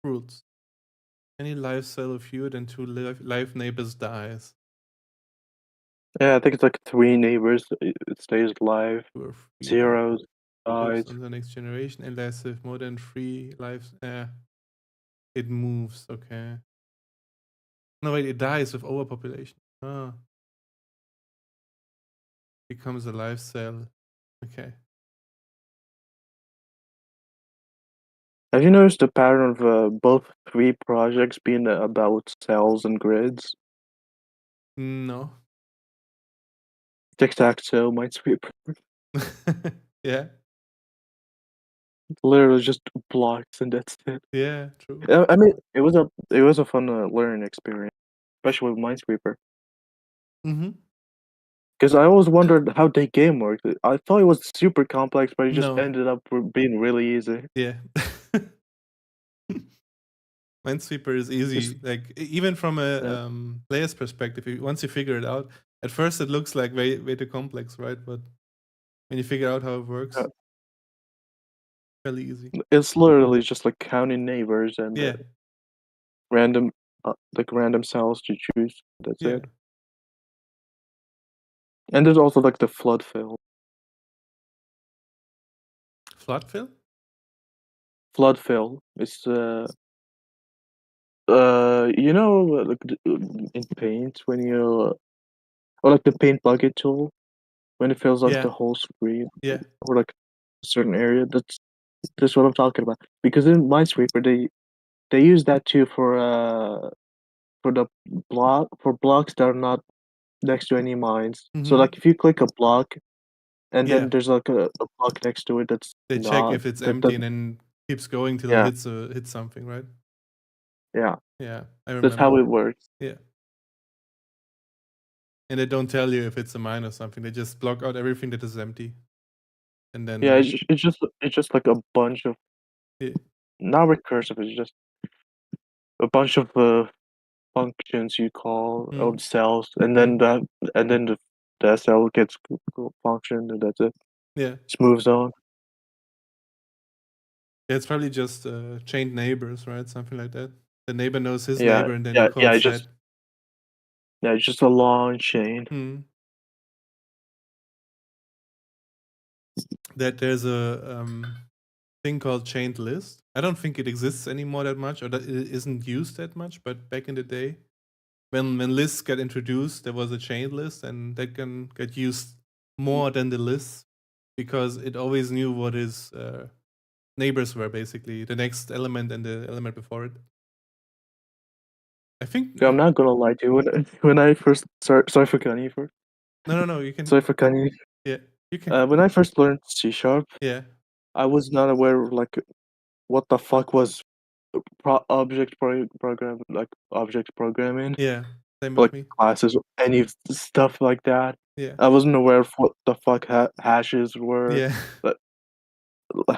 Rules. Any life cell of fewer than 2 live neighbors dies. Yeah, I think it's like 3 neighbors. It stays alive. 2 or 3 Zeros lives dies. on the next generation, unless if more than 3 lives. It moves. Okay. No, wait. It dies with overpopulation. Becomes a life cell. Okay. Have you noticed the pattern of both 3 projects being about cells and grids? No. Tic-tac-toe, Minesweeper. Yeah. Literally just blocks and that's it. Yeah. True. I mean, it was a fun learning experience, especially with Minesweeper. Mm-hmm. Because I always wondered how the game worked. I thought it was super complex, but it just No. ended up being really easy. Yeah. Minesweeper is easy. Like even from a player's perspective, once you figure it out, at first it looks like way too complex, right? But when you figure out how it works, fairly easy. It's literally just like counting neighbors and Yeah. random cells to choose. That's Yeah. it. And there's also like the flood fill. Flood fill? Flood fill. It's like in Paint when you or like the Paint bucket tool when it fills up Yeah. the whole screen Yeah. or like a certain area. That's what I'm talking about. Because in Minesweeper they use that too for the blocks that are not next to any mines. So Mhm. like if you click a block and Yeah. then there's like a block next to it that's They check if it's that empty and then keeps going till Yeah. it hits something, right? Yeah. Yeah. I remember. That's how it works. Yeah. And they don't tell you if it's a mine or something. They just block out everything that is empty. And then Yeah, it's just like a bunch of Yeah. not recursive, it's just a bunch of functions you call of cells and then the cell gets function and that's it. Yeah. Just moves on. Yeah, it's probably just chained neighbors, right? Something like that. The neighbor knows his Yeah, neighbor and then yeah, he calls yeah, that. it's just a long chain. That there's a thing called chained list. I don't think it exists anymore that much, or that it isn't used that much. But back in the day, when lists got introduced, there was a chained list, and that can get used more than the lists because it always knew what his neighbors were, basically the next element and the element before it. I think. Yeah, I'm not gonna lie to you. When I first sorry for cutting you first. No. You can. Sorry for cutting you. Yeah, you can. When I first learned C#, Yeah. I was not aware of like what the fuck was object programming, Yeah. Same like with me. classes or any stuff like that. Yeah. I wasn't aware of what the fuck hashes were, Yeah.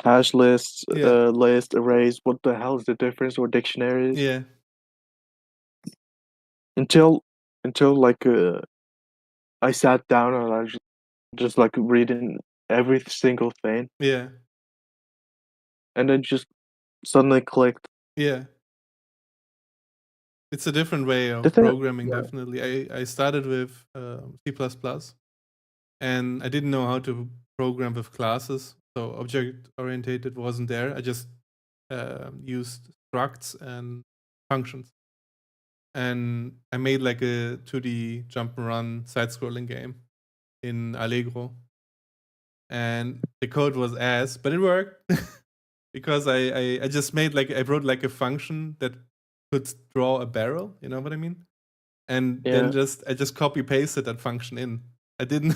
hash lists, Yeah. list, arrays. What the hell is the difference, or dictionaries? Yeah. Until like I sat down and I was just like reading every single thing, Yeah. and then just suddenly clicked. Yeah. It's a different way of The thing- programming, yeah. definitely. I started with C++, and I didn't know how to program with classes, so object-oriented wasn't there. I just used structs and functions. And I made like a 2D jump and run side-scrolling game in Allegro. And the code was ass, but it worked. Because I just made I wrote like a function that could draw a barrel, you know what I mean? And then I just copy pasted that function in. I didn't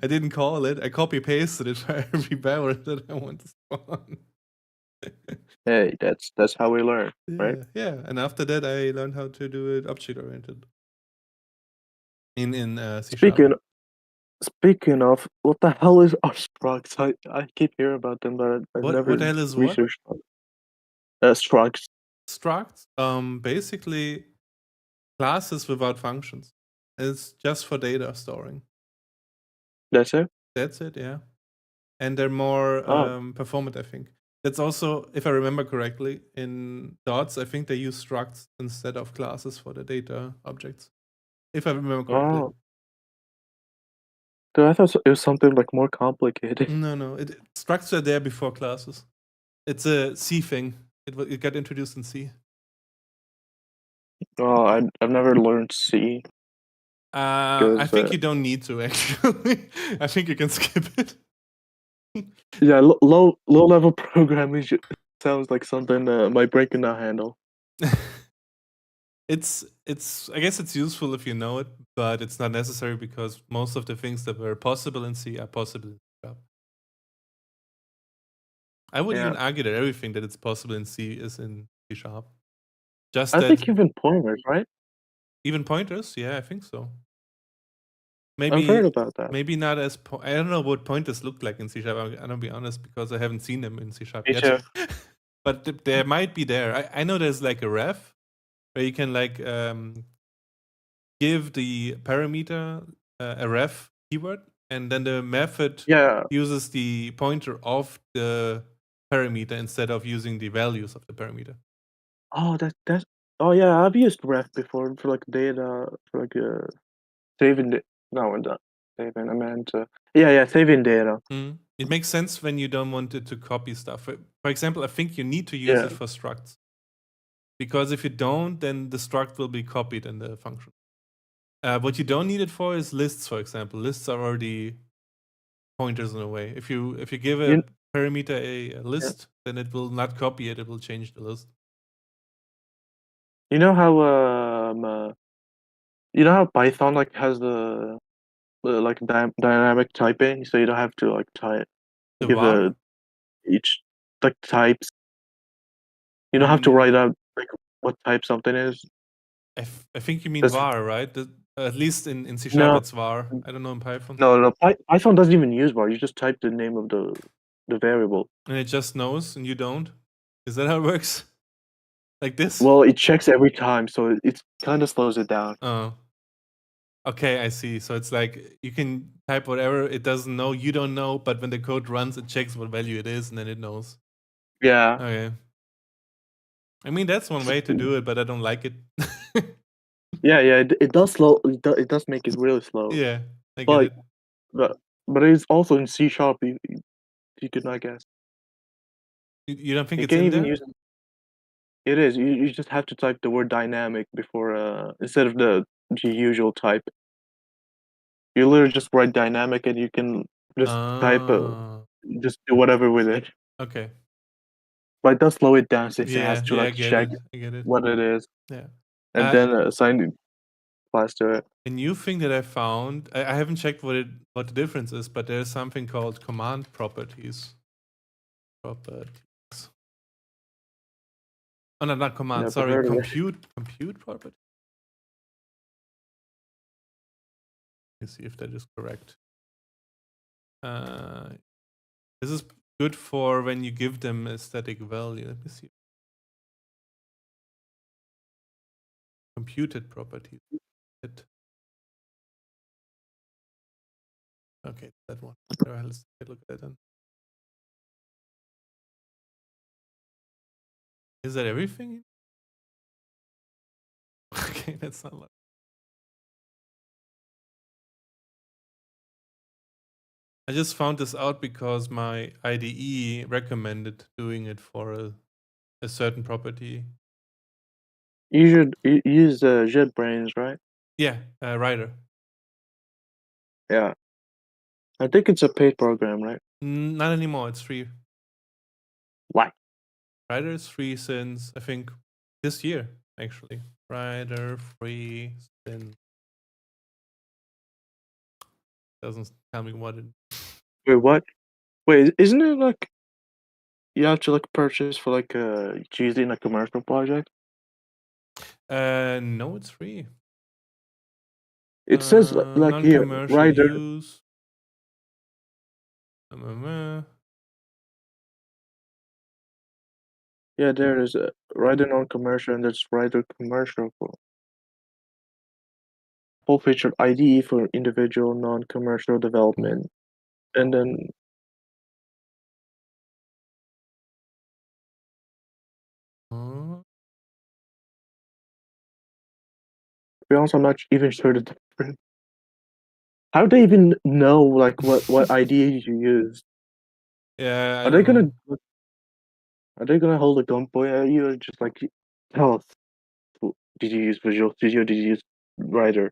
I didn't call it. I copy pasted it for every barrel that I want to spawn. Hey, that's how we learn, right? Yeah. And after that I learned how to do it object oriented. In C#. Speaking of, what the hell is structs? I keep hearing about them, but I've never What the hell is what? researched them. Structs. Structs, basically classes without functions. It's just for data storing. That's it? That's it, yeah. And they're more performant, I think. That's also, if I remember correctly, in Dots, I think they use structs instead of classes for the data objects. If I remember correctly. Oh. Dude, I thought it was something like more complicated. No. Structs are there before classes. It's a C thing. It got introduced in C. Oh, I've never learned C. I think you don't need to, actually. I think you can skip it. Yeah, low level programming sounds like something my brain cannot handle. It's I guess it's useful if you know it, but it's not necessary because most of the things that were possible in C are possible in C#. I would even argue that everything that it's possible in C is in C#. Just I that think even pointers, right? even pointers, yeah, I think so. I've heard about that. Maybe not as I don't know what pointers look like in C#. I don't be honest because I haven't seen them in C# Me yet. But there might be there. I know there's like a ref where you can give the parameter a ref keyword, and then the method uses the pointer of the parameter instead of using the values of the parameter. Oh, that's. Oh yeah, I've used ref before for like data, for like saving. No, not saving. I meant saving data. It makes sense when you don't want it to copy stuff. For example, I think you need to use it for structs. Because if you don't, then the struct will be copied in the function. What you don't need it for is lists, for example. Lists are already pointers in a way. If you give a parameter a list, then it will not copy it. It will change the list. You know how Python like has the like dynamic typing, so you don't have to like type each like types. You don't have to write out like what type something is. I think you mean var, right? At least in C# it's var. I don't know in Python. No. Python doesn't even use var. You just type the name of the variable. And it just knows, and you don't. Is that how it works? Like this? Well, it checks every time, so it kind of slows it down. Oh. Okay, I see. So it's like you can type whatever, it doesn't know, you don't know, but when the code runs, it checks what value it is, and then it knows. Yeah. Okay. I mean, that's one way to do it, but I don't like it. It does slow. It does make it really slow. Yeah, I get it. But it's also in C#. You could not guess. You don't think you it's can't in even there? use it. It is. You just have to type the word dynamic before instead of the usual type. You literally just write dynamic, and you can just type just do whatever with it. Okay. But it does slow it down since it has to I get check it. what it is. Yeah. And then assign applies to it. A new thing that I found, I haven't checked what the difference is, but there's something called command properties. Properties. Oh no, not command. Never Sorry, heard of it. compute property. Let me see if that is correct. This is good for when you give them a static value. Let me see. Computed properties. Okay, that one. Let's take a look at that then. Is that everything? Okay, that's not much. I just found this out because my IDE recommended doing it for a certain property. You should use JetBrains, right? Yeah, Rider. Yeah. I think it's a paid program, right? Not anymore. It's free. Why? Rider is free since I think this year, actually. Rider free since doesn't tell me what it. Wait, what? Wait, isn't it like you have to like purchase for like usually in a commercial project? No, it's free. It says like here, non-commercial Rider. use. Yeah, there is a Rider non-commercial and there's Rider commercial for full featured IDE for individual non-commercial development, and then to be honest, I'm not even sure the difference. How do they even know like what IDE you use? Yeah, Are they gonna hold a gunpoint at you or just like tell us? Did you use Visual Studio? Did you use Rider?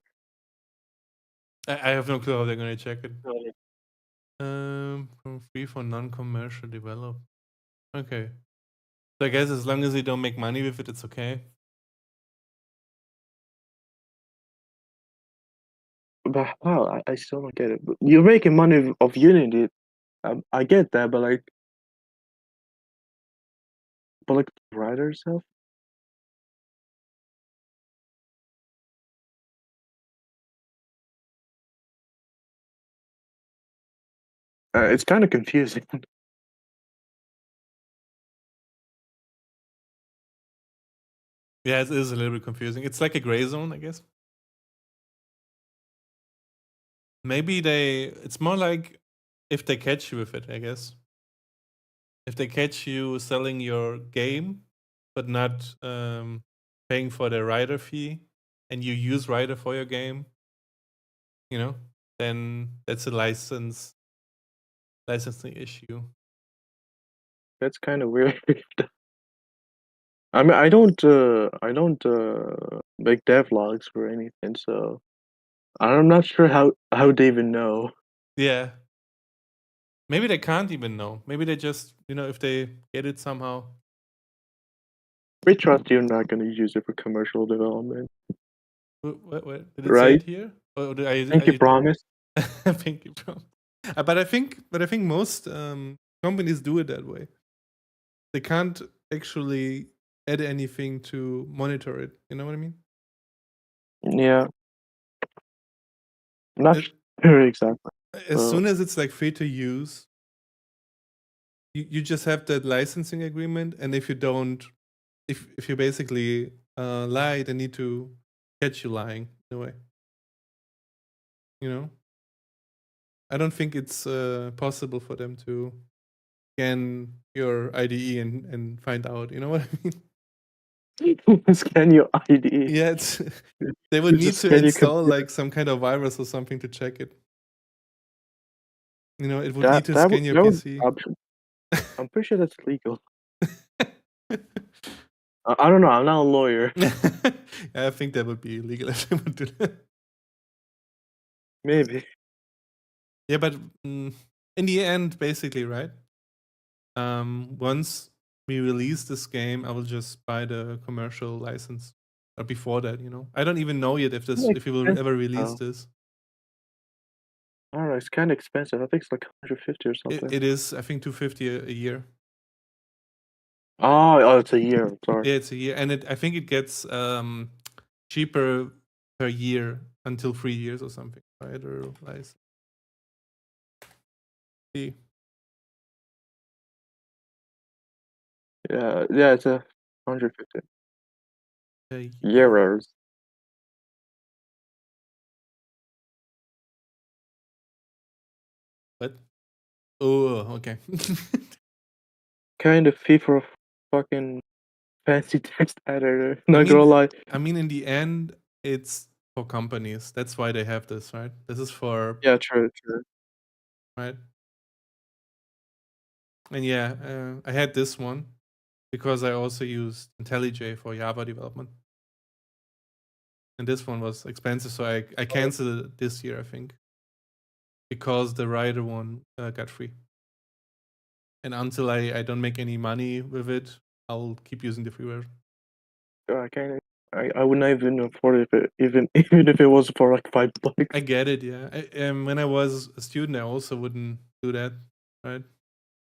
I have no clue how they're gonna check it. From free for non-commercial develop. Okay. So I guess as long as you don't make money with it, it's okay. But how? I still don't get it. You're making money of Unity. I get that, but like Rider stuff. It's kind of confusing. Yeah, it is a little bit confusing. It's like a gray zone, I guess. Maybe it's more like if they catch you with it, I guess. If they catch you selling your game, but not paying for the Rider fee, and you use Rider for your game, then that's a licensing issue. That's kind of weird. I mean, I don't make devlogs for anything, so I'm not sure how they even know. Yeah. Maybe they can't even know. Maybe they just, if they get it somehow. We trust you're not going to use it for commercial development. What did it right? say it here? Or Pinky promise. Pinky promise. But I think most companies do it that way. They can't actually add anything to monitor it. You know what I mean? Yeah. Not sure exactly. As soon as it's like free to use, you just have that licensing agreement, and if you don't, if you basically lie, they need to catch you lying in a way. I don't think it's possible for them to scan your IDE and find out. You know what I mean? Scan your IDE. Yeah, they would need to install like some kind of virus or something to check it. It would need to scan your PC. I'm pretty sure that's legal. I don't know. I'm not a lawyer. I think that would be illegal if they would do that. Maybe. Yeah, but in the end, basically, right? Once we release this game, I will just buy the commercial license or before that. I don't even know yet if Like, he will expensive ever release now. this. I don't know. It's kind of expensive. I think it's like 150 or something. It is, I think, $250 a year. Oh, it's a year. Sorry. Yeah, it's a year, and I think it gets cheaper per year until 3 years or something. Right? Or see. Yeah, it's a 150 A euros. What? Oh, okay. Kind of fee for a fucking fancy text editor. I Not gonna mean, lie. in the end, it's for companies. That's why they have this, right? This is for Yeah, true. right. And yeah, I had this one because I also used IntelliJ for Java development. And this one was expensive, so I canceled it this year, I think, because the Rider one got free. And until I don't make any money with it, I'll keep using the free version. I would not even afford it even if it was for like $5. I get it, yeah. When I was a student, I also wouldn't do that, right?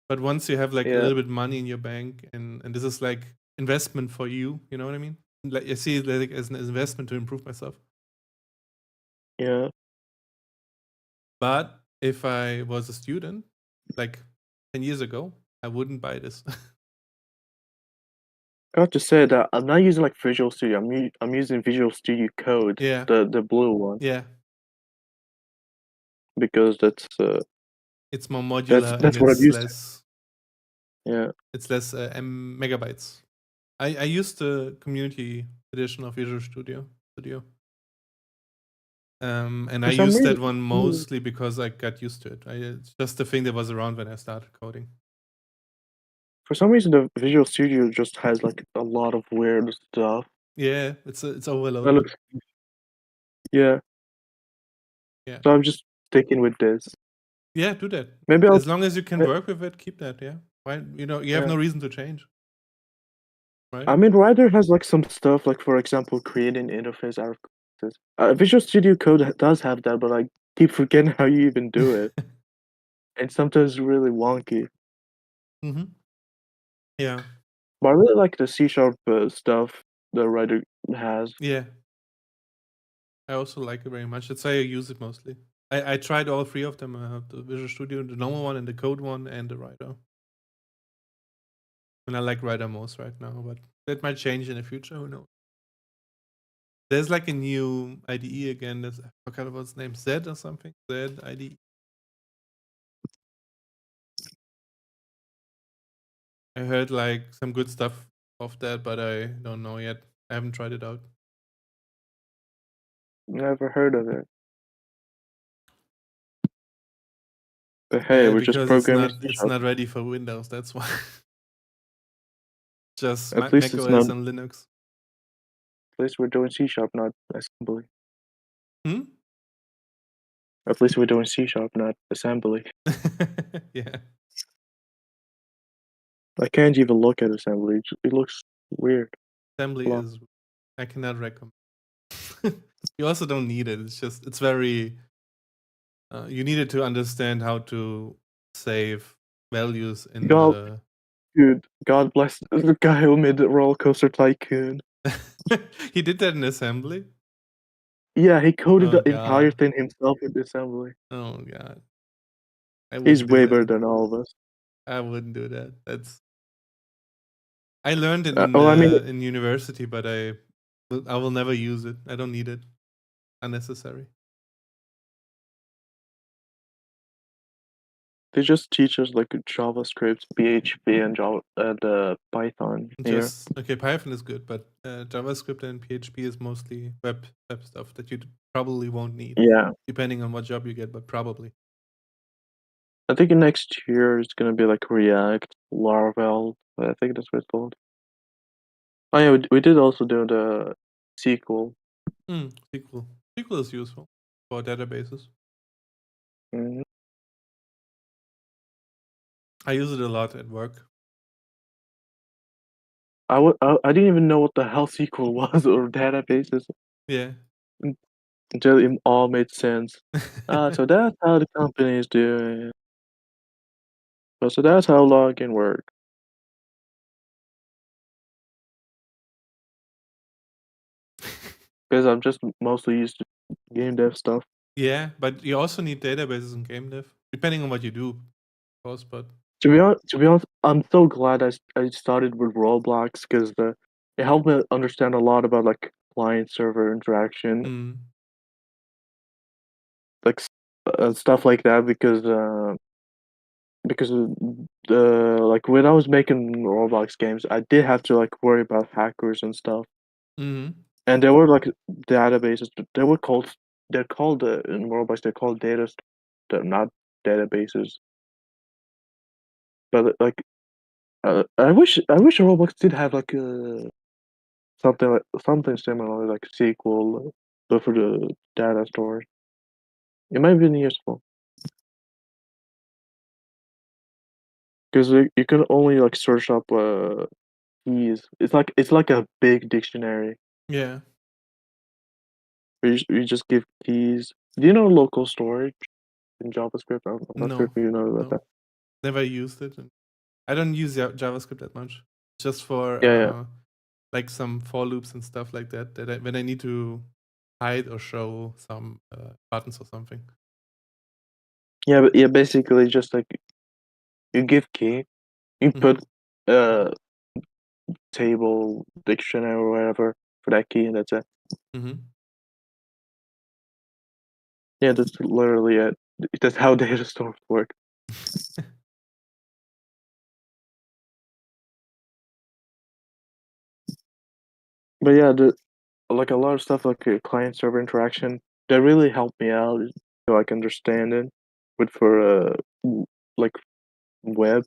But once you have like a Yeah. little bit money in your bank, and this is like investment for you, you know what I mean? Like I see it like as an investment to improve myself. Yeah. But if I was a student, like 10 years ago, I wouldn't buy this. I have to say that I'm not using like Visual Studio. I'm using Visual Studio Code, Yeah. the blue one, Yeah, because that's it's more modular that's and what I'm it's used to. less Yeah. megabytes. I used the community edition of Visual Studio. And I For some used that reason- one mostly because I got used to it. It's just the thing that was around when I started coding. For some reason, the Visual Studio just has like a lot of weird stuff. Yeah, it's That overloaded. looks. Yeah. Yeah. So I'm just sticking with this. Yeah, do that. Maybe I'll. As long as you can I- work with it, keep that. Yeah. Why? You have Yeah. no reason to change. Right? I mean, Rider has like some stuff, like for example, creating interface out of classes. Visual Studio Code does have that, but I keep forgetting how you even do it. And sometimes really wonky. Mm-hmm. Yeah. But I really like the C# stuff the Rider has. Yeah. I also like it very much. That's why I use it mostly. I tried all three of them. I have the Visual Studio, the normal one, and the code one, and the Rider. And I like Rider most right now, but that might change in the future. Who knows? There's like a new IDE again. I forgot what its name. Z or something. Z IDE. I heard like some good stuff of that, but I don't know yet. I haven't tried it out. Never heard of it. But hey, we're just because programming. it's not ready for Windows. That's why. Just At Mac least it's OS not- and Linux. At least we're doing C#, not assembly. Hmm? At least we're doing C#, not assembly. Yeah. I can't even look at assembly. It looks weird. Assembly Wow. is. I cannot recommend. You also don't need it. It's very. You needed to understand how to save values in God. Dude, God bless the guy who made the Roller Coaster Tycoon. He did that in assembly? Yeah, he coded Oh, the entire God. thing himself in assembly. Oh, God. He's way better than all of us. I wouldn't do that. I learned it in university, but I will never use it. I don't need it. Unnecessary. They just teach us like JavaScript, PHP, and Python here. Okay, Python is good, but JavaScript and PHP is mostly web stuff that you probably won't need. Yeah. Depending on what job you get, but probably. I think next year it's gonna be like React, Laravel. I think that's what it's called. Oh yeah, we did also do the SQL. SQL. SQL is useful for databases. Mhm. I use it a lot at work. I didn't even know what the hell SQL was or databases Yeah. until it all made sense. So that's how the company is doing. So that's how login works. Because I'm just mostly used to game dev stuff. Yeah, but you also need databases in game dev, depending on what you do, of course. But To be honest, I'm so glad I started with Roblox because it helped me understand a lot about like client server interaction, mm, like stuff like that. Because like when I was making Roblox games, I did have to like worry about hackers and stuff. mm, And there were like databases. They're called in Roblox. They're called they're not databases. But like I wish Roblox did have like something similar like SQL, but for the data storage. It might have been useful because you can only like search up keys. It's like a big dictionary. yeah, You just give keys. Do you know local storage in JavaScript? I'm not sure if no, you know about no, that. never used it. And I don't use JavaScript that much. Just for Yeah. like some for loops and stuff like that. When I need to hide or show some buttons or something. Yeah, but yeah, basically just like you give key, you Mhm. put table, dictionary or whatever for that key and that's it. Mm-hmm. Yeah, that's literally it. That's how data stores work. But yeah, like a lot of stuff like client server interaction that really helped me out to like understand it with for like web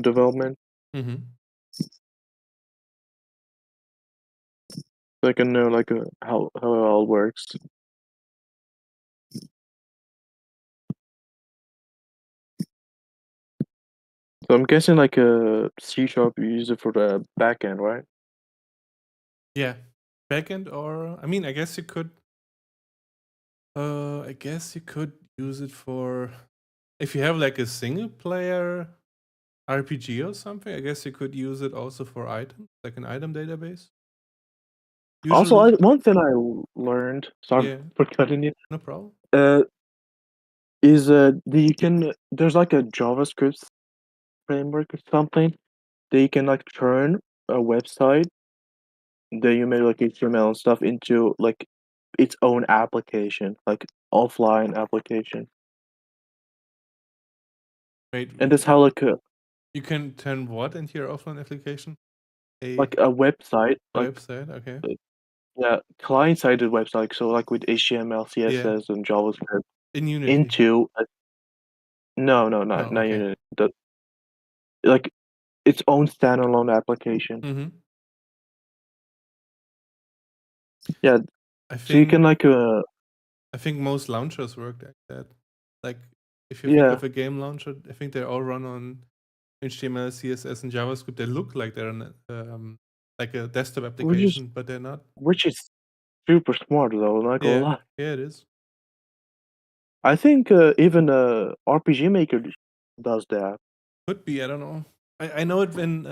development. Mm-hmm. So I can know like how it all works. So I'm guessing like C# you use it for the backend, right? Yeah, backend or I mean, I guess you could. I guess you could use it for if you have like a single player RPG or something. I guess you could use it also for items, like an item database. Also, Usually, one thing I learned, sorry yeah, for cutting you, no problem. uh, is there's like a JavaScript framework or something that you can like turn a website that you made like HTML and stuff into like its own application, like offline application, Wait, and that's how you can turn what into your offline application? like a website, A like website, okay. yeah, client-sided website, so like with HTML, Yeah, CSS, and JavaScript in Unity. into no, Oh, not okay. Unity, like its own standalone application. Mm-hmm. Yeah, I so you think can like I think most launchers work like that. Like if you think yeah, of a game launcher, I think they all run on HTML, CSS, and JavaScript. They look like they're like a desktop which is application, but they're not. super smart though. Not gonna Yeah, lie. yeah, it is. I think even RPG Maker does that. Could be. I don't know. I know it when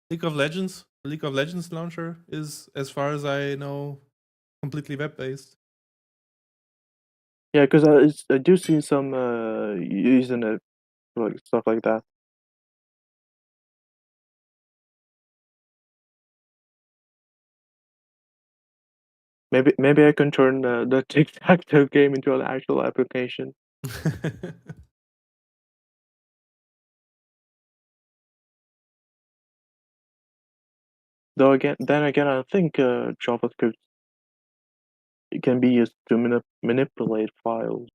League of Legends. The League of Legends launcher is, as far as I know, completely web based. Yeah, because I do see some using it like stuff like that. Maybe I can turn the tic-tac-toe game into an actual application. Though then again, I think JavaScript can be used to manipulate files.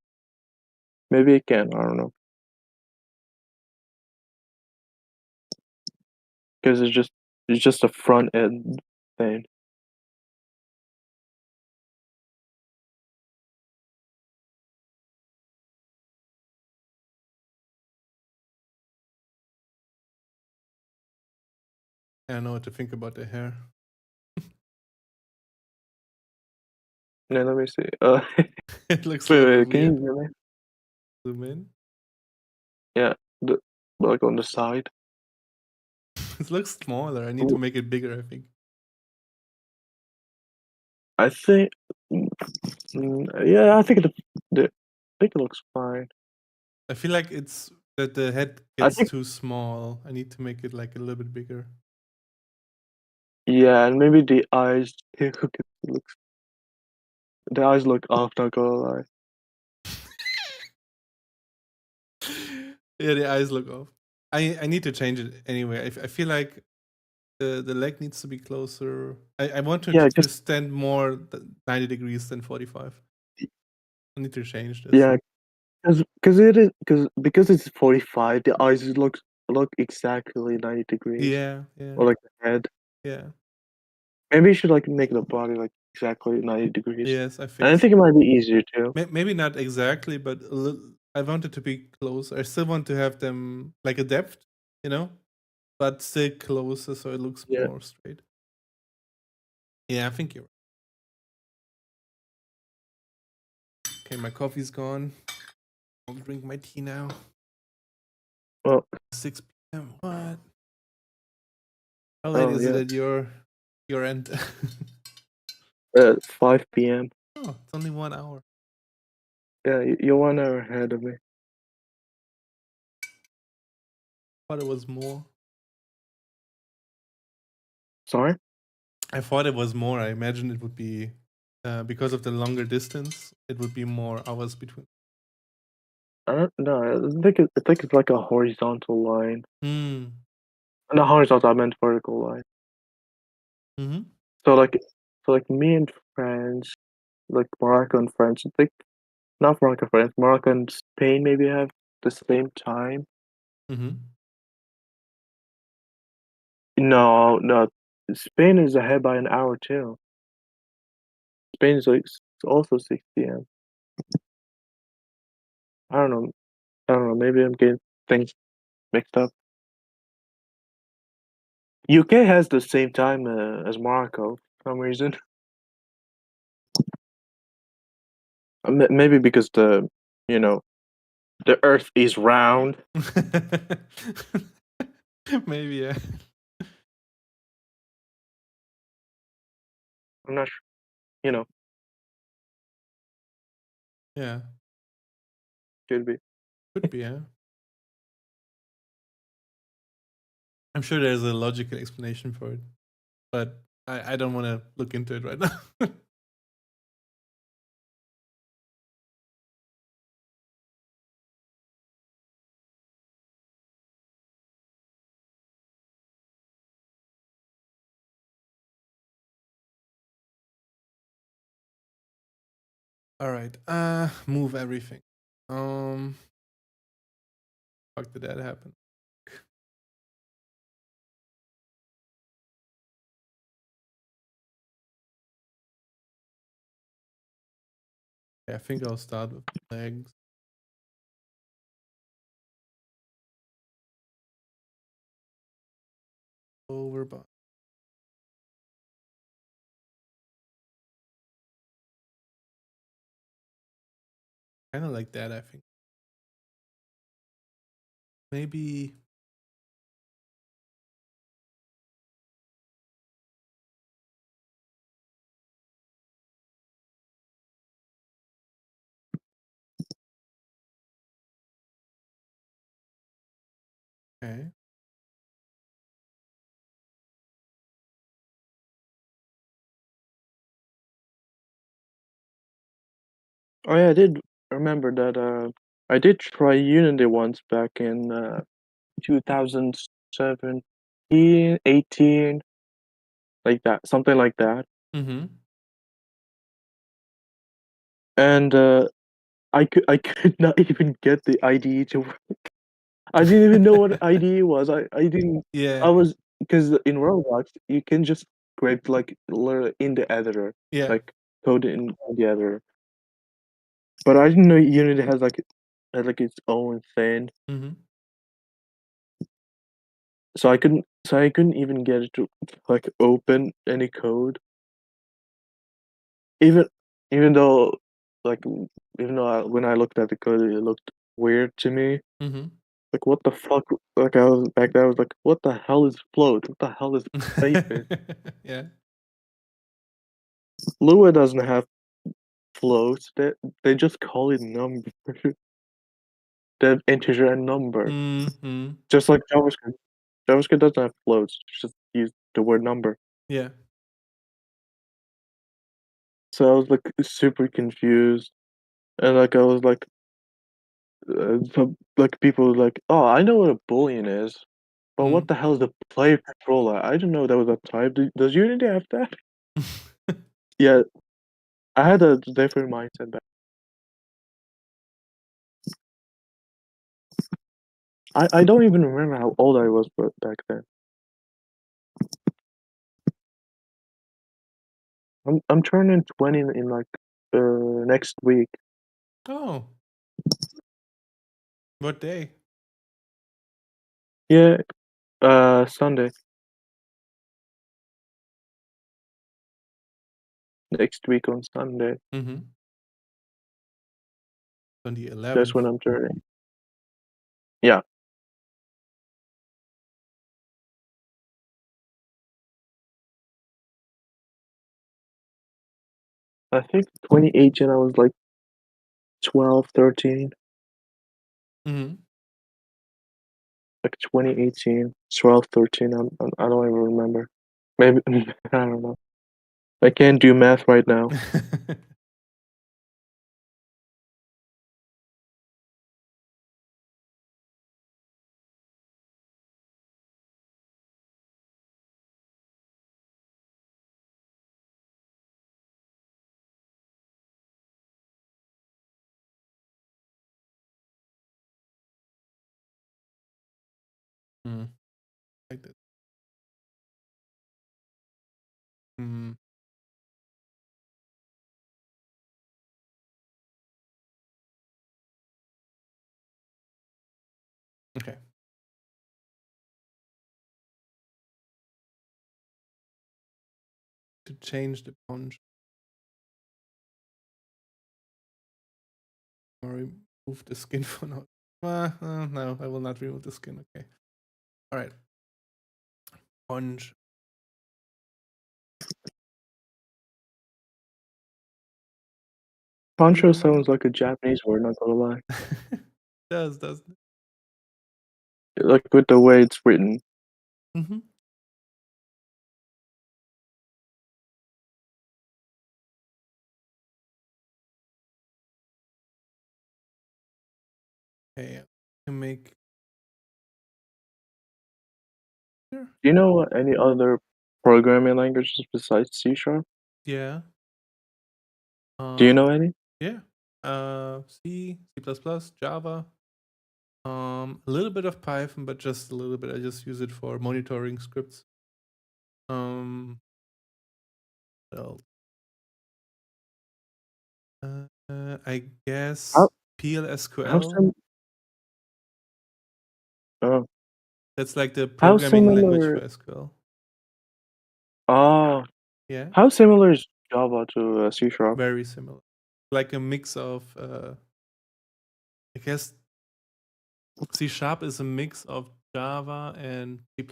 Maybe it can. I don't know. Because it's just a front end thing. I don't know what to think about the hair. Yeah, let me see. It looks a Wait, little wait, can weird. you hear me? Zoom in. Yeah, like on the side. It looks smaller. I need to make it bigger, I think. I think, yeah, I think it looks fine. I feel like it's that the head I gets think, too small. I need to make it like a little bit bigger. yeah, and maybe the eyes too. 'Cause the eyes look off. Not gonna lie. Yeah, the eyes look off. I need to change it anyway. I feel like the leg needs to be closer. I want Yeah, to stand more 90 degrees than 45. I need to change this. yeah, because it's 45. The eyes look exactly 90 degrees. Yeah, yeah, Or like the head. yeah. Maybe you should like make the body like exactly 90 degrees. Yes, I And think I think it might be easier too. maybe not exactly, but a little, I want it to be close. I still want to have them like a depth, you know, but still closer so it looks Yeah. more straight. Yeah, I think you're right. Okay, my coffee's gone. I'll drink my tea now. Well, 6 p.m. What? How late is it at your end? 5 p.m. Oh, it's only 1 hour. Yeah, you're 1 hour ahead of me. Thought it was more. Sorry? I thought it was more. I imagined it would be because of the longer distance. It would be more hours between. I don't know. I think it's like a horizontal line. Hmm. Not horizontal, I meant vertical line. Mm-hmm. So like me and friends, like Morocco and France, I think not Morocco and France, Morocco and Spain maybe have the same time. Mm-hmm. No, Spain is ahead by an hour too. Spain is like also 6 p.m. I don't know. Maybe I'm getting things mixed up. UK has the same time as Morocco for some reason. Maybe because the Earth is round. Maybe, yeah. I'm not sure. Yeah. Could be. Could be, yeah. I'm sure there's a logical explanation for it, but I don't want to look into it right now. All right. Move everything. Fuck did that happen? Yeah, I think I'll start with legs. Over body. Kind of like that, I think. Maybe. Okay. Oh yeah, I did remember that. I did try Unity once back in 2017, 18, like that, something like that. Mm-hmm. And I could not even get the IDE to work. I didn't even know what IDE was. I didn't. Yeah. I was because in Roblox you can just script like in the editor, Yeah. like code it in the editor. But I didn't know Unity has like its own thing. Mm-hmm. so I couldn't even get it to like open any code. Even though like when I looked at the code, it looked weird to me. Mm-hmm. Like, what the fuck? Like, I was back there. I was like, what the hell is float? What the hell is Playface? Yeah. Lua doesn't have floats. They just call it number. They have integer and number, Mm-hmm. just like JavaScript. JavaScript doesn't have floats. Just use the word number. Yeah. So I was like super confused, and like I was like, like people were like, oh, I know what a boolean is, but what the hell is the player controller? I didn't know that was a type. Does Unity have that? Yeah, I had a different mindset back. I don't even remember how old I was back then. I'm turning 20 in like next week. Oh. What day? Yeah, Sunday. Next week on Sunday. Mm-hmm. On the 11th. That's when I'm turning. Yeah. I think 2018 I was like 12, 13. Mm-hmm. Like 2018, 12, 13. I don't even remember. Maybe I don't know. I can't do math right now. Like that. Mm-hmm. Okay. To change the punch. Or remove the skin for now. No, I will not remove the skin. Okay. All right. Punch. Poncho sounds like a Japanese word, not gonna lie. Doesn't it? Like with the way it's written. Mm-hmm. Okay, I can make. Do you know any other programming languages besides C#? Yeah. Do you know any? Yeah. C, C++, Java. A little bit of Python, but just a little bit. I just use it for monitoring scripts. Well, I guess PLSQL. Oh. That's like the How programming language similar? for SQL. Oh. Yeah. How similar is Java to C#? Very similar. Like a mix of, I guess C# is a mix of Java and C++.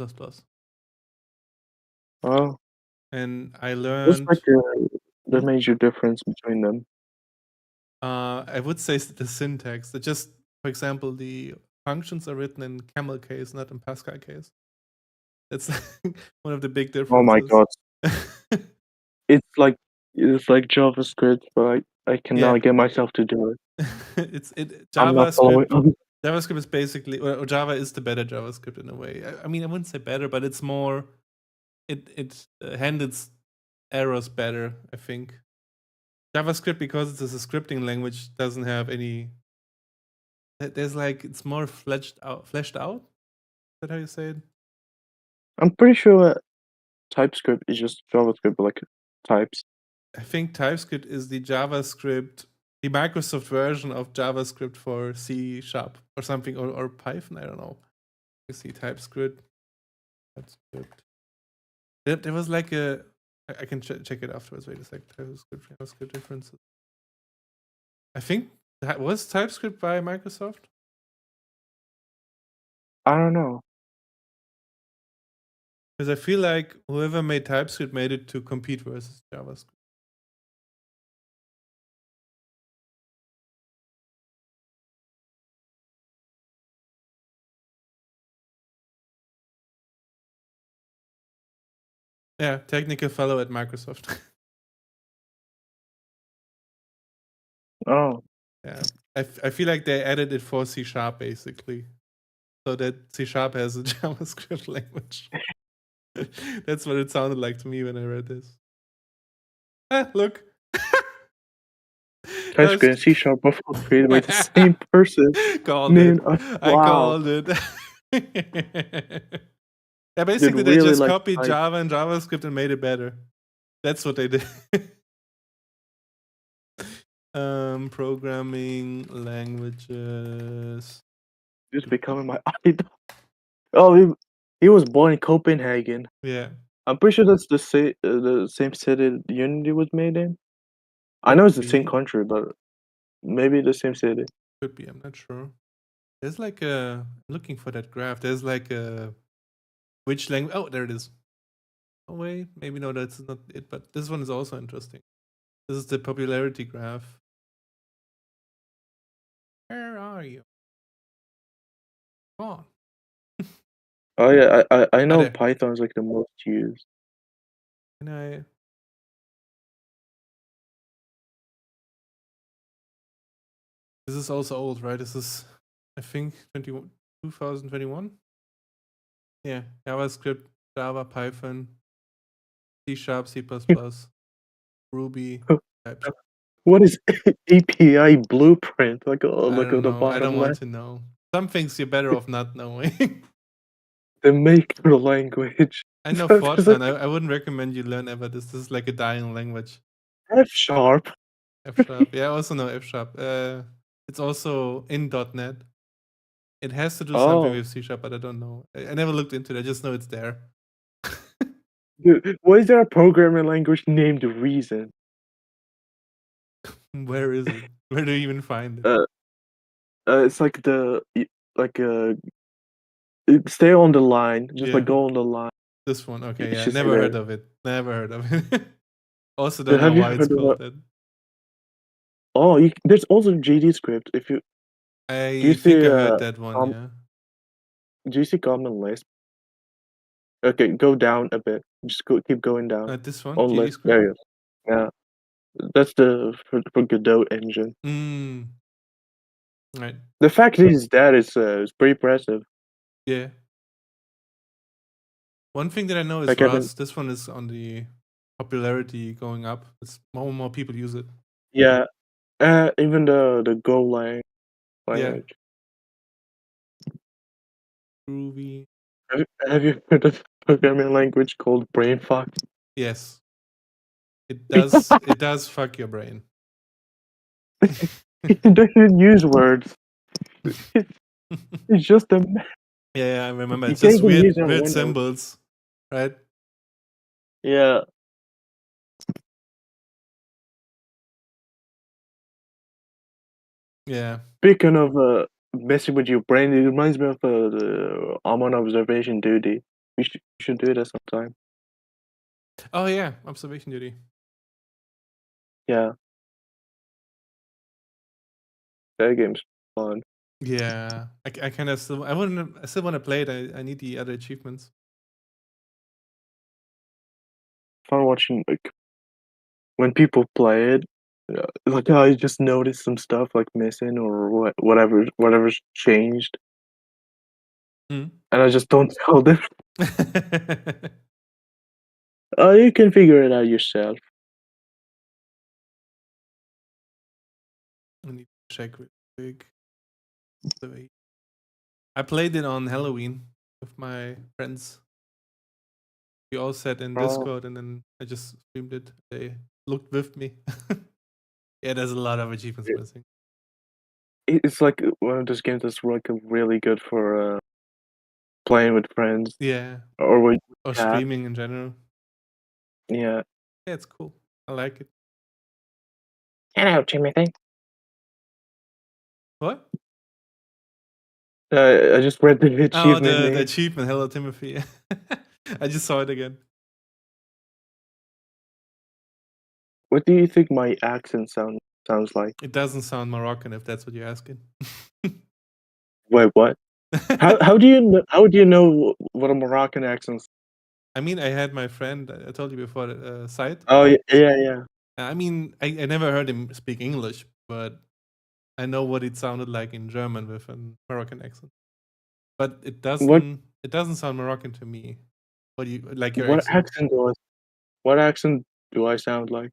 Oh. And I What's learned. like the major difference between them? I would say the syntax. That just, for example, the functions are written in camel case, not in Pascal case. That's one of the big differences. Oh my god. It's like JavaScript, but I cannot get myself to do it. JavaScript is basically, or Java is the better JavaScript in a way. I mean, I wouldn't say better, but it's more. It handles errors better, I think. JavaScript, because it's a scripting language, doesn't have any. There's like, it's more fleshed out. Is that how you say it? I'm pretty sure TypeScript is just JavaScript, like types. I think TypeScript is the JavaScript, the Microsoft version of JavaScript for C# or something, or Python. I don't know. You see TypeScript. TypeScript. There was like a. I can check it afterwards. Wait a sec. TypeScript differences. I think that was TypeScript by Microsoft. I don't know. Because I feel like whoever made TypeScript made it to compete versus JavaScript. Yeah, technical fellow at Microsoft. Oh, Yeah, I feel like they added it for C# basically, so that C# has a JavaScript language. That's what it sounded like to me when I read this. Look. TypeScript and C# both were created by the same person. Called Man, it. I wow. called it. Yeah, basically they really just like copied Python. Java and JavaScript and made it better. That's what they did. Programming languages. Just becoming my idol. Oh, he was born in Copenhagen. Yeah. I'm pretty sure that's the same city Unity was made in. I know it's the same Could be. country, but maybe the same city. Could be, I'm not sure. There's like a looking for that graph. There's like a which language. Oh, there it is. Oh wait, maybe no, that's not it. But this one is also interesting. This is the popularity graph. Where are you? Come on. Oh yeah, I know there. Python is like the most used. Can I? This is also old, right? This is, I think, 2021. Yeah, JavaScript, Java, Python, C#, C++, Ruby, TypeScript. What is API blueprint? Like, oh, I look don't at the know. I don't bottom want left. to know. Some things you're better off not knowing. The maker language. I know So there's Fortran. like I wouldn't recommend you learn ever this. This is like a dying language. F#. F#. Yeah, I also know F#. It's also in .NET. It has to do something Oh, with C#, but I don't know. I never looked into it. I just know it's there. dude, why is there a programming language named Reason? Where is it? Where do you even find it? It's like stay on the line. Just Yeah. like go on the line. This one. Okay, It's yeah. just Never there. heard of it. Never heard of it. Also don't Have know you why it's heard of called that. Oh, there's also GD script. If you I you think see, I heard that one, yeah. do you see Common Lisp? Okay, go down a bit. Just keep going down. This one? On GD Lisp. There you go. Yeah. That's for Godot engine. Right. The fact he's that is pretty impressive. Yeah. One thing that I know is Like, Rust. This one is on the popularity going up. It's more and more people use it. Yeah. Even the Golang language. Groovy. Have you heard of a programming language called BrainFuck? Yes. It does fuck your brain. It doesn't use words. It's just a Yeah, I remember. You It's just can't even use it on weird Windows. symbols, right? Yeah. Yeah. Speaking of messing with your brain, it reminds me of the I'm on observation duty. We should do that sometime. Oh yeah, observation duty. Yeah. That game's fun. Yeah, I kind of still I still want to play it. I need the other achievements. Fun watching like when people play it. Like I just noticed some stuff like missing or whatever's changed, Hmm. and I just don't tell them. You can figure it out yourself. I need to check real quick. I played it on Halloween with my friends. We all sat in Oh. Discord and then I just streamed it. They looked with me. Yeah, there's a lot of achievements missing. It's like one of those games that's like really good for playing with friends Yeah, or with or Yeah. streaming in general. yeah. Yeah, it's cool. I like it. Hello, Timothy. What? I just read the Oh, achievement the name. achievement. Hello, Timothy. I just saw it again. What do you think my accent sounds like? It doesn't sound Moroccan if that's what you're asking. Wait, what? How do you know what a Moroccan accent? I mean, I had my friend, I told you before, Said. Oh yeah. I mean, I never heard him speak English, but I know what it sounded like in German with a Moroccan accent. But it doesn't sound Moroccan to me. What do you like your What accent? What accent do I sound like?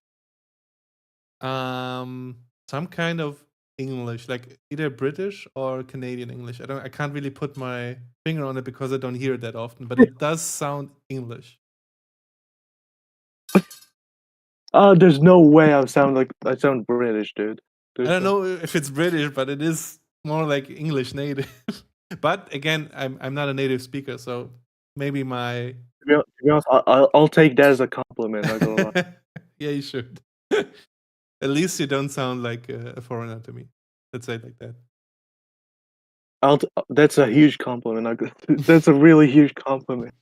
Some kind of English, like either British or Canadian English. I can't really put my finger on it because I don't hear it that often, but it does sound English. There's no way I sound British, dude. I don't know if it's British, but it is more like English native. But again, I'm not a native speaker, so maybe my To be honest, I'll take that as a compliment. Not gonna lie. yeah, you should. At least you don't sound like a foreigner to me. Let's say it like that. That's a huge compliment. That's a really huge compliment.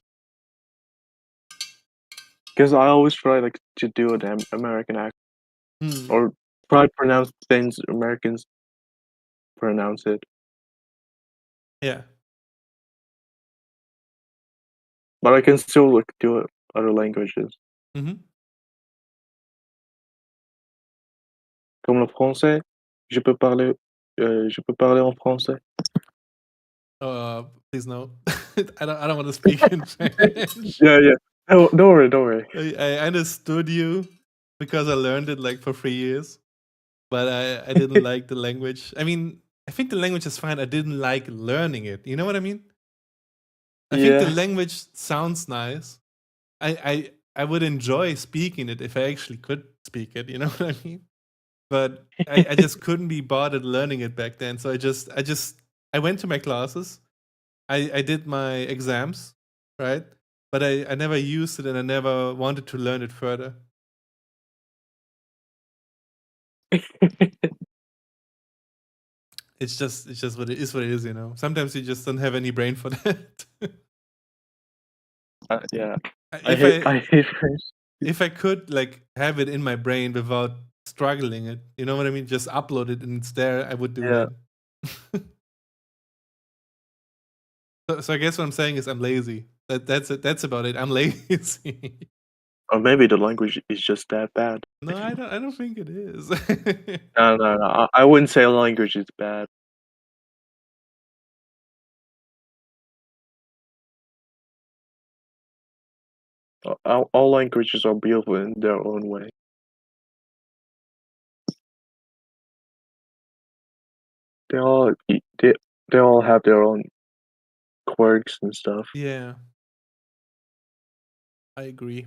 Because I always try to do an American accent or try to pronounce things Americans pronounce it. Yeah. But I can still do it other languages. Comme le français, je peux parler en français. Please no. I don't want to speak in French. Yeah. Oh, don't worry. I understood you because I learned it like for 3 years, but I didn't like the language. I mean, I think the language is fine. I didn't like learning it. You know what I mean? I think the language sounds nice. I would enjoy speaking it if I actually could speak it. You know what I mean? But I just couldn't be bothered learning it back then. So I went to my classes. I did my exams, right? But I never used it and I never wanted to learn it further. It's just what it is, you know. Sometimes you just don't have any brain for that. Yeah. I hate French. If I could like have it in my brain without struggling it, you know what I mean? Just upload it and it's there, I would do that. So I guess what I'm saying is I'm lazy. That's it. That's about it. I'm lazy. Or maybe the language is just that bad. No, I don't think it is. No. I wouldn't say language is bad. All languages are beautiful in their own way. They all have their own quirks and stuff. Yeah. I agree.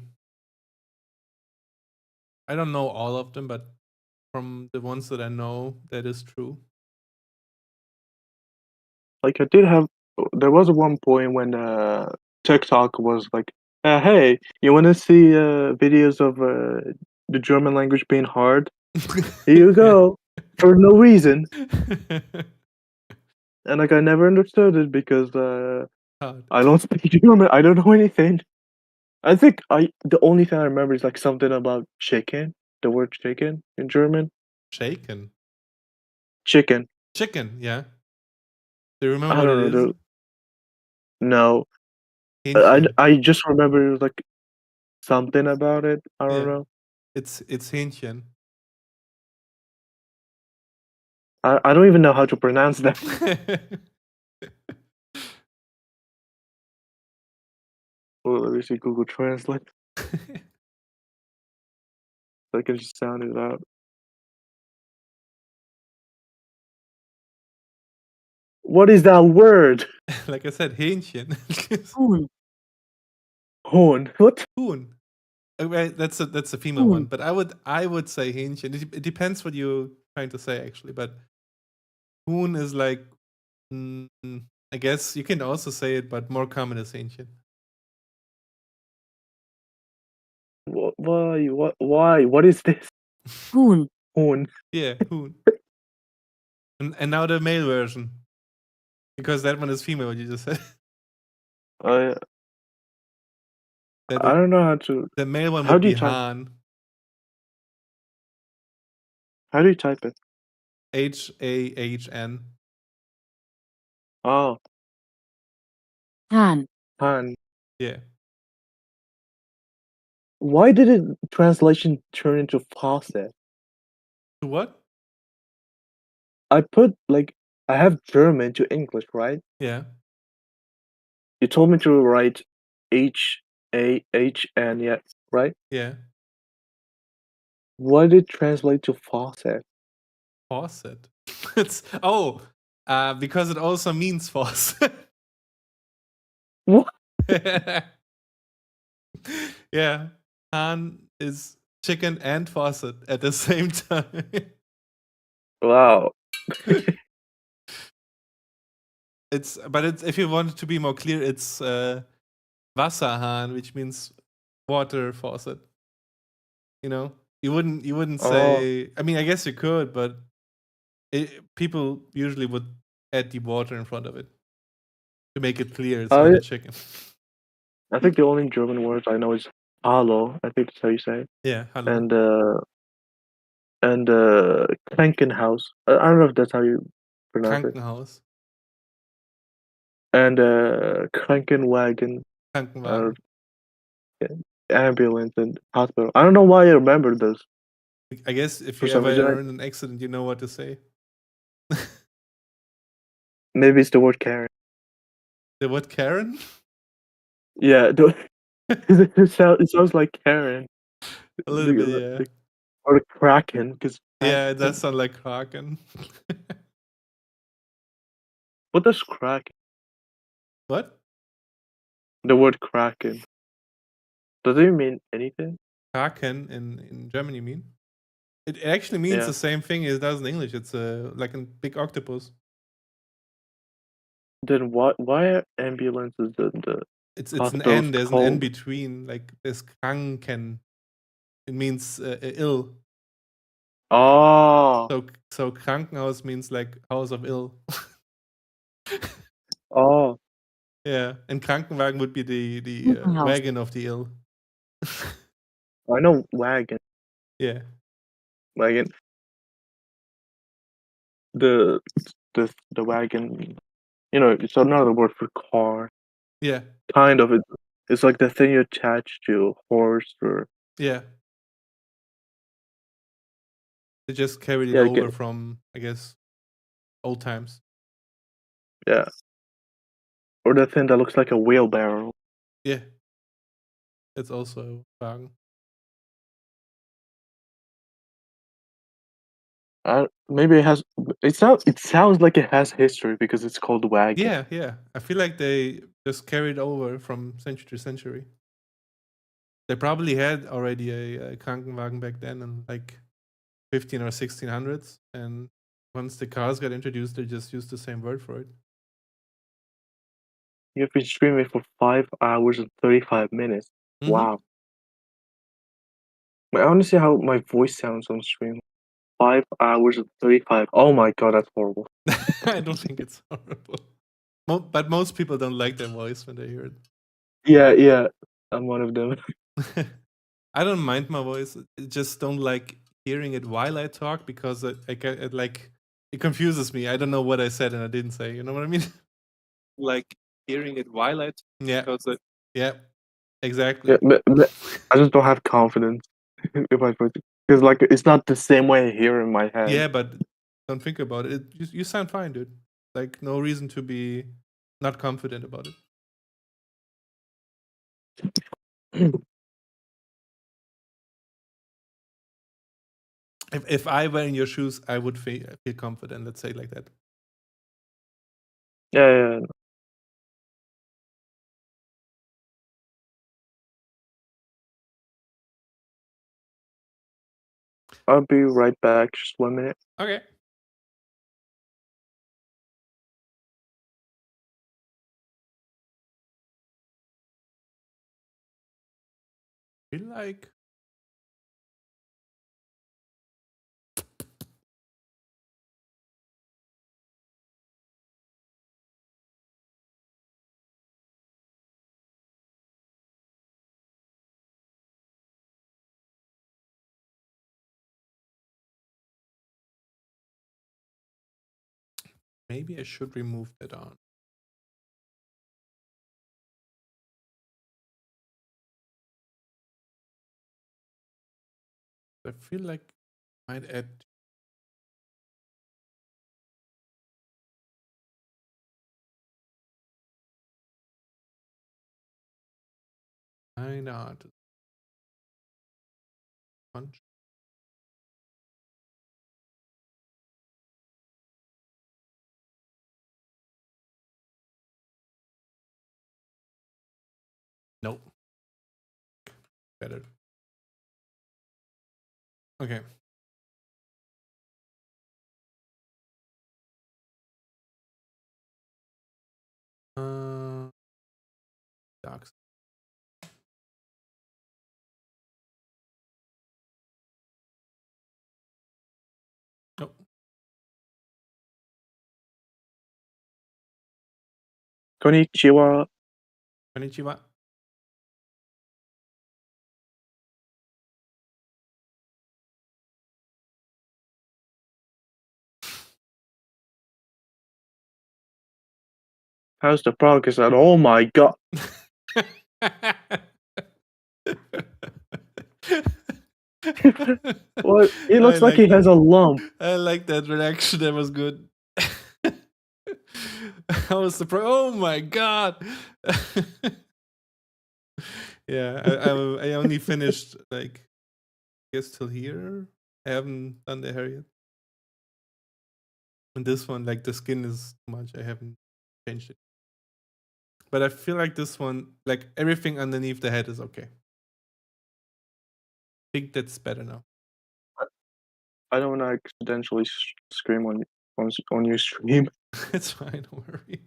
I don't know all of them, but from the ones that I know, that is true. Like there was one point when TikTok was like, hey, you want to see videos of the German language being hard? Here you go, for no reason. And I never understood it because I don't speak German. I don't know anything. I think the only thing I remember is like something about chicken. The word chicken in German. Shaken. Chicken. Chicken, yeah. Do you remember I what don't it know. is? No. I just remember it was like something about it. I don't know. It's Hähnchen. I don't even know how to pronounce that. Well, let me see Google Translate. I can just sound it out. What is that word? Like I said, Hähnchen. Horn. What? Huhn. Okay, that's a female one, but I would say Hähnchen. It depends what you're trying to say actually, but Huhn is like I guess you can also say it, but more common is Hähnchen. Why? Why? What is this? Huhn. Horn. Yeah, Huhn. And now the male version. Because that one is female, you just said. I That I don't know how to. the male one How would do be you type? Hahn. How do you type it? H-A-H-N. Oh, Hahn. Han. Yeah. Why did it translation turn into faucet? To what? I put like I have German to English, right? Yeah. You told me to write H-A-H-N, yeah, right? Yeah. Why did it translate to faucet? Faucet. It's because it also means faucet. What? Yeah. Hahn is chicken and faucet at the same time. Wow. It's if you want it to be more clear, it's Wasserhahn, which means water faucet. You know, you wouldn't Oh. say. I mean, I guess you could, but people usually would add the water in front of it to make it clear it's not I a chicken. I think the only German words I know is Hallo. I think that's how you say it. Yeah, hello. And Krankenhaus. I don't know if that's how you pronounce it. Krankenhaus. And Krankenwagen, Krankenwagen. ambulance and hospital. I don't know why I remember those. I guess if For you some ever reason, are in an accident, you know what to say. Maybe it's the word Karen. The what, Karen? Yeah, it sounds like Karen. A little bit, yeah. Or Kraken, because Yeah, it does sound like Kraken. What does Kraken? What? The word Kraken. Does it mean anything? Kraken in German, you mean? It actually means Yeah. the same thing as it does in English. It's like a big octopus. Then why are ambulances and the It's an hospitals N. There's an N called? between. Like there's Kranken. It means ill. Oh, So Krankenhaus means like house of ill. oh, Yeah, and Krankenwagen would be the Krankenhaus. wagon of the ill. I know wagon. Yeah. Wagon. The wagon. You know, it's another word for car. Yeah. Kind of. It's like the thing you attach to a horse or. Yeah. They just carried it Yeah, over from, I guess, old times. Yeah. Or the thing that looks like a wheelbarrow. Yeah. It's also Wagen. Maybe it has. It sounds like it has history because it's called wagon. Yeah, yeah. I feel like they just carried over from century to century. They probably had already a Krankenwagen back then in like 15 or 1600s, and once the cars got introduced, they just used the same word for it. You've been streaming for 5 hours and 35 minutes. Mhm. Wow. I want to see how my voice sounds on stream. 5 hours and 35. Oh my god, that's horrible. I don't think it's horrible. But most people don't like their voice when they hear it. Yeah, I'm one of them. I don't mind my voice. I just don't like hearing it while I talk because it confuses me. I don't know what I said and I didn't say. You know what I mean? Like hearing it while I talk. Yeah. Because Yeah. Exactly. Yeah, but I just don't have confidence in my voice. Because like it's not the same way I hear in my head. Yeah, but don't think about it. You sound fine, dude. Like no reason to be not confident about it. If I were in your shoes, I would feel confident. Let's say it like that. Yeah. I'll be right back. Just 1 minute. Okay. feel like maybe I should remove that on. I feel like I might add. Why not? Punch. Nope. Better. Okay. Dark. Nope. Konnichiwa. Konnichiwa. How's the progress at? Oh my god. What? He looks like he has a lump. I like that reaction. That was good. I was surprised. Oh my god. Yeah, I only finished like I guess till here. I haven't done the hair yet. And this one, like the skin is too much. I haven't changed it. But I feel like this one, like everything underneath the head is okay. I think that's better now. I don't want to accidentally scream on your stream. It's fine, don't worry.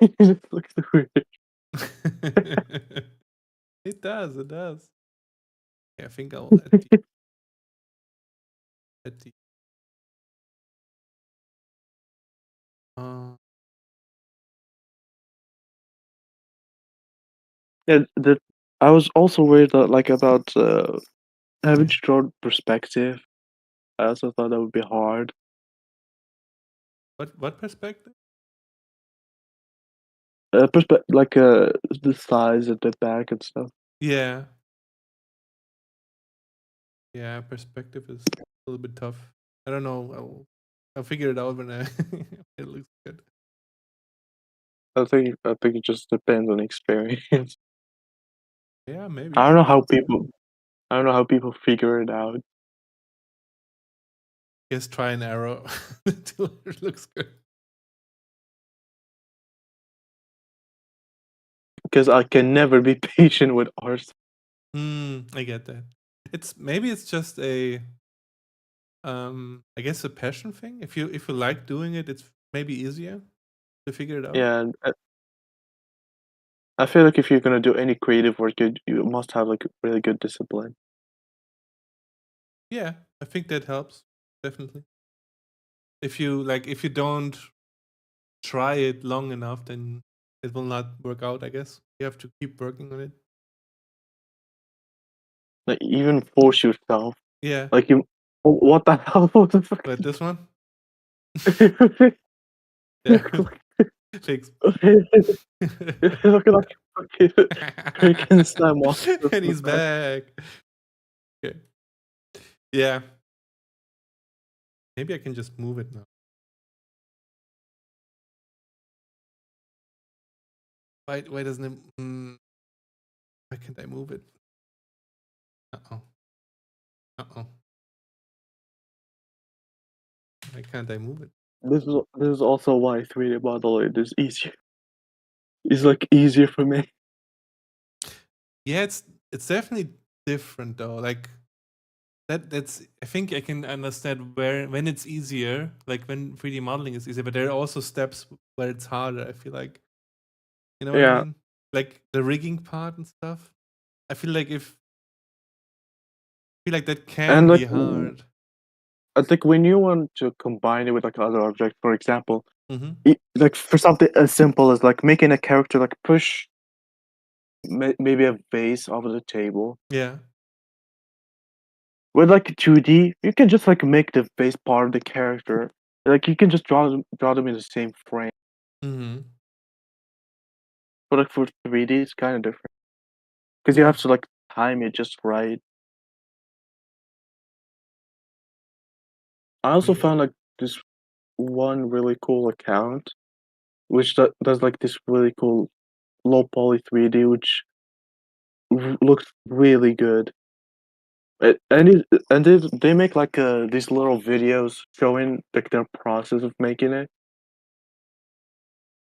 It just looks weird. It does. Yeah, I think I'll add the Yeah, I was also worried that, like, about having to draw perspective. I also thought that would be hard. What perspective? Like the size at the back and stuff. Yeah. Yeah, perspective is a little bit tough. I don't know. I'll figure it out when it looks good. I think it just depends on experience. Yeah, maybe. I don't know how people figure it out. Just try and error until it looks good. Because I can never be patient with art. I get that. Maybe it's just a I guess a passion thing. If you like doing it, it's maybe easier to figure it out. Yeah, and I feel like if you're gonna do any creative work, you must have like really good discipline. Yeah, I think that helps definitely. If you don't try it long enough, then it will not work out. I guess you have to keep working on it. Like even force yourself. Yeah. Like what the hell? What the fuck? Like this one. Yeah. Thanks. Looking like a freaking slime monster. And he's back. Okay. Yeah. Maybe I can just move it now. Why doesn't it? Why can't I move it? Uh-oh. Why can't I move it? This is also why 3D modeling is easier. It's like easier for me. Yeah, it's definitely different though. Like that's I think I can understand when it's easier, like when 3D modeling is easier, but there are also steps where it's harder. I feel like, you know what I Yeah, mean? Like the rigging part and stuff. I feel like that can and be like hard. I think when you want to combine it with like other objects, for example, Mm-hmm. like for something as simple as like making a character like push maybe a vase over the table. Yeah. With like 2D, you can just like make the vase part of the character. Like you can just draw them in the same frame. Mm-hmm. But like for 3D, it's kind of different because you Yeah. have to like time it just right. I also Yeah. found like this one really cool account, which does like this really cool low poly 3D, which looks really good. They make like these little videos showing like their process of making it,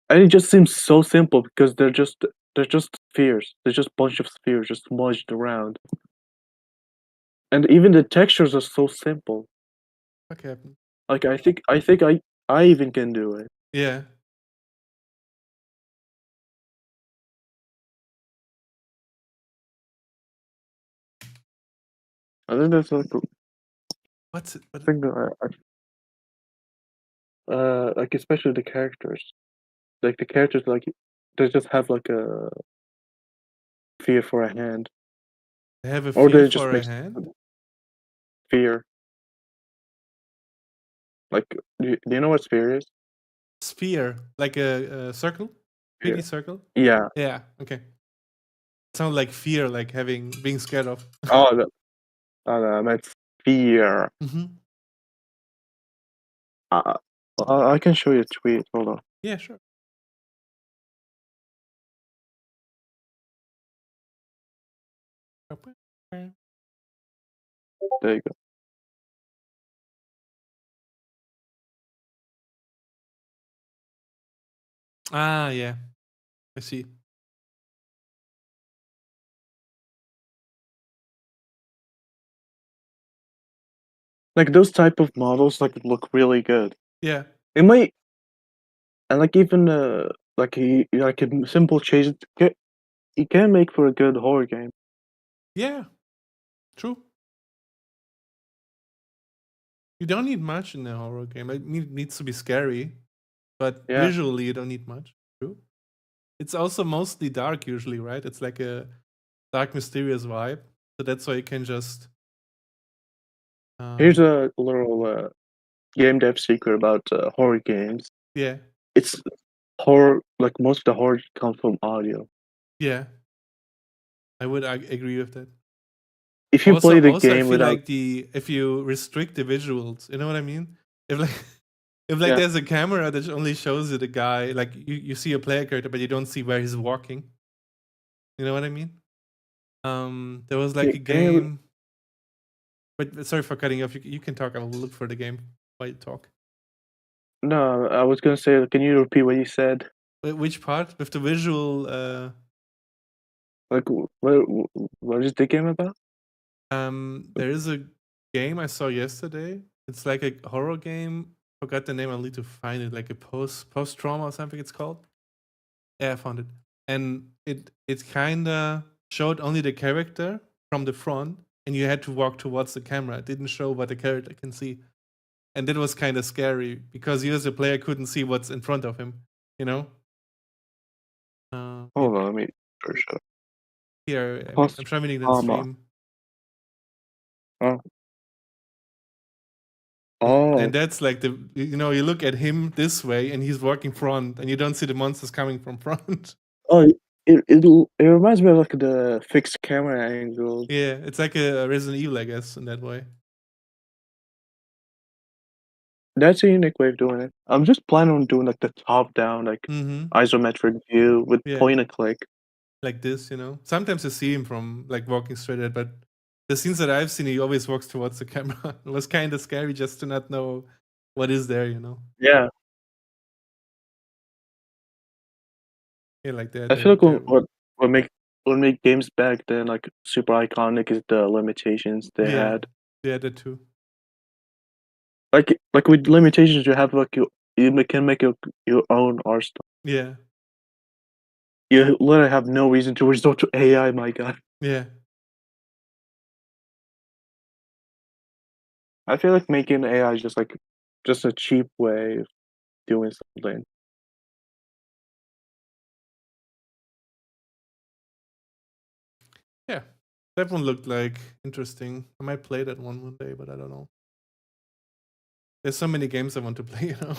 and it just seems so simple because they're just spheres. They're just bunch of spheres just smudged around, and even the textures are so simple. What happened? Like I even can do it. Yeah. I think that's like What's it? I think that like especially the characters. Like the characters like they just have like a fear for a hand, They have a or fear they just for a make hand? fear. Like do you know what sphere is? Sphere, like a circle, 3D Yeah. circle. Yeah. Yeah. Okay. Sound like fear, like being scared of. Oh, no, I meant fear. Mm-hmm. I can show you a tweet. Hold on. Yeah, sure. There you go. Ah, yeah. I see. Like those type of models like look really good. Yeah. It might and like even like like a simple change it can make for a good horror game. Yeah. True. You don't need much in a horror game. It needs to be scary, but Yeah. visually you don't need much. True. It's also mostly dark usually, right? It's like a dark, mysterious vibe. So that's why you can just. Here's a little game dev secret about horror games. Yeah. It's horror. Like most of the horror comes from audio. Yeah. I would agree with that. If you play the I game feel without, like if you restrict the visuals, you know what I mean? If like Yeah. there's a camera that only shows you the guy, like you see a player character, but you don't see where he's walking. You know what I mean? There was like Yeah, a game. But sorry for cutting you off. You can talk. I will look for the game while you talk. no, I was gonna say, can you repeat what you said? Which part with the visual? Like, what is the game about? There is a game I saw yesterday. It's like a horror game. Forgot the name. I'll need to find it. Like a post trauma or something. It's called. Yeah, I found it. And it kind of showed only the character from the front, and you had to walk towards the camera. It didn't show what the character can see, and that was kind of scary because you as a player couldn't see what's in front of him. You know. Hold on, let me search it. Here, I'm Post trying to trauma. stream. Oh, And that's like you look at him this way and he's walking front and you don't see the monsters coming from front. oh, it reminds me of like the fixed camera angle. Yeah, it's like a Resident Evil, I guess, in that way. That's a unique way of doing it. I'm just planning on doing like the top down, like isometric view with point and click. Like this, you know. Sometimes you see him from like walking straight at, but the scenes that I've seen, he always walks towards the camera. It was kind of scary just to not know what is there, you know. Yeah. Yeah, like that. I feel like what make games back then like super iconic is the limitations they had. Yeah, that too. Like with limitations, you have like you can make your own art style. Yeah, You literally have no reason to resort to AI, my god. yeah. I feel like making AI is just a cheap way of doing something. Yeah, that one looked like interesting. I might play that one day, but I don't know. There's so many games I want to play, you know.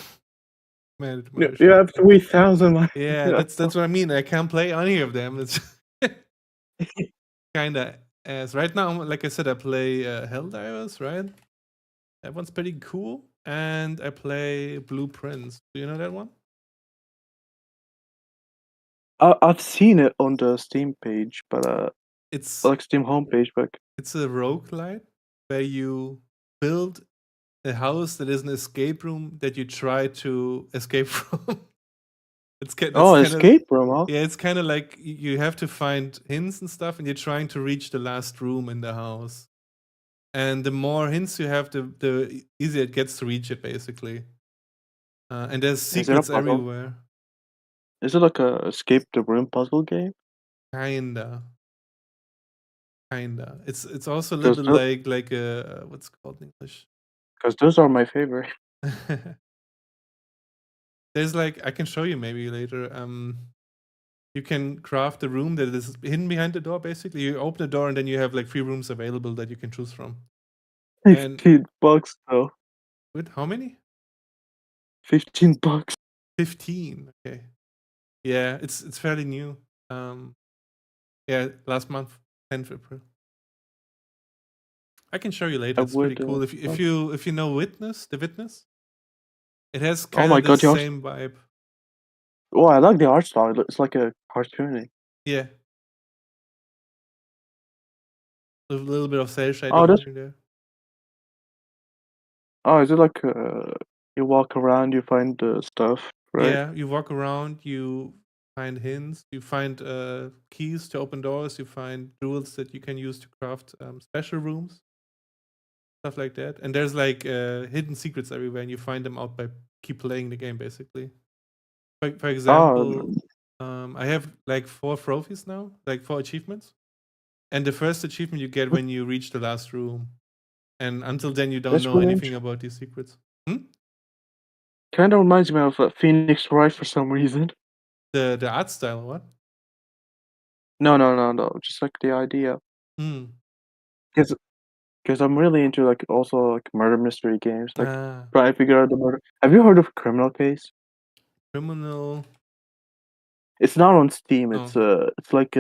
Man, You have 3,000. yeah, that's what I mean. I can't play any of them. It's kind of as right now. Like I said, I play Helldivers, right? That one's pretty cool, and I play Blueprints. Do you know that one? I've seen it on the Steam page, but It's like Steam homepage, but it's a roguelite where you build a house that is an escape room that you try to escape from. It's escape room, huh? Yeah, it's kind of like you have to find hints and stuff, and you're trying to reach the last room in the house. And the more hints you have, the easier it gets to reach it, basically. And there's Is it a secrets puzzle? everywhere. Is it like a escape the room puzzle game? Kinda. It's also a little bit like a what's it called in English? Because those are my favorite. There's like I can show you maybe later. You can craft a room that is hidden behind the door. Basically, you open the door and then you have like 3 rooms available that you can choose from. And $15 though. with how many? $15. 15. Okay. Yeah, it's fairly new. Yeah, last month, 10th April. I can show you later. It's pretty cool. If you know Witness, The Witness, it has kind of the same vibe. Oh, I like the art style. It's like a cartoony. Yeah. A little bit of cel shading in there. Oh, is it like you walk around, you find stuff, right? Yeah, you walk around, you find hints, you find keys to open doors, you find jewels that you can use to craft special rooms, stuff like that. And there's like hidden secrets everywhere, and you find them out by keep playing the game, basically. For example, I have like 4 trophies now, like 4 achievements. And the first achievement you get when you reach the last room. And until then, you don't know anything about these secrets. Kind of reminds me of Phoenix Wright for some reason. The art style, or what? No. Just like the idea. Because I'm really into like also like murder mystery games. Like try to figure out the murder. Have you heard of Criminal Case? Criminal. It's not on Steam. It's like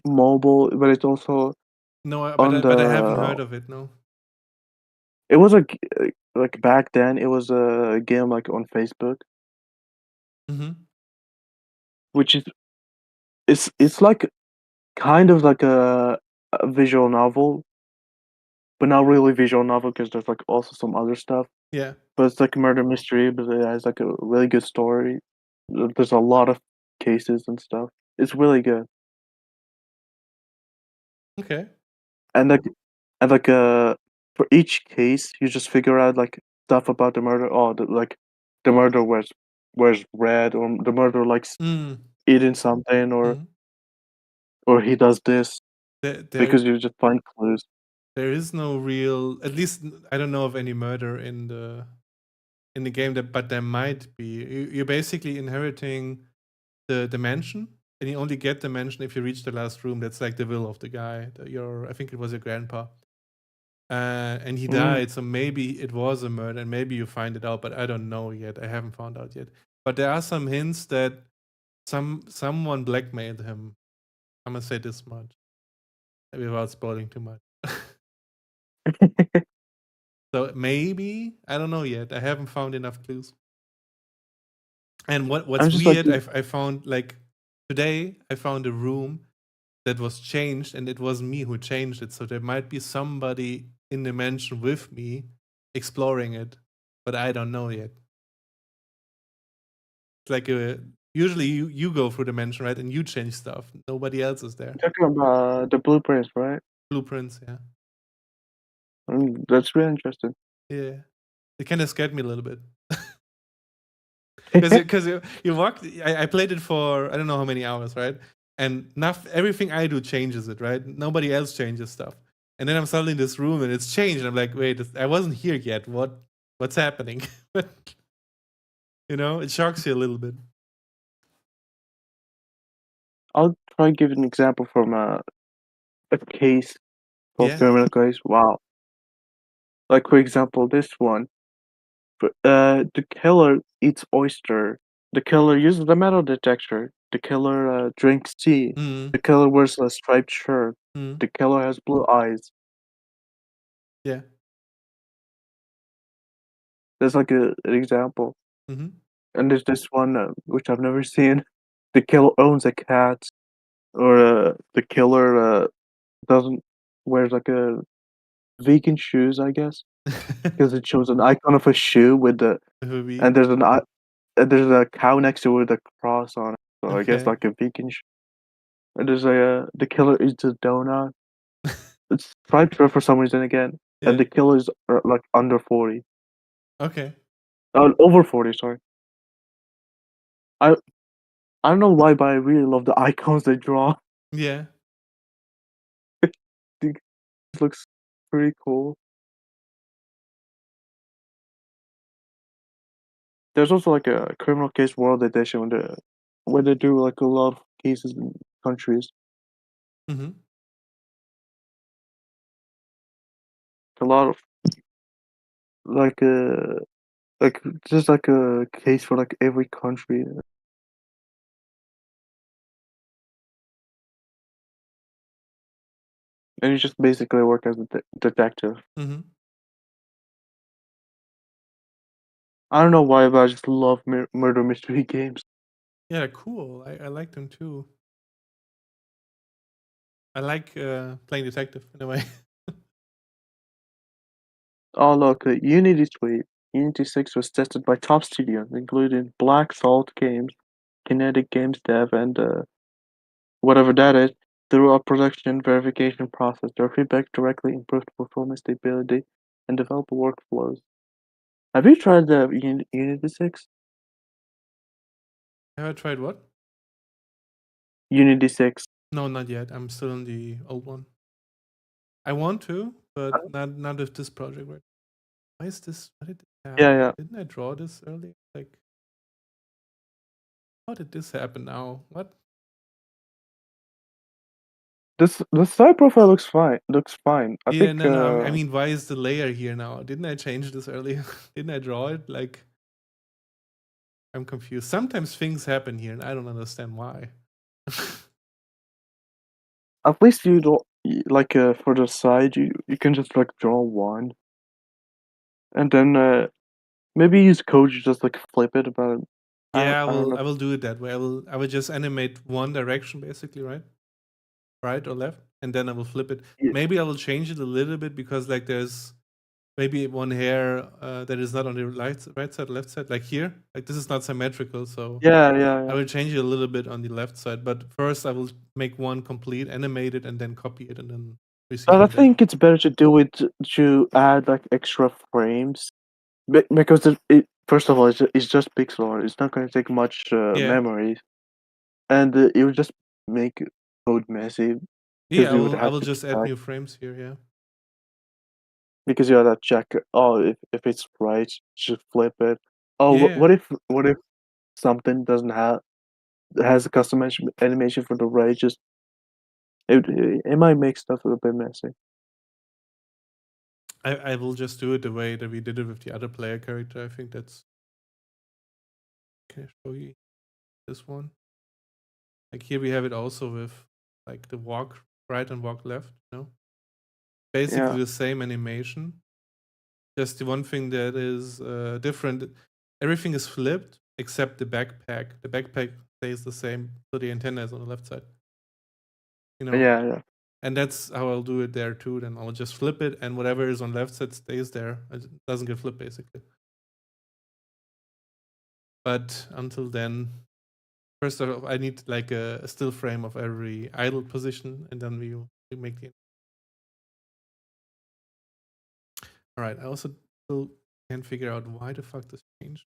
mobile, but it's also no. But I haven't heard of it. No. It was like back then. It was a game like on Facebook. Which is it's like kind of like a visual novel, but not really visual novel because there's like also some other stuff. Yeah. But it's like a murder mystery, but it has like a really good story. There's a lot of cases and stuff. It's really good. Okay. And for each case, you just figure out like stuff about the murder. Oh, the murder wears red, or the murder likes eating something, or he does this. Because you just find clues. There is no real, at least I don't know of any murder in the game, but there might be. You're basically inheriting the mansion, and you only get the mansion if you reach the last room. That's like the will of the guy. I think it was your grandpa. And he died, so maybe it was a murder, and maybe you find it out, but I don't know yet. I haven't found out yet. But there are some hints that someone blackmailed him. I'm gonna say this much without spoiling too much. So maybe, I don't know yet. I haven't found enough clues. And what's weird, I found like today I found a room that was changed, and it was me who changed it. So there might be somebody in the mansion with me exploring it, but I don't know yet. It's like usually you go through the mansion, right, and you change stuff. Nobody else is there. You're talking about the blueprints, right? Blueprints, yeah. That's really interesting. Yeah, it kind of scared me a little bit. Because you walked. I played it for I don't know how many hours, right? And everything I do changes it, right? Nobody else changes stuff. And then I'm suddenly in this room and it's changed. And I'm like, wait, I wasn't here yet. What's happening? It shocks you a little bit. I'll try and give an example from a case, Yeah. criminal case. Wow. Like for example, this one. The killer eats oyster. The killer uses the metal detector. The killer drinks tea. Mm, The killer wears a striped shirt. mm, The killer has blue eyes. yeah. There's like an example. Hmm. And there's this one which I've never seen. The killer owns a cat, or the killer doesn't wears like a vegan shoes, I guess, because it shows an icon of a shoe with the and there's there's a cow next to it with a cross on it. So I guess Okay. like a vegan shoe. And there's the killer eats a donut. It's striped for some reason again, Yeah. and the killer is like under 40. Okay. Over 40, sorry. I don't know why, but I really love the icons they draw. Yeah. It looks pretty cool. There's also like a criminal case world edition where they do like a lot of cases in countries. Hmm. A lot of like like just like a case for like every country. And you just basically work as a detective. Hmm. I don't know why, but I just love murder mystery games. Yeah, they're cool. I like them too. I like playing detective in a way. Oh look, Unity Suite. Unity 6 was tested by top studios, including Black Salt Games, Kinetic Games Dev, and whatever that is, through a production verification process. Their feedback directly improved performance, stability, and developer workflows. Have you tried the Unity 6? Have I tried what? Unity 6. No, not yet. I'm still in the old one. I want to, but not with this project, right? Why is this? What did this happen? Yeah. Didn't I draw this earlier? Like, how did this happen now? What? The side profile looks fine. I Yeah, think. no. I mean, why is the layer here now? Didn't I change this earlier? Didn't I draw it? Like, I'm confused. Sometimes things happen here, and I don't understand why. At least you don't like for the side. You can just like draw one, and then maybe use code. You just like flip it. But Yeah, I don't know. I will do it that way. I will just animate one direction basically, right or left, and then I will flip it. Yeah. Maybe I will change it a little bit because like there's maybe one hair that is not on the right side, left side, like here. Like this is not symmetrical, so Yeah. I will change it a little bit on the left side. But first, I will make one complete, animate it, and then copy it, and then receive. But I it back. think it's better to do it to add like extra frames, because first of all it's just pixel art. It's not going to take much Yeah. memory, and it would just make code messy. Yeah, you would I have will to just add check, new frames here. Yeah. because you have to check. Oh, if it's right, just flip it. Oh, Yeah. what if something doesn't has a custom animation for the right? Just it might make stuff a bit messy. I will just do it the way that we did it with the other player character. I think that's. Can I show you this one? Like here we have it also with like the walk right and walk left. Basically Yeah. the same animation. Just the one thing that is different. Everything is flipped except the backpack. The backpack stays the same, so the antenna is on the left side. Yeah. And that's how I'll do it there too. Then I'll just flip it, and whatever is on left side stays there. It doesn't get flipped basically. But until then, first of all, I need like a still frame of every idle position, and then we make the. All right. I also still can't figure out why the fuck this changed.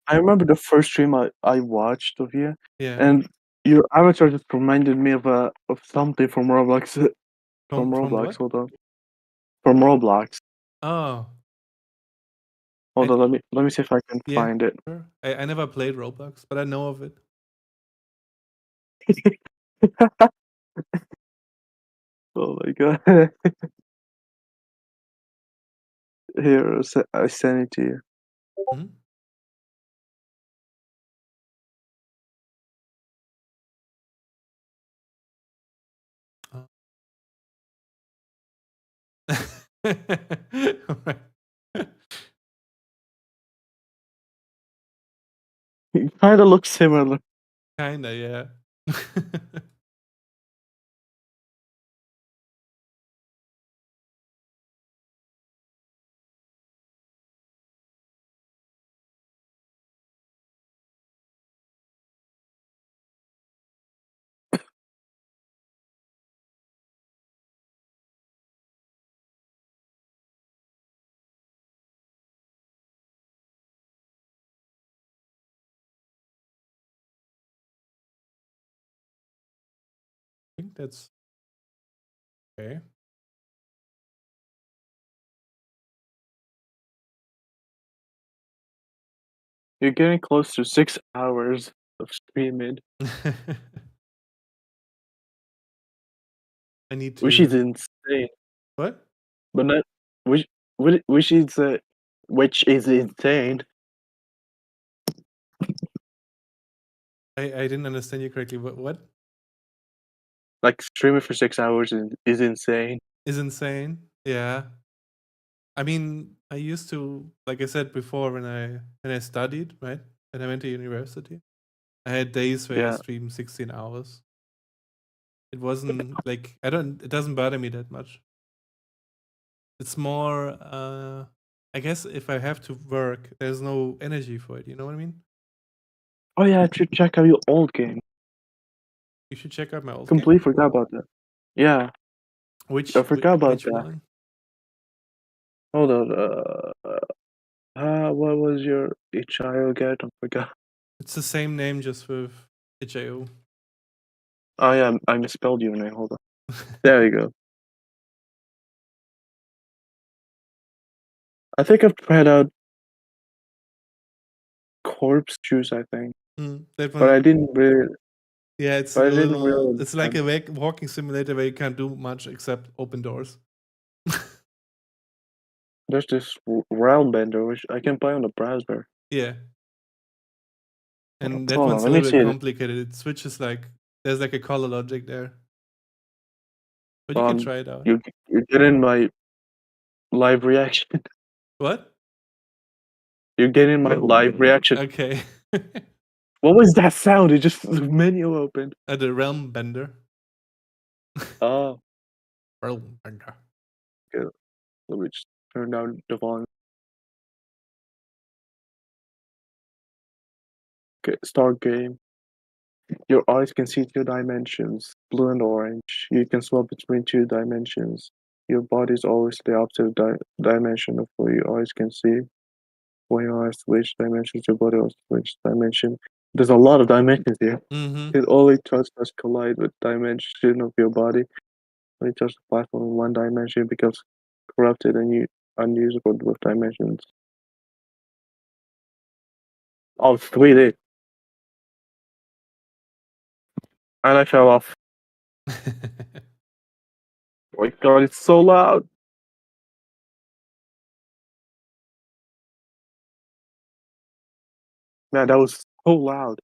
I remember the first stream I watched of you, Yeah. and your avatar just reminded me of something from Roblox. From Roblox, what? hold on. From Roblox. Oh, Hold on, let me see if I can yeah. find it. Sure. I never played Roblox, but I know of it. Oh my god. Here, I send it to you. Mhm. Oh. Alright. It kind of looks similar. Kinda, yeah. I think that's okay. You're getting close to 6 hours of streaming, I need which is to. insane. What? But not which which is insane. I didn't understand you correctly. What Like streaming for 6 hours is insane. is insane? Yeah. I mean, I used to, like I said before, when I studied, right? When I went to university, I had days where I Yeah. streamed 16 hours. It wasn't like it doesn't bother me that much. It's more I guess if I have to work, there's no energy for it, you know what I mean? Oh yeah, I should check out your old game. You should check out my old Completely game. forgot about that. Yeah, Which I forgot about which that. one? Hold on. What was your HIO again? I forgot. It's the same name just with HIO. Oh yeah, I misspelled your name. Hold on. There you go. I think I've tried out Corpse Juice. I think, That but I one, didn't really. yeah, it's But a I didn't little. really. It's like a walking simulator where you can't do much except open doors. There's this Realm Bender which I can buy on the browser. Yeah, and that Hold one's on, a let me little see bit it. complicated. It switches like there's like a color logic there, but you can try it out. You getting my live reaction. What? You're getting my live reaction. Okay. What was that sound? It just the menu opened. The Realm Bender. Oh, Realm Bender. okay. Let me just turn down the volume. Okay, start game. Your eyes can see 2 dimensions, blue and orange. You can swap between 2 dimensions. Your body is always the opposite dimension of what your eyes can see. When your eyes switch dimensions, your body also switch dimension. There's a lot of dimensions here. Mm-hmm. It only touch collide with dimension of your body. When you touch the platform in one dimension, it becomes corrupted and unusable with dimensions. Oh, it's 3D. And I fell off. Oh my god, it's so loud. Man, that was so loud.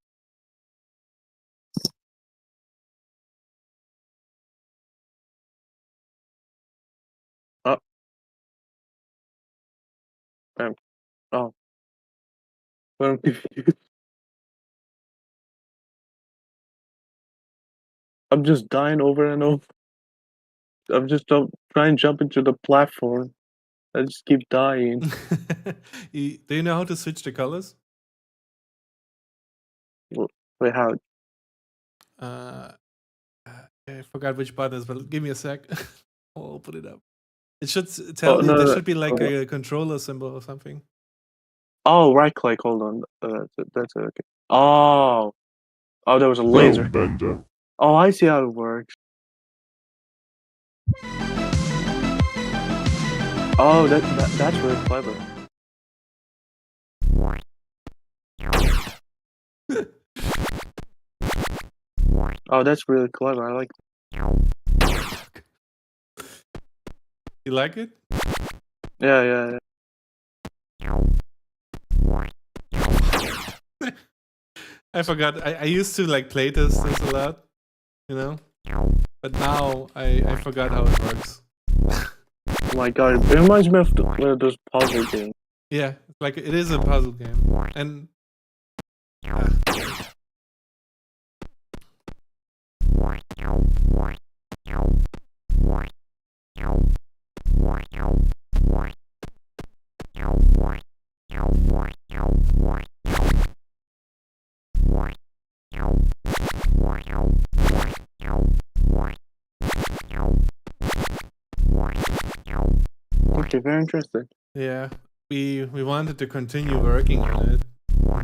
Oh. Oh. But I'm confused. I'm just dying over and over. I'm just trying to jump into the platform. I just keep dying. Do you know how to switch the colors? Wait, how? I forgot which button is, but give me a sec. I'll open it up. It should tell you. No, There no, should be like no. a controller symbol or something. Oh, right click. Hold on. That's okay. Oh, there was a laser. Oh, I see how it works. Oh, that's really clever. Oh, that's really clever. I like. You like it? Yeah. I forgot. I used to like play this a lot, you know. But now I forgot how it works. Oh my god, it reminds me of those puzzle games. Yeah, like it is a puzzle game, and Okay, very interesting. yeah, we wanted to continue working on it,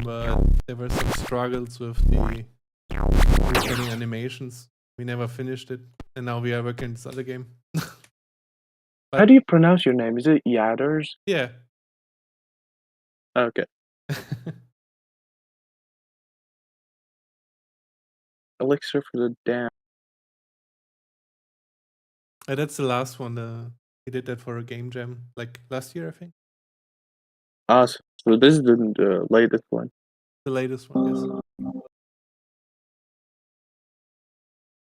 but there were some struggles with the recording animations. We never finished it, and now we are working on this other game. How do you pronounce your name? Is it Yaders? Yeah. Okay. Elixir for the Damned. That's the last one. We did that for a game jam, like last year, I think. So this is the latest one. The latest one, yes.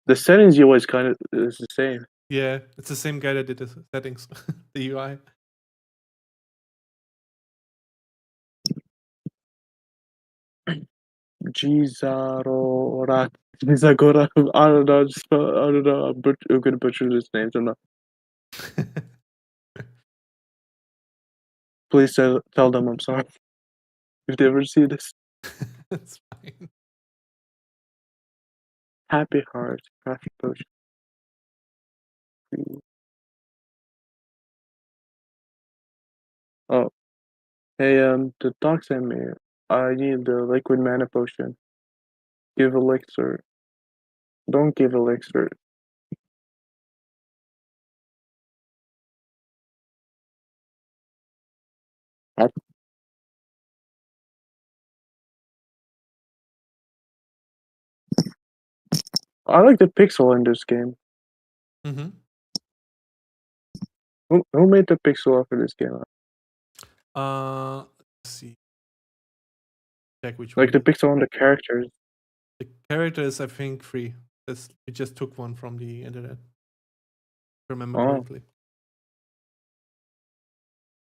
The settings you always kind of is the same. Yeah, it's the same guy that did the settings, the UI. Gizagora. I don't know. I don't know. I'm gonna butcher this name. I'm not. Please tell them I'm sorry if they ever see this. That's fine. Happy Heart, Craft Potion. Oh, hey, the doc sent me. I need the liquid mana potion. Give elixir. Don't give elixir. I like the pixel in this game. Mm-hmm. Who made the pixel art for this game? Let's see. Check which Like one. the pixel on the characters. The character is, I think, free. We just took one from the internet. If I remember correctly.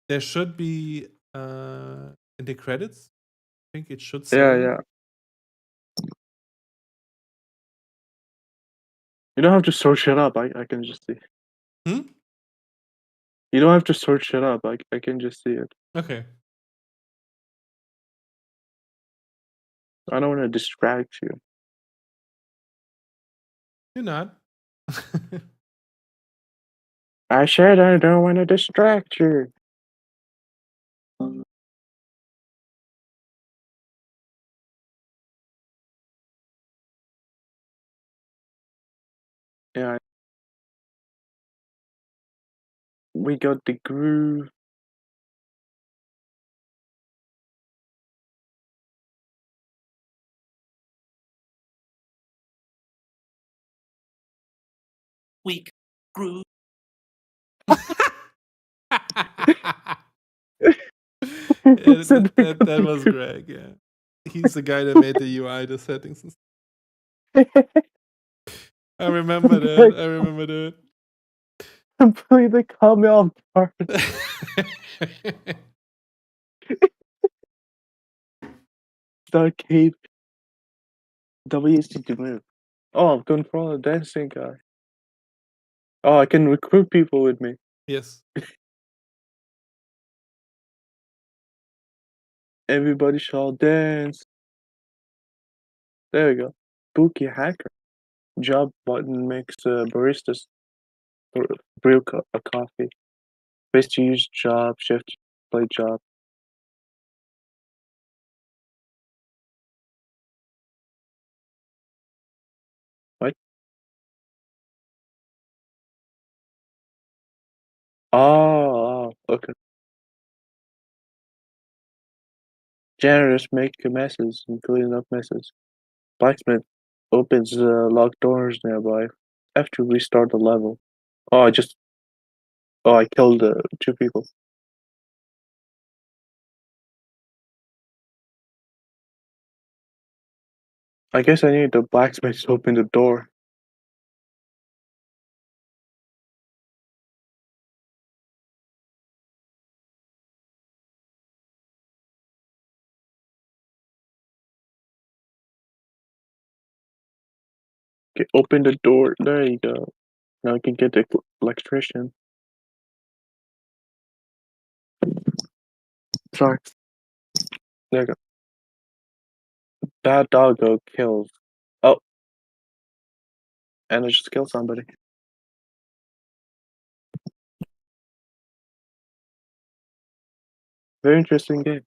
There should be in the credits. I think it should say. Yeah. You don't have to search it up. I can just see. Hmm? You don't have to search it up. I can just see it. Okay. I don't want to distract you. You're not. I said I don't want to distract you. Yeah. We got the groove. Weak groove. that was Greg, yeah. He's the guy that made the UI, the settings and stuff. I remember that. Completely caught me off guard. Arcade. WSD to move. Oh, control a dancing guy. Oh, I can recruit people with me. Yes. Everybody shall dance. There we go. Spooky hacker. Job button makes baristas brew a coffee. Space to use job, shift, play job. Oh, okay. Janitors make messes and clean up messes. Blacksmith opens locked doors nearby. Have to restart the level. Oh, I killed 2 people. I guess I need the blacksmith to open the door. Okay, open the door. There you go. Now I can get the electrician. Sorry. There you go. Bad doggo kills. Oh. And I just killed somebody. Very interesting game.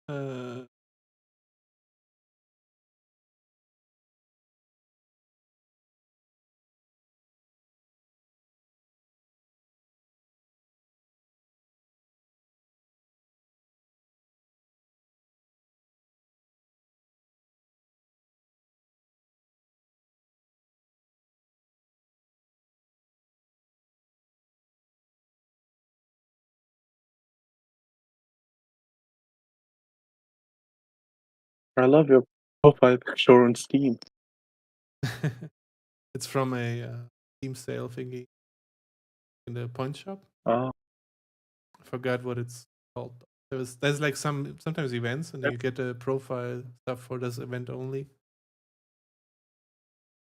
uh, I love your profile picture on Steam. it's from a Steam sale thingy in the pawn shop. Oh. I forgot what it's called. There's like sometimes events and you get a profile stuff for this event only.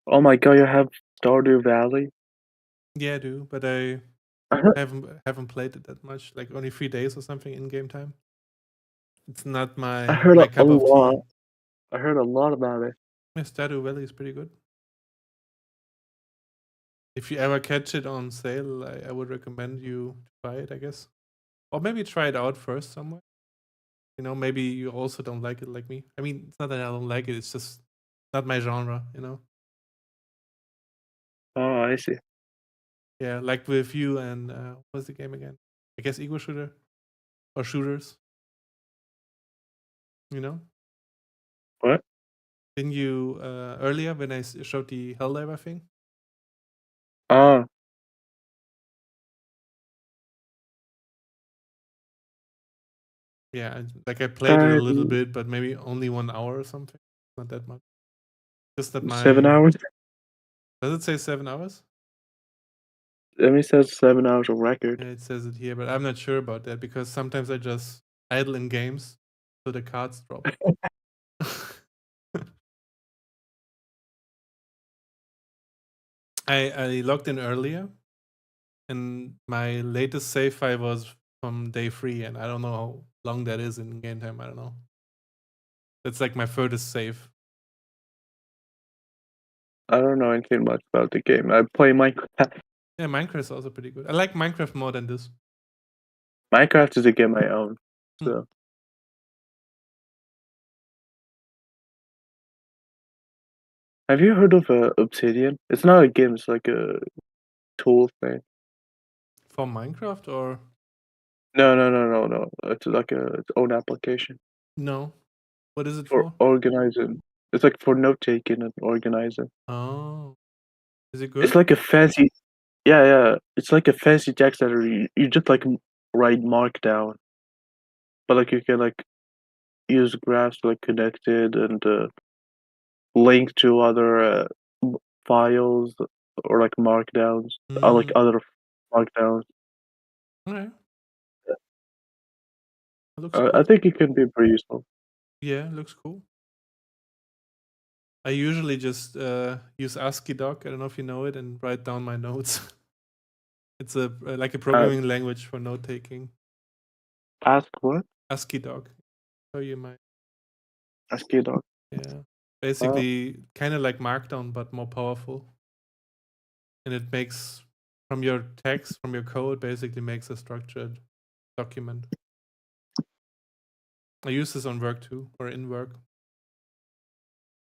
Oh my god, you have Stardew Valley? Yeah, I do, but I I heard, haven't played it that much. Like only 3 days or something in game time. It's not my I heard my a cup of lot. tea. I heard a lot about it. Yeah, Stardew Valley is pretty good. If you ever catch it on sale, I would recommend you buy it, I guess. Or maybe try it out first somewhere. You know, maybe you also don't like it like me. I mean, it's not that I don't like it, it's just not my genre, you know? Oh, I see. Yeah, like with you and what's the game again? I guess Ego Shooter or Shooters. You know? What? Didn't you earlier when I showed the Helldiver thing? Oh, Yeah, like I played it a little that bit, but maybe only 1 hour or something. Not that much. Just that 7 my hours? does it say 7 hours? Let me says 7 hours of record. Yeah, it says it here, but I'm not sure about that because sometimes I just idle in games so the cards drop. I logged in earlier and my latest save file was from day 3 and I don't know how long that is in game time. I don't know. That's like my furthest save. I don't know anything much about the game. I play Minecraft. Yeah, Minecraft is also pretty good. I like Minecraft more than this. Minecraft is a game I own. So. Have you heard of Obsidian? It's not a game, it's like a tool thing. For Minecraft or? No. It's like its own application. No. What is it For for? organizing. It's like for note taking and organizing. Oh. Is it good? It's like a fancy. Yeah. It's like a fancy text editor. You just like write Markdown, but like you can like use graphs to like connect it and link to other files or like markdowns, like other markdowns. Okay. It looks cool. I think it can be pretty useful. Yeah, it looks cool. I usually just use ASCII doc. I don't know if you know it, and write down my notes. It's like a programming language for note taking. Ask what? ASCII doc. Show you my ASCII doc. yeah. Basically, kind of like Markdown, but more powerful. And it makes from your text, from your code, basically makes a structured document. I use this on work too, or in work.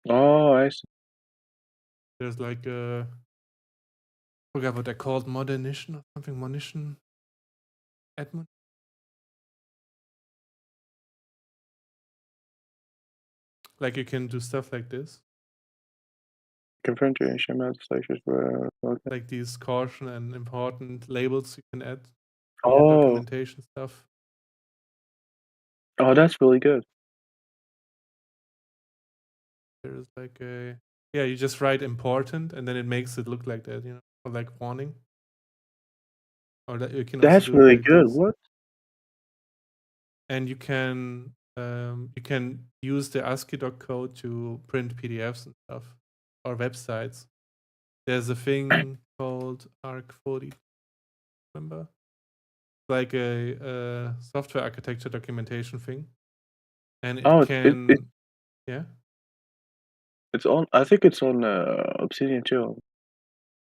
Oh, I see. There's like a, I forgot what they're called, Modernition or something, Monition, Admon. Like you can do stuff like this, Confirm to HTML sections where okay. like these caution and important labels you can add to Oh. your documentation stuff. Oh, that's really good. There's like a, yeah, you just write important and then it makes it look like that, you know, or like warning. Or that you can also That's do it really like good. this. What? And you can use the ASCII doc code to print PDFs and stuff, or websites. There's a thing called ARC40, remember? Like a software architecture documentation thing. And it can, yeah? It's on, I think it's on Obsidian too.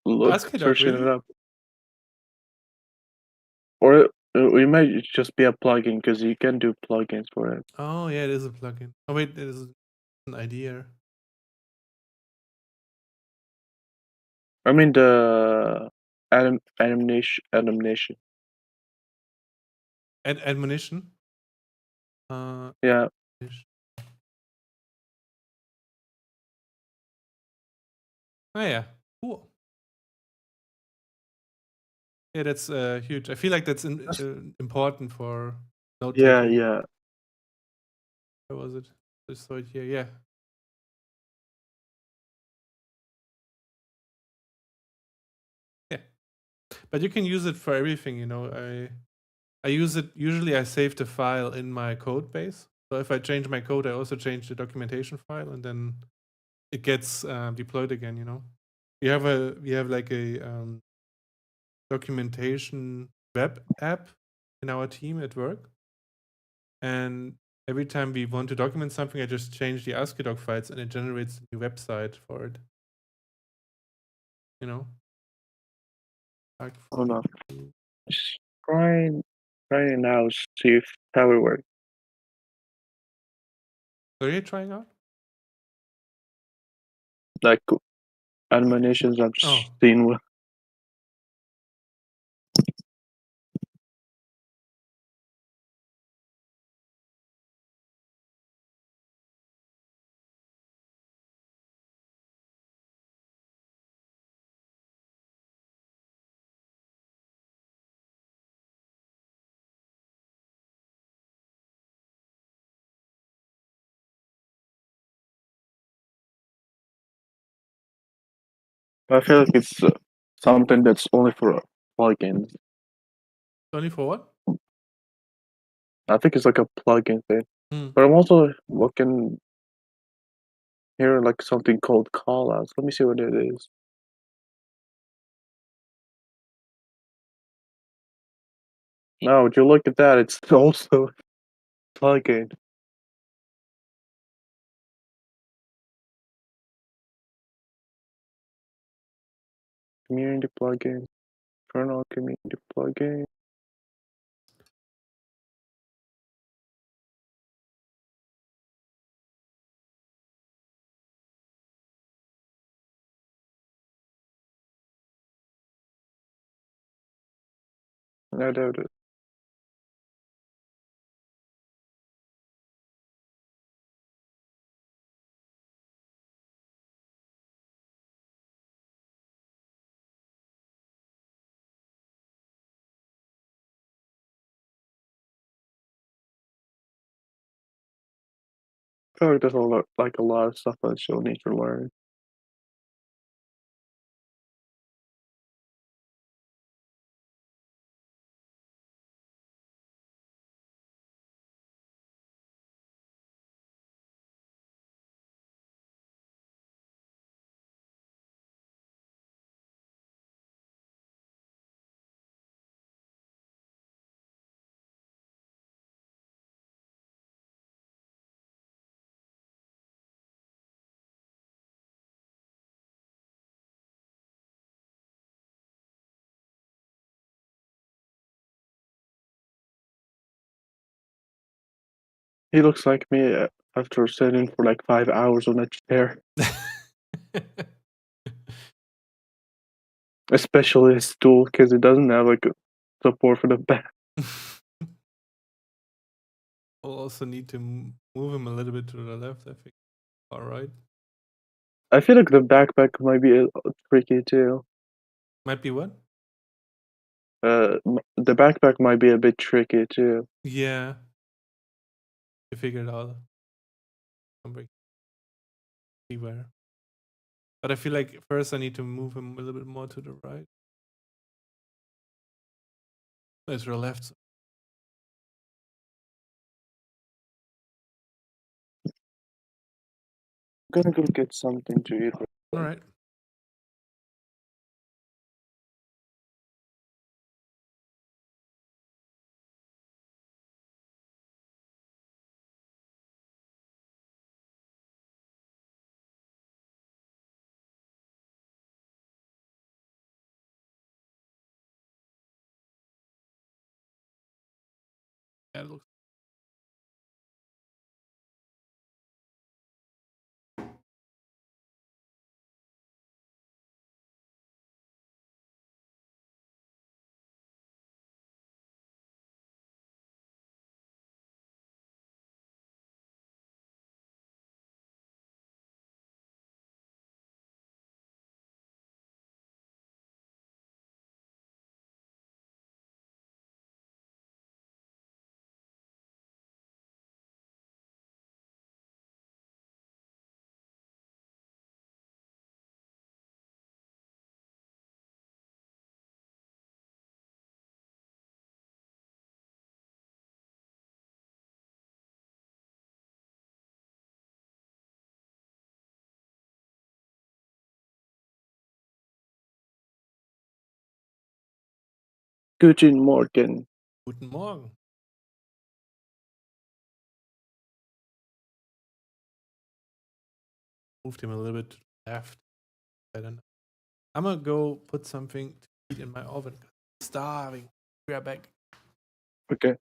Look, ASCII doc, searching really? it up. Or it might just be a plugin because you can do plugins for it. Oh, yeah, it is a plugin. Oh, wait, it is an idea. I mean the animation. Admonition? Yeah. Oh, yeah, cool. Yeah, that's huge. I feel like that's important for note taking. Yeah. Where was it? I saw it here. Yeah. Yeah. But you can use it for everything, you know. I use it, usually I save the file in my code base. So if I change my code, I also change the documentation file and then it gets deployed again, you know. We have like a documentation web app in our team at work. And every time we want to document something, I just change the ASCII doc files and it generates a new website for it. You know? Hold on. Just trying now, see if that will work. Are you trying out? Like animations I've Oh. seen with. I feel like it's something that's only for plugins. Only for what? I think it's like a plugin thing. Hmm. But I'm also looking here like something called callouts. Let me see what it is. No, would you look at that? It's also a plugin. Community plugin. Kernel community plugin. No, there it is. I feel like there's a lot of stuff that you'll need to learn. He looks like me after sitting for like 5 hours on a chair. Especially his stool, because it doesn't have like a support for the back. We'll also need to move him a little bit to the left, I think. All right. I feel like the backpack might be tricky too. Might be what? The backpack might be a bit tricky too. Yeah. You figured out. See where. But I feel like first I need to move him a little bit more to the right. To the left. I'm gonna go get something to eat. All right. Yeah, it looks. Guten Morgen. Guten Morgen. Moved him a little bit to the left. I don't know. I'm gonna go put something to eat in my oven. I'm starving. Be right back. Okay.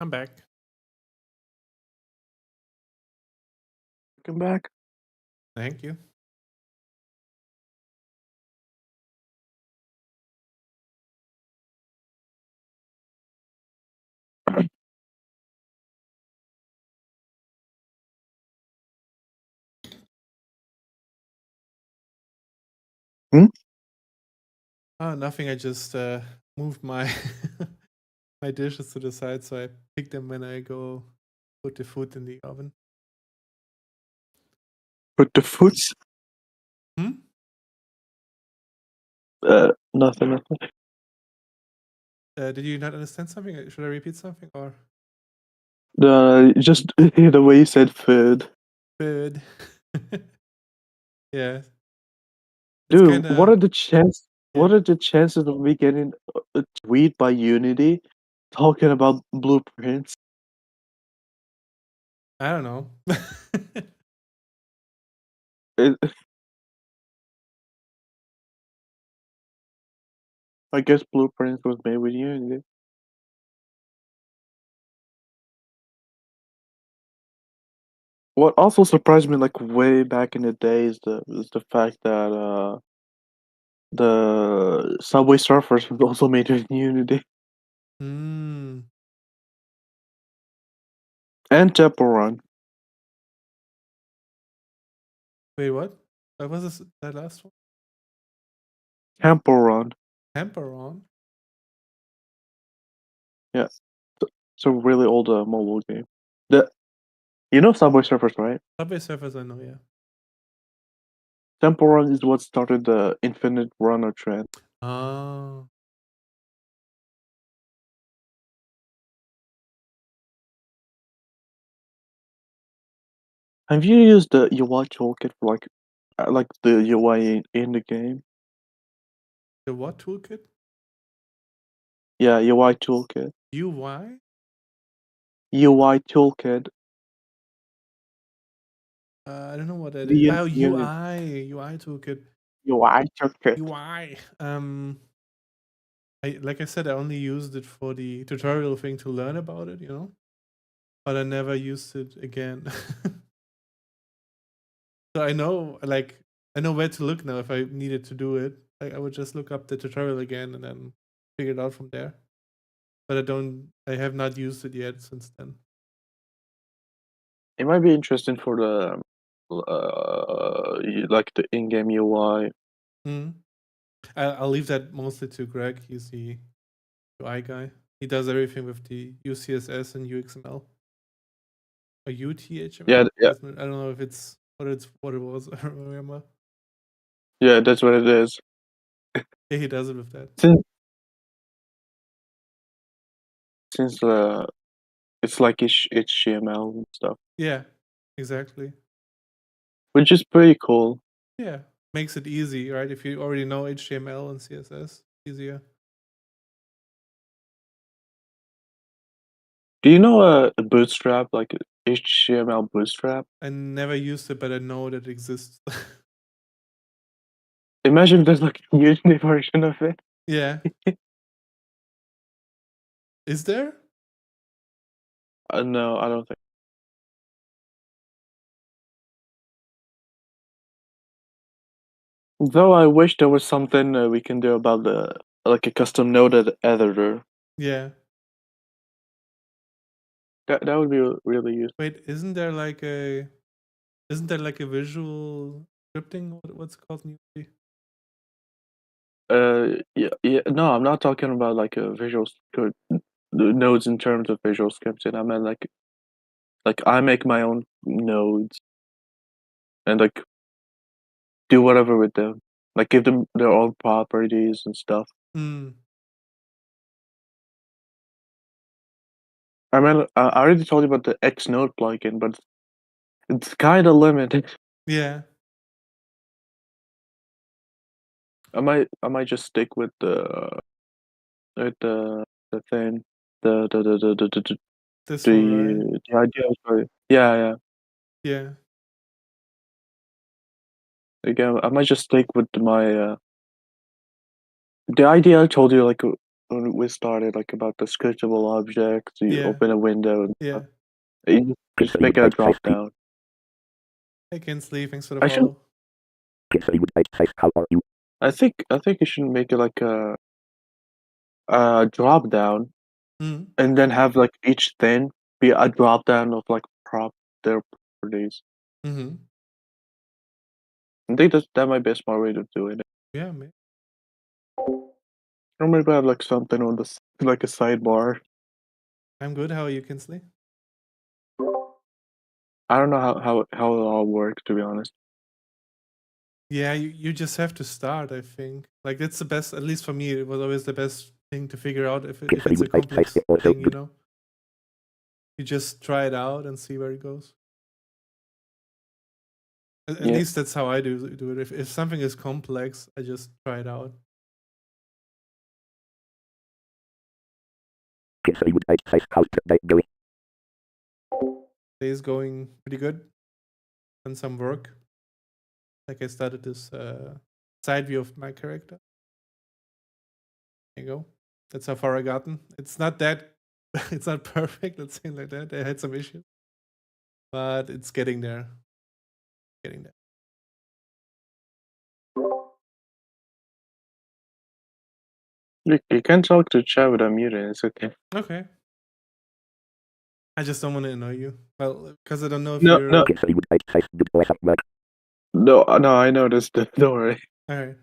I'm back. Come back. Thank you. Oh, nothing. I just moved my my dishes to the side, so I pick them when I go put the food in the oven. Put the foot. Hmm? Nothing. Did you not understand something? Should I repeat something or? Just the way you said food. Food. Yeah. Dude, kinda, what are the chances? yeah. What are the chances of me getting a tweet by Unity talking about blueprints? I don't know. It, I guess blueprints was made with Unity. What also surprised me, like way back in the day, is the fact that the Subway Surfers was also made with Unity Hmm. and Temple Run. Wait, what? What was this, that last one? Temple Run. Hamper on? Yeah, it's a really old mobile game. You know Subway Surfers, right? Subway Surfers, I know, yeah. Temple Run is what started the Infinite Runner trend. Oh. Have you used the UI toolkit for like the UI in the game? The what toolkit? Yeah, UI toolkit. UI? UI toolkit. I don't know what that The is. Oh, Unity UI toolkit. UI toolkit. UI. Like I said, I only used it for the tutorial thing to learn about it, but I never used it again. So I know where to look now if I needed to do it. Like I would just look up the tutorial again and then figure it out from there. But I have not used it yet since then. It might be interesting for the like the in-game UI. I'll leave that mostly to Greg. He's the UI guy. He does everything with the UCSS and UXML. Or UTHML? Yeah. I don't know if it's what it was. I don't remember. Yeah, that's what it is. Yeah, he does it with that. Since it's like HTML and stuff. Yeah, exactly. Which is pretty cool. Yeah, makes it easy, right? If you already know HTML and CSS, easier. Do you know a Bootstrap, like HTML Bootstrap? I never used it, but I know that it exists. Imagine there's like a Unity version of it. Yeah. Is there? No, I don't think. Though I wish there was something we can do about like a custom node editor. Yeah. That would be really useful. Wait, isn't there like a visual scripting? What's it called in Unity? Yeah. No, I'm not talking about like a visual script nodes in terms of visual scripting. I meant like I make my own nodes and like do whatever with them, like give them their own properties and stuff. I mean, I already told you about the Xnode plugin, but it's kind of limited. Yeah. I might just stick with the thing, This one, right? the idea for yeah. Yeah. Again, I might just stick with my the idea I told you, like when we started, like about the searchable objects. You Yeah. open a window and Yeah. you just make it a drop down. Hey, Kinsley, thanks for the I should. follow. Kinsley would say, how are you? I think you should make it like a drop down, Mm. and then have like each thing be a drop down of like their properties. Mm-hmm. I think that might be a smart way to do it. Yeah, man. Or maybe have like something on like a sidebar. I'm good. How are you, Kinsley? I don't know how it all works, to be honest. Yeah, you just have to start, I think. Like, that's the best, at least for me, it was always the best thing to figure out if it's a complex thing, you know? You just try it out and see where it goes. At least that's how I do it. If something is complex, I just try it out. Kinsley would say, how's the day going? Day is going pretty good. Done some work. Like I started this side view of my character. There you go. That's how far I gotten. It's not that, it's not perfect, let's say it like that. I had some issues. But it's getting there. Getting there. You can talk to chat without muting. It's okay. Okay. I just don't want to annoy you. Well, because I don't know if No, you're... no. Kinsley would say, good boy at work. No, I noticed. Don't worry. Alright.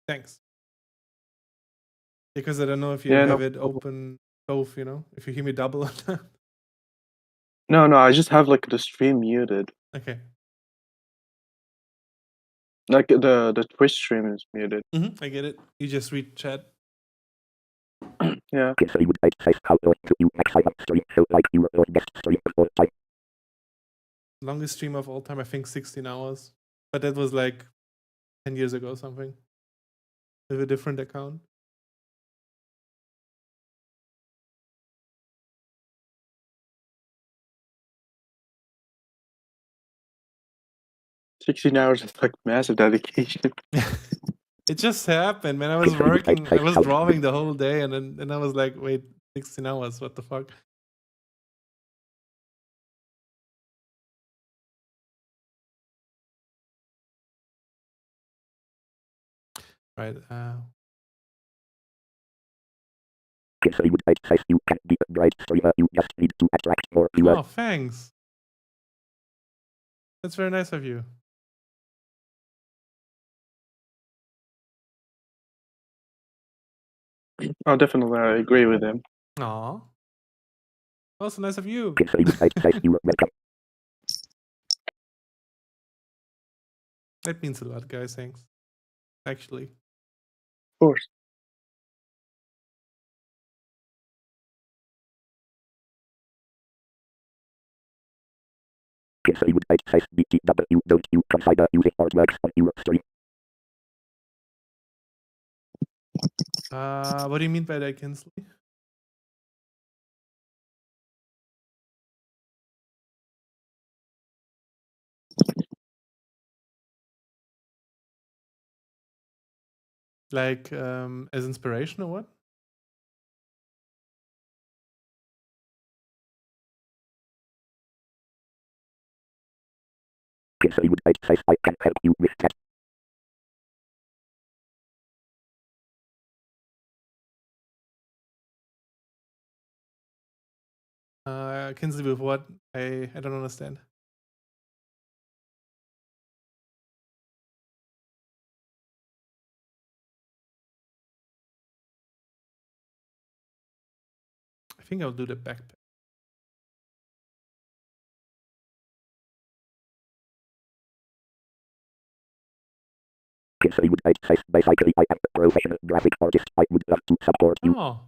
Thanks. Because I don't know if you Yeah, have no it open both, you know? If you hear me double or not. No, I just have like the stream muted. Okay. Like the Twitch stream is muted. I get it. You just read chat. Yeah. Kinsley would say, how do you next time stream so like you were best stream of all time? Longest stream of all time, I think 16 hours. But that was like 10 years ago or something. With a different account. $16 is like massive dedication. It just happened, man. I was working, I was drawing the whole day, and then I was like, wait, 16 hours, what the fuck? Right. Kinsley would say, you can be a bright streamer, you just need to attract more viewers. Oh, thanks. That's very nice of you. Oh, definitely, I agree with him. Aw. Also nice of you. Kinsley would say, you are welcome. That means a lot, guys. Thanks. Actually. Of course. Kinsley would say, BTW, don't you consider using artworks on your stream? What do you mean by that, Kinsley? Like, as inspiration or what? Kinsley would say, I can help you with that. Kinsley with what? I don't understand. I think I'll do the backpack. Kinsley would say, basically I am a professional graphic artist, I would love to support you. Oh.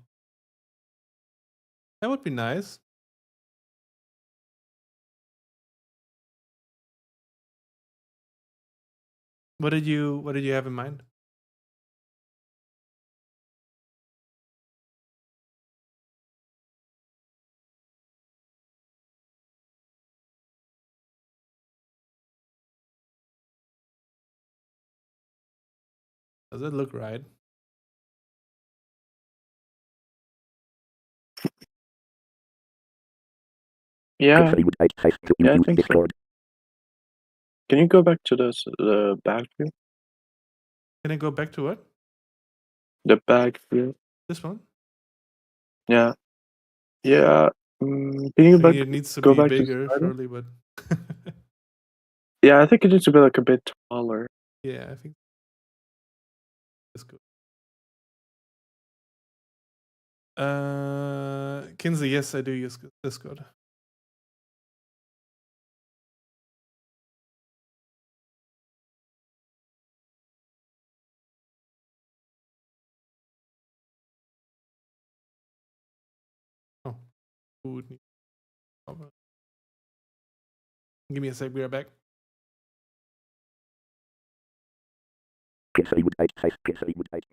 That would be nice. What did you have in mind? Does it look right? Yeah, Kinsley would type to yeah, I use think so. Discord. Can you go back to the back view? Can I go back to what? The back view. This one? Yeah. Yeah. Can you I back mean, it needs to go be back to bigger, slider? surely, but Yeah, I think it needs to be like a bit taller. yeah, I think that's good. Kinsley, yes, I do use Discord. Oh, who would need cover? Give me a sec, we are back. Kinsley would type Kinsley would type.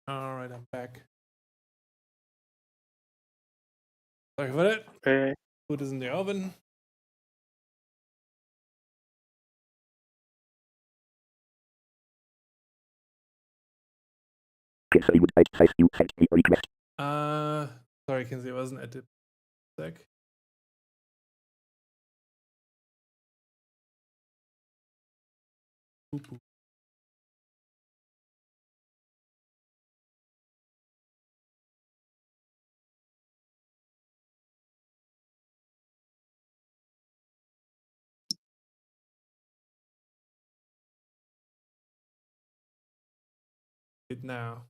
All right, I'm back. Sorry for that. Okay. Food is in the oven. Kinsley would type you sent me a request. Sorry, Kinsley, I wasn't at the sec. Oop. It now.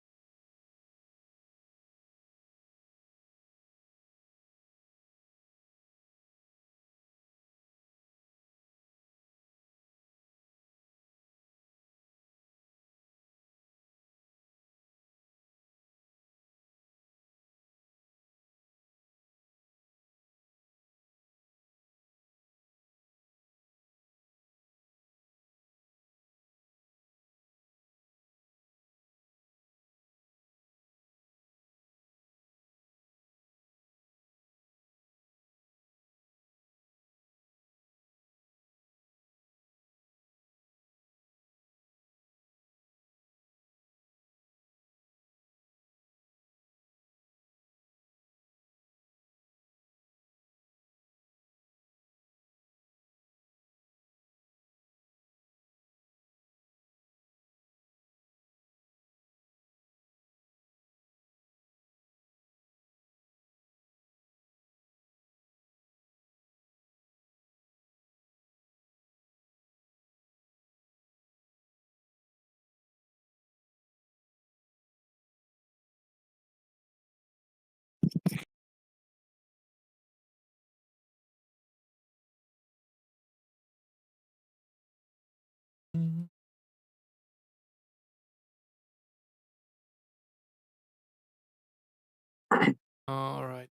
Mhm. All right.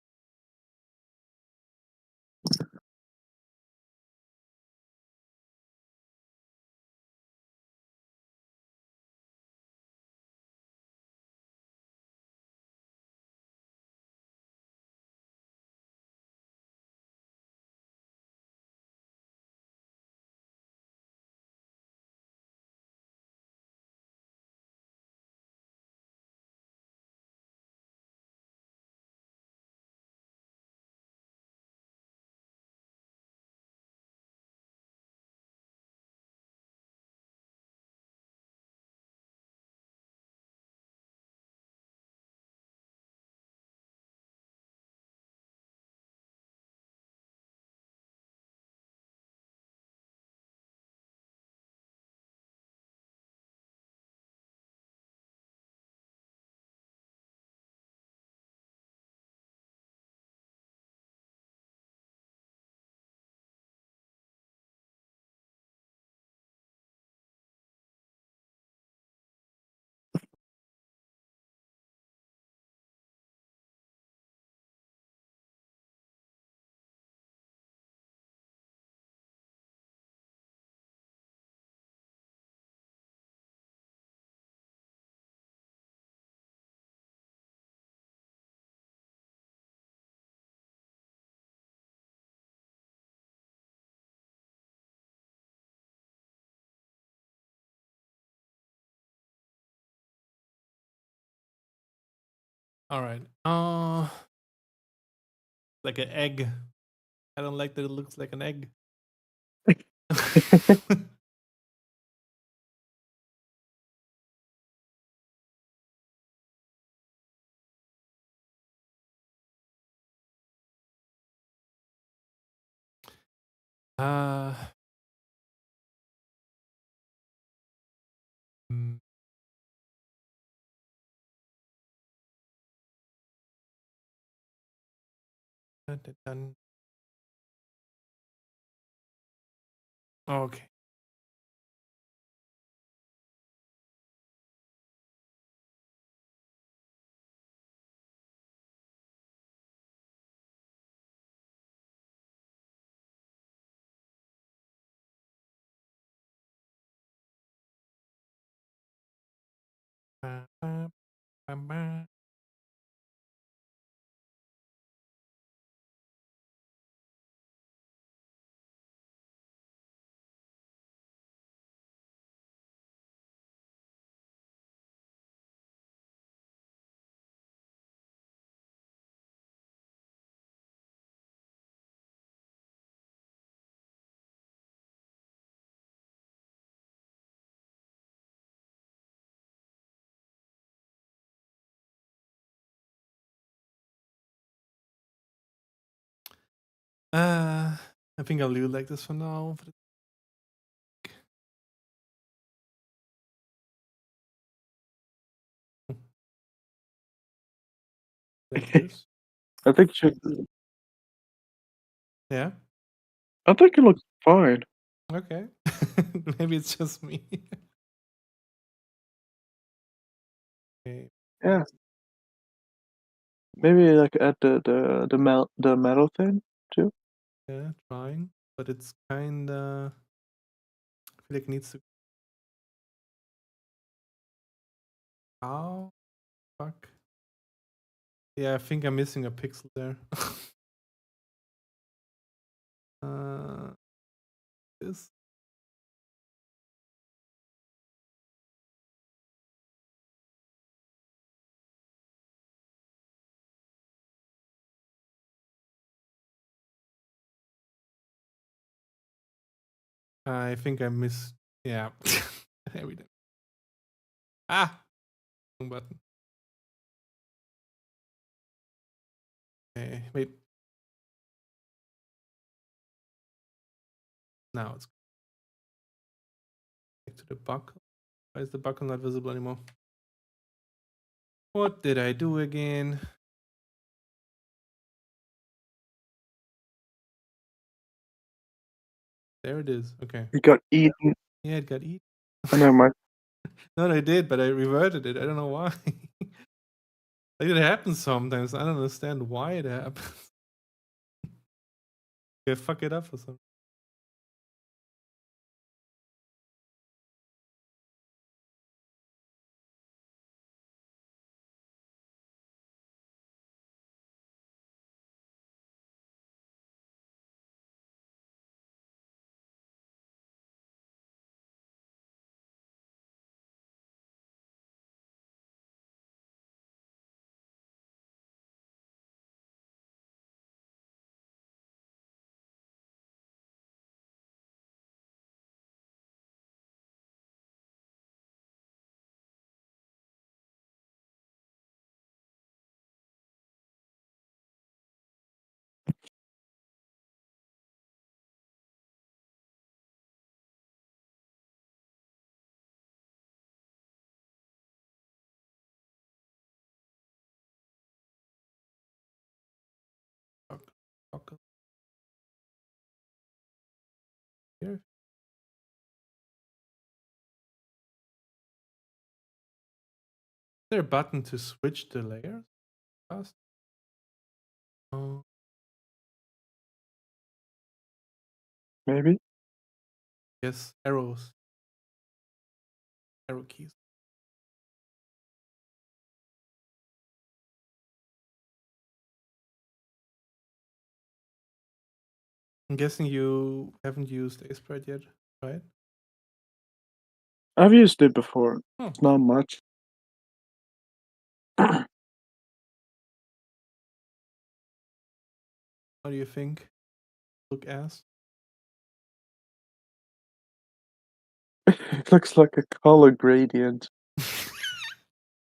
All right. Like an egg. I don't like that it looks like an egg. uh, mm, dun. Okay. Ba, ba, ba, ba. I think I'll leave it like this for now. Like this. I think it should. Yeah. I think it looks fine. Okay. Maybe it's just me. Okay. Yeah. Maybe like add the metal thing too. Yeah, trying, but it's kinda. I feel like it needs to. Oh, fuck. Yeah, I think I'm missing a pixel there. This. I think I missed. Yeah. There we go. Ah! Wrong button. Okay, wait. Now it's back to the buckle. Why is the buckle not visible anymore? What did I do again? There it is. Okay. It got eaten. Yeah, it got eaten. Oh, never mind. No, I did, but I reverted it. I don't know why. Like it happens sometimes. I don't understand why it happens. Yeah, fuck it up or something. Fuck. Here. Is there a button to switch the layers fast? Oh, Maybe. yes, arrows. Arrow keys. I'm guessing you haven't used Aseprite yet, right? I've used it before. Oh. Not much. What do you think? Look ass. It looks like a color gradient.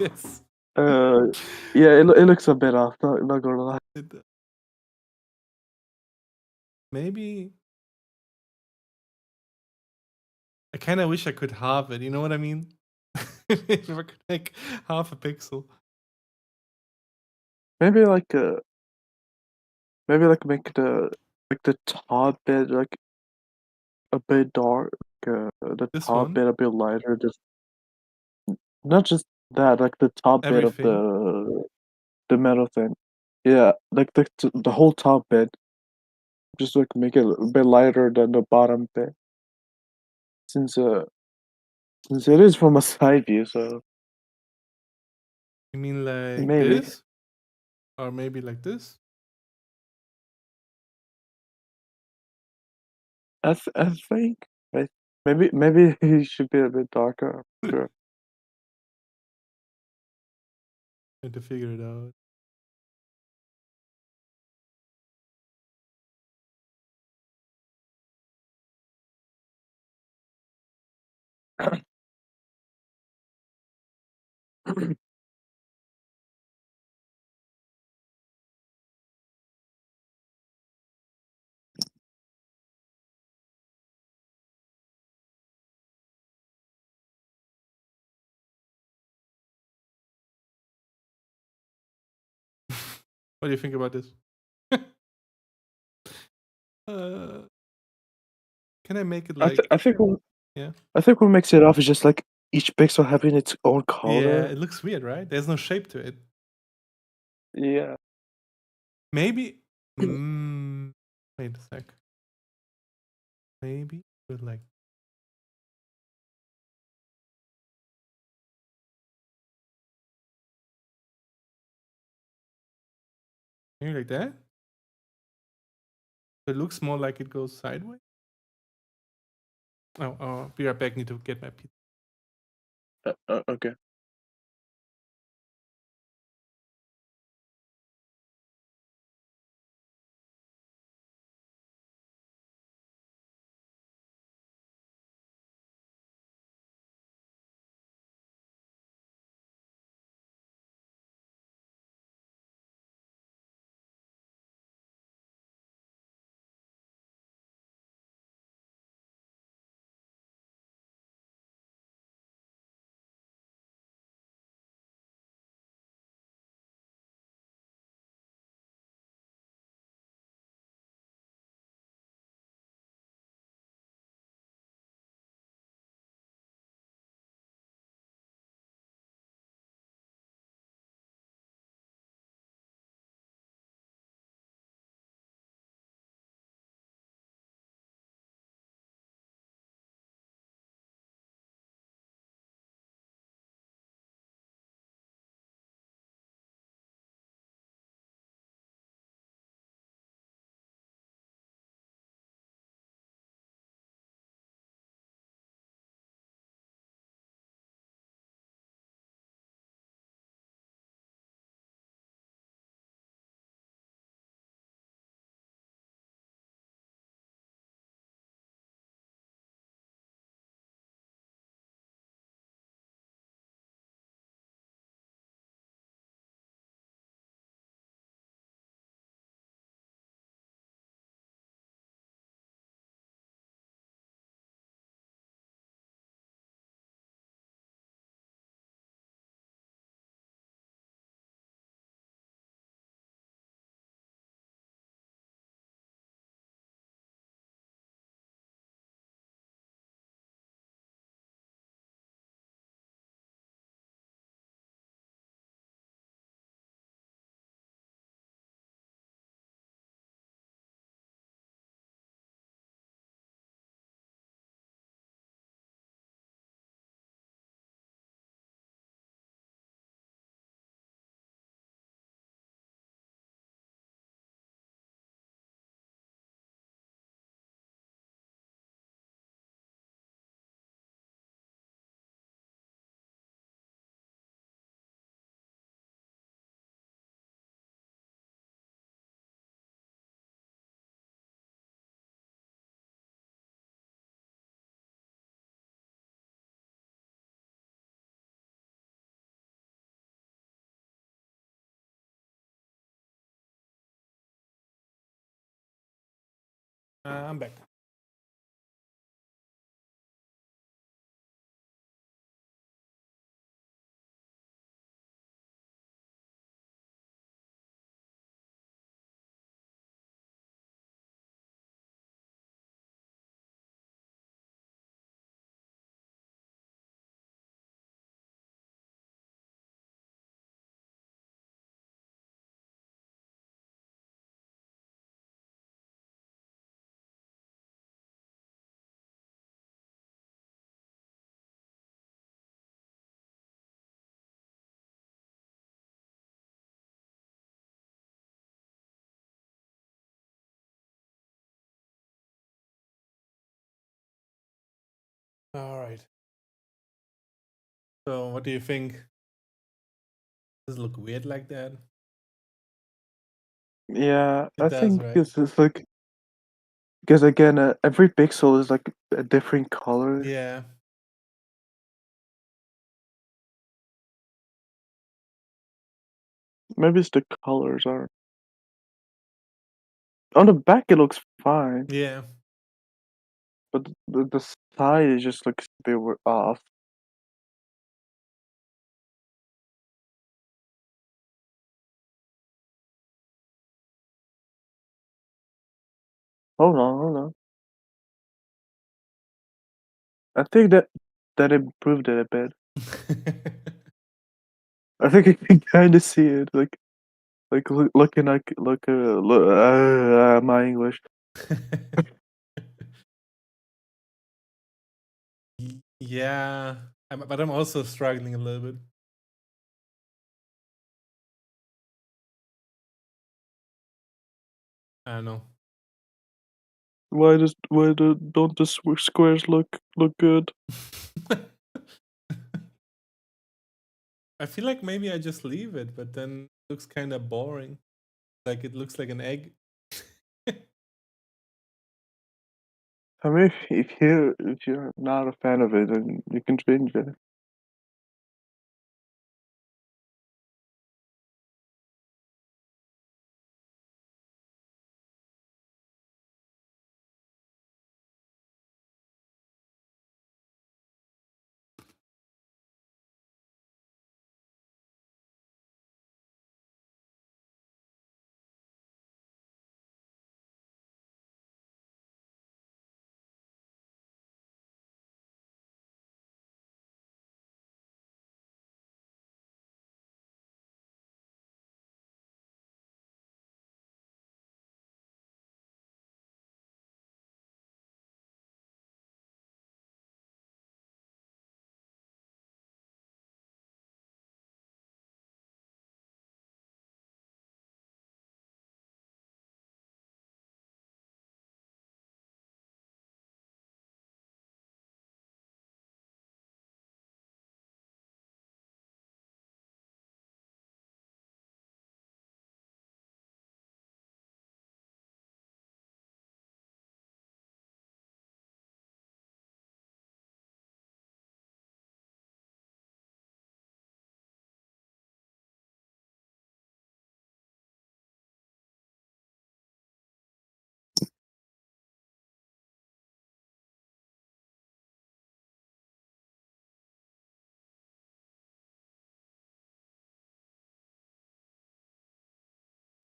Yes. Yeah, it looks a bit off. Not gonna lie. Maybe I kind of wish I could halve it. You know what I mean? If I could make half a pixel. Maybe like make the top bit like a bit dark. The This top one? bit a bit lighter. Just not just that. Like the top bit of Everything. the metal thing. Yeah, like the whole top bit. Just like make it a bit lighter than the bottom bit. Since it is from a side view, so You mean like maybe. this? Or maybe like this? I think maybe he should be a bit darker. Sure. Had to figure it out. What do you think about this? Can I make it like? I think Yeah. I think what makes it off is just like each pixel having its own Yeah, color. it looks weird, right? There's no shape to it. Yeah. Maybe. Wait a sec. Maybe do it like. Maybe like that. It looks more like it goes sideways. Oh, be right back. Need to get my pizza. Okay. I'm back. All right. So, what do you think? Does it look weird like that? Yeah, It I does, think right? it's like because again, every pixel is like a different color. Yeah. Maybe it's the colors are. On the back, it looks fine, Yeah. but the side is just looks a bit off. Hold on. I think that improved it a bit. I think you can kind of see it, looking look my English. Yeah. But I'm also struggling a little bit. I don't know. Don't the squares look good? I feel like maybe I just leave it, but then it looks kind of boring. Like it looks like an egg. I mean, if you're not a fan of it, then you can change it.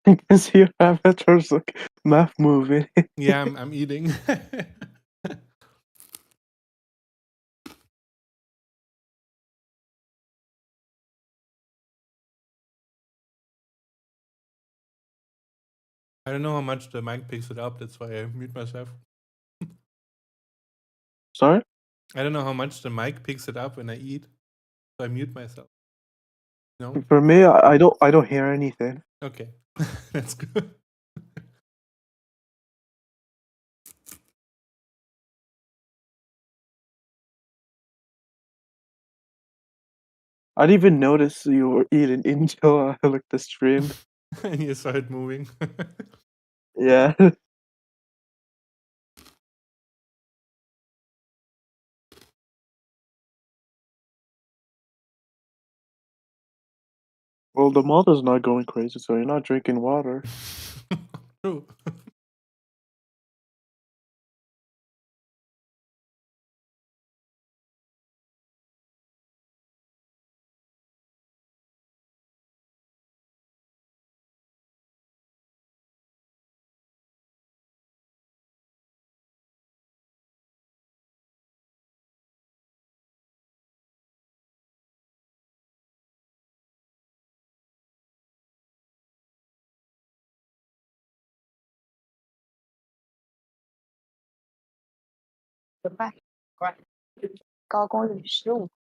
I can see your avatar's like mouth moving. Yeah, I'm eating. I don't know how much the mic picks it up. That's why I mute myself. Sorry? I don't know how much the mic picks it up when I eat, so I mute myself. No? For me, I don't hear anything. Okay. That's good. I didn't even notice you were eating until I looked the stream. And you saw it moving. Yeah. Well, the mother's not going crazy, so you're not drinking water. True. 高公语数。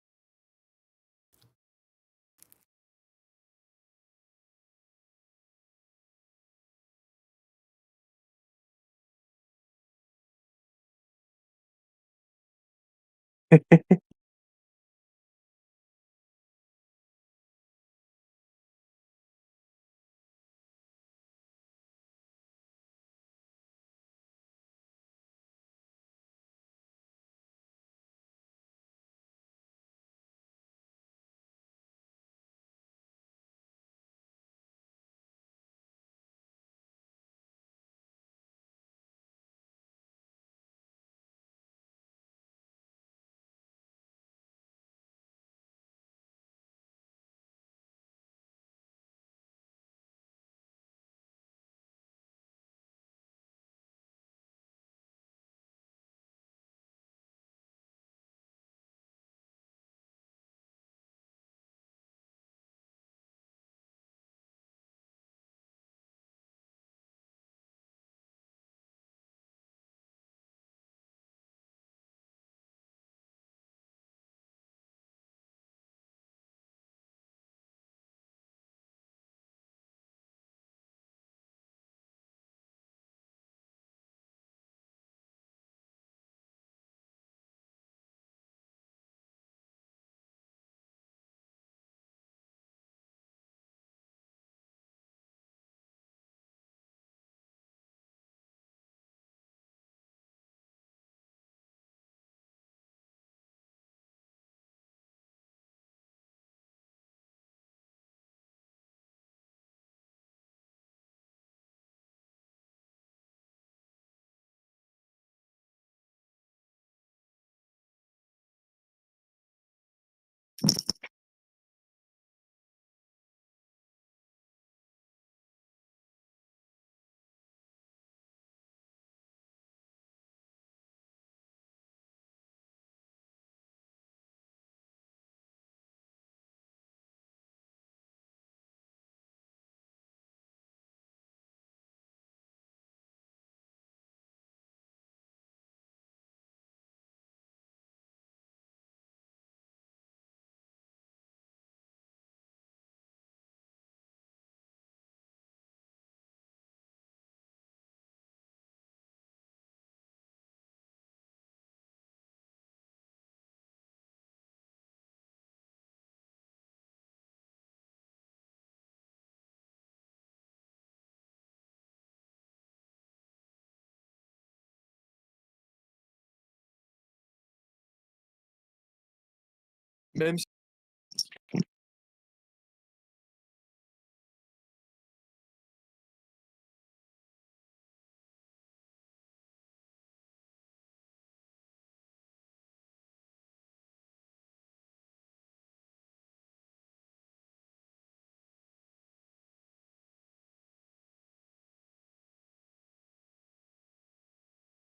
Même si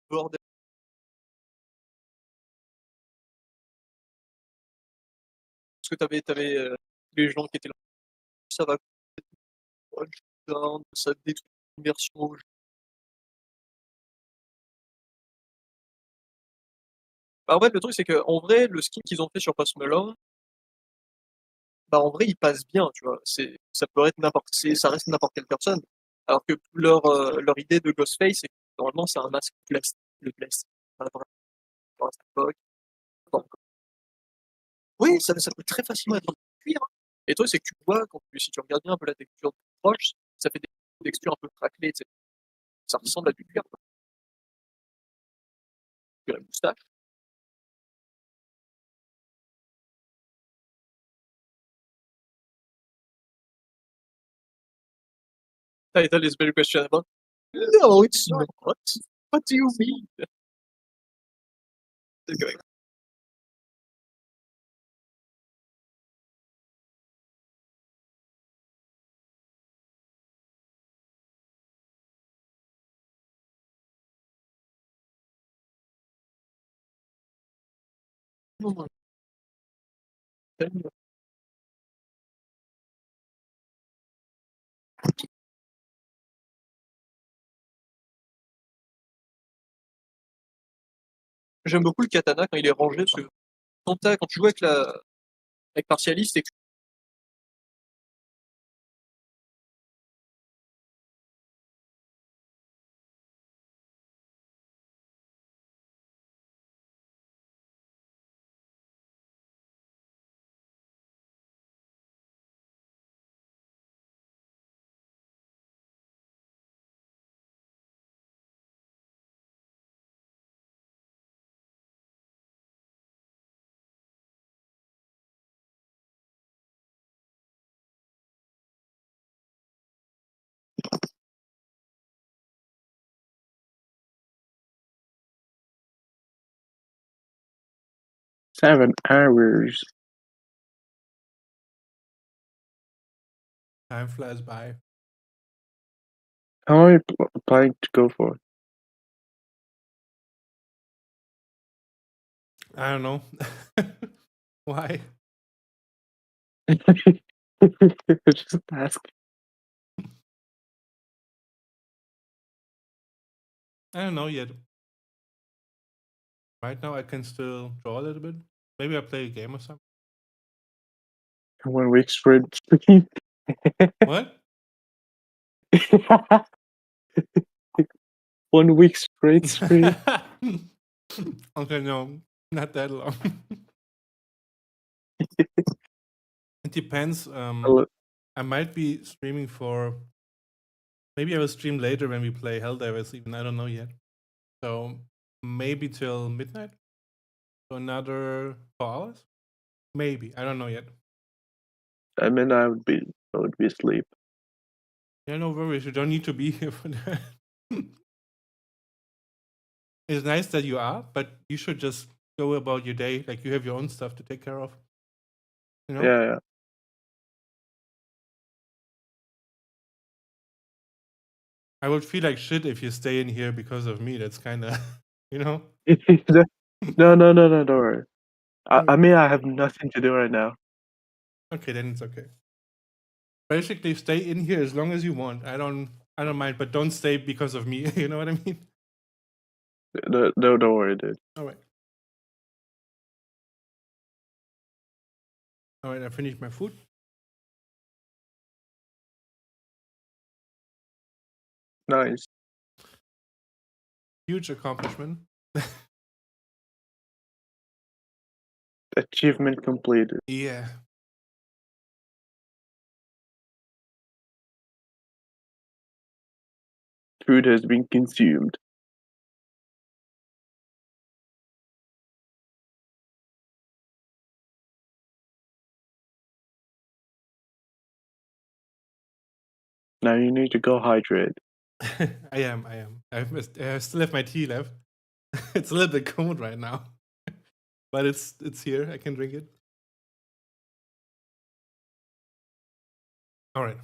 bordel. Parce que t'avais les gens qui étaient là. Ça va ça détruit l'immersion au jeu. Bah, en fait, le truc, c'est que en vrai, le skin qu'ils ont fait sur Post Malone, bah, en vrai, il passe bien, tu vois. Ça peut être ça reste n'importe quelle personne. Alors que leur idée de Ghostface, c'est que normalement, c'est un masque plastique, le plastique. Pas vraiment à cette époque. Donc, oui, ça peut très facilement être du cuir. Et le truc, c'est que tu vois, si tu regardes bien un peu la texture proche, ça fait des textures un peu craquelées, tu sais. Ça ressemble à du cuir, quoi. Que la moustache. Title is very questionable. No, it's not. What do you mean? Okay. J'aime beaucoup le katana quand il est rangé, parce que quand tu joues avec Partialiste et que Seven hours. Time flies by. How are you planning to go for? I don't know. Why? Just ask. I don't know yet. Right now, I can still draw a little bit. Maybe I play a game or something. 1 week straight stream. What? 1 week straight stream. Okay, no, not that long. It depends. I might be streaming for. Maybe I will stream later when we play Helldivers. Even I don't know yet. So maybe till midnight. So another 4 hours. Maybe I don't know yet. I mean, I would be asleep. Yeah, no worries. You don't need to be here for that. It's nice that you are, but you should just go about your day. Like you have your own stuff to take care of. You know? Yeah. I would feel like shit if you stay in here because of me. That's kind of, you know? No, don't worry. I mean, I have nothing to do right now. Okay, then it's okay. Basically, stay in here as long as you want. I don't mind, but don't stay because of me. You know what I mean? No, don't worry, dude. All right. All right, I finished my food. Nice. Huge accomplishment. Achievement completed. Yeah. Food has been consumed. Now you need to go hydrate. I am. I still have my tea left. It's a little bit cold right now, but it's here. I can drink it. All right.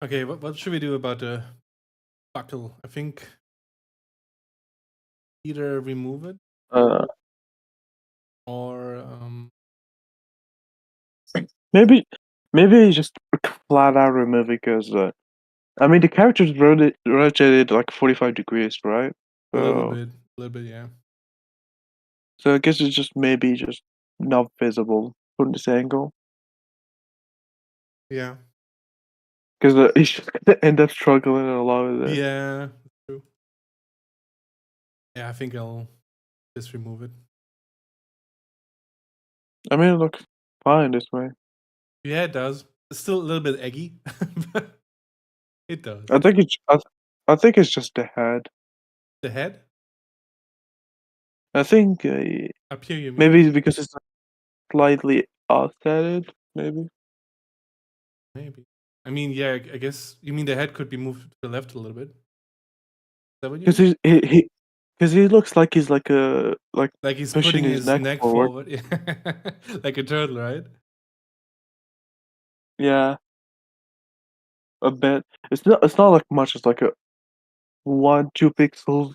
Okay, what should we do about the buckle? I think either remove it or maybe just flat out remove it because I mean the character's rotated like 45 degrees, right? a little bit, yeah. So I guess it's just maybe just not visible from this angle. Yeah. Because he's just gonna end up struggling a lot with it. Yeah, true. Yeah, I think I'll just remove it. I mean, it looks fine this way. Yeah, it does. It's still a little bit eggy, but it does. I think it's just the head. The head? I think Up here, you mean? maybe it's because it's slightly offsetted. Maybe. Maybe. I mean, yeah, I guess you mean the head could be moved to the left a little bit. Is that what you Because mean? he looks like he's like He's pushing putting his neck forward. Yeah. Like a turtle, right? Yeah, a bit. It's not like much. It's like a 1-2 pixels,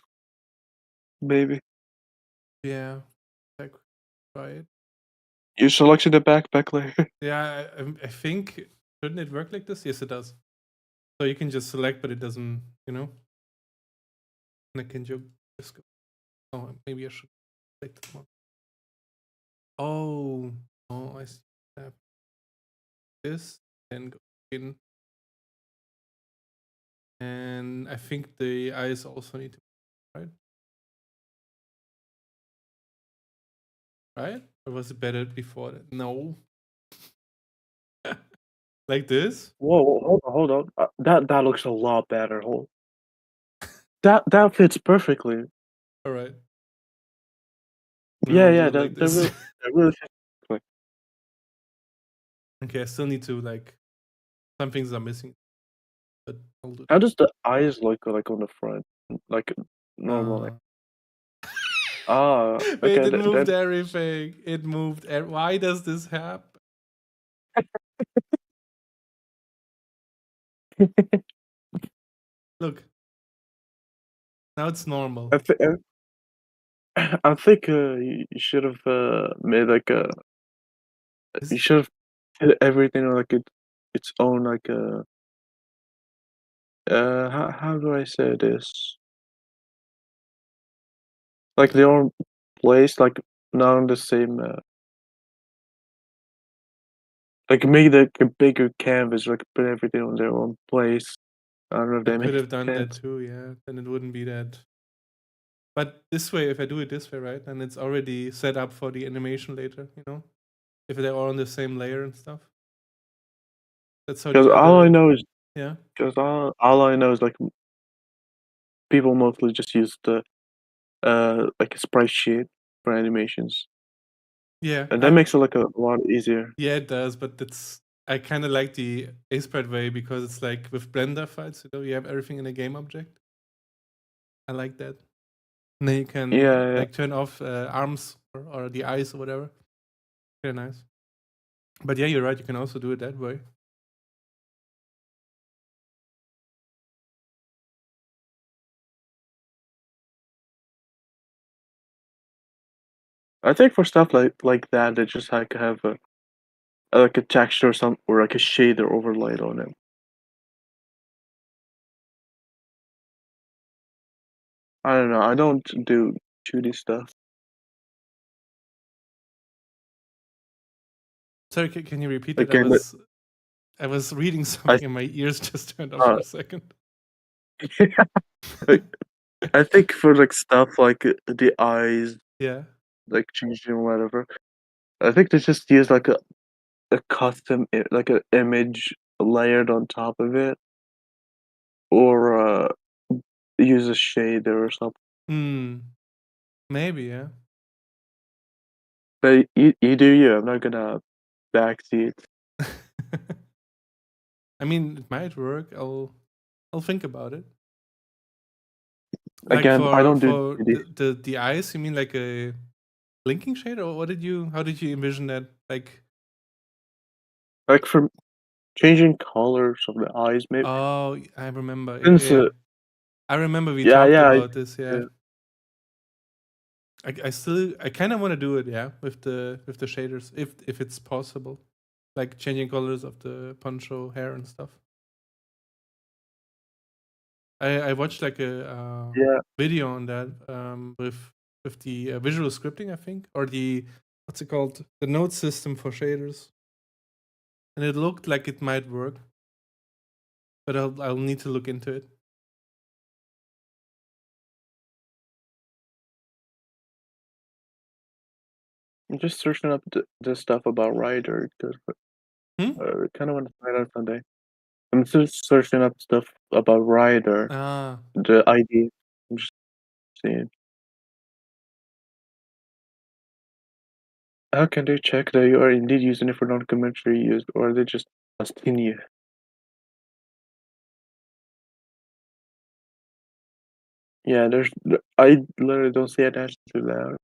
maybe. Yeah. Like, try it. You selected the backpack layer. Yeah, I think shouldn't it work like this? Yes, it does. So you can just select, but it doesn't, you know. And I can just go. Oh, maybe I should select this one. Oh, I see. This, then go in. And I think the eyes also need to, right? Right? Or was it better before that? No. Like this? Whoa, hold on. That looks a lot better. That fits perfectly. All right. Yeah, Like that this. really fits perfectly. Okay, I still need to like some things are missing, but I'll do. How does the eyes look like on the front? Like normally. Wait, Okay. it moved everything. It moved. Why does this happen? Look. Now it's normal. I think you should have made like a. You should have hit everything on like its own like a. How do I say this? Like their own place, like not on the same. Like make like a bigger canvas, like put everything on their own place. I don't know if I that could makes have done that sense. too, yeah. Then it wouldn't be that. But this way, if I do it this way, right, then it's already set up for the animation later, you know? If they're all on the same layer and stuff. That's how Because all I know is yeah. Because all I know is like people mostly just use the like a sprite sheet for animations. Yeah. And that makes it like a lot easier. Yeah, it does, but I kind of like the Aseprite way because it's like with Blender files, you know, you have everything in a game object. I like that. And then you can like turn off arms or the eyes or whatever. Very nice. But yeah, you're right. You can also do it that way. I think for stuff like that, they just like have like a texture or like a shader overlaid on it. I don't know. I don't do 2D stuff. Sorry, can you repeat that? Again, I was reading something and my ears just turned off for a second. I think for like stuff like the eyes, yeah, like changing or whatever, I think they just use like a custom like an image layered on top of it, or use a shader or something. Maybe, yeah. But you do you. I'm not gonna backseat. I mean, it might work. I'll think about it. Like Again, for, I don't for do the eyes, you mean like a blinking shade, or how did you envision that? like for changing colors of the eyes, maybe. Oh, I remember. Since, I remember we yeah, talked yeah, about this. Yeah. yeah. I kind of want to do it, yeah, with the shaders, if it's possible, like changing colors of the poncho hair and stuff. I watched like a Yeah. video on that with the visual scripting, I think, or the what's it called, the node system for shaders, and it looked like it might work, but I'll need to look into it. I'm just searching up the stuff about Rider because I kind of want to find out someday. I'm just searching up stuff about Rider. The ID. I'm just seeing. How can they check that you are indeed using it for non-commercial use, or are they just trusting you? Yeah, I literally don't see an answer to that.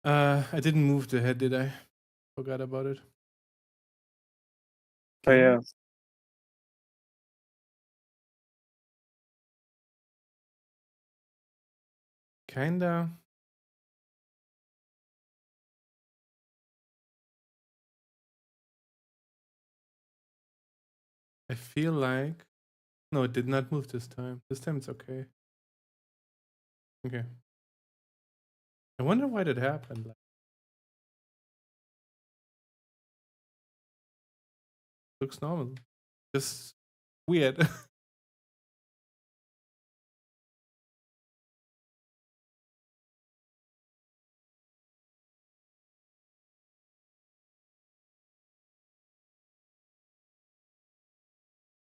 I didn't move the head, did I? Forgot about it. Oh yeah. Kinda. I feel like no, it did not move this time. This time it's okay. Okay. I wonder why that happened. Looks normal. Just weird.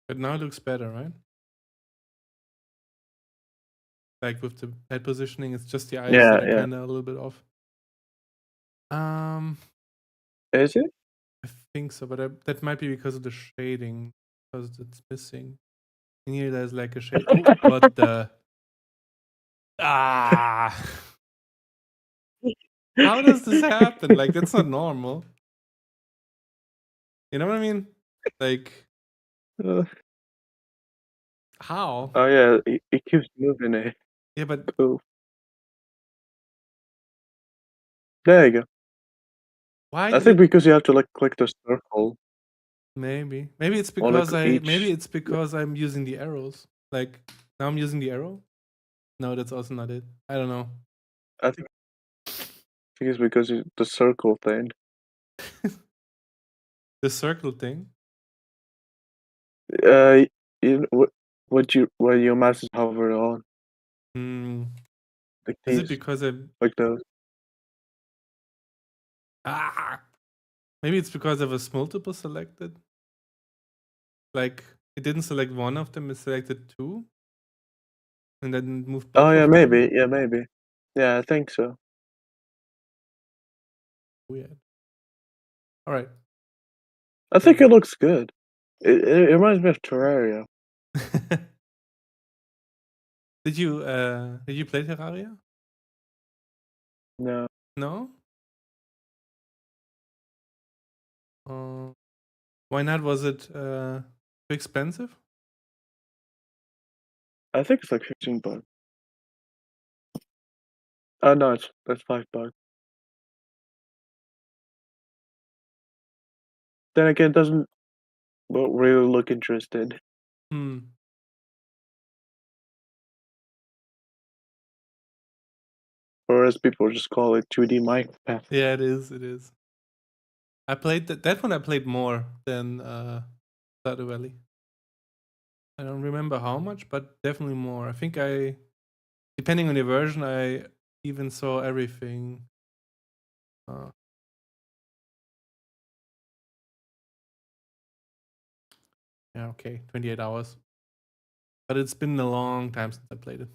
But now it looks better, right? Like with the head positioning, it's just the eyes that are kind of a little bit off. Is it? I think so, but that might be because of the shading, because it's missing. And here there's like a shade. Oh, what the? Ah! How does this happen? Like, that's not normal. You know what I mean? Like, how? Oh yeah, it keeps moving it. Yeah, but there you go. Why? I think because you have to like click the circle. Maybe it's Or, like, because I'm using the arrows. Like now I'm using the arrow. No, that's also not it. I don't know. I think it's because the circle thing. The circle thing. You know, where your mouse is hovering on. Like Is it these, because I'm like those? Maybe it's because I was multiple selected. Like it didn't select one of them; it selected two, and then moved both. Oh yeah, of maybe. them. Yeah, maybe. Yeah, I think so. Weird. All right. I think it looks good. It reminds me of Terraria. Did you play Terraria? No. No? Why not? Was it too expensive? I think it's like $15. No, that's $5. Then again, it doesn't really look interested. Hmm. Or as people just call it, 2D Minecraft. Yeah, it is. It is. I played that one. I played more than Stardew Valley. I don't remember how much, but definitely more. I think depending on the version, I even saw everything. Yeah, okay, 28 hours. But it's been a long time since I played it.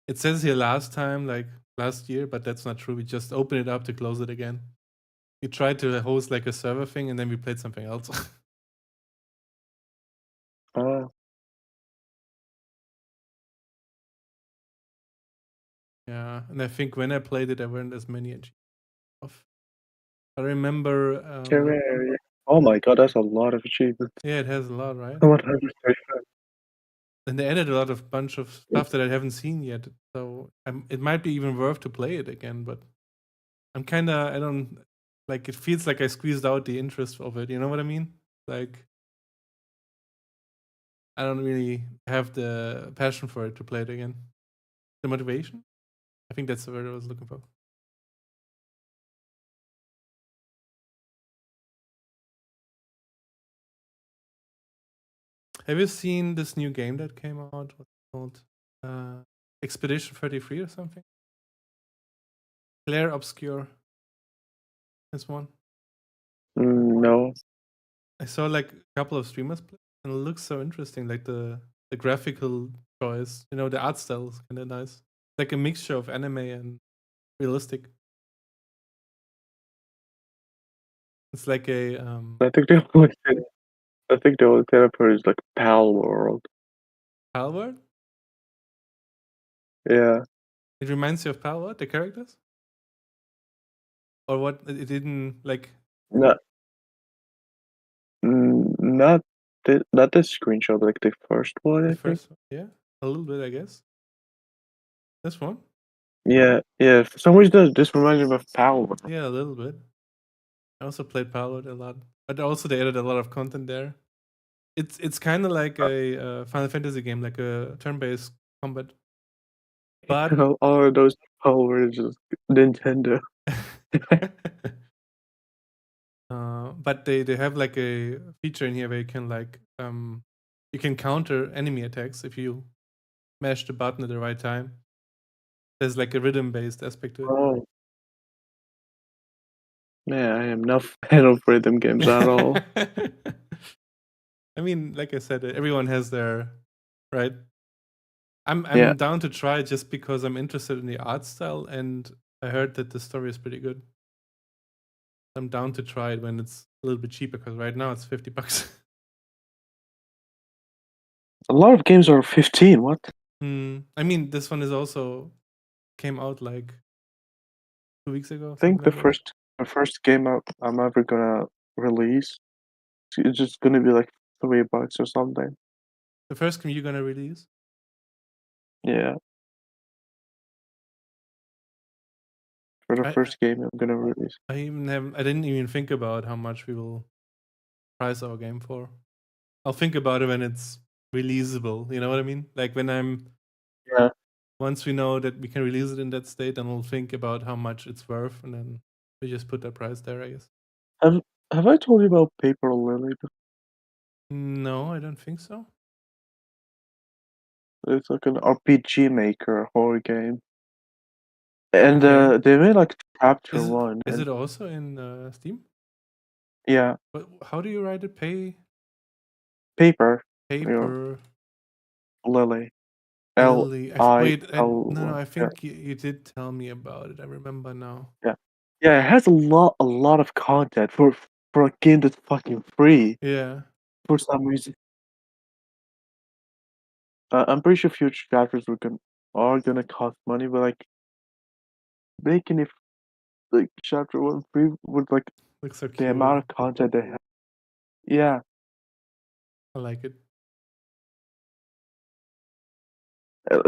It says here last time, like last year, but that's not true. We just opened it up to close it again. We tried to host like a server thing, and then we played something else. Oh. Yeah, and I think when I played it, there weren't as many achievements. I remember. Terraria. Oh my god, that's a lot of achievements. Yeah, it has a lot, right? 135. And they added a lot of bunch of stuff that I haven't seen yet. So it might be even worth to play it again, but I don't like it. Feels like I squeezed out the interest of it. You know what I mean? Like I don't really have the passion for it to play it again. The motivation? I think that's the word I was looking for. Have you seen this new game that came out? What's it called? Expedition 33 or something? Claire Obscure. This one. No. I saw like a couple of streamers play, and it looks so interesting. Like the graphical choice, the art style is kind of nice. Like a mixture of anime and realistic. It's like a I think the only developer is like Palworld. Palworld? Yeah. It reminds you of Palworld, the characters? Or what? It didn't like. Not this screenshot, like the first one. The I think. first one, yeah, a little bit, I guess. This one? Yeah. For some reason, this reminds me of Palworld. Yeah, a little bit. I also played Palworld a lot, but also they added a lot of content there. It's kind of like a Final Fantasy game, like a turn-based combat. But all of those Palworld is just Nintendo. But they have like a feature in here where you can like you can counter enemy attacks if you mash the button at the right time. There's like a rhythm-based aspect to it. Oh. Yeah, I am not a fan of rhythm games at all. I mean, like I said, everyone has their right. I'm Yeah. down to try it just because I'm interested in the art style, and I heard that the story is pretty good. I'm down to try it when it's a little bit cheaper, because right now it's $50. A lot of games are 15. What? I mean, this one is also came out like 2 weeks ago. I think the something like that. first game I'm ever gonna release, it's just gonna be like $3 or something. The first game you're gonna release? Yeah. For the first game I'm gonna release. I didn't even think about how much we will price our game for. I'll think about it when it's releasable. You know what I mean? Like when Yeah. once we know that we can release it in that state, then we'll think about how much it's worth, and then we just put that price there, I guess. Have I told you about Paper Lily? No, I don't think so. It's like an RPG maker horror game. And Okay. they made like chapter 1. Is it also in Steam? Yeah. But how do you write it? Paper. Paper Lily. Lily. Wait, L. no, I think you did tell me about it. I remember now. Yeah. Yeah, it has a lot of content for a game that's fucking free. Yeah. For some reason. I'm pretty sure future chapters are gonna cost money, but like making it like chapter 1 free with like Looks so the cute. amount of content they have. Yeah, I like it.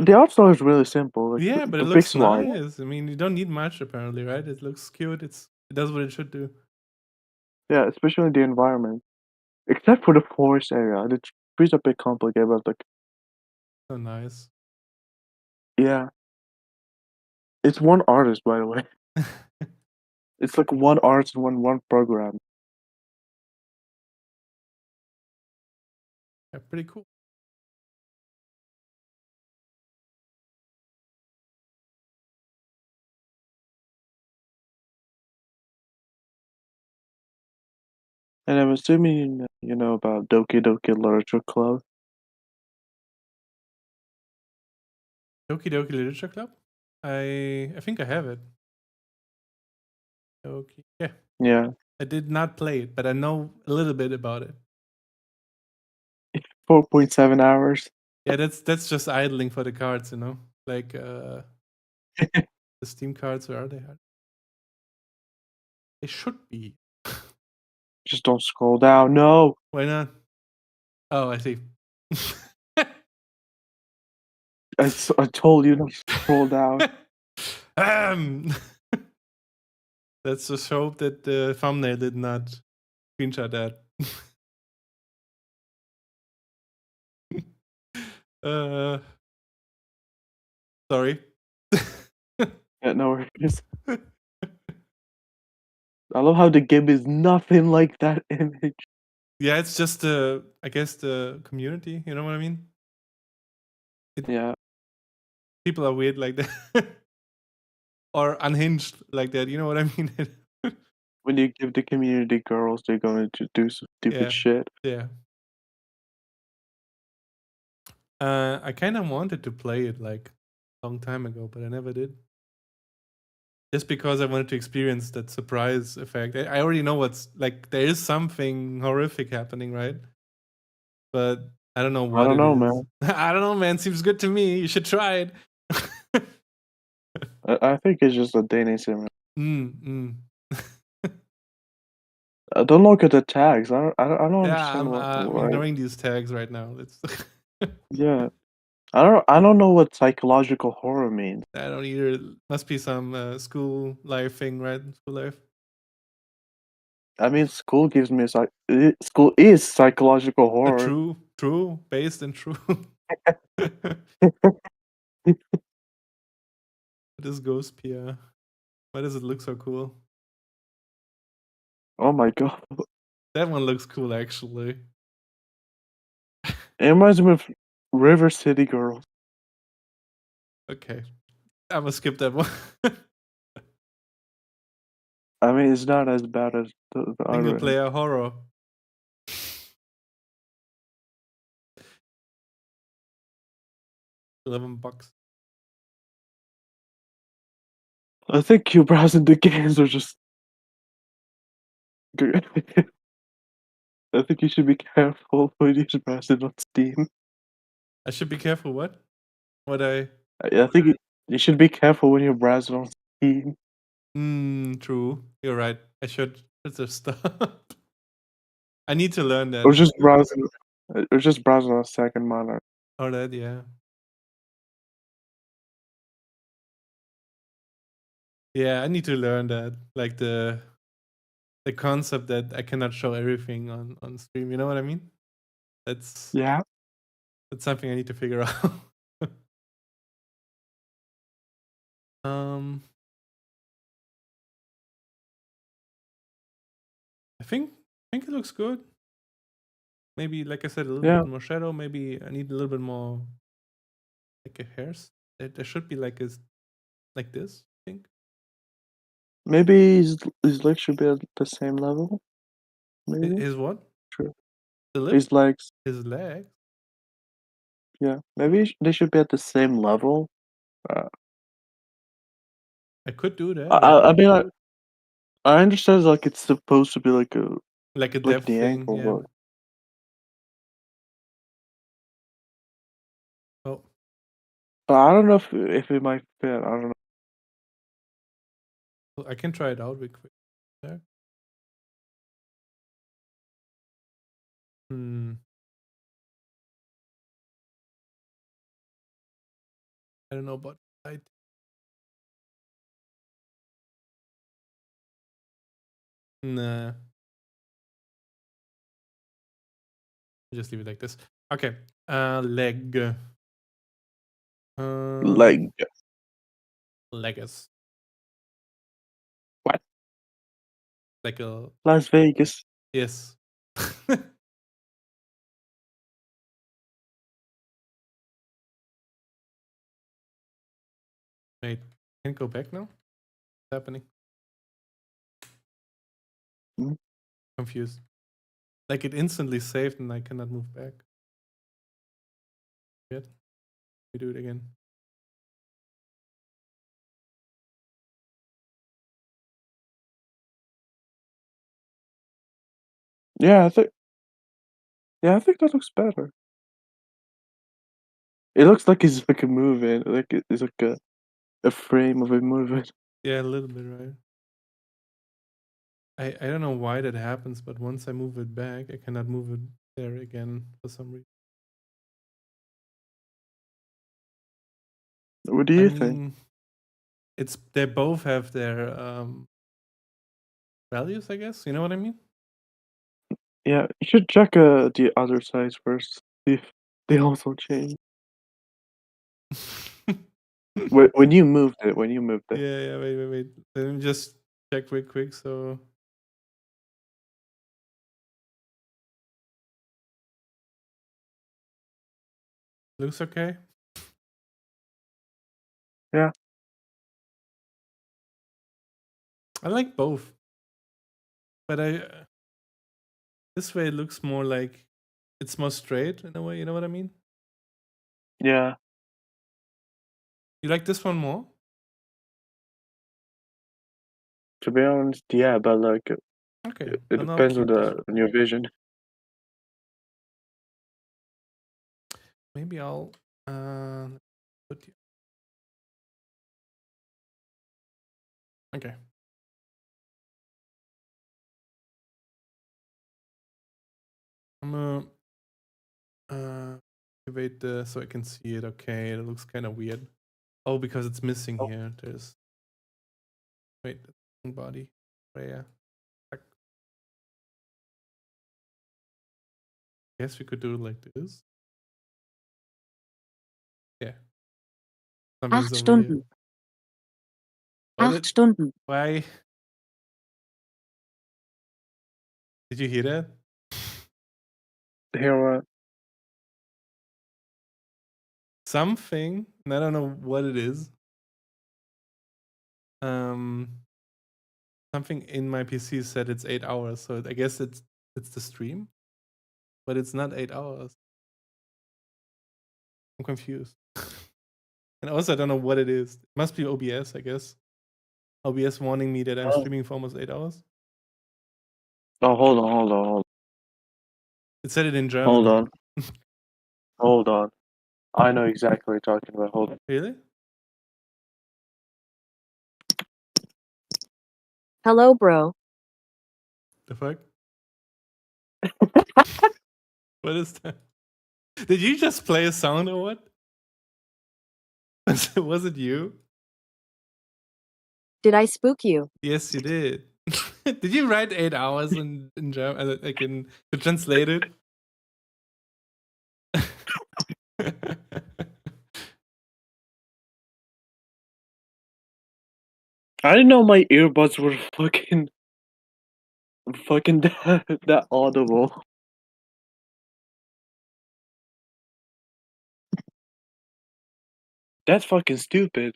the art style is really simple. Like, Yeah, but it the looks pixel art. nice. I mean, you don't need much apparently, right? It looks cute. It does what it should do. Yeah, especially the environment. Except for the forest area, the trees are a bit complicated, but like, So nice. yeah, it's one artist, by the way. It's like one artist and one program. Yeah, pretty cool. And I'm assuming you know about Doki Doki Literature Club. Doki Doki Literature Club? I think I have it. Doki. Yeah. Yeah, I did not play it, but I know a little bit about it. 4.7 hours. Yeah, that's just idling for the cards, you know? Like the Steam cards, where are they? They should be. Just don't scroll down. No, Why not? Oh, I see. I told you not to scroll down. Let's just hope that the thumbnail did not screenshot that. Sorry. Yeah, no worries. I love how the game is nothing like that image. Yeah, it's just I guess the community. You know what I mean? Yeah, People are weird like that, or unhinged like that. You know what I mean? when you give the community girls, they're going to do some stupid Yeah. shit. Yeah. I kind of wanted to play it like a long time ago, but I never did. Just because I wanted to experience that surprise effect. I already know what's like. There is something horrific happening, right? But I don't know what. I don't know, it man. is. I don't know, man. Seems good to me. You should try it. I think it's just a dating sim. Mm. Don't look at the tags. I don't Yeah, understand I'm what. ignoring these tags right now. Let's. Yeah, I don't know what psychological horror means. I don't either. Must be some school life thing, right? School life. I mean, school gives me school is psychological horror. True, based and true. What is Ghost Pia? Why does it look so cool? Oh my god, That one looks cool, actually. it reminds me of River City Girls. Okay, I'm gonna skip that one. I mean, it's not as bad as the Single other. player horror. $11. I think you browsing the games are just. I think you should be careful when you browse it on Steam. I should be careful. What? What I? I think you should be careful when you browse it on Steam. True. You're right. I should just stop. I need to learn that. Or just browse on a second monitor. Or that, yeah. Yeah, I need to learn that. Like the concept that I cannot show everything on stream. You know what I mean? That's something I need to figure out. I think it looks good. Maybe, like I said, a little bit more shadow. Maybe I need a little bit more, like a hair. There should be like this, I think. Maybe his legs should be at the same level. Maybe. His what? True. The lips? His legs. His legs. Yeah, maybe they should be at the same level. I could do that. I mean, I understand like it's supposed to be like a depth the thing. ankle, Yeah. But I don't know if it might fit. I don't know. I can try it out real quick. There. I don't know about light. Nah. Just leave it like this. Okay. Leg. Leg. Legas. What? Like a Las Vegas. yes. Wait, can it go back now? What's happening? Confused. Like it instantly saved and I cannot move back. Yet. We do it again. Yeah, I think that looks better. It looks like it's like a moving, like it's like a frame of a moving. Yeah, a little bit, right? I don't know why that happens, but once I move it back, I cannot move it there again for some reason. What do you think? They both have their values, I guess. You know what I mean? Yeah, you should check the other sides first. See if they also change. When you moved it. Yeah. Wait. Let me just check real quick. So. Looks okay. Yeah. I like both. But this way it looks more like it's more straight in a way, you know what I mean? Yeah. You like this one more? To be honest, yeah, but like Okay. it depends on your vision. Maybe I'll put you. Okay. I'm gonna activate this so I can see it. Okay, it looks kind of weird. Oh, because it's missing here. There's wait, body. Yeah. Guess we could do it like this. Yeah. 8 Stunden. 8 Stunden. Why? Did you hear that? Hear what? Something, and I don't know what it is. Something in my PC said it's 8 hours, so I guess it's the stream, but it's not 8 hours. I'm confused. And also I don't know what it is. It must be OBS, I guess. OBS warning me that I'm streaming for almost 8 hours. Oh, hold on. It said it in German. Hold on. I know exactly what you're talking about. Hold on. Really? Hello, bro. The fuck? What is that? Did you just play a sound or what? Was it you? Did I spook you? Yes, you did. Did you write 8 hours in German? I can translate it. I didn't know my earbuds were fucking that audible. That's fucking stupid.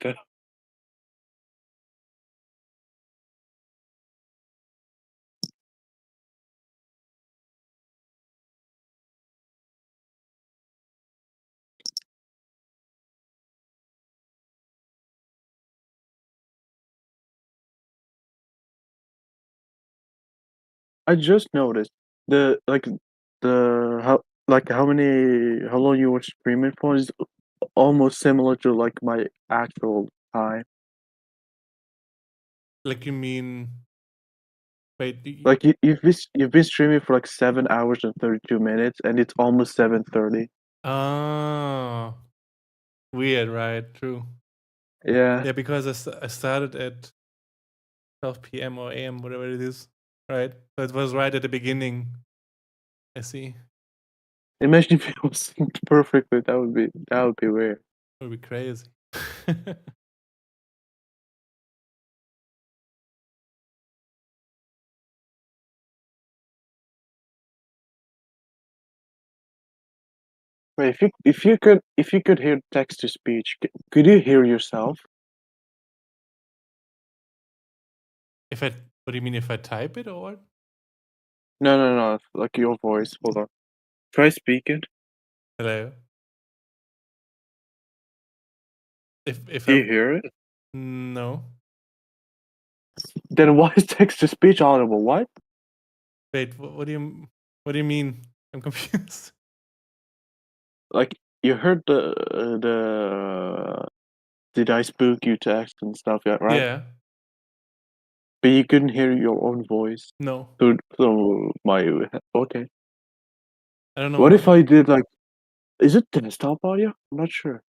I just noticed how long you were streaming for is almost similar to like my actual time. Like you mean? Wait. Like you've been streaming for like 7 hours and 32 minutes, and it's almost 7:30. Oh, weird, right? True. Yeah. Yeah, because I started at 12 p.m. or a.m. whatever it is, right? So it was right at the beginning. I see. Imagine if it was synced perfectly. That would be weird. That would be crazy. Wait, if you could hear text to speech, could you hear yourself? What do you mean if I type it or what? No, like your voice. Hold on. Try speaking. Hello. If Do you hear it? No. Then why is text to speech audible? What? Wait, what do you mean? I'm confused. Like you heard the did I spook you text and stuff, yeah, right? Yeah. But you couldn't hear your own voice. No. So my okay. I don't know. What if I did like? Is it desktop audio? I'm not sure.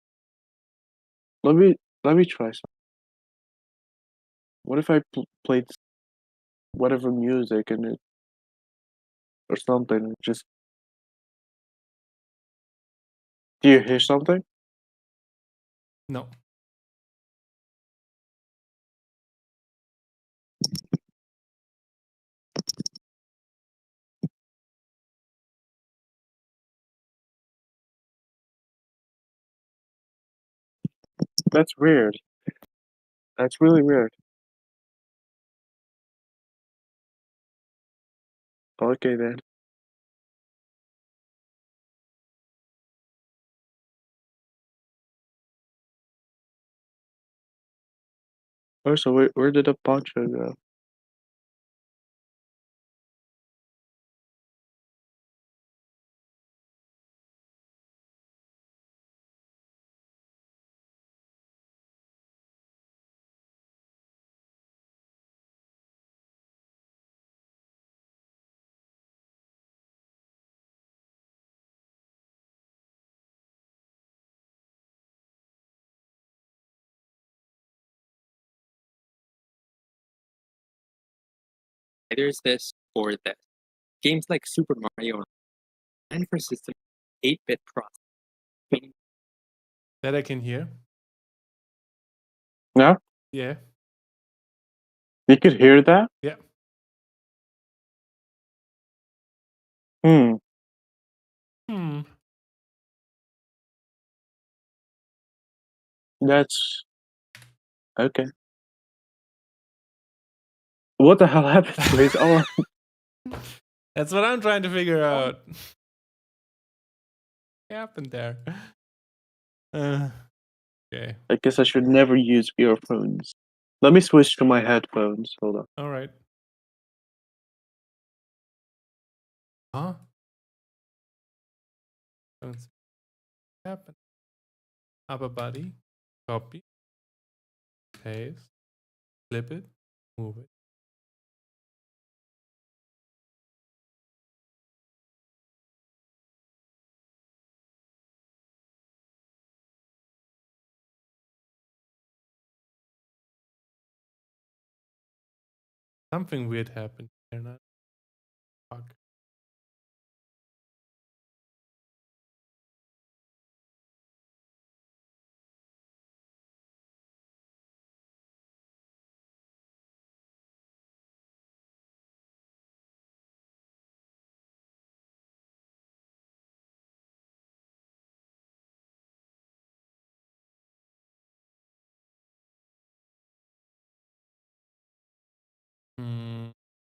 Let me try some. What if I played whatever music and it or something? Just do you hear something? No. That's weird. That's really weird. Okay then. Oh, so where did the poncho go? There's this or this. Games like Super Mario and for system 8-bit processing. That I can hear. Yeah? Yeah. You could hear that? Yeah. Hmm. That's okay. What the hell happened, please? Oh, That's what I'm trying to figure out. What happened there? Okay. I guess I should never use earphones. Let me switch to my headphones. Hold on. All right. Huh? Don't see what happened. Upper body. Copy. Paste. Flip it. Move it. Something weird happened here now. Fuck.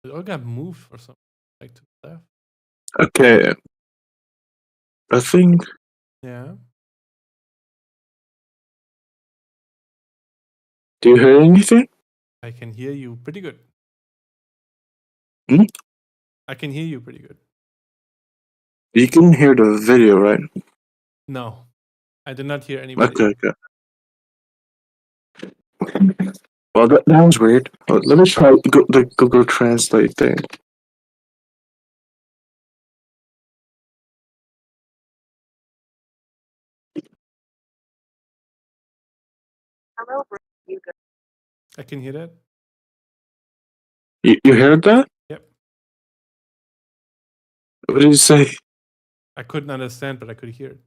It all got moved or something. Like to the left. Okay. I think. Yeah. Do you hear anything? I can hear you pretty good. Hmm? I can hear you pretty good. You can hear the video, right? No. I did not hear anybody. Okay. Well, that was weird. Let me try the Google Translate thing. Hello, bro. You good? I can hear that. You heard that? Yep. What did you say? I couldn't understand, but I could hear it.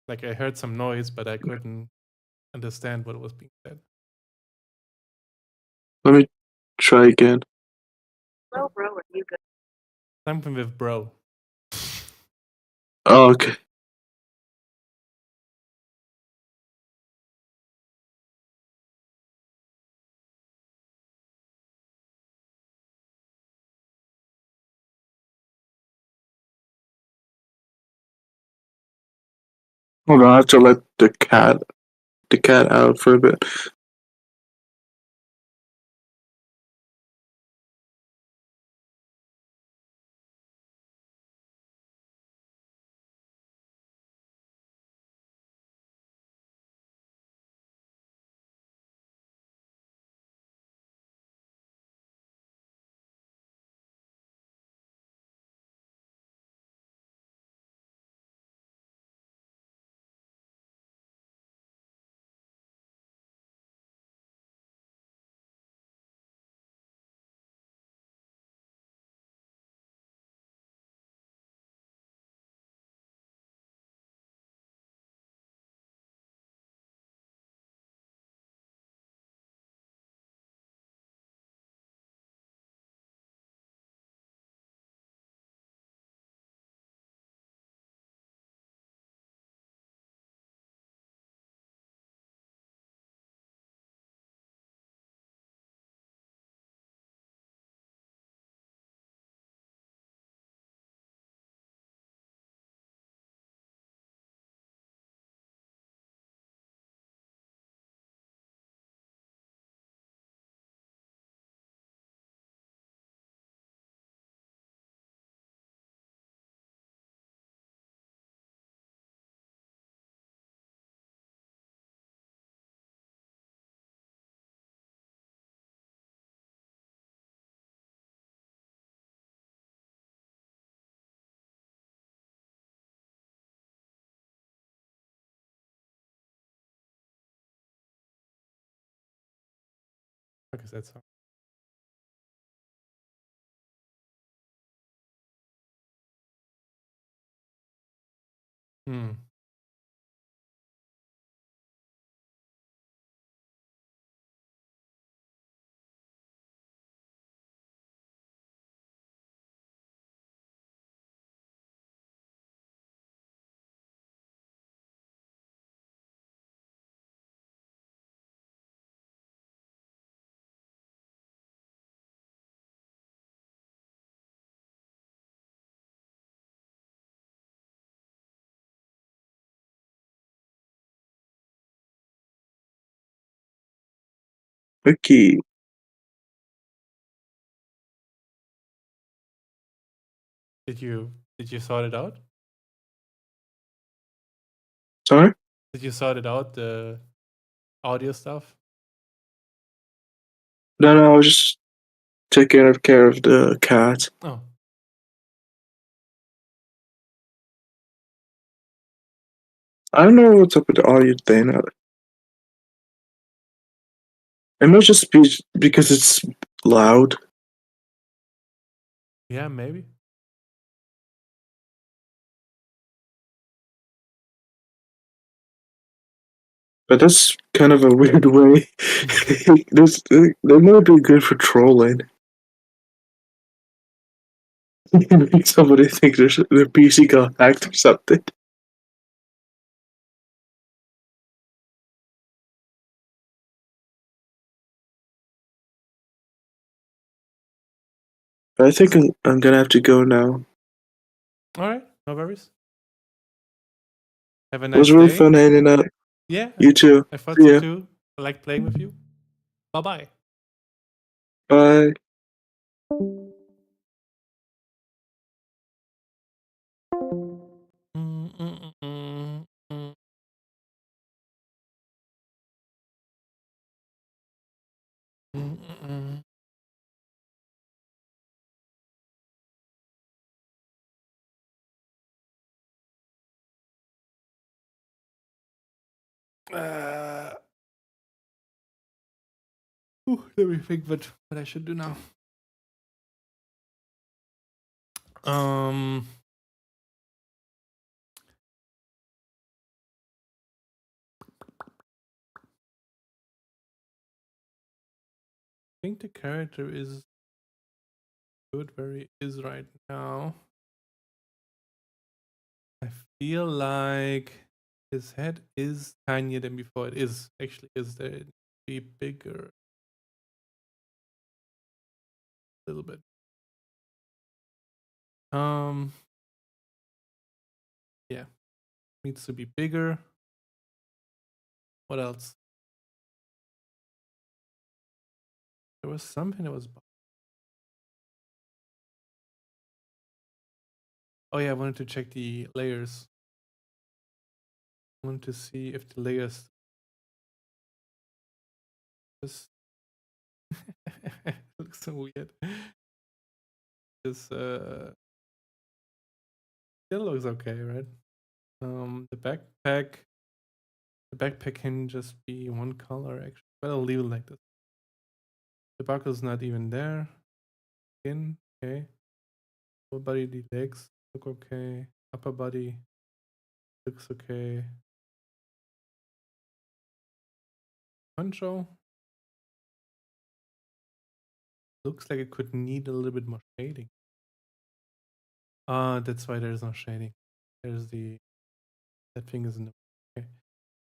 Like I heard some noise, but I couldn't understand what was being said. Let me try again. Hello, bro. Are you good? Something with bro. Oh, okay. Hold on, I have to let the cat out for a bit. Okay, that's all. Hmm. Okay. Did you sort it out? Sorry? Did you sort it out, the audio stuff? No, I was just taking care of the cat. Oh. I don't know what's up with the audio thing. It might just be because it's loud. Yeah, maybe. But that's kind of a weird way. They might be good for trolling. Make somebody think their PC got hacked or something. I think I'm gonna have to go now. All right, no worries. Have a It nice was really day. fun hanging out. Yeah, You too. I thought See so ya. too. I like playing with you. Bye-bye. Bye. Let me think what I should do now. I think the character is good where he is right now. I feel like his head is tinier than before. It is actually is there it be bigger a little bit. Yeah, needs to be bigger. What else? There was something that was. Oh yeah, I wanted to check the layers. I wanted to see if the layers. Just looks so weird. This still looks okay, right? The backpack can just be one color actually, but I'll leave it like this. The buckle's not even there. Skin, okay. Lower body, the legs look okay. Upper body looks okay. Poncho looks like it could need a little bit more shading. That's why there's no shading. There's that thing is in the okay.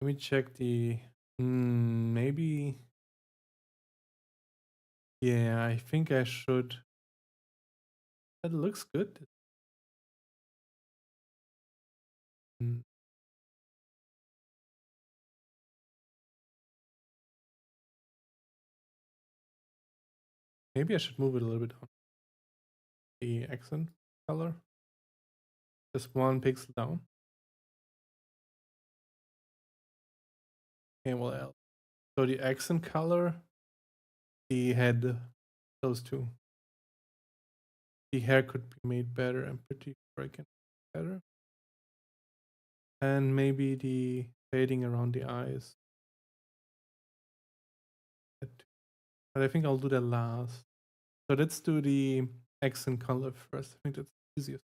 Let me check the maybe. Yeah, I think I should. That looks good. Maybe I should move it a little bit on the accent color. Just 1 pixel down. Okay, what else? So the accent color, he had those two. The hair could be made better. I'm pretty sure I can better. And maybe the fading around the eyes. But I think I'll do that last. So let's do the accent color first. I think that's easiest.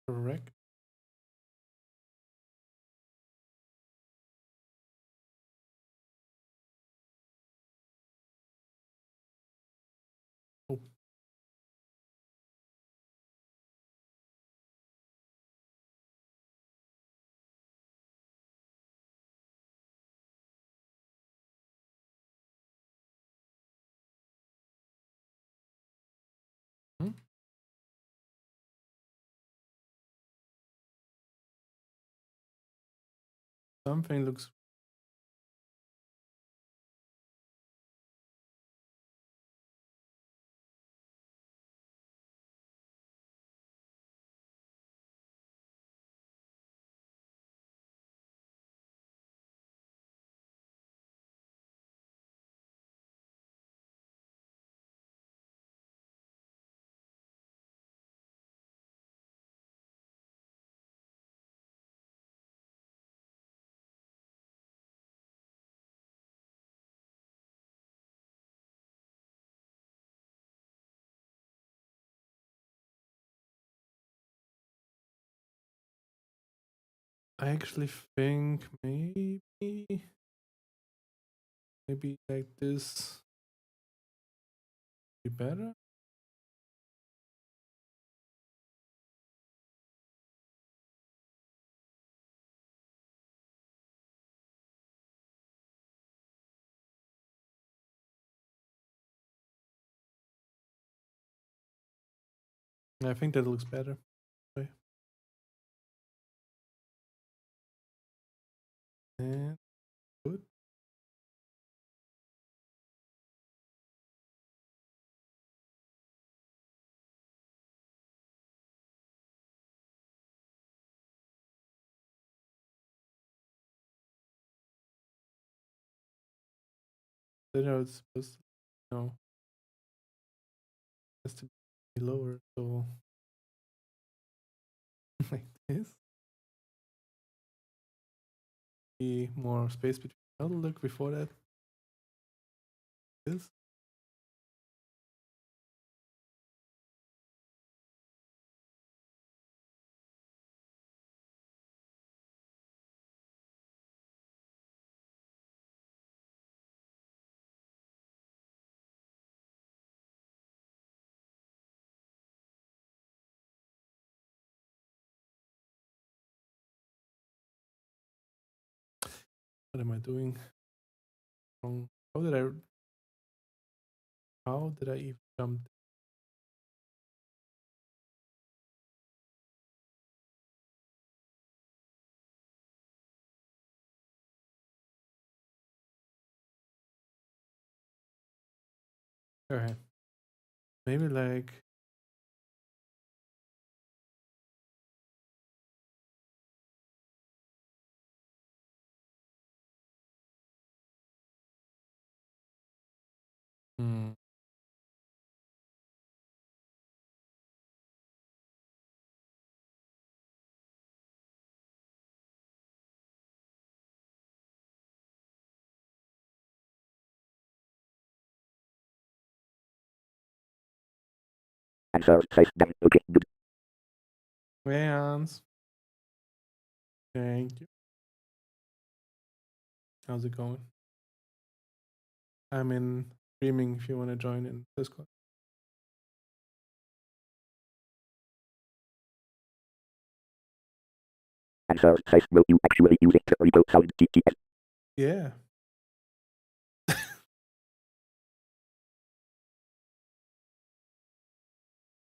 Correct. Oh. Hmm? Something looks. I actually think maybe like this be better. I think that looks better. Okay. And good. Then I was supposed to, has to be lower, so like this. Be more space between. I'll look before that. This. What am I doing wrong? How did I even jump? Okay. Maybe like Answer safe done. Okay, good. Vans. Thank you. How's it going? I'm in streaming if you want to join in Discord. Answer safe. Will you actually use it to repo solid TTS? Yeah.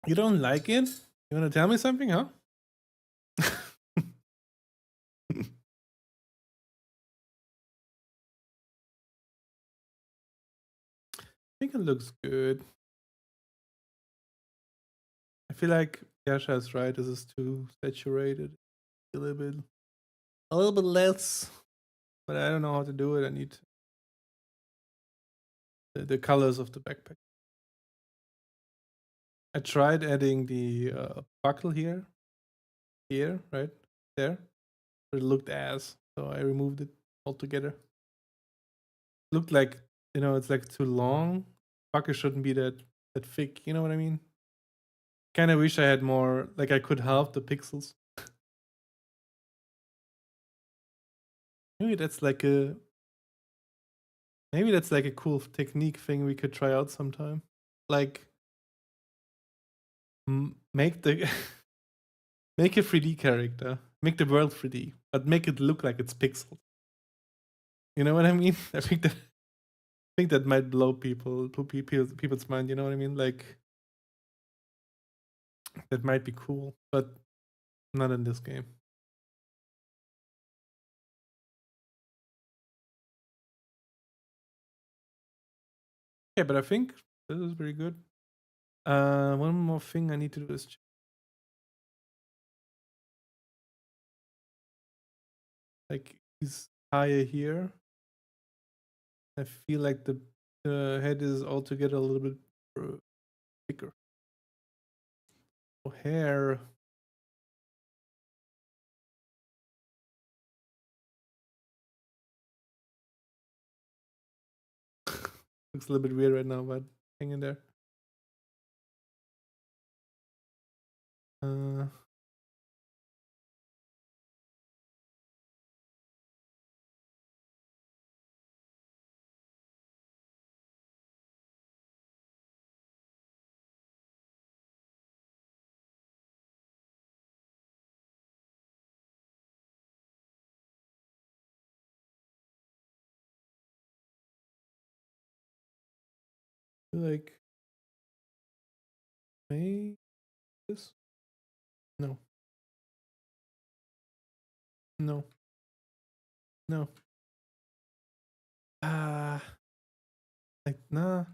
You don't like it? You want to tell me something, huh? I think it looks good. I feel like Yasha is right. This is too saturated. A little bit less. But I don't know how to do it. I need the colors of the backpack. I tried adding the buckle here, right there, but it looked ass, so I removed it altogether. Looked like, it's like too long. Buckle shouldn't be that thick. You know what I mean? kind of wish I had more, like I could halve the pixels. Maybe that's like a cool technique thing we could try out sometime. Like make the make a 3D character, make the world 3D, but make it look like it's pixels. You know what I mean? I think that might blow people's mind. You know what I mean? Like that might be cool, but not in this game. Yeah, but I think this is very good. One more thing I need to do is like he's higher here. I feel like the head is altogether a little bit bigger. Oh, hair. Looks a little bit weird right now, but hang in there. Like maybe this? No. No. No. Like nah.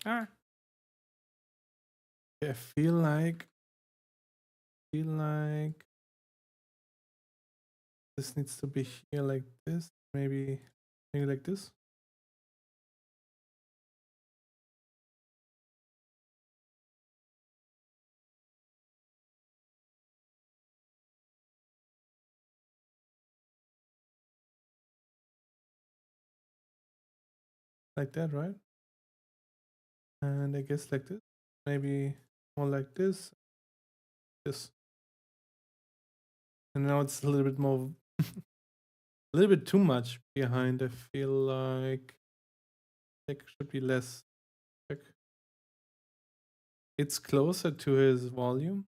I feel like this needs to be here like this. Maybe like this. Like that, right? And I guess like this. Maybe more like this. This. And now it's a little bit more a little bit too much behind. I feel like it should be less. It's closer to his volume.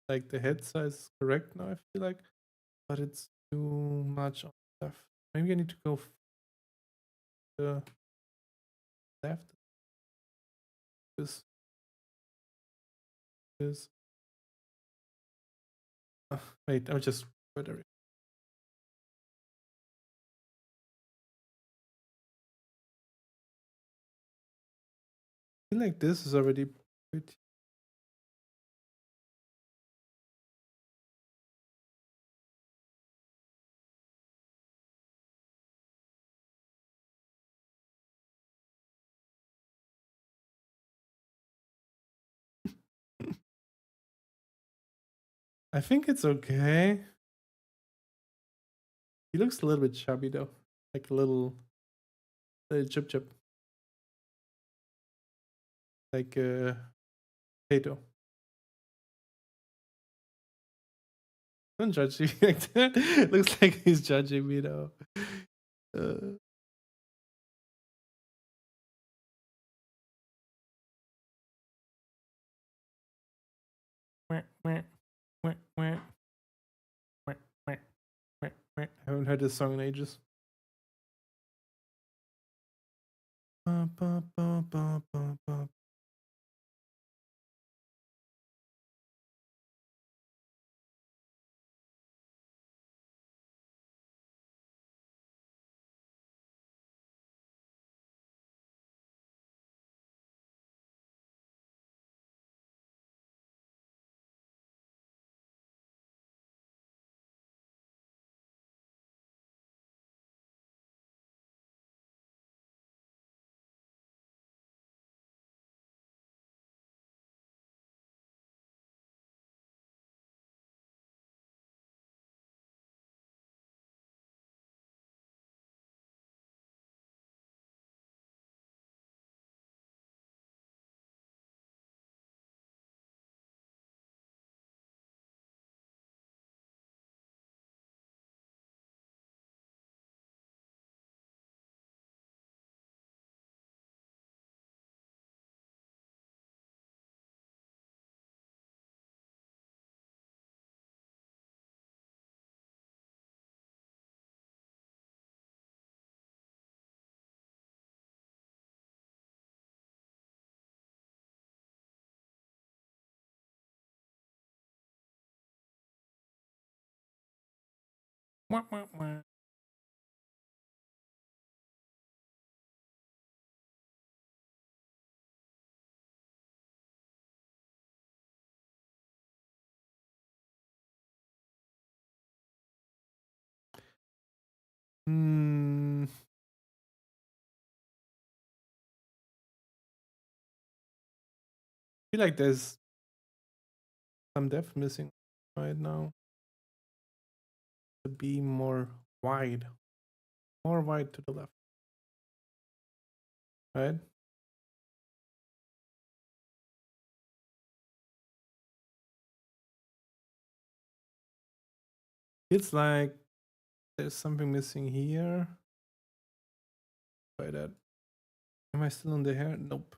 Like the head size is correct now, I feel like. But it's too much on the left. Maybe I need to go the left. This. Wait, I'll just whatever. I feel like this is already pretty. I think it's okay. He looks a little bit chubby though, like a little chip chip, like potato. Don't judge me like that. Looks like he's judging me though. I haven't heard this song in ages. I feel like there's some depth missing right now. To be more wide to the left, right? It's like there's something missing here. Try that. Am I still on the hair? Nope.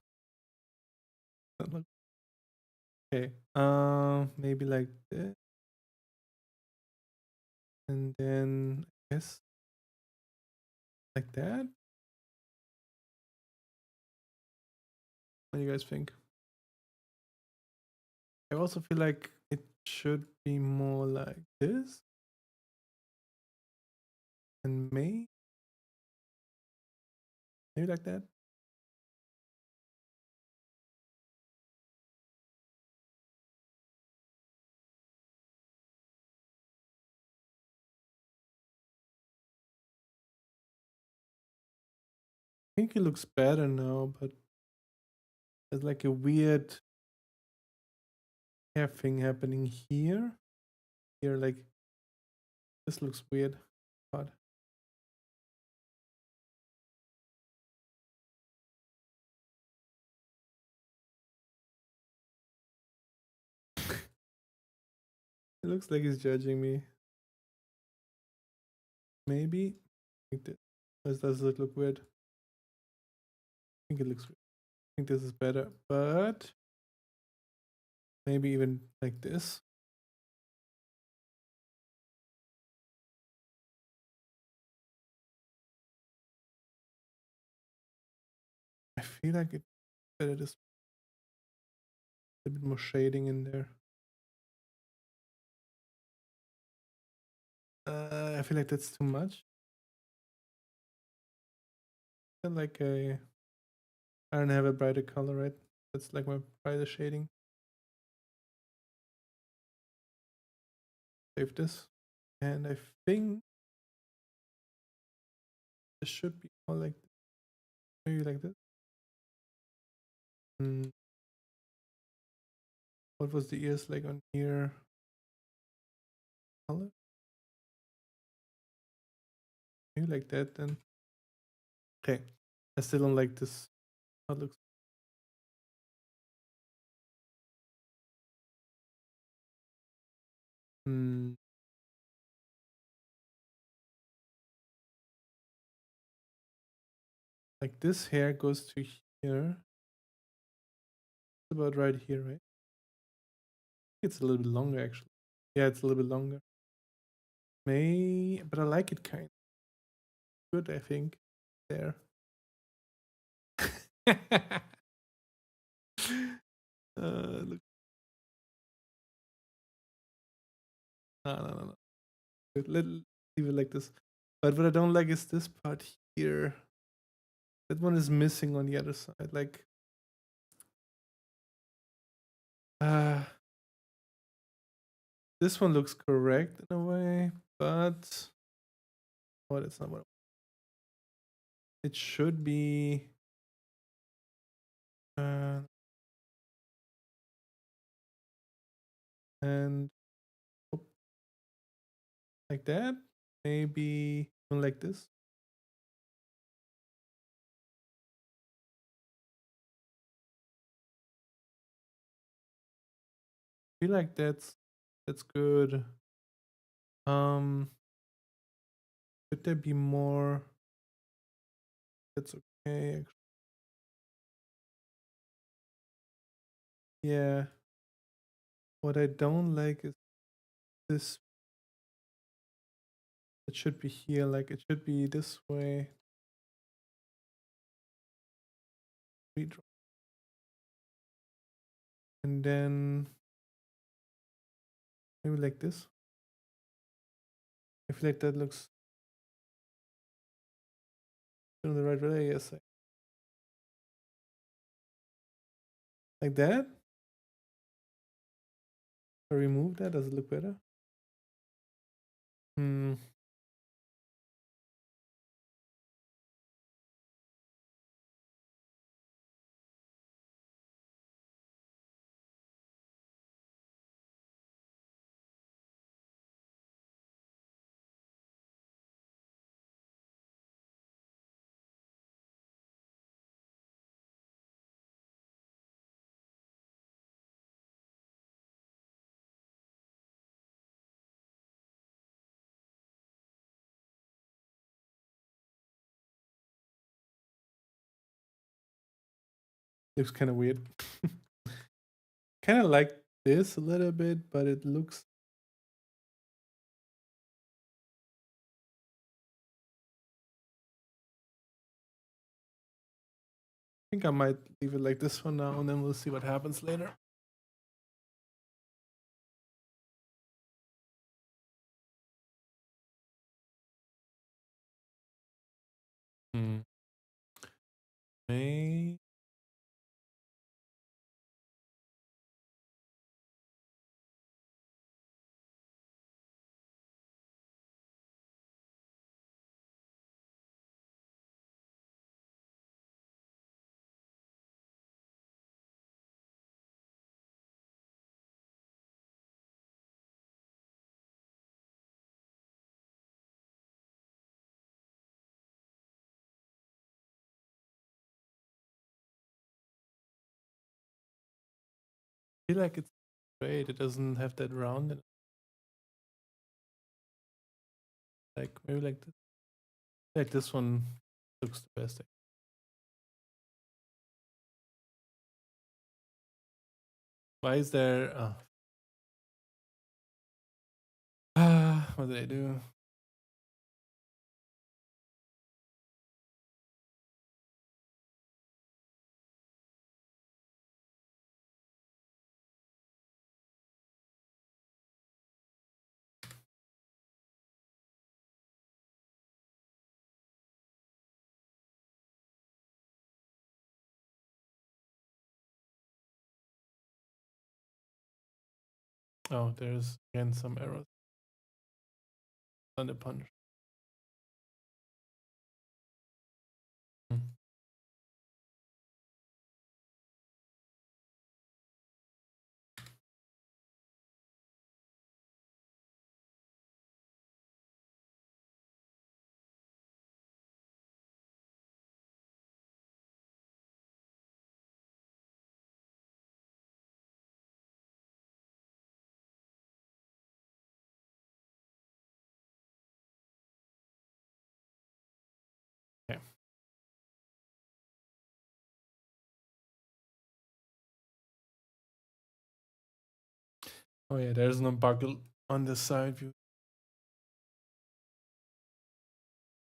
Okay. Maybe like this. And then I guess like that. What do you guys think? I also feel like it should be more like this. And maybe like that. I think it looks better now, but there's like a weird hair thing happening here. Here, like this looks weird. But it looks like he's judging me. Maybe. Does it look weird? I think it looks weird. I think this is better, but maybe even like this. I feel like it's better this. A bit more shading in there. I feel like that's too much. I feel like I don't have a brighter color, right? That's like my brighter shading. Save this. And I think this should be more like this. Maybe like this. What was the ears like on here? Color? Maybe like that then. Okay. I still don't like this. How it looks. Hmm. Like this hair goes to here. It's about right here, right? It's a little bit longer actually. Yeah, it's a little bit longer. But I like it kind of good, I think. There. Look. No. Leave it like this. But what I don't like is this part here. That one is missing on the other side. Like, this one looks correct in a way, but that's not what it should be. And like that, maybe like this. I feel like that's good. Could there be more? That's okay. Actually. Yeah. What I don't like is this. It should be here. Like it should be this way. Redraw. And then maybe like this. I feel like that looks in the right way. Yes. Like that. I remove that. Does it look better? Looks kind of weird. Kind of like this a little bit, but it looks. I think I might leave it like this for now, and then we'll see what happens later. May. I feel like it's straight. It doesn't have that round in it. Like maybe like this. Like this one looks the best. Why is there? What did I do? Oh, there's again some errors on the punch. Oh yeah, there's no buckle on the side view.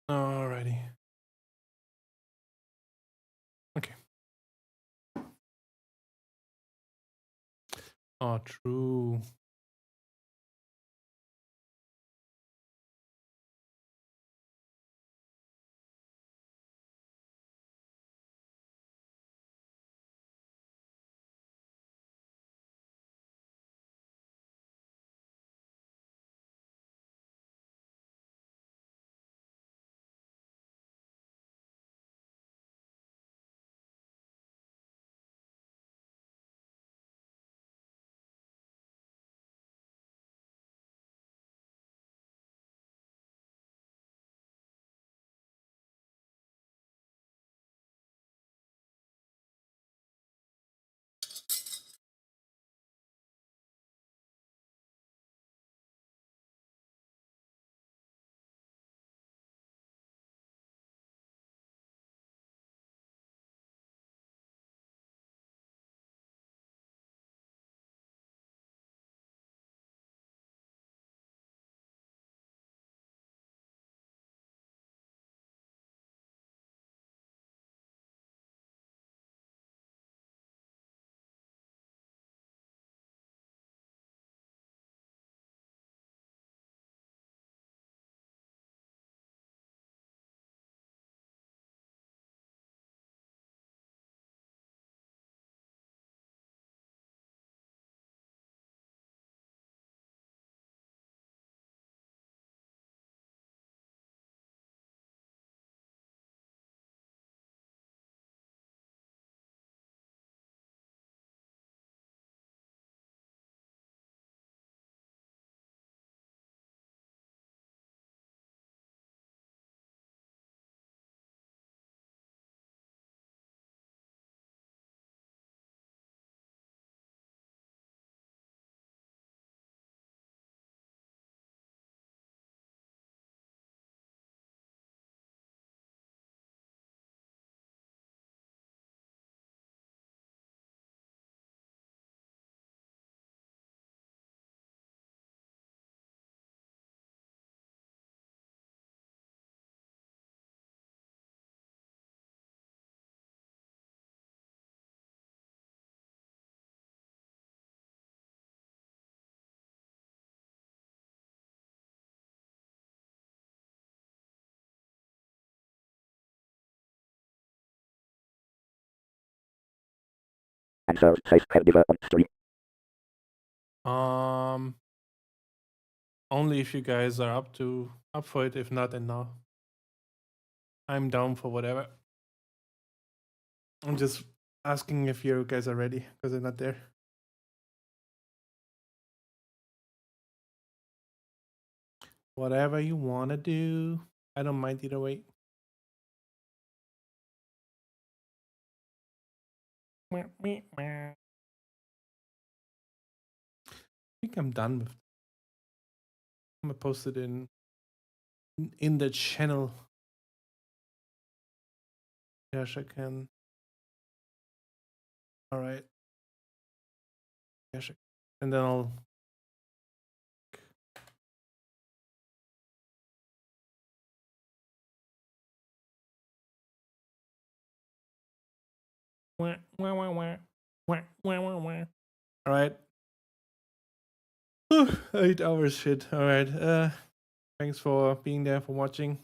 Alrighty. Okay. Oh, true. Answer says Perdiva on stream. Only if you guys are up for it. If not, then no. I'm down for whatever. I'm just asking if you guys are ready because they're not there. Whatever you wanna do, I don't mind either way. I think I'm done with. I'm gonna post it in the channel. Yes, I can. All right. Yes, and then I'll. All right. 8 hours shit. All right. Thanks for being there, for watching.